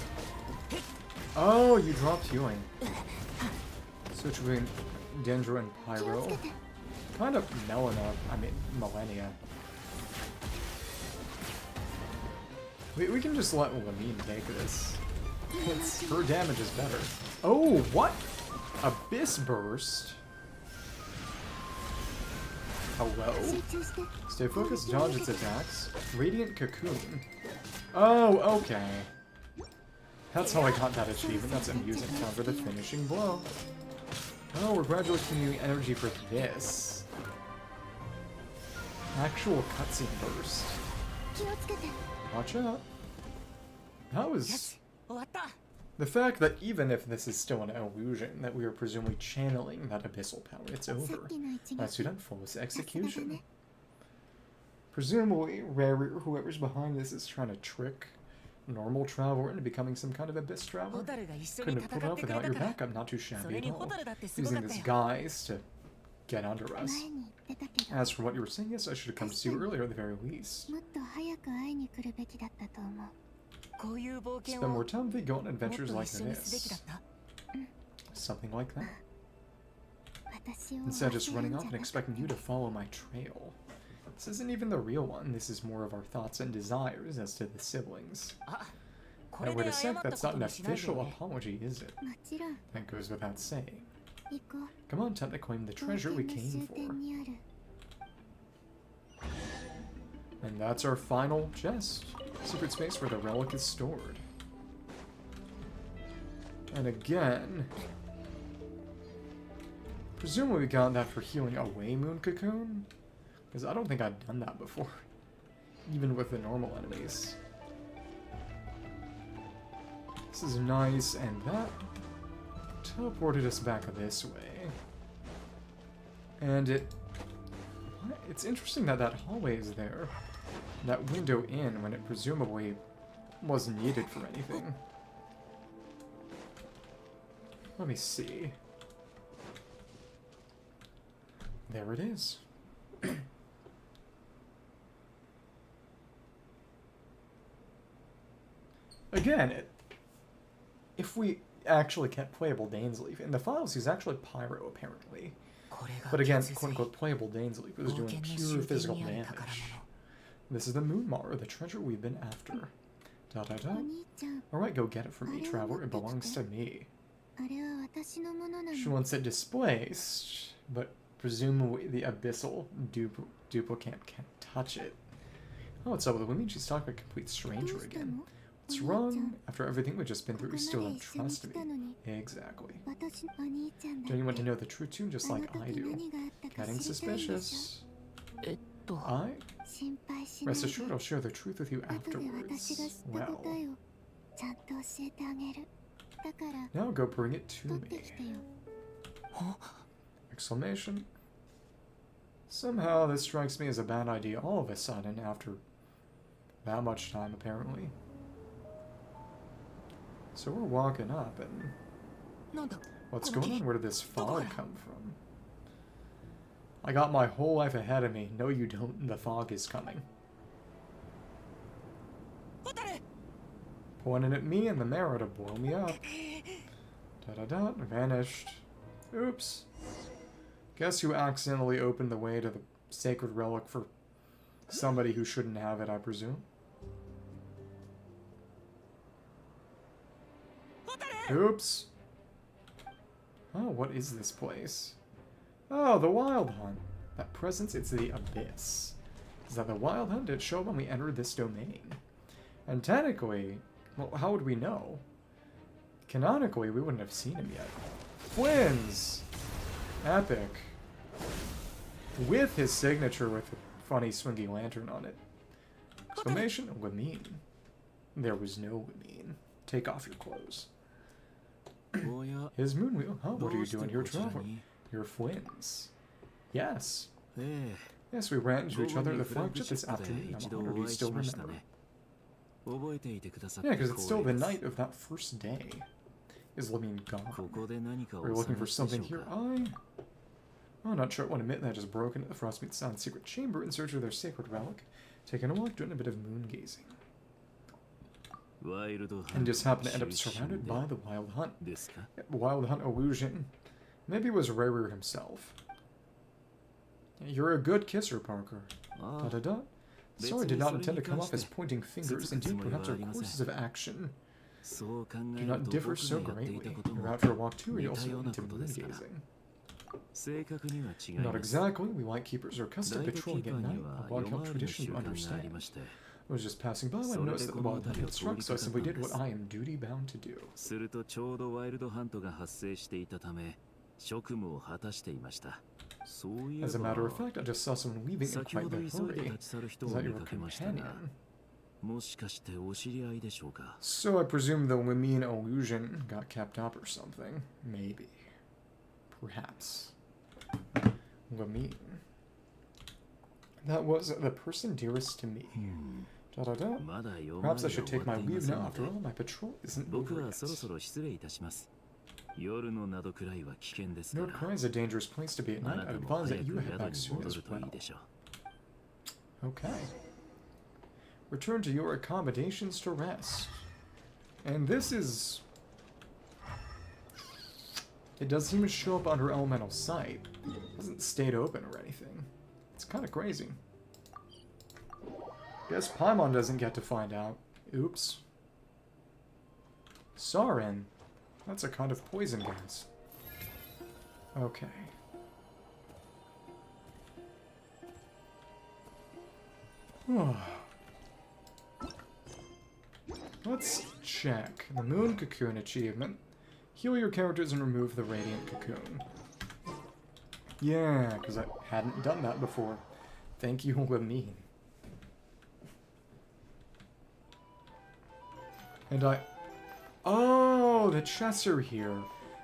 oh, you dropped healing. Switch between Dendra and Pyro. Kind of Millennia. We can just let Lamine take this. Her damage is better. Oh, what? Abyss Burst? Hello? Stay focused, dodge its attacks. Radiant Cocoon. Oh, okay. That's how I got that achievement. That's amusing. Time for the finishing blow. Oh, we're gradually accumulating energy for this. Actual cutscene burst. Watch out. That was... the fact that even if this is still an illusion, that we are presumably channeling that abyssal power, it's over. That's done fullest execution. Presumably, whoever's behind this is trying to trick normal traveler into becoming some kind of abyss traveler. Couldn't have pulled it off without your backup, not too shabby at all. Using this guise to get under us. As for what you were saying, yes, I should have come to see you earlier at the very least. Spend more time with go on adventures like this. Something like that. Instead of just running off and expecting you to follow my trail. This isn't even the real one. This is more of our thoughts and desires as to the siblings. I would assume that's not an official apology, is it? That goes without saying. Come on, time to claim the treasure we came for. And that's our final chest. Secret space where the relic is stored. And again... presumably we got that for healing away Moon Cocoon? Because I don't think I've done that before. Even with the normal enemies. This is nice, and that teleported us back this way. And it's interesting that that hallway is there. That window in, when it presumably wasn't needed for anything. Let me see. There it is. Again, if we actually kept playable Dainsleif, in the files he's actually Pyro, apparently. But again, quote-unquote playable Dainsleif was doing pure physical damage. This is the Moonmar, the treasure we've been after. Alright, go get it for me, traveler. It belongs to me. She wants it displaced, but presumably the abyssal duplicate can't touch it. Oh, what's up with the women? She's talking a complete stranger again. What's wrong? After everything we've just been through, you still don't trust me. Exactly. Don't you want to know the truth too, just like I do? Getting suspicious. Rest assured I'll share the truth with you afterwards. Well. Now go bring it to me. Exclamation. Somehow this strikes me as a bad idea all of a sudden after that much time, apparently. So we're walking up, and what's going on? Where did this fog come from? I got my whole life ahead of me. No, you don't. The fog is coming. Pointing at me and the marrow to blow me up. Da-da-da, vanished. Oops. Guess who accidentally opened the way to the sacred relic for somebody who shouldn't have it, I presume? Oops. Oh, what is this place? Oh, the Wild Hunt. That presence, it's the Abyss. Is that the Wild Hunt? Did it show when we entered this domain? And technically, well, how would we know? Canonically, we wouldn't have seen him yet. Flins! Epic. With his signature with a funny swingy lantern on it. Exclamation, Wameen. There was no Wameen. Take off your clothes. His moonwheel. Huh? What are you doing here, traveler? You're Flins. Yes. Yes, we ran into each other at the flagship this afternoon. I'm honored you still remember. Yeah, because it's still the night of that first day. Is Lamine gone? Are you looking for something here? I'm not sure I want to admit that I just broke into the Frostmoon Scions' secret chamber in search of their sacred relic, taking a walk, doing a bit of moon gazing. And just happened to end up surrounded by the Wild Hunt. Wild Hunt illusion. Maybe it was Rarer himself. You're a good kisser, Parker. Da-da-da. Sorry, did not intend to come off as pointing fingers. Indeed, perhaps our courses of action do not differ so greatly. You're out for a walk too, or you're also into moon gazing. Not exactly. We Lightkeepers are accustomed to patrolling at night, a long-held tradition you understand. I was just passing by when I noticed that the Wild Hunt had struck, so I simply did what I am duty-bound to do. As a matter of fact, I just saw someone leaving in quite the hurry. Is that your companion? So I presume the Wameen illusion got kept up or something. Maybe. Perhaps. Wameen. That was the person dearest to me. Da-da-da. Perhaps I should take my leave now. After all, my patrol isn't over yet. Nod-Krai is a dangerous place to be at night. I advise that you head back soon as well. Okay. Return to your accommodations to rest. And this is... It doesn't even show up under elemental sight. It hasn't stayed open or anything. It's kind of crazy. Guess Paimon doesn't get to find out. Oops. Sarin. That's a kind of poison gas. Okay. Let's check. The Moon Cocoon achievement. Heal your characters and remove the Radiant Cocoon. Yeah, because I hadn't done that before. Thank you, Lamine. And Oh, the chests are here.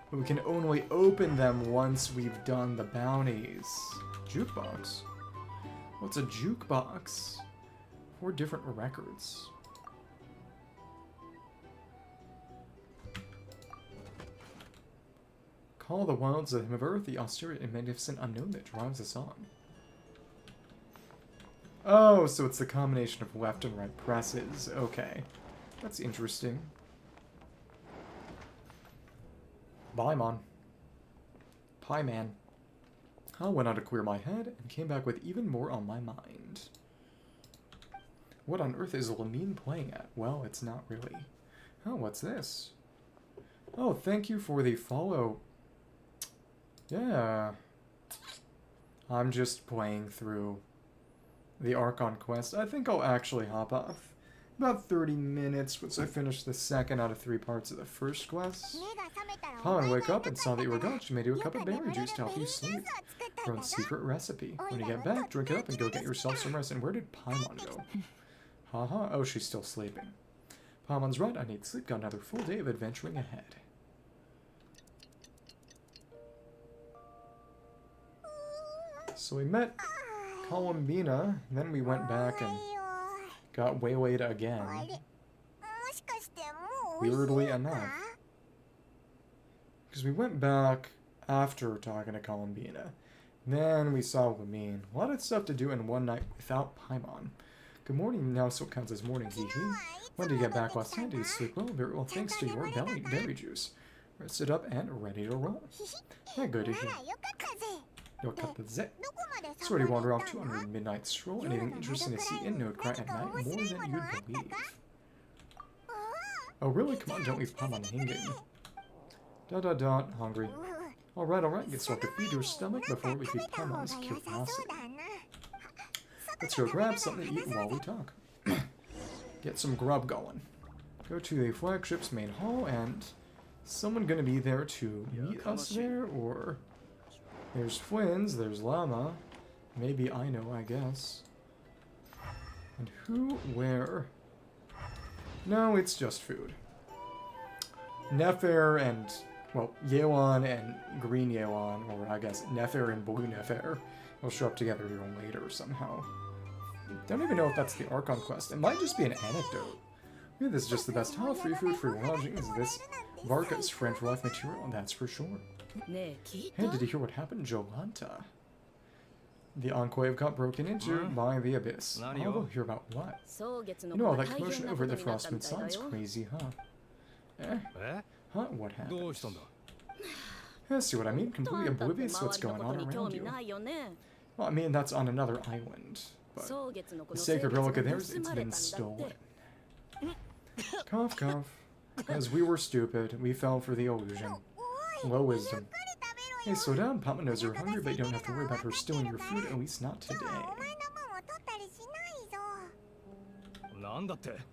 But we can only open them once we've done the bounties. Jukebox? What's a jukebox? 4 different records. Call the wilds of the hymn of earth, the austere and magnificent unknown that drives us on. Oh, so it's the combination of left and right presses. Okay. That's interesting. Paimon. Paimon. I went out to clear my head and came back with even more on my mind. What on earth is Lamine playing at? Well, it's not really. Oh, what's this? Oh, thank you for the follow. Yeah. I'm just playing through the Archon Quest. I think I'll actually hop off. About 30 minutes once I finish the second out of 3 parts of the first quest. Paimon woke up and saw that you were gone. She made you a cup of berry juice to help you sleep. Her own secret recipe. When you get back, drink it up and go get yourself some rest. And where did Paimon go? Haha. Oh, she's still sleeping. Paimon's right. I need sleep. Got another full day of adventuring ahead. So we met Columbina, then we went back and got waylaid again. Weirdly enough. Because we went back after talking to Columbina. Then we saw Lamine. A lot of stuff to do in one night without Paimon. Good morning, now so counts as morning, hee hee. When did you get back last night? Did you sleep well? Very well, thanks to your berry juice. Rested up and ready to roll. Yeah, good to hear. You'll cut the zip. So where do you wander off to on your midnight stroll? Anything interesting to see in Nod-Krai at night? More than you'd believe. Oh really? Come on, don't leave Paimon hanging. Hungry. Alright, get yourself to feed your stomach before we feed Paimon's curiosity. Let's go grab something to eat while we talk. Get some grub going. Go to the flagship's main hall, and someone gonna be there to meet us there, or... There's Flins, there's Lauma. Maybe I know, I guess. And who, where? No, it's just food. Nefer and, well, Yelan and Green Yelan, or I guess Nefer and Blue Nefer, will show up together even later somehow. Don't even know if that's the Archon Quest. It might just be an anecdote. Maybe this is just the best hall. Free food, free lodging. Is this Varka's friend for life material? That's for sure. Hey, did you hear what happened, Jolanta? The Enclave got broken into by the Abyss. Oh, we'll hear about what? You know all that commotion over the Frostmoon Scions? Crazy, huh? Huh? What happened? See what I mean? Completely oblivious to what's going on around you. Well, I mean, that's on another island. But the sacred relic of theirs, it's been stolen. Cough, cough. As we were stupid, we fell for the illusion. Low wisdom. Hey, slow down. Paimon knows you're hungry, but you don't have to worry about her stealing your food, at least not today.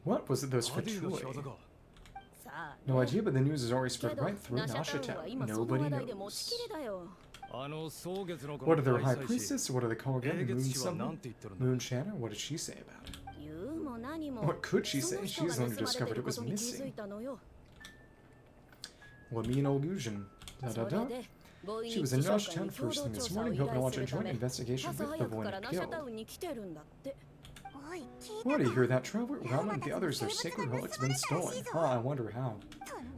What? Was it those Fatui? No idea, but the news is already spread right through Nasha Town. Nobody knows. What are their high priestess? What do they call again? The moon something? Moon Shanna? What did she say about it? What could she say? She's the one who discovered it was missing. Lamine illusion. She was in Nasha Town first thing this morning, hoping to launch a joint investigation with the one killed. What, do you hear that, traveler? Lauma and the others, their sacred relic's been stolen. Huh, I wonder how.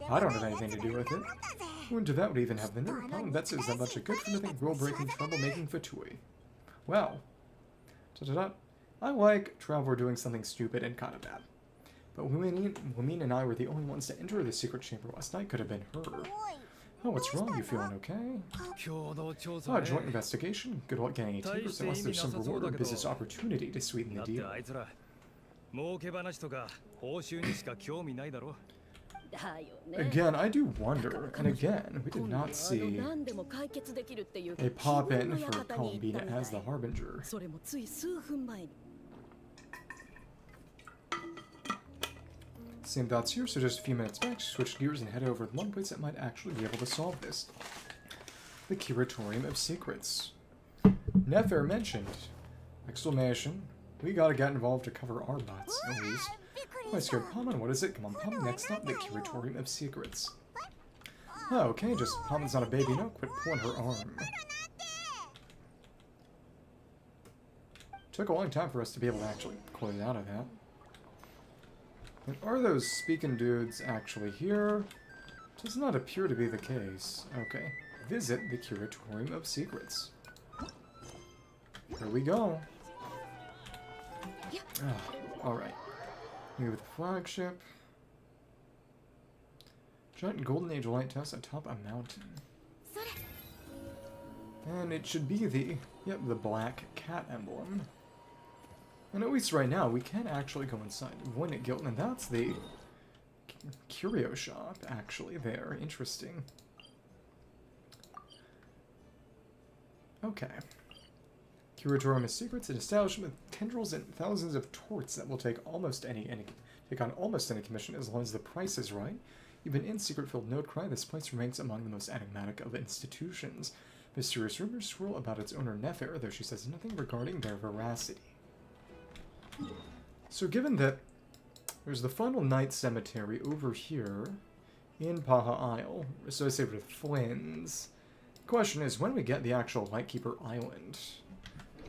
I don't have anything to do with it. Who into that would even have the nerve? Paimon bets it was a bunch of good-for-nothing, rule-breaking, trouble-making Fatui. Well. I like Traveler doing something stupid and kind of bad. But Lamine and I were the only ones to enter the secret chamber last night. Could have been her. Oh, what's wrong? You feeling okay? Oh, joint investigation. Good luck getting any takers unless there's some reward or business opportunity to sweeten the deal. Again, I do wonder, and again, we did not see a pop-in for Columbina as the Harbinger. Same thoughts here, so just a few minutes back, switch gears and head over to one place that might actually be able to solve this. The Curatorium of Secrets. Nefer mentioned! Exclamation. We gotta get involved to cover our butts, at least. My scared Paimon, what is it? Come on, Paimon, next stop, the Curatorium of Secrets. Oh, okay, just Paimon's not a baby, no, quit pulling her arm. Took a long time for us to be able to actually close out of that. And are those speaking dudes actually here? Does not appear to be the case. Okay. Visit the Curatorium of Secrets. Here we go. Alright. Here with the flagship. Giant Golden Age lighthouse atop a mountain. And it should be the black cat emblem. And at least right now, we can actually go inside Voynich Guild, and that's the curio shop, actually, there. Interesting. Okay. Curatorium of Secrets, an establishment with tendrils and thousands of torts that will take on almost any commission as long as the price is right. Even in secret-filled Nod-Krai, this place remains among the most enigmatic of institutions. Mysterious rumors swirl about its owner Nefer, though she says nothing regarding their veracity. So given that there's the Final Night Cemetery over here in Paha Isle, associated with Flins, the question is when we get the actual Lightkeeper Island.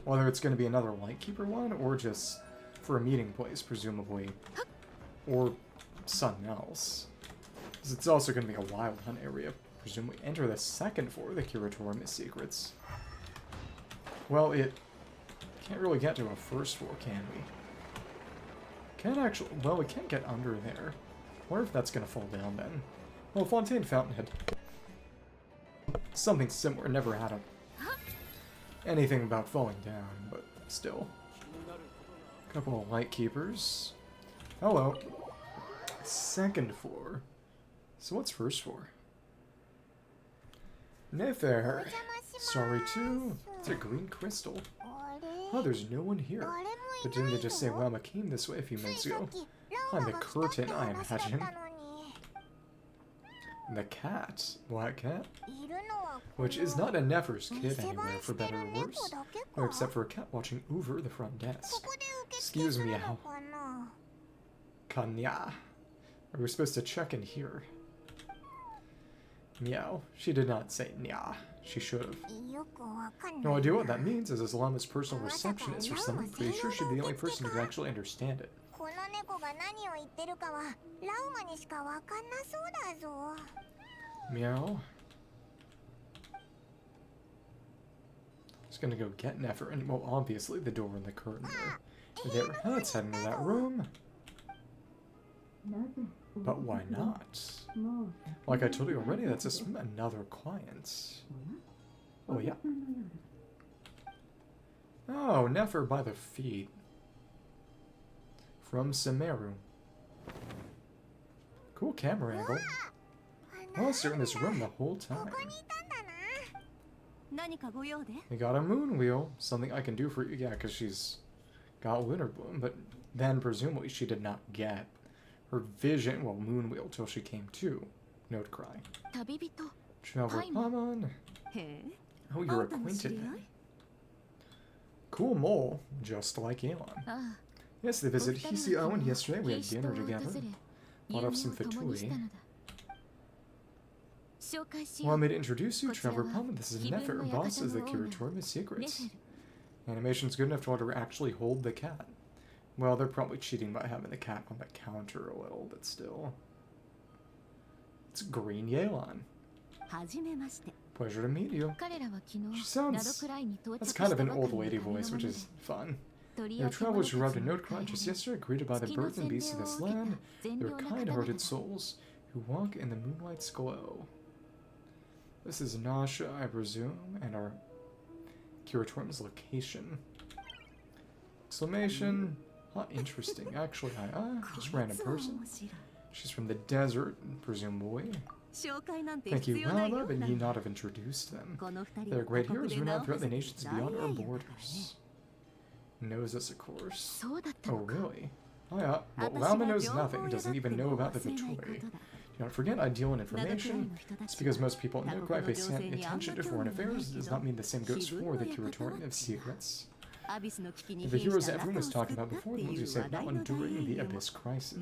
Whether it's going to be another Lightkeeper one, or just for a meeting place, presumably. Or something else. Because it's also going to be a wild hunt area, presumably. Enter the second floor of the Curatorium of Secrets. Well, it can't really get to a first floor, can we? Can't actually... Well, we can't get under there. I wonder if that's going to fall down then. Well, Fontaine Fountainhead... Something similar, never had anything about falling down, but still. A couple of Lightkeepers. Hello. Second floor. So what's first floor? Nefer. Sorry too. It's a green crystal. Oh, there's no one here. But didn't they just say Lauma came this way a few minutes ago? On the curtain, I imagine. The cat. Black cat? Which is not a Nefer's kid anywhere, for better or worse. Or except for a cat watching over the front desk. Excuse me, how? Kanya. Are we supposed to check in here? Meow. She did not say nya. She should have. No idea what that means, as Lauma's personal receptionist or something. Pretty sure she'd be the only person who can actually understand it. Meow. Just gonna go get Nefer, and well, obviously the door and the curtain there. Let's head into that room. But why not? Like I told you already, that's just another client. Oh yeah. Oh, Nefer by the feet. From Sumeru. Cool camera angle. Oh, I was in this room the whole time. We got a moon wheel. Something I can do for you. Yeah, because she's got Lunar Bloom. But then, presumably, she did not get her vision, well, moon wheel, till she came to Nod-Krai. Traveler Paimon. Oh, you're acquainted then. Cool mole, just like Elon. Yes, they visited Hisio, and yesterday we had dinner together. Bought off some Fatui. Want me to introduce you, Traveler Paimon? This is Nefer, boss of the Curatorium of Secrets. Animation's good enough to want to actually hold the cat. Well, they're probably cheating by having the cat on the counter a little, but still. It's Green Yelan. Pleasure to meet you. She sounds... That's kind of an old lady voice, which is fun. There are travelers who arrived in Nod-Krai just yesterday, greeted by the birds and beasts of this land. They are kind-hearted souls who walk in the moonlight's glow. This is Nasha, I presume, and our Curatorium's location. Exclamation. Huh, interesting. Actually, just random person. She's from the desert, presumably. Thank you, Lauma, but need not have introduced them. They're great heroes renowned throughout the nations beyond our borders. Knows us, of course. Oh, really? Oh, yeah. Well, Lauma knows nothing, doesn't even know about the Fatui. Do not forget, I deal in information. It's because most people in Nod-Krai pay scant attention to foreign affairs. It does not mean the same goes for the Curatorium of Secrets. The heroes everyone was talking about before, the ones who saved Natlan during the Abyss crisis.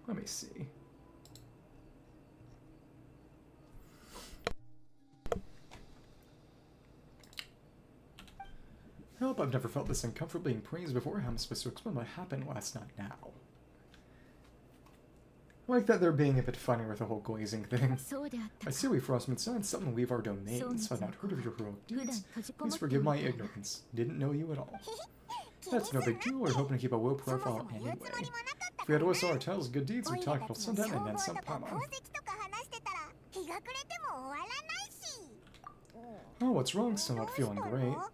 Let me see. Help, I've never felt this uncomfortable being praised before. How am I supposed to explain what happened last night now? I like that they're being a bit funny with the whole glazing thing. I see we Frostmoon Scions suddenly leave our domains. I've not heard of your heroic deeds. Please forgive my ignorance. Didn't know you at all. That's no big deal. We're hoping to keep a low profile anyway. If we had always saw our tales of good deeds, we'd talk about sundown and then some Pama. Oh, what's wrong? Still not feeling great. A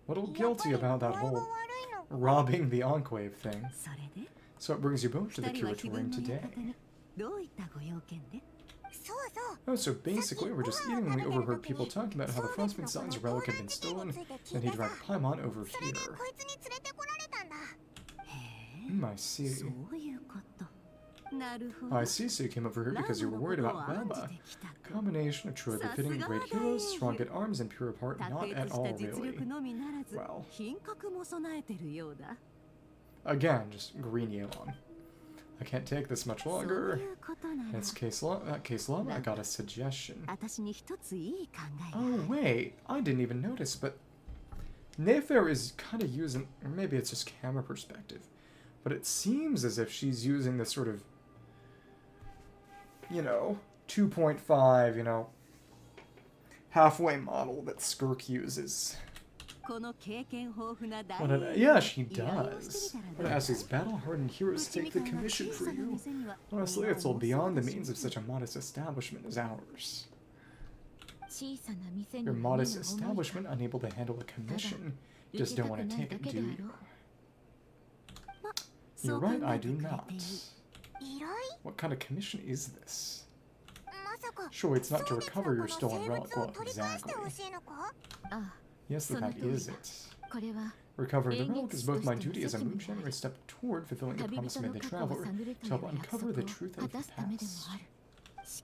little guilty about that whole robbing the Enclave thing. So it brings you both to the curatorium today. Oh, so basically we're just eating and we overheard people talking about how the Frostmoon Scions relic had been stolen, and he dragged Paimon over here. I see. I see, so you came over here because you were worried about Lauma. Combination of truly befitting great heroes, strong at arms, and pure of heart, not at all really. Well. Again, just green Yelan. I can't take this much longer. In this case, Lauma, I got a suggestion. Oh wait, I didn't even notice, but Ineffa is kind of using, or maybe it's just camera perspective, but it seems as if she's using this sort of, you know, 2.5, you know, halfway model that Skirk uses. Yeah, she does. What to ask these battle-hardened heroes to take the commission for you? Honestly, it's all beyond the means of such a modest establishment as ours. Your modest establishment unable to handle a commission. You just don't want to take it, do you? You're right, I do not. What kind of commission is this? Surely it's not to recover your stolen relic. Well, exactly. Yes, that is it. Recovering the relic is both my duty as a moonshiner and a step toward fulfilling the promise made the traveler to help uncover the truth of the past.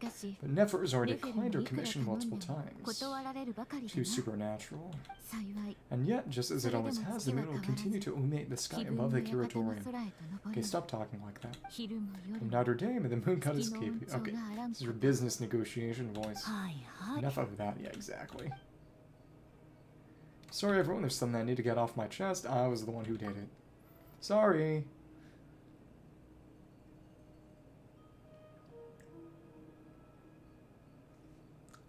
But Ineffa has already declined her commission multiple times. Too supernatural. And yet, just as it always has, the moon will continue to illuminate the sky above the curatorium. Okay, stop talking like that. From Notre Dame, and the moon god is keeping. Okay, this is your business negotiation voice. Enough of that, yeah, exactly. Sorry everyone, there's something I need to get off my chest. I was the one who did it. Sorry.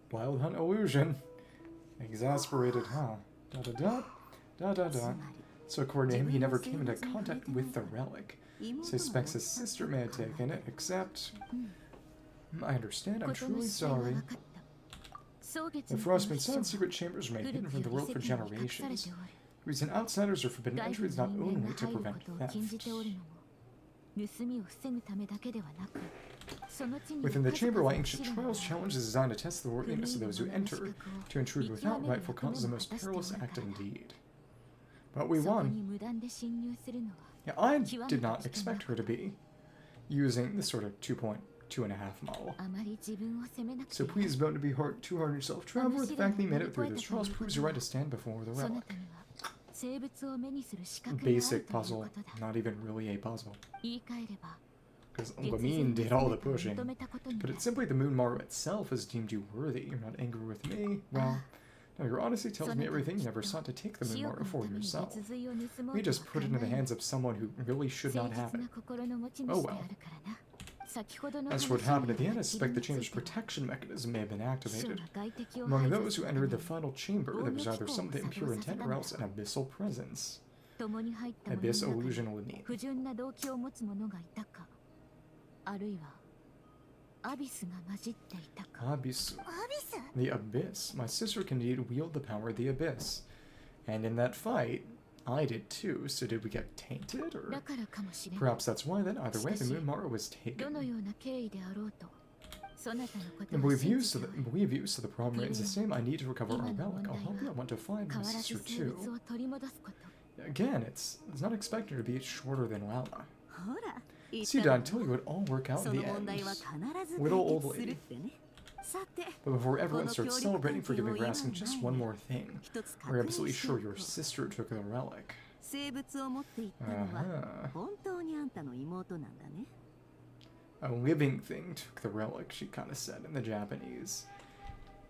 Wild Hunt Illusion. Exasperated, huh? Da-da-da. So according to him, he never came into contact with the relic. Suspects his sister may have taken it, except... I understand, I'm truly sorry. The Frostmoon Scions' secret chambers remain hidden from the world for generations. Reason outsiders are forbidden entry is not only to prevent theft. Within the chamber lie ancient trials challenges designed to test the worthiness of those who enter. To intrude without rightful cause is the most perilous act indeed. But we won. Yeah, I did not expect her to be using this sort of 2.5 model. So please don't be too hard on yourself. Traveler, the fact that you made it through this trials proves your right to stand before the relic. Basic puzzle, not even really a puzzle. Because Lamine did all the pushing. But it's simply the Moon Maru itself has deemed you worthy. You're not angry with me. Well, no, your honesty tells me everything. You never sought to take the Moon Maru for yourself. We just put it in the hands of someone who really should not have it. Oh well. As for what happened at the end, I suspect the chamber's protection mechanism may have been activated. Among those who entered the final chamber, there was either some with impure intent or else an abyssal presence. Abyss illusion would mean. Abyss. The Abyss. My sister can indeed wield the power of the Abyss. And in that fight, I did too, so did we get tainted? Or perhaps that's why then, either way, the Moon Maru was taken. And believe you, so the problem remains the same. I need to recover our relic. I'll help you. I want to find my sister too. Again, it's not expected to be shorter than Lauma. See, Dad, I told you it would all work out in the end. Little old lady. But before everyone starts celebrating, forgive me for asking just one more thing. We're absolutely sure your sister took the relic. A living thing took the relic, she kind of said in the Japanese.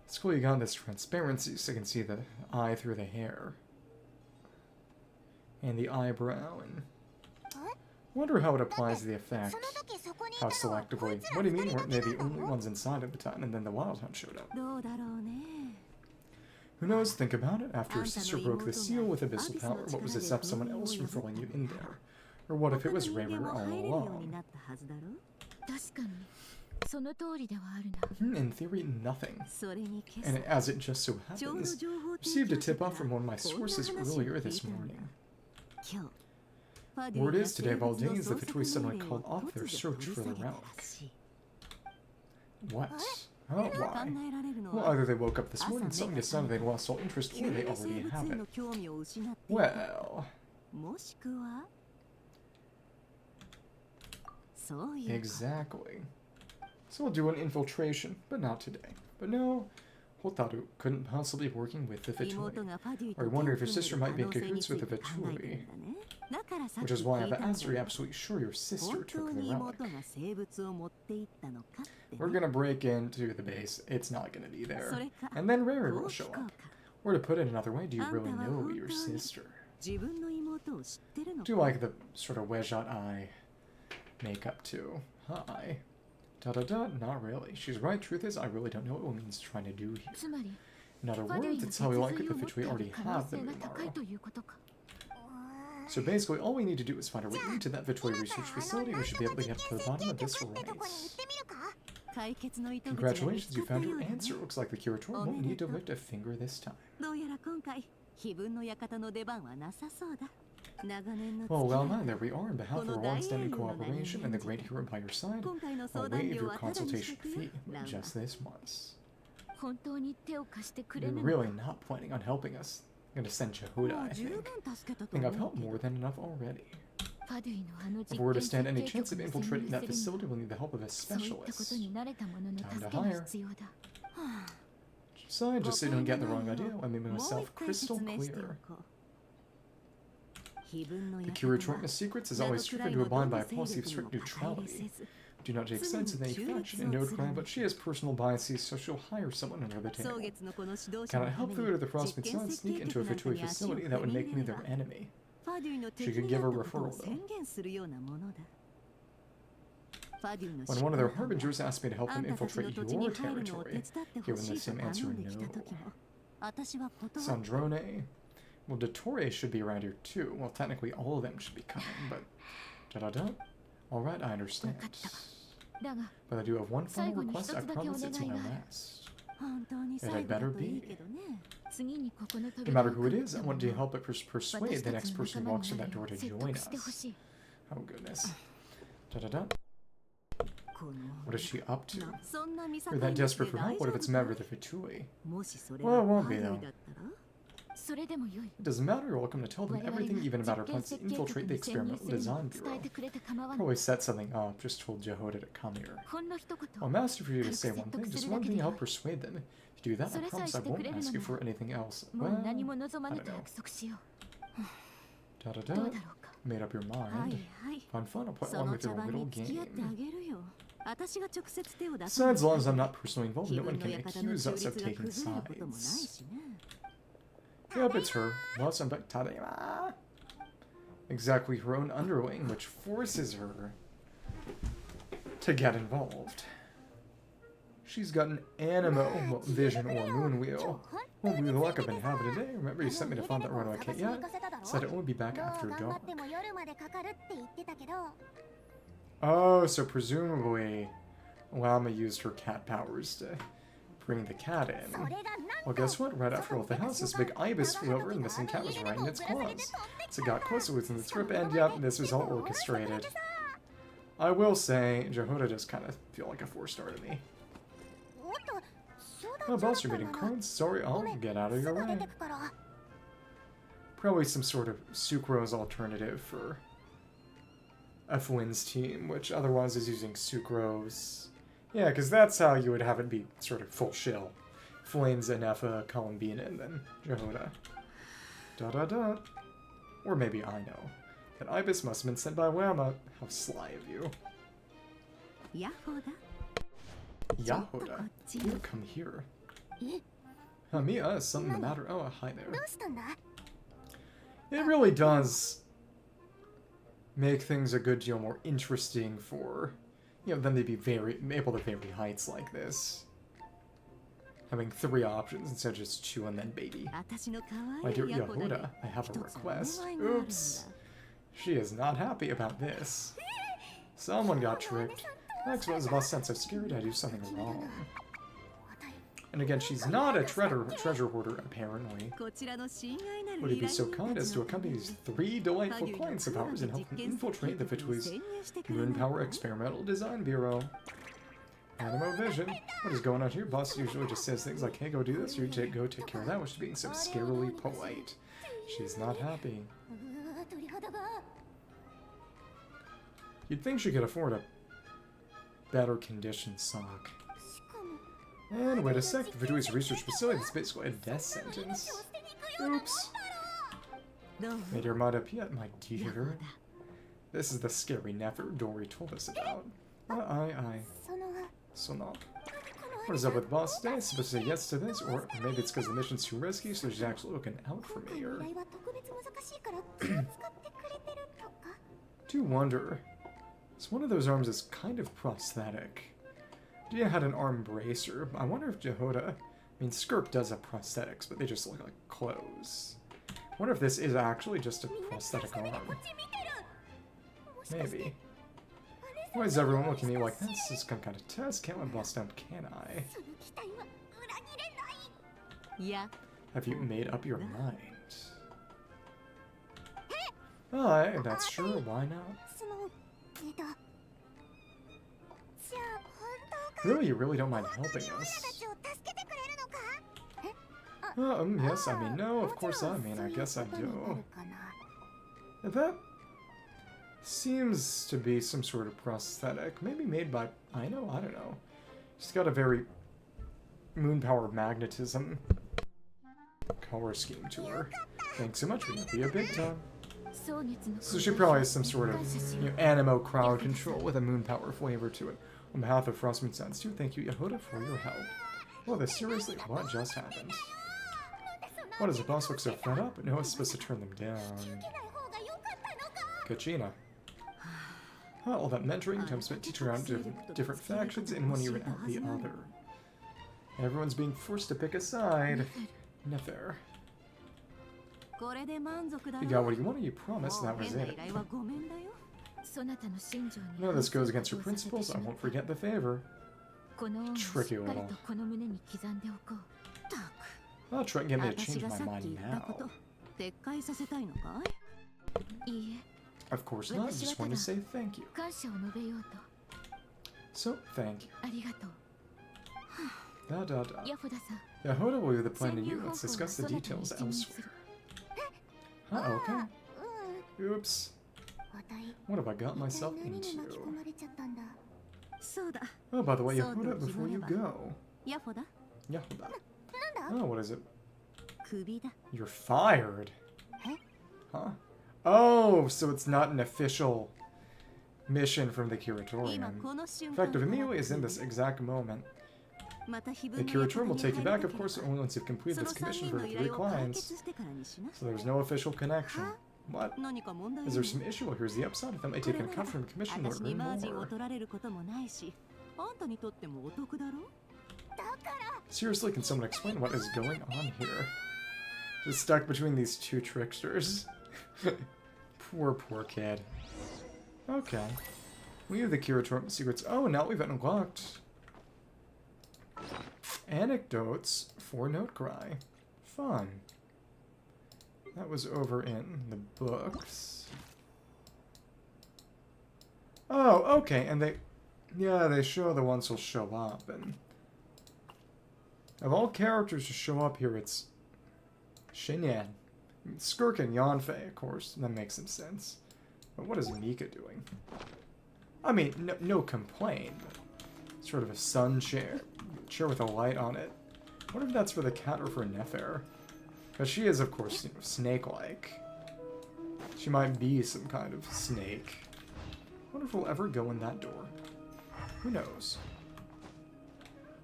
It's cool you got this transparency so you can see the eye through the hair. And the eyebrow, and... wonder how it applies to the effect. How selectively. What do you mean weren't they the only ones inside at the time and then the Wild Hunt showed up? Who knows? Think about it. After your sister broke the seal with abyssal power, what was to stop someone else from throwing you in there? Or what if it was Raymer all along? In theory, nothing. And as it just so happens, received a tip-off from one of my sources earlier this morning. Word is, today of all days, the Fatui suddenly called off their search for the relic. What? Oh, why? Well, either they woke up this morning and suddenly decided they'd lost all interest, or they already have it. Well... exactly. So we'll do an infiltration, but not today. But no, Hotaru couldn't possibly be working with the Fatui. Or I wonder if your sister might be in cahoots with the Fatui. Which is why I've asked her, are you absolutely sure your sister took the relic? We're gonna break into the base, it's not gonna be there. And then Rary will show up. Or to put it another way, do you really know your sister? Do you like the sort of wedge-out eye makeup too? Hi. Da-da-da, not really. She's right, truth is, I really don't know what it means trying to do here. In other words, it's how we like it, the Fatui already have the Mumaro. So basically, all we need to do is find our way into that Fatui research facility, and we should be able to get to the bottom of this race. Congratulations, you found your answer. Looks like the curator won't need to lift a finger this time. Well, there we are. On behalf of our long-standing cooperation and the great hero by your side, I'll waive your consultation fee, but just this once. You're really not planning on helping us. I'm gonna send Jehuda, I think I've helped more than enough already. If we're to stand any chance of infiltrating that facility, we'll need the help of a specialist. Time to hire. So just so you don't get the wrong idea, I'm making myself crystal clear. The curator's secrets is always striven to abide by a policy of strict neutrality. Do not take sides with any faction in Nod-Krai, but she has personal biases, so she'll hire someone under the table. Cannot help the leader of the Frostmoon Scions sneak into a Fatui facility that would make me their enemy. She could give a referral, though. When one of their harbingers asked me to help them infiltrate your territory, given the same answer, no. Sandrone. Well, Dottore should be around here too. Well, technically all of them should be coming, but... Da-da-da. Alright, I understand. But I do have one final request. I promise it's my last. It had better be. No matter who it is, I want to help it persuade the next person who walks through that door to join us. Oh, goodness. Da-da-da. What is she up to? You're that desperate for help? What if it's a member of the Fatui? Well, it won't be, though. It doesn't matter, you're welcome to tell them everything, even about our plans to infiltrate the Experimental Design Bureau. Probably set something up, just told Jehuda to come here. Well, I'm asking for you to say one thing, just one thing to help persuade them. If you do that, I promise I won't ask you for anything else. Well, I don't know. Da-da-da. Made up your mind. Fun, I'll play along with your little game. Besides, as long as I'm not personally involved, no one can accuse us of taking sides. Yep, it's her. Lost on Tadema. Exactly her own underling, which forces her to get involved. She's got an animo vision or moon wheel. Won't be the luck I've been having today. Remember you sent me to find that runaway cat yet? Said it won't be back after dark. Oh, so presumably Lauma used her cat powers to bring the cat in. Well, guess what? Right after all the house, this big ibis flew over and the missing cat was right in its claws. So it got closer within the script, and yep, this was all orchestrated. I will say, Jehuda does kind of feel like a 4-star to me. Oh, boss, you're getting cards? Sorry, I'll get out of your way. Probably some sort of sucrose alternative for a Flins team, which otherwise is using sucrose Yeah, because that's how you would have it be sort of full shill. Flins, Ineffa, Columbina, and then Jehoda. Da-da-da. Or maybe I know. That ibis must have been sent by Lauma. How sly of you. Yahoda? You come here. Mia, is something the matter? Oh, hi there. It really does make things a good deal more interesting for, you know, them to be able to vary heights like this. Having 3 options instead of just 2 and then baby. My dear Yahoda, I have a request. Oops. She is not happy about this. Someone got tricked. Next was the boss sounds so scared I do something wrong. And again, she's not a treasure hoarder, apparently. Would he be so kind as to accompany these 3 delightful clients of ours and help them infiltrate the Fatui's Moon Power Experimental Design Bureau? Animo Vision. What is going on here? Boss usually just says things like, hey, go do this, or you go take care of that, which is being so scarily polite. She's not happy. You'd think she could afford a better conditioned sock. And wait a sec, the Fatui's research facility is basically a death sentence. Oops. Made your mind up yet, my dear? This is the scary never Dory told us about. Aye. So no. What is up with boss today? Supposed to say yes to this, or maybe it's because the mission's too risky, so she's actually looking out for me, or... Do wonder. So one of those arms is kind of prosthetic. Dia had an arm bracer. I wonder if Jehoda... I mean, Skirk does have prosthetics, but they just look like clothes. I wonder if this is actually just a prosthetic arm. Maybe. Why is everyone looking at me like, this is some kind of test? Can't let boss down, can I? Yeah. Have you made up your mind? Aye, that's sure, why not? Really, you really don't mind helping us? Yes, I mean, no, of course I mean, I guess I do. That seems to be some sort of prosthetic. Maybe made by, I don't know. She's got a very moon power magnetism color scheme to her. Thanks so much, we're gonna be a big time. So she probably has some sort of, you know, animo crowd control with a moon power flavor to it. On behalf of Frostmoon Scions too, thank you Yahoda for your help. Well, this seriously, what just happened? What is the boss look so fed up? No one's supposed to turn them down. Kachina. All that mentoring, time spent teaching around different factions in one ear and out the other. Everyone's being forced to pick a side. Never. You got what you wanted, you promised, that was it. No, this goes against your principles, I won't forget the favor. Tricky little. I'll try and get me to change my mind now. Of course not, just wanted to say thank you. So, thank you. Yahoda will leave the plan to you, let's discuss the details elsewhere. Okay. Oops. What have I got myself into? Oh, by the way, Yahoda, before you go... Yahoda. Oh, what is it? You're fired. Huh? Oh, so it's not an official mission from the Curatorium. In fact, if Emilia is in this exact moment, the Curatorium will take you back, of course, only once you've completed its commission for 3 clients. So there's no official connection. What? Is there some issue? Well, here's the upside. If that may take an account from the commission, we'll earn more. Seriously, can someone explain what is going on here? Just stuck between these 2 tricksters. Poor kid. Okay. We have the Curatorium secrets. Oh, now we've unlocked anecdotes for Nod-Krai. Fun. That was over in the books. Oh, okay, and they show the ones who'll show up, and of all characters to show up here, it's Shinyan. Skirk and Yanfei, of course, that makes some sense. But what is Mika doing? I mean, no complaint, but Sort of a sun chair. Chair with a light on it. I wonder if that's for the cat or for Ineffa. Because she is, of course, you know, snake-like. She might be some kind of snake. I wonder if we'll ever go in that door. Who knows?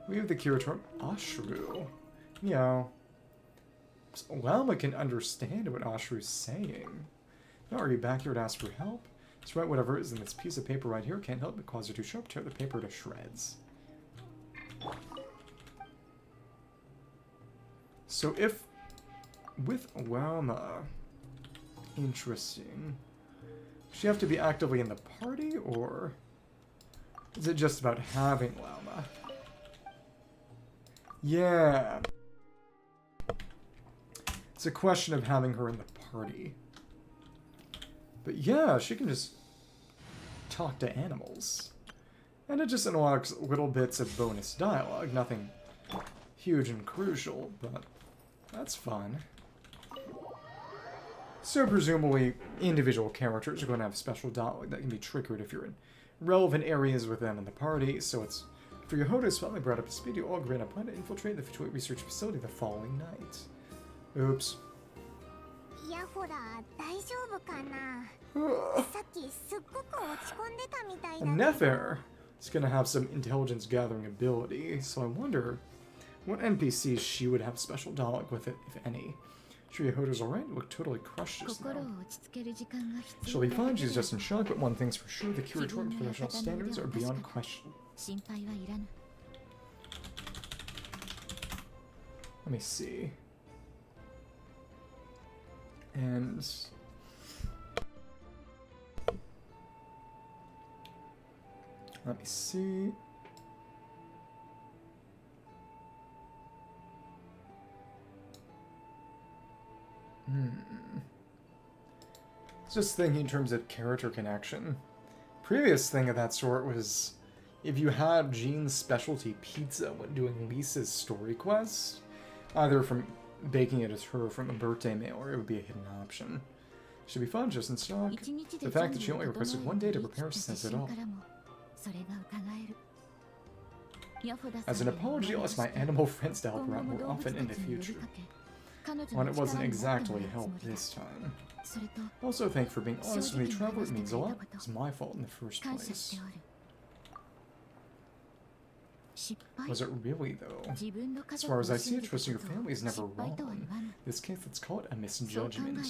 We have the curator Ashru. Meow. Lauma can understand what Ashru's saying. Now, are you back here to ask for help? Just write whatever is in this piece of paper right here. Can't help but cause you too sharp. Tear the paper to shreds. So if... with Lauma... Interesting. Does she have to be actively in the party, or... is it just about having Lauma? Yeah. It's a question of having her in the party. But yeah, she can just talk to animals. And it just unlocks little bits of bonus dialogue. Nothing huge and crucial, but that's fun. So presumably, individual characters are going to have special dialogue that can be triggered if you're in relevant areas with them in the party. So it's for Yehoda's finally brought up to speed. You all agree on a plan to infiltrate the Fatui research facility the following night. Oops. Ineffa is going to have some intelligence gathering ability, so I wonder what NPCs she would have special dialogue with it, if any. Sure, Yehoda's alright? You look totally crushed just now. She'll be fine, she's just in shock, but one thing's for sure, the curatorial professional standards are beyond question. Let me see. And... let me see. Just thinking in terms of character connection. Previous thing of that sort was if you had Jean's specialty pizza when doing Lisa's story quest, either from baking it as her from a birthday mail, or it would be a hidden option. Should be fun, just in stock. The fact that she only requested one day to prepare says it all. As an apology, I'll ask my animal friends to help her out more often in the future. When it wasn't exactly help this time. Also, thank you for being honest with me, Traveler. It means a lot. It's my fault in the first place. Was it really, though? As far as I see it, trusting your family is never wrong. In this case, let's call it a misjudgment.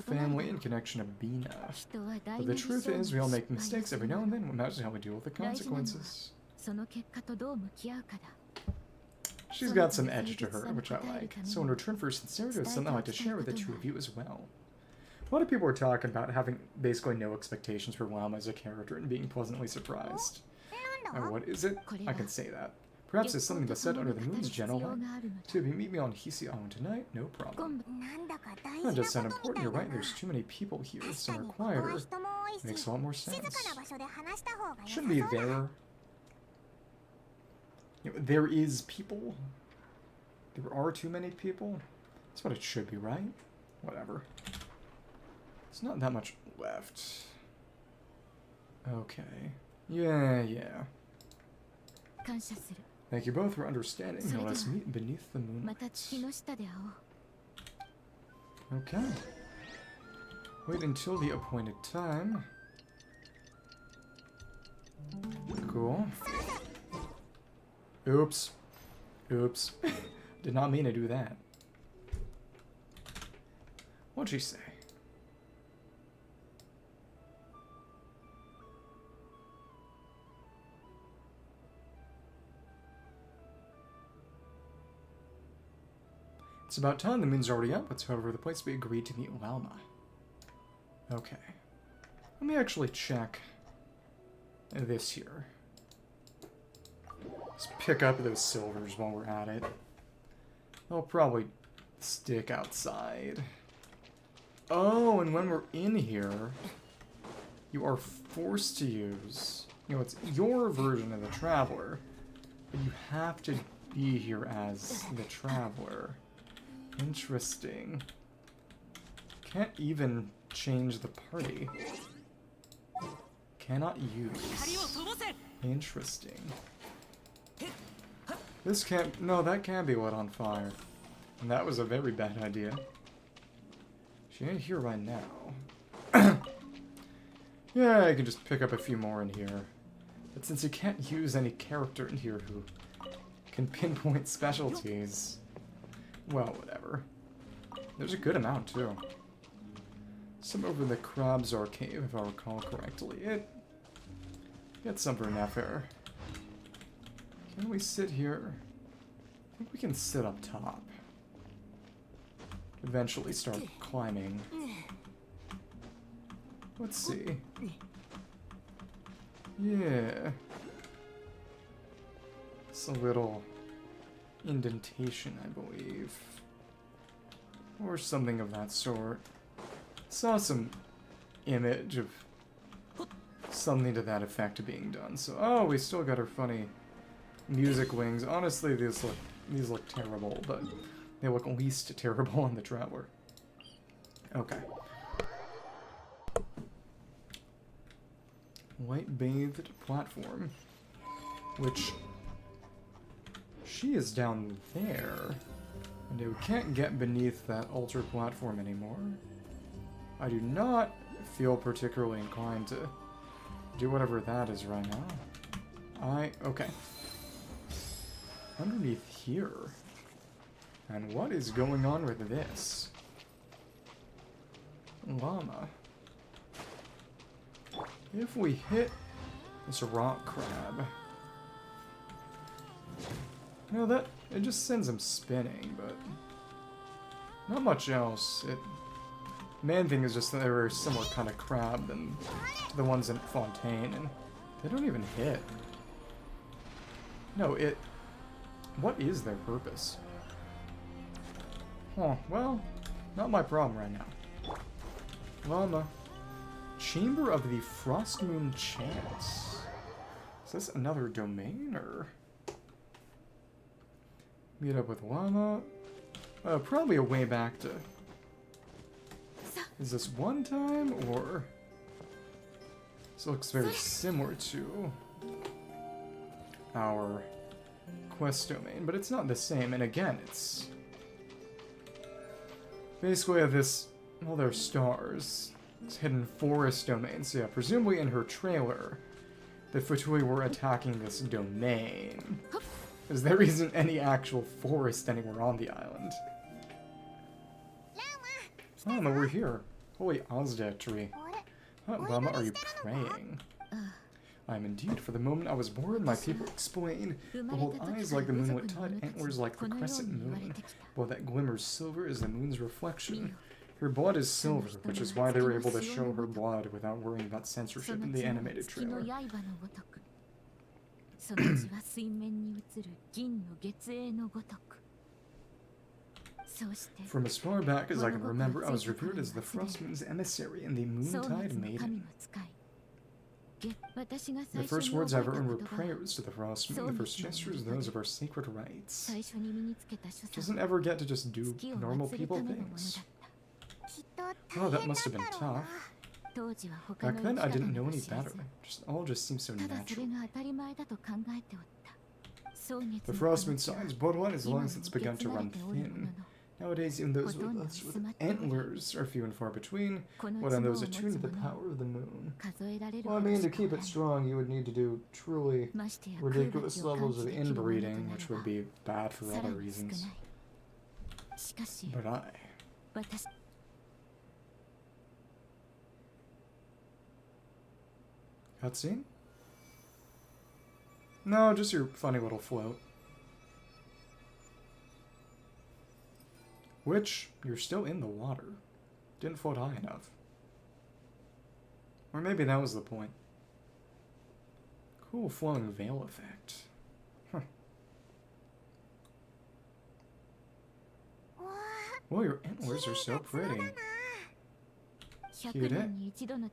Family and connection of Bina. But the truth is, we all make mistakes every now and then. Imagine how we deal with the consequences. She's got some edge to her, which I like. So in return for her sincerity, it's something I'd like to share with the two of you as well. A lot of people are talking about having basically no expectations for Lauma as a character and being pleasantly surprised. And what is it? I can say that. Perhaps it's something that's said under the moon's gentle light. So if you meet me on Hisi Island tonight, no problem. That does sound important, you're right, there's too many people here, somewhere quieter. Makes a lot more sense. Shouldn't be there. You know, there is people. There are too many people. That's what it should be, right? Whatever. It's not that much left. Okay. Yeah. Thank you both for understanding. Now let's meet beneath the moonlight. Okay. Wait until the appointed time. Cool. Oops. Did not mean to do that. What'd she say? It's about time, the moon's already up. Let's head over to the place we agreed to meet Lauma. Okay. Let me actually check this here. Let's pick up those silvers while we're at it. They'll probably stick outside. Oh, and when we're in here, you are forced to use... You know, it's your version of the Traveler, but you have to be here as the Traveler. Interesting. Can't even change the party. Cannot use. Interesting. This can't... No, that can be lit on fire. And that was a very bad idea. She ain't here right now. Yeah, I can just pick up a few more in here. But since you can't use any character in here who can pinpoint specialties, well, whatever. There's a good amount, too. Some over in the Crab Tsar cave, if I recall correctly. It gets some for Ineffa. Can we sit here? I think we can sit up top. Eventually start climbing. Let's see. Yeah. It's a little indentation, I believe. Or something of that sort. Saw some image of something to that effect being done. So, oh, we still got our funny music wings. Honestly, these look terrible, but they look least terrible on the Traveler. Okay. Light-bathed platform. Which... she is down there. And we can't get beneath that altar platform anymore. I do not feel particularly inclined to do whatever that is right now. Okay. Underneath here. And what is going on with this? Lauma. If we hit this rock crab... You know, it just sends him spinning, but... not much else. Main thing is just that they're a very similar kind of crab than the ones in Fontaine, and they don't even hit. No, what is their purpose? Huh, well, not my problem right now. Lauma. Chamber of the Frostmoon Scions. Is this another domain, or...? Meet up with Lauma. Probably a way back to... Is this one time, or... This looks very similar to our quest domain, but it's not the same. And again, it's... basically this... well, they're stars. It's hidden forest domain. So yeah, presumably in her trailer, the Fatui were attacking this domain. Because there isn't any actual forest anywhere on the island. Lauma, we're here. Holy Ozda tree. What, Lauma, are you praying? I am indeed. For the moment I was born, my people explain. Behold, eyes like the moonlit tide, antlers like the crescent moon. While that glimmers silver is the moon's reflection. Her blood is silver, which is why they were able to show her blood without worrying about censorship in the animated trailer. From as far back as I can remember, I was revered as the Frostmoon's emissary and the Moontide Maiden. The first words I ever earned were prayers to the Frostmoon, the first gestures those of our sacred rites. Doesn't ever get to just do normal people things. Oh, that must have been tough. Back then, I didn't know any better. All just seemed so natural. The Frostmoon Scions' bloodline has long since begun to run thin. Nowadays, even those with us with antlers are few and far between, what on those attuned to the power of the moon. Well, I mean, to keep it strong, you would need to do truly ridiculous levels of inbreeding, which would be bad for other reasons. But Cutscene? No, just your funny little float. Which, you're still in the water. Didn't float high enough. Or maybe that was the point. Cool flowing veil effect. Huh. Well, your antlers are so pretty. Cute, eh?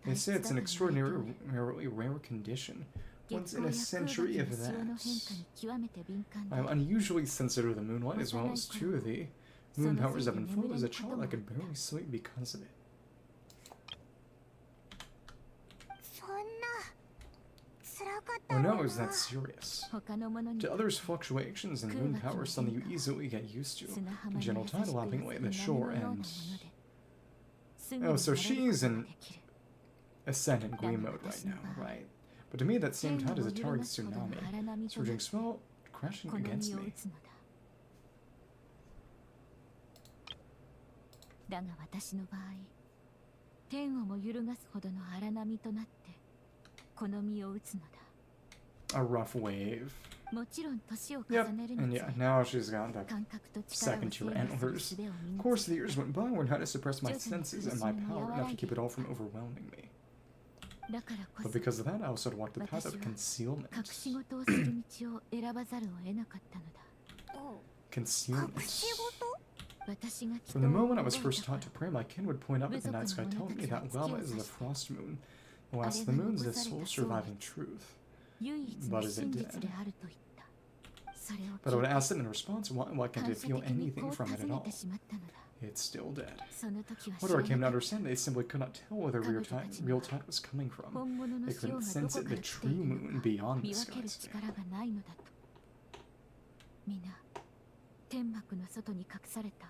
They say it's an extraordinarily rare condition. Once in a century, if that. I am unusually sensitive to the moonlight, as well as to the moon powers ebb and flow. As a child, I could barely sleep because of it. Oh no, is that serious? To others, fluctuations in moon power is something you easily get used to. The gentle tide lapping away the shore and... Oh, so she's in ascendant Gui mode right now, right? But to me, that same tide is a target tsunami, surging swell, crashing against me. だが私の場合、天をも揺るがすほどの荒波となってこの身を打つのだ。A rough wave. もちろん年を重ねるにつれ、 And yeah, now she's got the 感覚と力を second 制 tier 御する antlers. 術を身 Of に course, つ the け、 years went by, I learned how to suppress my senses and my power enough to keep it all from overwhelming me. だからこ But そ because of that, I also had walked the path 私 of は concealment. 隠し事をする道を選ばざるを得なかったのだ。 Concealment. 私が From the moment I was first taught to pray, my kin would point up at the night sky telling me that Lauma is the Frostmoon. Alas, the moon is the sole surviving truth. 唯一 But の is it 真 dead? 実であると言った。それを But I 聞 would いて ask it in response, why can't 反 it 射 feel 的に anything こう from 尋 it at ね all? てしまったのだ。 It's still dead. その時は What I 知 came ら to なかった。 understand, they simply could not tell where the real tide was coming from. 本物の They 潮 couldn't がど sense こ it, から the 来て true いるの moon か beyond 見 the 分ける skies. 力がないのだと。皆、天幕の外に隠された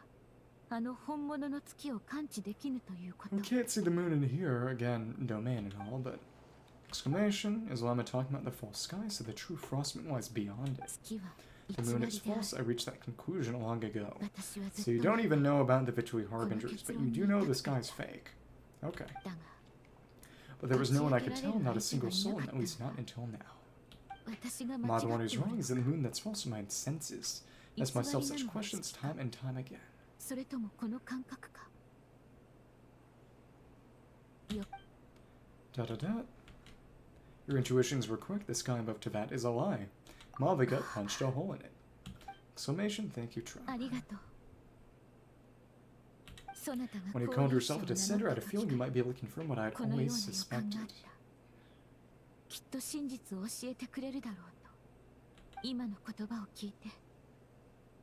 あの本物の月を感知できぬということ。 We can't see the moon in here, again, domain and all, but... Exclamation, is Lauma talking about the false sky, so the true Frostmoon lies beyond it. 月は The 偽 moon り is である。 false, I reached that conclusion long ago. 私はず So っ you と don't even know about the Fatui harbingers, but you do know the sky's fake. Okay. だが、 But there was no one I could tell, not a single soul, at least not until now. 私が Am 間 I the 違 one って who's いる wrong? の Is it か。 the moon that's false? My senses. Ask myself such questions time and time again. それともこの感覚か。よ、 Your intuitions were correct. The sky above Tevat is a lie. Malviga punched a hole in it. Exclamation, thank you, あ Trump. りがとう。そなたが When you こう called いう yourself a 人を dissenter, 名 I 乗 had っ a た時 feeling か you ら might be able to confirm what I had このよう always な予感があ suspected. った。きっと真実を教えてくれるだろうと。今の言葉を聞いて、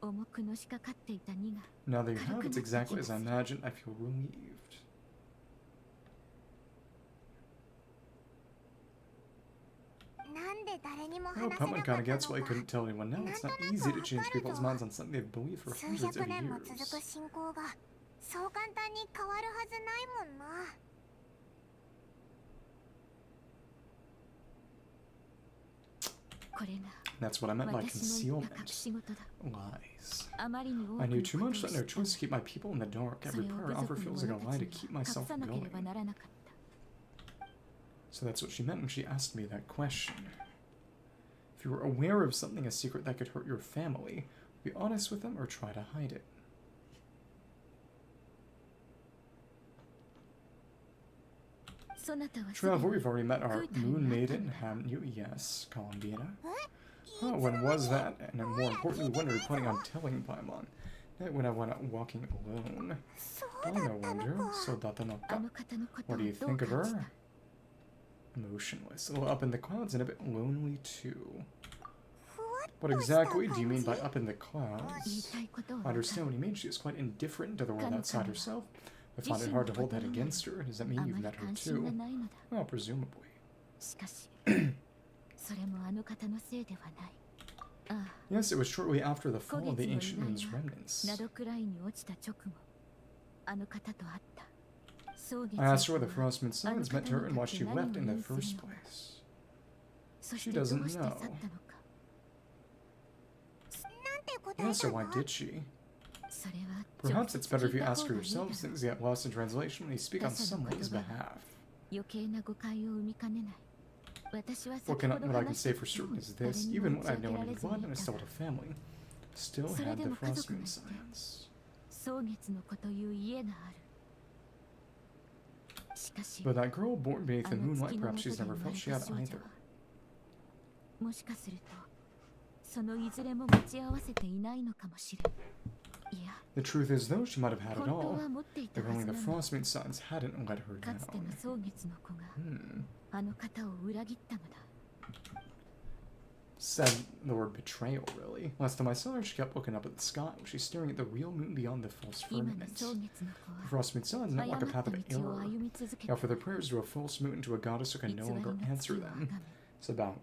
重くのしかかっていた荷が Now that you have, it's exactly as I imagined. I feel relieved. Well, Putman kind of gets why he couldn't tell anyone now. It's not easy to change people's minds on something they've believed for hundreds of years. そう簡単に変わるはずないもんな。 これが That's what I meant by 私の言った concealment. 隠し事だ。 Lies. あまりに多く I の knew こと too を much, 知 that っ no た choice to keep my people in the dark. そ Every れを prayer 部 offer 族 feels の like a 者 lie た to ち keep に隠 myself さなければ going. ならなかった。 So that's what she meant when she asked me that question. If you were aware of something, a secret that could hurt your family, be honest with them or try to hide it. Trevor, we've already met our moon maiden, haven't you? Yes, Columbina. Oh, when was that? And more importantly, when are you planning on telling Paimon? Night when I went out walking alone. I no wonder. Soldata no ka. What do you think of her? Motionless, a little up in the clouds and a bit lonely too. What exactly do you mean by up in the clouds? I understand what you mean. She is quite indifferent to the world outside herself. I find it hard to hold that against her. Does that mean you've met her too? Well, presumably. しかし、それもあの方のせいではない。ああ、 Yes, it was shortly after the 古 fall of the 月の ancient 遺骸 moon's が remnants. ナドクライに落ちた直後、あの方と会った。蒼月 I の asked her what the 子は Frostmoon Scions meant to her and why she left in the first place. そし She てどう doesn't して去っ know. たのか。 Yes, so why did she? それは Perhaps it's better if you 直接聞いた ask 方 her がいいだろう。 yourselves. Things get lost in translation when you speak on someone's behalf. 余計な誤解を生みかねない。私は What 先ほど I can 話し say た for ことを certain is 誰 this: にも even 打 when ち I 明 had け no ら one れ in ずに blood い and I た still が had a family, still それ had で the も家族 Frostmoon がいて Scions. 蒼月の子という家がある。しかし、 But that girl born beneath あ the の moonlight, 月の perhaps 下 she's で never 生ま felt れ she た had 少女 either. は、もしかすると、そのいずれも持ち合わせていないのかもしれん。いや、 The truth is, though, she might have had 本 it 当 all. は持っていた If は only ず the なのに、 Frostmoon Scions hadn't let her かつての down. 蒼月の子が Hmm. あの方を裏切ったのだ。 Said the word betrayal, really. Last time I saw her, she kept looking up at the sky. She's staring at the real moon beyond the false 今の firmament. 蒼月の子 The は Frostmoon Scions not 誤 walk a った path of 道を error. 歩み続け They て offer their prayers to a false moon, to a goddess who 偽 can り no の longer 月 answer をあ them. がめ、 It's about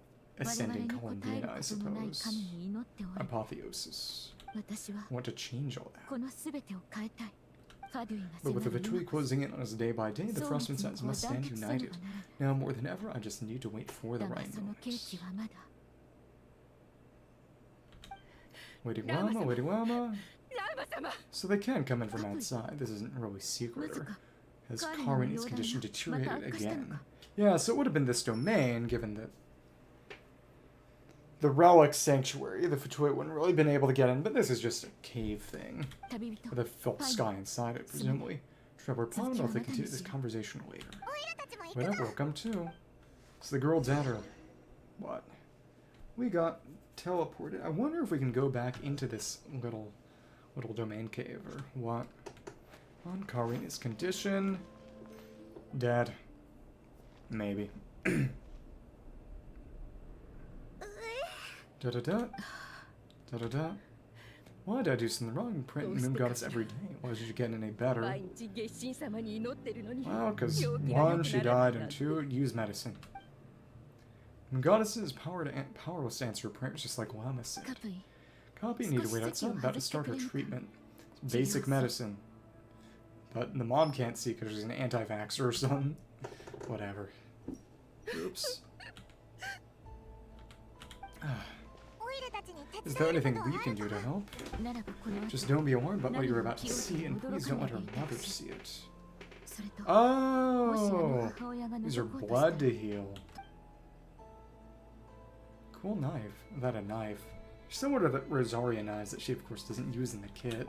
ascending Columbina, I suppose. Apotheosis. I want to change all that. But with the Fatui closing in on us day by day, the Frostmoon Scions must stand united. Now more than ever, I just need to wait for the right moment. Waiting Lauma. So they can come in from outside. This isn't really secret. Or has Karini's condition deteriorated again? Yeah, so it would have been this domain, given that the relic sanctuary, the Fatui wouldn't really been able to get in, but this is just a cave thing. With a felt sky inside it, presumably. Traveler Pawn, I'll continue this conversation later. Well, welcome too. So the girl dad are... What? We got teleported. I wonder if we can go back into this little domain cave, or what? On Karina's condition. Dead. Maybe. Da-da-da. Da-da-da. Why did I do something wrong? Praying the moon goddess every day. Why did you get any better? Well, because 1, she died, and 2, use medicine. Moon goddess is powerless to answer her prayers, just like Lauma said. Copy need to wait outside, about to start her treatment. It's basic medicine. But the mom can't see because she's an anti-vaxxer or something. Whatever. Oops. Is there anything we can do to help? Just don't be alarmed about what you're about to see, and please don't let her mother see it. Oh! Use her blood to heal. Cool knife. That a knife. Similar to the Rosaria knives that she, of course, doesn't use in the kit.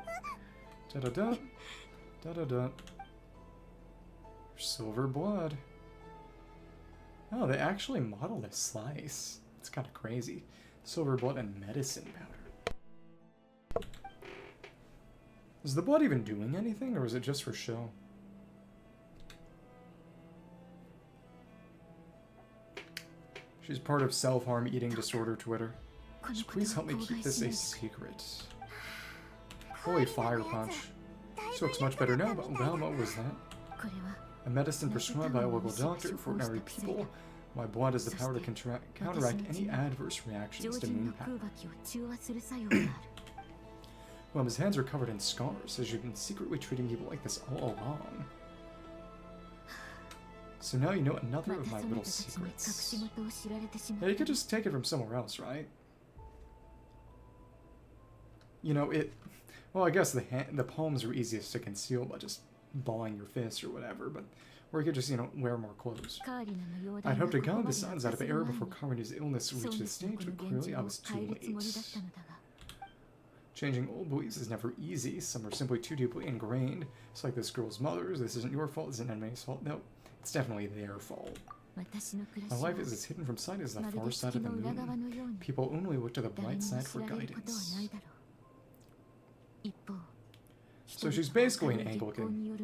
Da-da-da. Da-da-da. Silver blood. Oh, they actually modeled a slice. It's kind of crazy. Silver blood and medicine powder. Is the blood even doing anything, or is it just for show? She's part of self-harm eating disorder Twitter. So please help me keep this a secret. Holy fire punch. This looks much better now, but wow, what was that? A medicine prescribed by a local doctor for ordinary people. My blood has the power to counteract any adverse reactions to moon power. Well, his hands are covered in scars, as you've been secretly treating people like this all along. So now you know another of my little secrets. Yeah, you could just take it from somewhere else, right? You know, well, I guess the palms are easiest to conceal by just balling your fists or whatever, but... Or you could just, you know, wear more clothes. I'd hoped to gather the signs out of error before Karini's illness reached this stage, but clearly I was too late. Changing old beliefs is never easy. Some are simply too deeply ingrained. It's like this girl's mother's. This isn't your fault, this isn't anybody's fault. No, it's definitely their fault. My life is as hidden from sight as the far side of the moon. People only look to the bright side for guidance. So she's basically an Anglican.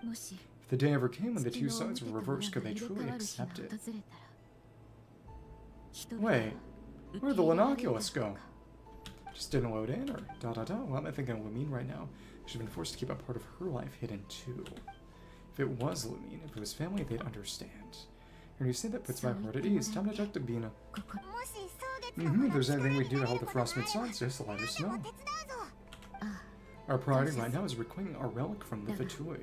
If the day ever came when the two sides were reversed, could they truly accept it? Wait, where'd the Linoculus go? Just didn't load in, or da-da-da? What am I thinking of Lumine right now? She's been forced to keep a part of her life hidden too. If it was Lumine, if it was family, they'd understand. And you say that puts my heart at ease. Time to talk to Bina. If there's anything we can do to help the Frostmoon Scions, just let us know. Our priority right now is reclaiming our relic from the Fatui.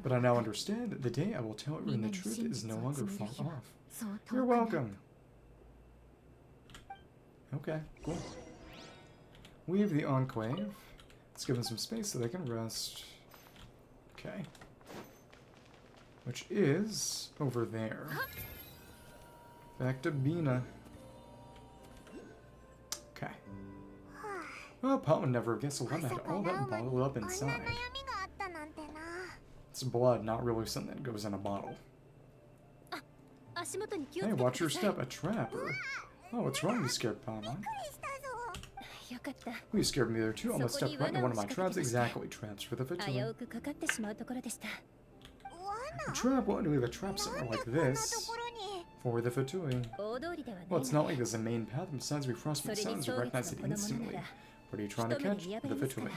But I now understand that the day I will tell everyone the truth is no longer far off. You're welcome. Okay, cool. Leave the Enclave. Let's give them some space so they can rest. Okay. Which is over there. Back to Bina. Okay. Well, Pop would never guess Lauma had all that bottled up inside. It's blood, not really something that goes in a bottle. Hey, watch your step, a trapper. Oh, what's wrong, you scared Palma? Oh, you scared me there too. Almost stepped right into one of my traps. Exactly, traps for the Fatui. A trap? Why do we have a trap somewhere like this? For the Fatui. Well, it's not like there's a main path. Besides, we Frostmoon Scions who recognize it instantly. What are you trying to catch? The Fatui.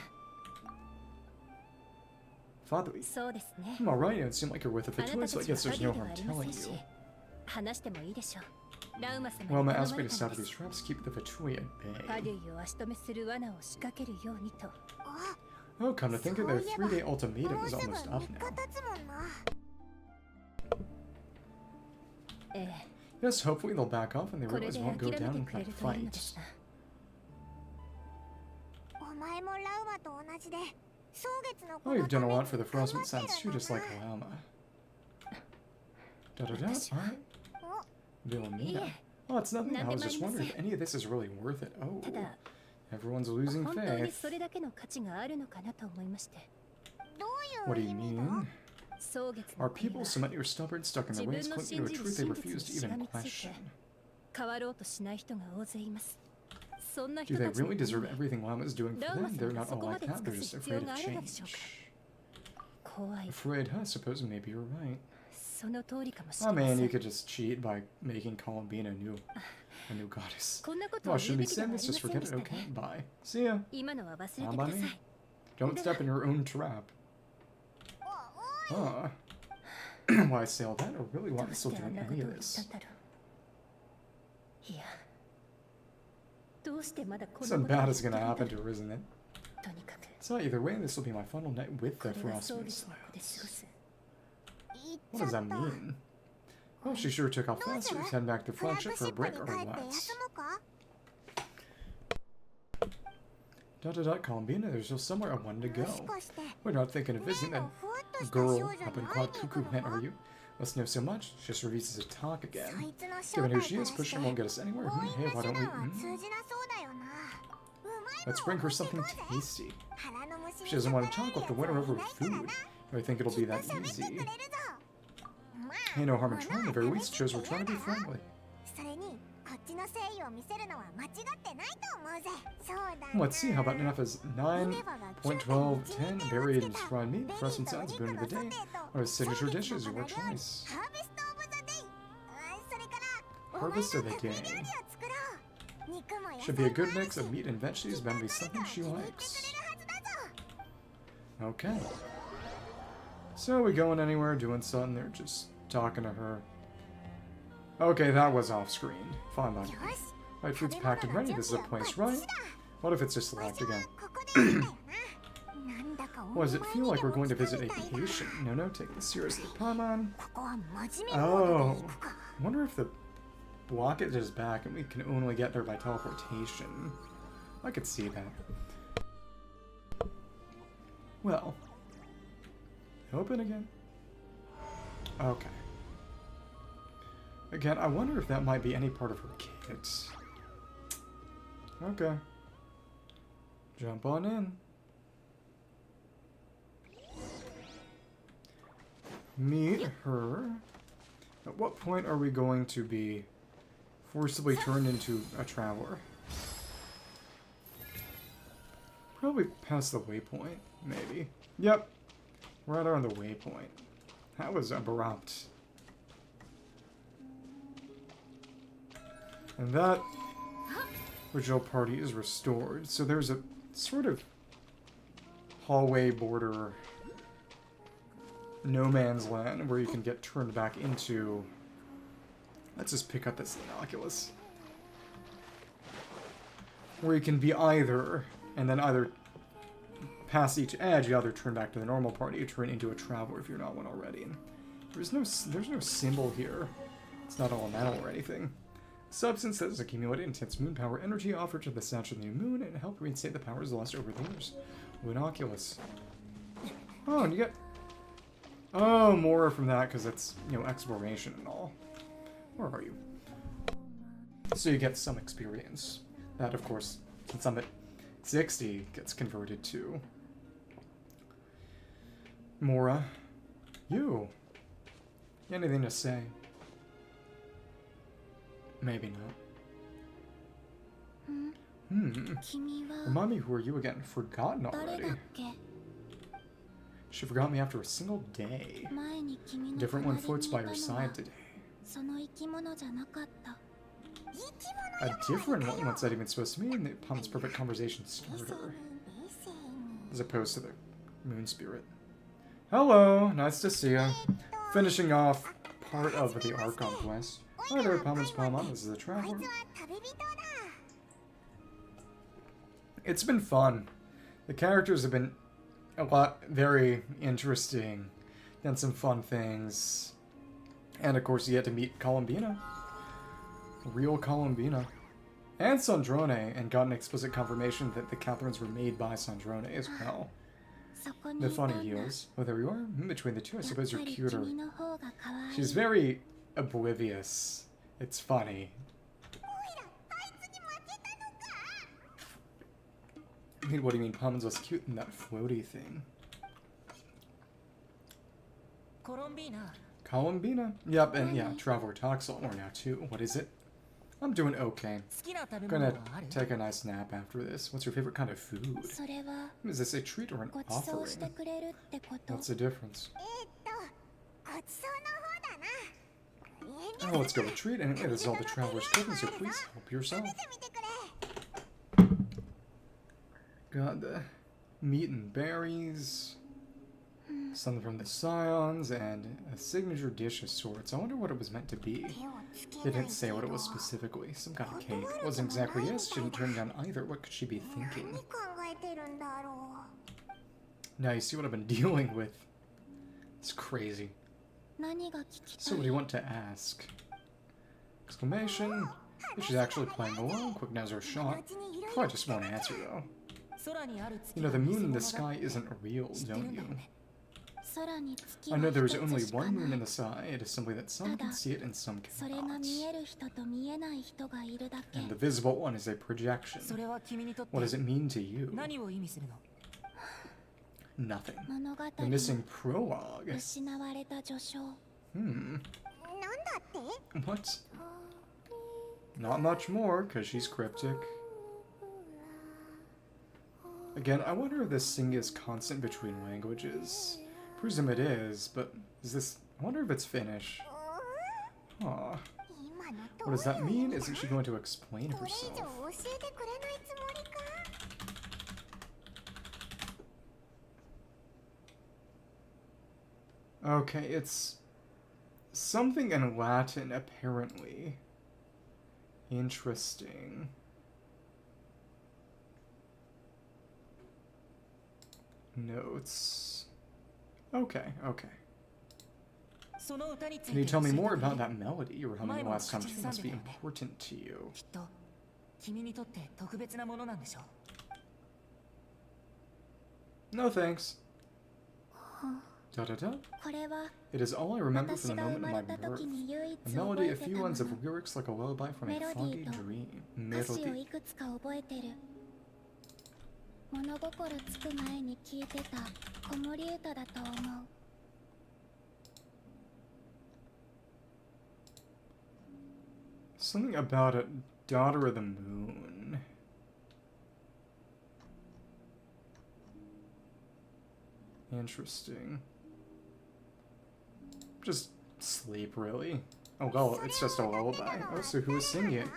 Fatui. そうですね。 I'm alright, it seemed like you're with a あな Fatui, た so た I ちは guess バ there's ディ no では harm ありま telling せんし you. 話してもいいでしょう。ラウマ様に Well, 頼 I ま asked れ me た to んで stop these す。 traps, keep the Fatui at パ bay. デュイを足止めする罠を仕掛けるようにと。 Oh, come to think of it, their 3-day も ultimatum う is すぐ almost 3 up 日 now. 経つもんな。え Yes, hopefully they'll back off and the え、これ rumors で won't 諦 go めて down in くれ that るといいので fight. すが。お前もラウマと同じで、蒼月の Oh, 子の you've た done め a に lot for the 頑張 Frostmoon ってる Scions too, んだ just like な。 Lauma. Alright. お、 Villamina. Oh, it's nothing. I was just wondering if any of this is really worth it. Oh, ただ everyone's losing 本当に faith. それだけの価値があるのかなと思いまして。どう What い do う you 意味だ？ mean? 蒼月 Are の国 people は so many are stubborn, stuck in their 自 ways, 分の clinging 信 to a じる truth they 真 refuse 実 to にしが even みつい question? て変わろうとしない人が大勢います。そんな Do 人 they たちの really ため deserve に everything Lama's doing for Lauma them? They're さんが not そ all こま like で that, 尽 they're く just す必 afraid 要 of があるのでしょう change. か。怖い。 Afraid, I suppose maybe you're right. その通りかもし Oh れま man, せ you ん。 could just cheat by making Columbine a new goddess. こんなこと Oh, を言 should う we べきでは send あ this? りま Just せん forget で it. したね。 Okay, bye. See ya. 今のは忘れてく How だ about さ me? い。 Don't step in your own trap. お、おい。 Huh. Why sail that? I really ど want う to し still てあん doing なこと any を of 言った this. んだろう。いや、どうしてまだこんな Something ことを bad 言っ is てるん gonna だろ happen う。 to her, isn't it? とにかく So either way, this will be my final night with こ the れは蒼 Frostmoon 月の子で過ご Scions. す。行っ What ちゃ does っ that た。 mean? Well, she sure took off どう fast, す so る？ we head back to フラッグ Flagship シ for a ップ break に or 帰って what? 休むか？ Columbina, there's just somewhere I wanted to もし go. かして We're not thinking of 例 visiting の that ふわっとした girl 少女 up に in 会い Quad に行く Cuckoo Plant, の？ are you? Must know so much, just refuses to talk そ again. いつの正 Given 体 who she から is, して pushing won't get us anywhere. 強引 Hey, な why 手 don't 段は we? 通じなそうだよな。うまい Let's もん bring her 持って something こうぜ。 tasty. 腹の虫 If に she doesn't 逆ら want え to る talk, we'll have to やつ win her は over い with ないからな。 food. I think it'll き be っと that 喋って easy. くれるぞ。まあ Hey, no harm in 物 trying. は The very 試 least して shows we're 嫌 trying to だ be な。 friendly. それにこっちの誠意を見せるのは間違ってないと思うぜ。そうだな。 Let's see, how about Ineffa's 9.12.10 buried and fried meat? ベリ Frostmoon ーとお Scions, 肉 boon の of the ソ day. テーと Or his signature 衝撃 dishes, の your この料理 choice. ハーベストオブザデイ。それからお前の Harvest of the 得意料 day. 理を作ろう。肉も野 Should 菜 be a も good ある mix し of meat and veggies, きっ bound と to be something 誰 she かが気に入ってくれる likes. はずだぞ。 Okay. So are we going anywhere, doing something? They're just talking to her. Okay, that was off screen. Fine, bud. よし。 Right, 食 food's べ packed 物 and の ready. 準 This is 備 a は place, バッ right? チリだ。 What if it's just 場 locked 所は again? ここでいいんだよな。なんだかお Well, does it 前 feel に like で we're も going to 来た visit み a たいだ。 vacation? No, no, take this seriously. Come on. ここは真面目モードで Oh. 行くか。 I wonder if the blockage is back and we can only get there by teleportation. I could see that. Well. Open again. Okay. Again, I wonder if that might be any part of her kit. Okay. Jump on in. Meet her. At what point are we going to be forcibly turned into a traveler? Probably past the waypoint, maybe. Yep. Right on the waypoint. That was abrupt. And that original party is restored. So there's a sort of hallway border no man's land where you can get turned back into... Let's just pick up this Innocuous. Where you can be either, and then either past each edge, you either turn back to the normal party or turn into a traveler if you're not one already. And there's no symbol here. It's not elemental or anything. Substance that is accumulated intense moon power energy offered to the statue of the new moon and help reinstate the powers lost over the years. Innocuous. Oh, and you get... Oh, more from that because it's, you know, exploration and all. Where are you? So you get some experience. That, of course, since I'm at 60, gets converted to... Mora. You. Anything to say? Maybe not. 君は Remind me, who are you again? Forgotten 誰 already. だっけ？ She forgot me after a single day. 前に君の Different one 隣に floats い by た your のは side today. その生き物じゃなかった。生き A 物 different one? What's that even supposed to mean? The Palm's perfect conversation starter. As opposed to the moon spirit. Hello, nice to see you. Finishing off part of the Archon Quest. Hi there, Palman's Palma. This is the Traveler. It's been fun. The characters have been very interesting. Done some fun things. And of course, you get to meet Columbina. Real Columbina. And Sandrone, and got an explicit confirmation that the Catherines were made by Sandrone as well. The funny heels. Oh, there you are. Between the two, I suppose you're cuter. She's very oblivious. It's funny. What do you mean Palman's was cute in that floaty thing? Columbina? Yep, and yeah, Traveler talks a lot more now too. What is it? I'm doing okay. Gonna take a nice nap after this. What's your favorite kind of food? Is this a treat or an offering? What's the difference? Oh, let's go with treat. Anyway, this is all the Traveler's cooking, so please help yourself. Got the meat and berries, something from the Scions, and a signature dish of sorts. I wonder what it was meant to be. They didn't say what it was specifically. Some kind of cake. Wasn't exactly yes, shouldn't turn down either. What could she be thinking? Now you see what I've been dealing with. It's crazy. So what do you want to ask? Exclamation. If she's actually playing along, quick now's her shot. Probably just won't answer though. You know, the moon in the sky isn't real, don't you? I know there is only one moon in the sky. It is simply that some can see it and some cannot. And the visible one is a projection. What does it mean to you? Nothing. The missing prologue. What? Not much more, because she's cryptic. Again, I wonder if this sing is constant between languages. Presume it is, but is this... I wonder if it's Finnish. Aw. What does that mean? Isn't she going to explain herself? Okay, it's... something in Latin, apparently. Interesting. Notes. Okay, okay. Can you tell me more about that melody you were humming last time? It must be important to you. No thanks. Da-da-da. It is all I remember from the moment of my birth. A melody, a few lines of lyrics like a lullaby from a foggy dream. Melody. Something about a daughter of the moon. Interesting. Just sleep, really. Oh well, it's just a lullaby. Oh, so who is singing it?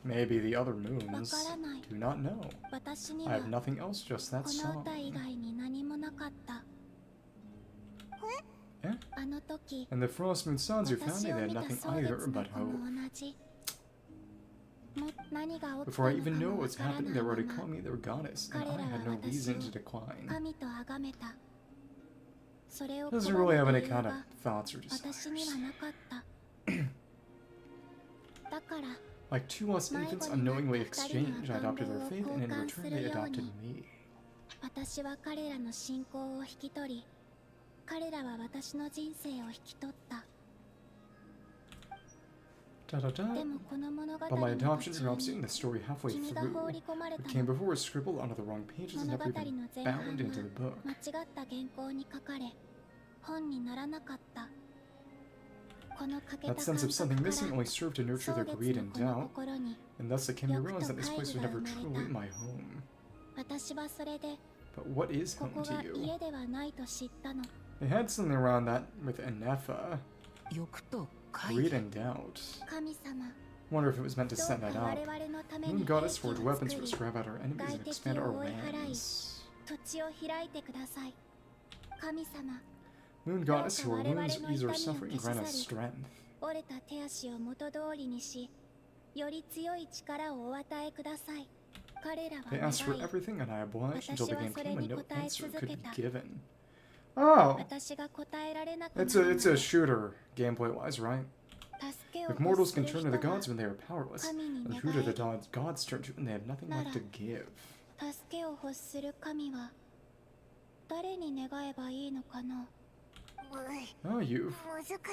Maybe the other moons. Do not know. I have nothing else, just that song. Eh? And the Frostmoon Scions who found me, they had nothing either but hope. Before I even knew what was happening, they were already calling me their goddess, and I had no reason to decline. Doesn't really have any kind of thoughts or desires. Like two lost infants unknowingly exchanged, I adopted their faith, and in return they adopted me. Da-da-da. But my adoption drops in the story halfway through. What came before was scribbled onto the wrong pages and never even bound into the book. That sense of something missing only served to nurture their greed and doubt, and thus it came to realize that this place was never truly my home. But what is home to you? They had something around that with Ineffa. Greed and doubt. Wonder if it was meant to set that up. Moon Goddess forged weapons for us to grab out our enemies and expand our lands. Moon goddess, who our wounds ease our suffering, grant us strength. 折れた手足を元通りにし、より強い力をお与えください。彼らは They asked for 願い、 everything, and I obliged until the game came and no answer could be 私 given. Oh, 私が答えられなくなる it's a shooter, gameplay-wise, right? 助けを If 欲 mortals す can る turn 人 to the は gods when they are powerless, 神に then 願 who do the い、 gods turn to when they have nothing left to give? 助けを欲する神は誰に願えばいいのかな。 Oh, you.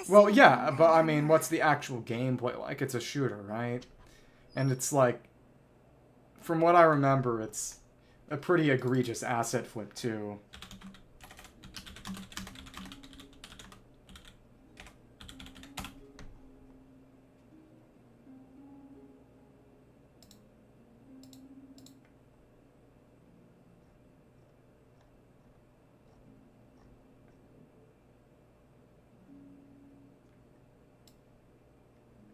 Well, yeah, but I mean, what's the actual gameplay like? It's a shooter, right? And it's like, from what I remember, it's a pretty egregious asset flip, too.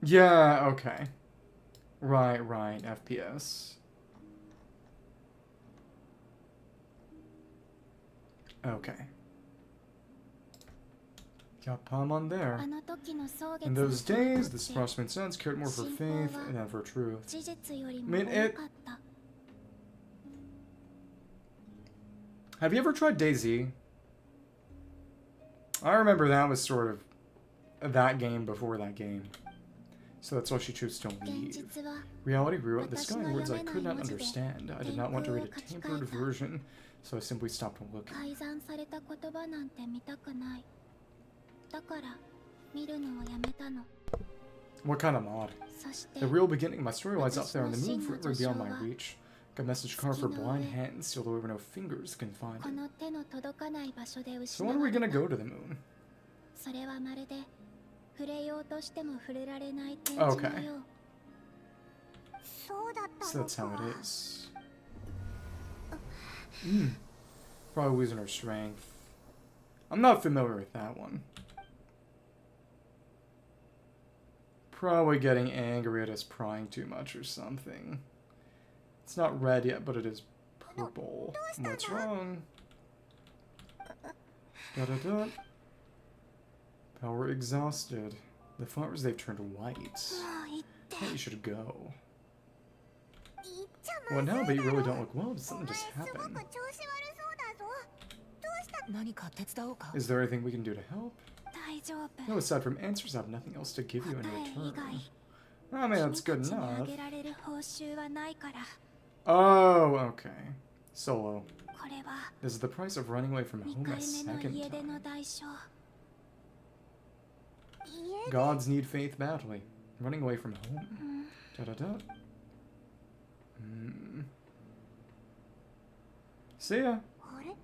Yeah, okay. Right, FPS. Okay. Got Palm on there. あの時の蒼月 In の those 衝 days, 突 the って Frostmoon Scions cared more for faith than for truth. 事実より I も mean, 多 it... かった。 Have you ever tried DayZ? I remember that was sort of that game before that game. So that's why she chose to 現 leave. 実は Reality grew up the sky in words I could not understand. I did not want to read a tampered version, so I simply stopped looking. 改ざんされた言葉なんて見たくない。だから見るのをやめたの。 What kind of mod? そして The real beginning of my story lies up there on the moon, forever beyond my reach. Like a message carved for blind hands, sealed away where no fingers can find こ it. の手の届かない場所で So 失 when are わ we れ gonna た。 go to the moon? それはまるで触れようとしても触れられない展 Okay. 示のよう。そうだった So の that's how か。 it is. Probably losing her strength. I'm not familiar with that one. Probably getting angry at us prying too much or something. It's not red yet, but it is purple. What's wrong? Da-da-da. Power exhausted. The flowers, they've turned white. もう行って。 Hey, you should go. 行っちゃま What ずい now? だ But you ろ really don't look well. Did お something 前 just すご happen? く調子悪そうだぞ。どうした？何か手伝おうか Is there anything we can do to help? 大丈夫。 No, aside from answers, I have nothing else to give you in 答え以 return. 外。 I mean, that's 君 good たちにあ enough. げられる報酬はないから。 Oh, okay. Solo. これは This is the price of running away from 2 home 回 a 目の second 家出の time. 代償。家 Gods need faith badly. Running away from home. うん Da-da-da. See ya. あれ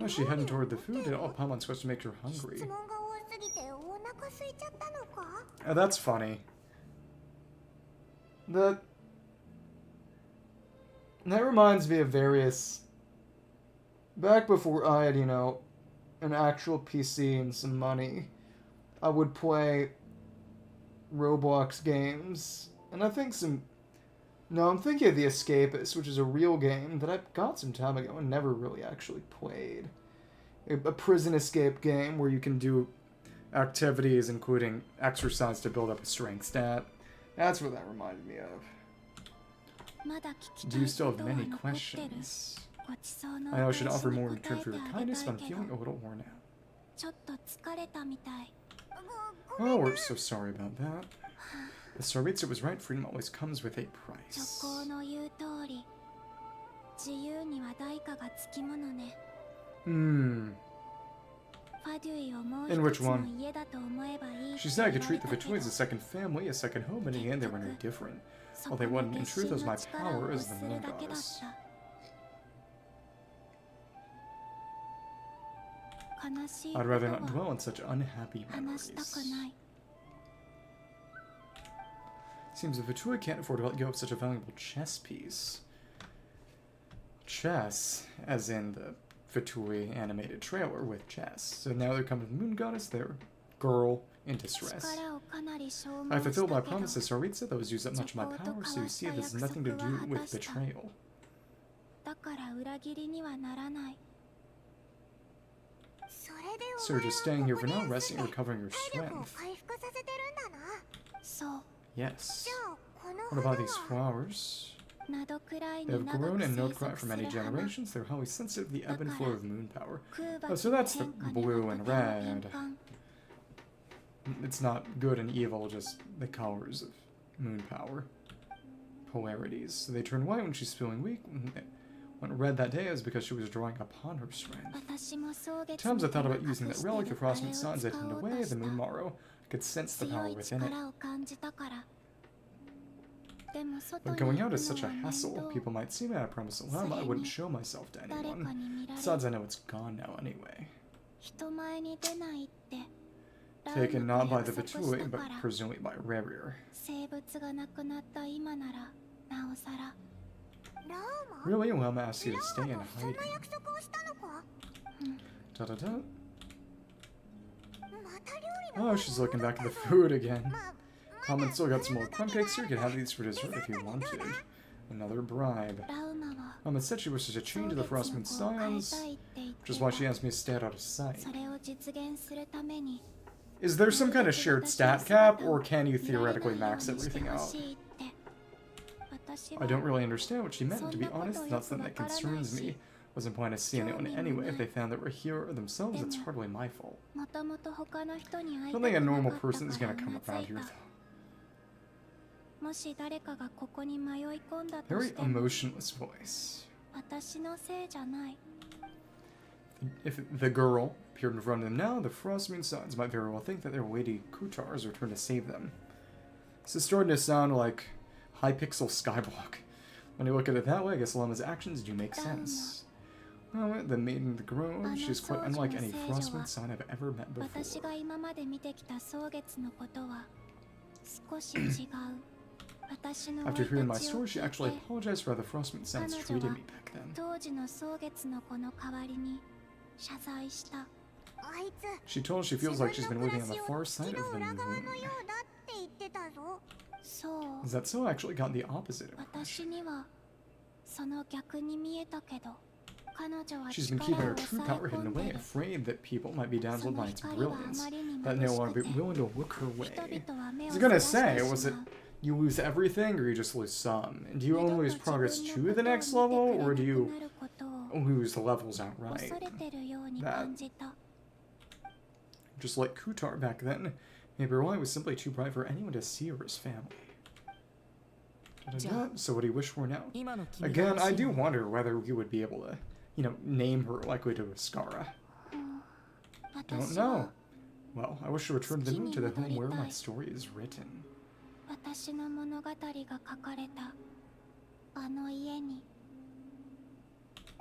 Oh, she heading toward the food. Oh, Pamon's supposed to make her 質 hungry. 問が多すぎてお腹空いちゃったのか Oh, that's funny. That reminds me of various... Back before I had, an actual PC and some money, I would play Roblox games. And I think some... No, I'm thinking of The Escapist, which is a real game that I got some time ago and never really actually played. A prison escape game where you can do activities including exercise to build up a strength stat. That's what that reminded me of. まだ聞き Do た you い still こ have とは many 残ってる。 questions? ごちそうのお I know I 返し should に offer 答 more in え return て for your あげ kindness, た but い I'm けど feeling a little worn out. ちょっと疲れたみたい。 Oh, we're so sorry about that. The Tsaritsa was right, freedom always comes with a 諸 price. 行の言う通り、自由には代価がつきものね。 Hmm. ファデュイをもう In 一 which つの one? 家だと思えばいい。 She said I could treat the Fatui as a second family, a second home, and in the end they were no different. そ Well, こ they の wouldn't. In 決 truth, it 心 was の my 力を power 欲 as す the る moon だけだっ goddess. た。悲しい I'd こ rather と not は dwell on such unhappy 話したく memories. ない。 Seems the Fatui can't afford to let go of such a valuable chess piece. Chess, as in the Fatui animated trailer with chess. So now they're coming to the moon goddess, their girl in distress. 力をかなり消 I 耗し fulfilled my たけど promise to Tsaritsa that was used up much of my power, so you see it has nothing to do with betrayal. だから裏切りにはならない。So you're just staying here for now, resting and recovering your strength. そう Yes. What about these flowers? Nod-Krai They have に長 grown く in 生 Nod-Krai 息 for す many る花 generations. They're highly sensitive to the ebb and flow of moon power. 空 Oh, 爆 so の that's the 変化に blue は and とても敏 red. 感 It's not good and evil, just the colors of moon power. Polarities. So they turn white when she's feeling weak. When red that day is because she was drawing upon her strength. 私も蒼月 Times I の thought 手 about が using 隠 that して relic, い the るあれ Frostmoon を Scions 使 I turned おうと away, し the た moon morrow. I could sense the 強 power い within it. 力を感じたからでも外 But に going 行 out く is such の a は面 hassle. 倒 People might see me. I promised Lauma I wouldn't show myself to 誰か anyone. に見られ Besides, I る know it's gone now anyway. 人前に出ないってラウ Taken マ not と by the 約束し Fatui, た but から presumably by Rerir. 生物がなくなった今ならなおさら Really? Lauma asked you to stay and hide. 約束をしたのか Da da da. Oh, she's looking back at the food again. Mom still got some more plum cakes here. You can have these for dessert if you wanted. Another bribe. ラウマは Mama said she wishes to change 蒼 the 月の Frostmoon 子を変え Scions, たいって言っ which is て why た she asked me to stay out of sight. それを実現するために Is there some kind of shared stat cap, or can you theoretically max everything out? I don't really understand what she meant, to be honest. Not something that concerns me. Wasn't planning to see anyone anyway. If they found that we're here themselves, it's hardly my fault. もともと他の人に会い I don't た think a くな normal かった person is か gonna らう come なず around い here. たもし誰かがここに迷い込んだと Very しても emotionless voice. 私のせいじゃない If the girl appeared in front of them now, the Frostmoon Scions might very well think that their lady Kutar has returned to save them. This is starting to sound like high-pixel skyblock. When you look at it that way, I guess Lauma's actions do make sense. Well, the maiden of the grove, she's quite unlike any Frostmoon Scion I've ever met 私 before. が今まで見てきた蒼月のことは少し違う私の After 生い hearing my 立ちを story, she 聞い actually て apologized for how the Frostmoon Scions treated me back then. 当時の蒼月の子の代わりに謝罪した She told us she feels like she's been living on the far side of the moon. そう Is that so? I actually got the opposite impression. 私にはその逆に見えたけど彼女は She's been 力 keeping を her true 抑え power 込 hidden んで away, る afraid that people might be そ dazzled の by its 光はあ brilliance, まりに that no 眩 one し would く be て willing to look her 人 way. 々は目 I を was そら gonna して say, し was ま it う you lose everything or you just lose some? And do you only lose progress to the next level, or do you lose the levels outright? 恐れてるように That, 感じた just like Kutar back then, maybe her light was simply too bright for anyone to see or his family. Da-da-da. So what do you wish for now? Again, I do wonder whether we would be able to, you know, name her like we do with Skara. Don't 私は know. Well, I wish to return to the moon, to the home where my story is written. 私の物語が書かれたあの家に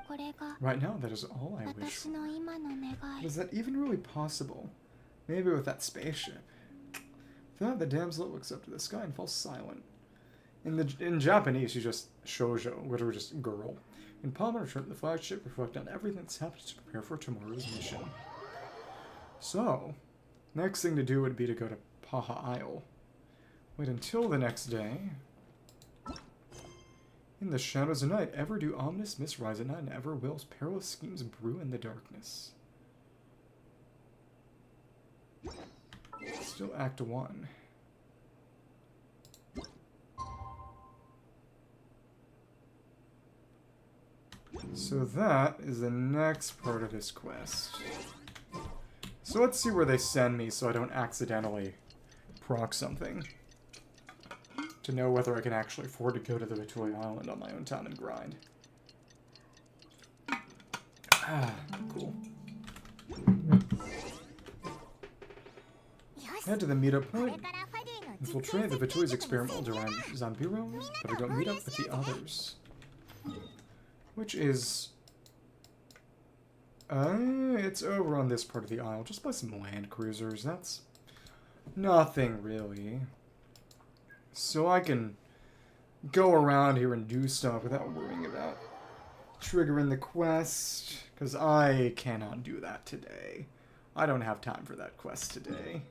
これが Right now, that is all I wish 私 for. の今の願 But い is that even really possible? Maybe with that spaceship. With that, the damsel looks up to the sky and falls silent. In Japanese, she's just shoujo, literally just girl. In Palmer, return to the flagship, reflect on everything that's happened to prepare for tomorrow's mission. So, next thing to do would be to go to Paha Isle. Wait until the next day. In the shadows of night, ever do ominous mists rise at night, and ever will perilous schemes brew in the darkness. Still Act 1. So that is the next part of this quest. So let's see where they send me so I don't accidentally proc something. To know whether I can actually afford to go to the Victoria Island on my own time and grind. Ah, cool. Head to the meetup point. Infiltrate the Fatui's experimental derived Zambiro. Better go meet up with the others. Which is... it's over on this part of the isle, just by some land cruisers. That's nothing, really. So I can go around here and do stuff without worrying about triggering the quest, because I cannot do that today. I don't have time for that quest today.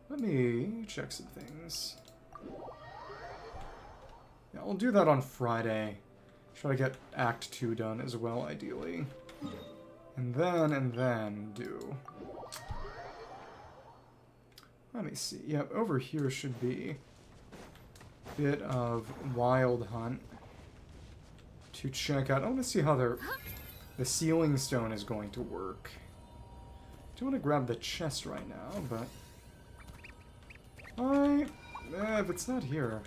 Let me check some things. Yeah, I'll do that on Friday. Try to get Act 2 done as well, ideally. And then do... Let me see. Yep, over here should be a bit of Wild Hunt to check out. I want to see how the Sealing Stone is going to work. I don't want to grab the chest right now, but... if it's not here...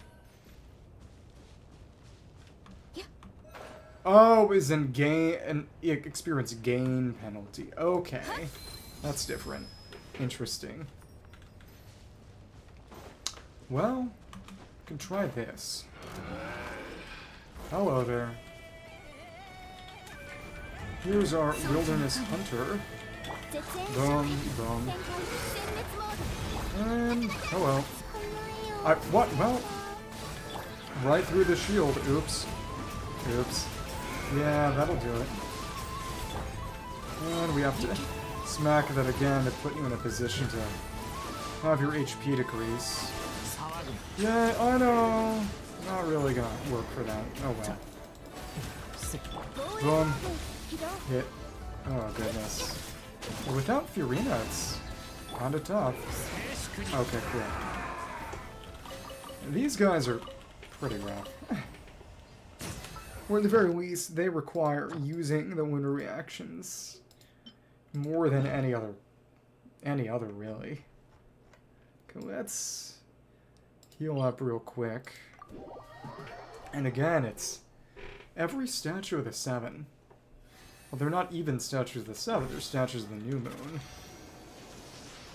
Oh, is in gain and experience gain penalty. Okay, that's different. Interesting. Well, I can try this. Hello there. Here's our wilderness hunter. Boom, boom. And hello. What? Well, right through the shield. Oops. Oops. Yeah, that'll do it. And we have to smack that again to put you in a position to have your HP decrease. Yeah, I know. Not really gonna work for that. Oh well. Boom. Hit. Oh goodness. But without Furina, it's kinda tough. Okay, cool. These guys are pretty rough. Or at the very least, they require using the winter reactions more than any other really. Okay, let's heal up real quick. And again, it's every statue of the Seven. Well, they're not even statues of the Seven, they're statues of the New Moon.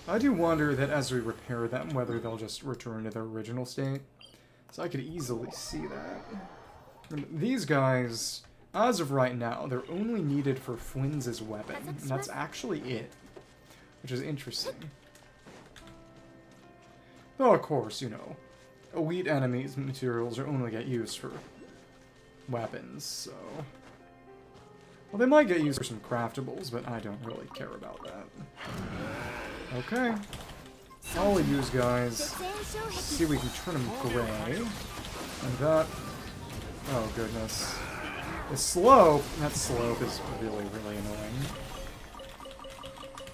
I do wonder that as we repair them, whether they'll just return to their original state. So I could easily see that. These guys, as of right now, they're only needed for Flins' weapon, and that's actually it, which is interesting. Though, of course, you know, elite enemies' materials are only get used for weapons, so... Well, they might get used for some craftables, but I don't really care about that. Okay. All of these guys, let's see if we can turn them gray, and that... Oh goodness. The slope, that slope is really, really annoying.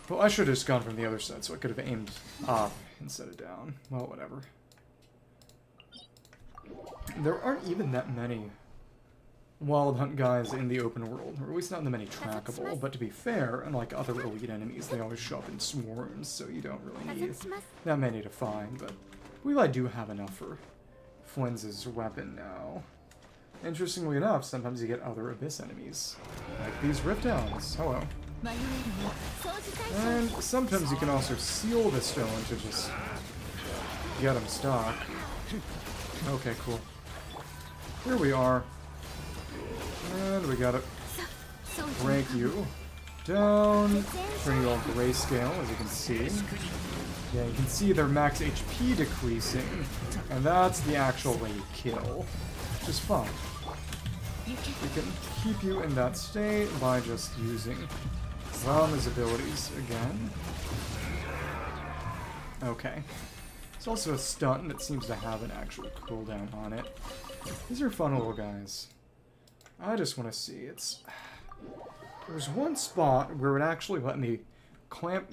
Well, I should have just gone from the other side, so I could have aimed up instead of down. Well, whatever. There aren't even that many Wild Hunt guys in the open world, or at least not that many trackable, but to be fair, unlike other elite enemies, they always show up in swarms, so you don't really need that many to find, but I believe I do have enough for Flins' weapon now. Interestingly enough, sometimes you get other Abyss enemies, like these Rift Elves. Hello. And sometimes you can also seal the stone to just get them stuck. Okay, cool. Here we are. And we gotta break you down, turn you all grayscale, as you can see. Yeah, you can see their max HP decreasing, and that's the actual way you kill, which is fun. We can keep you in that state by just using Lauma's abilities again. Okay. It's also a stunt that seems to have an actual cooldown on it. These are fun little guys. I just want to see. It's... There's one spot where it actually let me clamp...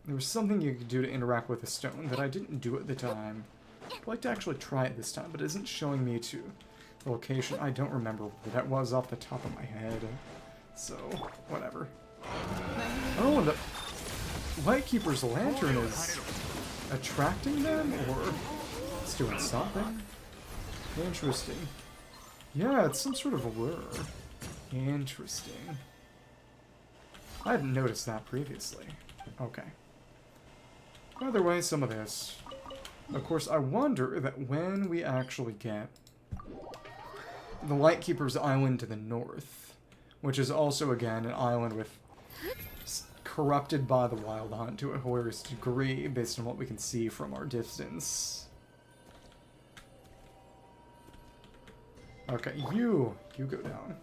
There was something you could do to interact with a stone that I didn't do at the time. I'd like to actually try it this time, but it isn't showing me to the location. I don't remember where that was off the top of my head. So, whatever. Oh, and the Lightkeeper's lantern is attracting them, or it's doing something? Interesting. Yeah, it's some sort of a lure. Interesting. I hadn't noticed that previously. Okay. Either way, some of this. Of course, I wonder that when we actually get the Lightkeeper's Island to the north, which is also, again, an island with corrupted by the Wild Hunt to a hilarious degree, based on what we can see from our distance. Okay, you go down.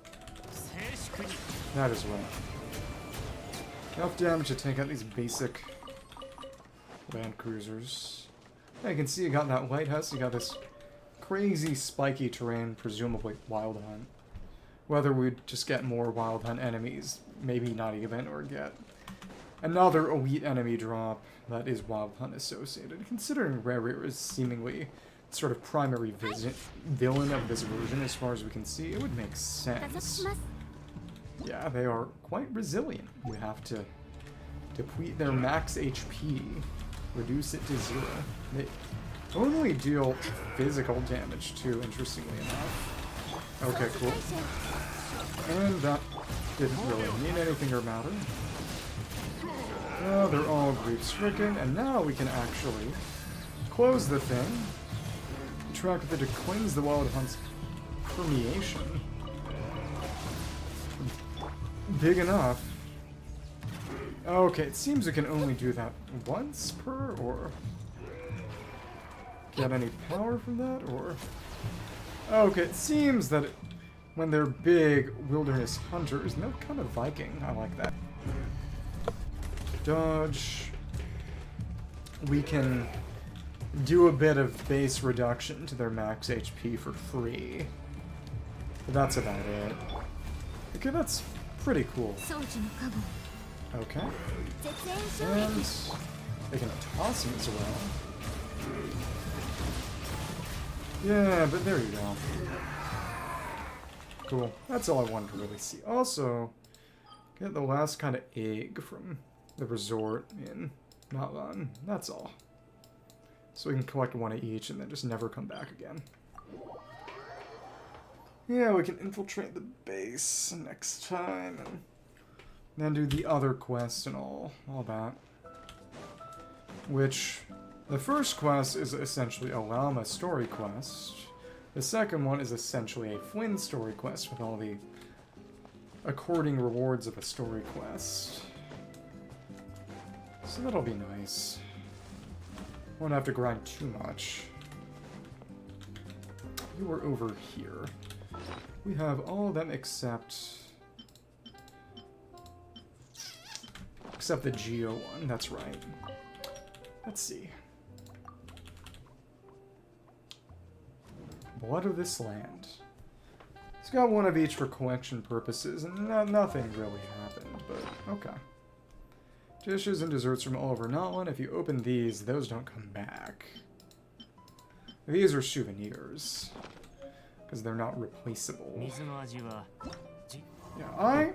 That is well. Enough damage to take out these basic land cruisers. Yeah, you can see you got that lighthouse, you got this crazy spiky terrain, presumably Wild Hunt. whether we'd just get more Wild Hunt enemies, maybe not even, or get another elite enemy drop that is Wild Hunt associated. Considering Rare is seemingly sort of primary villain of this version as far as we can see, it would make sense. Yeah, they are quite resilient. You have to deplete their max HP, reduce it to 0. They only deal physical damage too, interestingly enough. Okay, cool. And that didn't really mean anything or matter. Oh, they're all grief-stricken, and now we can actually close the thing. Track that it cleanse the Wild Hunt's permeation. Big enough. Okay, it seems we can only do that once per, or get any power from that, or... Okay, it seems that when they're big wilderness hunters, and they're kind of Viking, I like that. Dodge. We can do a bit of base reduction to their max HP for free. But that's about it. Okay, that's pretty cool. Okay. And they can toss him as well. Yeah, but there you go. Cool. That's all I wanted to really see. Also, get the last kind of egg from the resort in Natlan. That's all. So we can collect one of each and then just never come back again. Yeah, we can infiltrate the base next time and then do the other quests and all that. Which, the first quest is essentially a Lauma story quest. The second one is essentially a Flins story quest with all the according rewards of a story quest. So that'll be nice. Won't have to grind too much. You are over here. We have all of them except the Geo one, that's right. Let's see. Blood of this land. It's got one of each for collection purposes, and nothing really happened, but okay. Dishes and desserts from all over Natlan. If you open these, those don't come back. These are souvenirs, because they're not replaceable. Yeah, I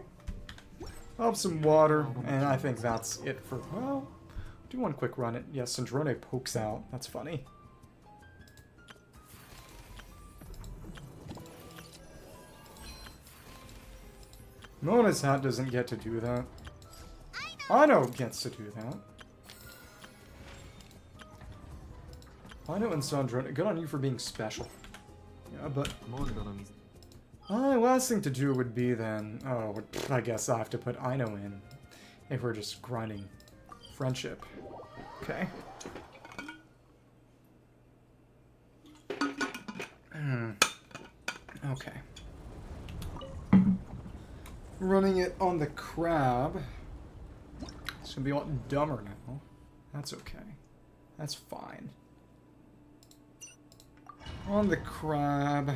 have some water, and I think that's it for, well, do one quick run at, yes, Sandrone pokes out. That's funny. Mona's hat doesn't get to do that. Ino gets to do that. Ino and Sandrone, good on you for being special. Yeah, but... last thing to do would be then... Oh, I guess I have to put Ino in. If we're just grinding friendship. Okay. Okay. Running it on the crab. It's gonna be a lot dumber now. That's okay. That's fine. On the crab.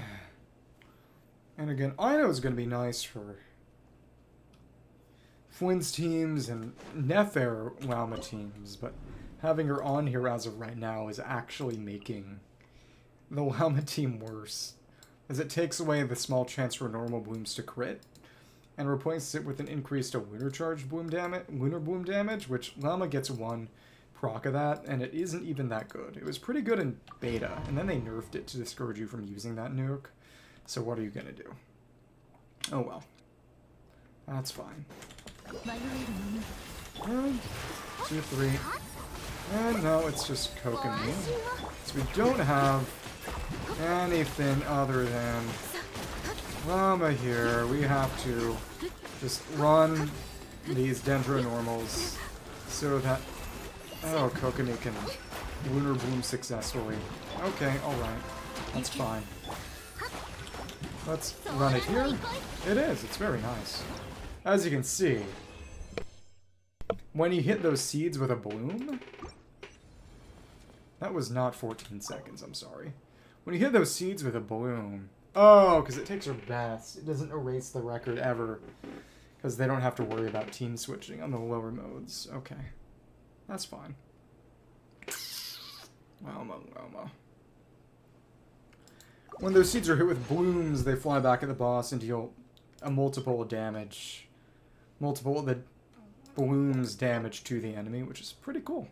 And again, I know it's gonna be nice for Flins teams and Nefer Lauma teams, but having her on here as of right now is actually making the Lauma team worse, as it takes away the small chance for normal blooms to crit, and replaces it with an increase to lunar bloom damage, which Lauma gets 1 proc of that, and it isn't even that good. It was pretty good in beta, and then they nerfed it to discourage you from using that nuke. So what are you gonna do? Oh well. That's fine. 1, 2, 3. And no, it's just Coke and me. So we don't have anything other than Lauma here. We have to just run these Dendronormals so that... Oh, Kokomi can lunar bloom successfully. Okay, alright. That's fine. Let's run it here. It is, it's very nice. As you can see, when you hit those seeds with a bloom... That was not 14 seconds, I'm sorry. When you hit those seeds with a bloom, Oh, because it takes her best. It doesn't erase the record ever. Because they don't have to worry about team switching on the lower modes. Okay. That's fine. Lauma. When those seeds are hit with blooms, they fly back at the boss and deal a multiple of damage. Multiple of the blooms damage to the enemy, which is pretty cool.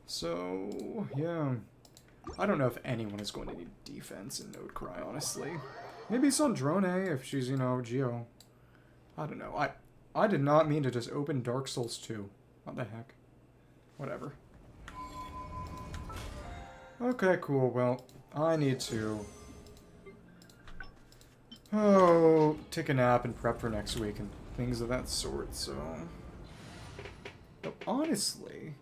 So, yeah. I don't know if anyone is going to need defense in Nod-Krai, honestly. Maybe Sandrone, if she's, you know, Geo. I don't know. I did not mean to just open Dark Souls 2. What the heck? Whatever. Okay, cool. Well, I need to... take a nap and prep for next week and things of that sort, so... But honestly...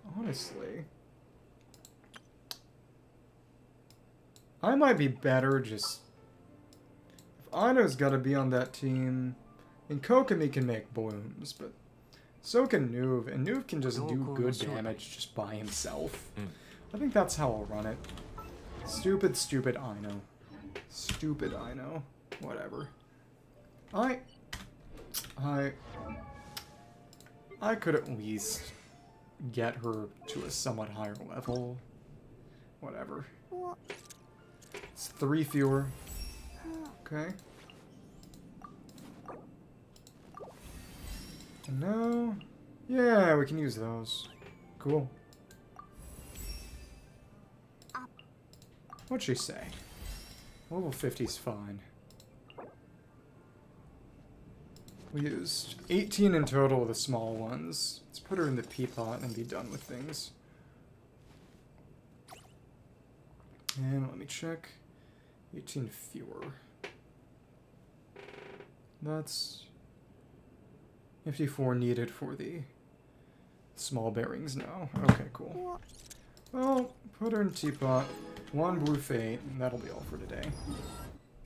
I might be better just... If Aino's gotta be on that team... And Kokomi can make blooms, but... So can Nuve, and Nuve can just do good damage just by himself. I think that's how I'll run it. Stupid Aino. Stupid Aino. Whatever. I could at least get her to a somewhat higher level. Whatever. It's 3 fewer. Okay. And now... Yeah, we can use those. Cool. What'd she say? Level 50's fine. We used 18 in total of the small ones. Let's put her in the peapot and be done with things. And let me check. 18 fewer. That's 54 needed for the small bearings now. Okay, cool. Well, put her in teapot. 1 blue fate, and that'll be all for today.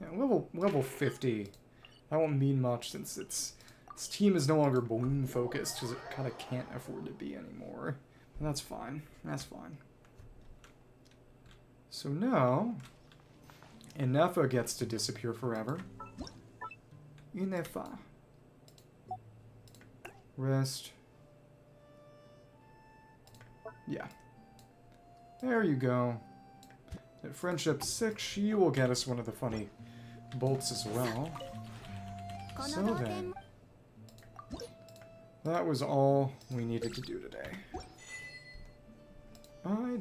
Yeah, level 50. That won't mean much since its team is no longer balloon focused because it kind of can't afford to be anymore. And that's fine. That's fine. So now, Ineffa gets to disappear forever. Ineffa. Rest. Yeah. There you go. At Friendship 6, she will get us one of the funny bolts as well. So then, that was all we needed to do today. I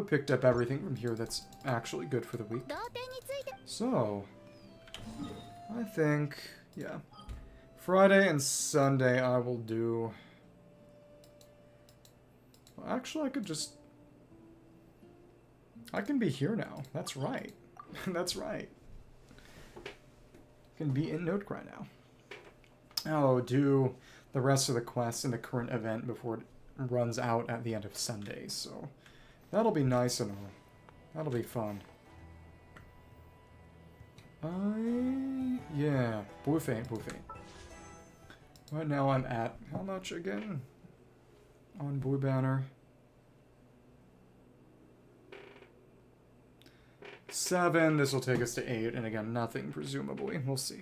picked up everything from here that's actually good for the week. So, I think, yeah. Friday and Sunday I will do... Well, actually, I can be here now. That's right. That's right. I can be in Nod-Krai now. I'll do the rest of the quests in the current event before it runs out at the end of Sunday, so that'll be nice and all. That'll be fun. Yeah, blue faint. Right now I'm at, how much again? On Blue Banner. 7, this will take us to 8, and again, nothing, presumably. We'll see.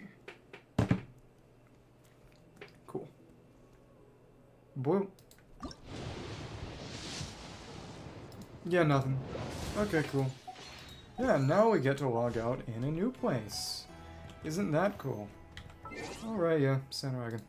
Cool. Blue. Yeah, nothing. Okay, cool. Yeah, now we get to log out in a new place. Isn't that cool? Alright, yeah, Sandrone.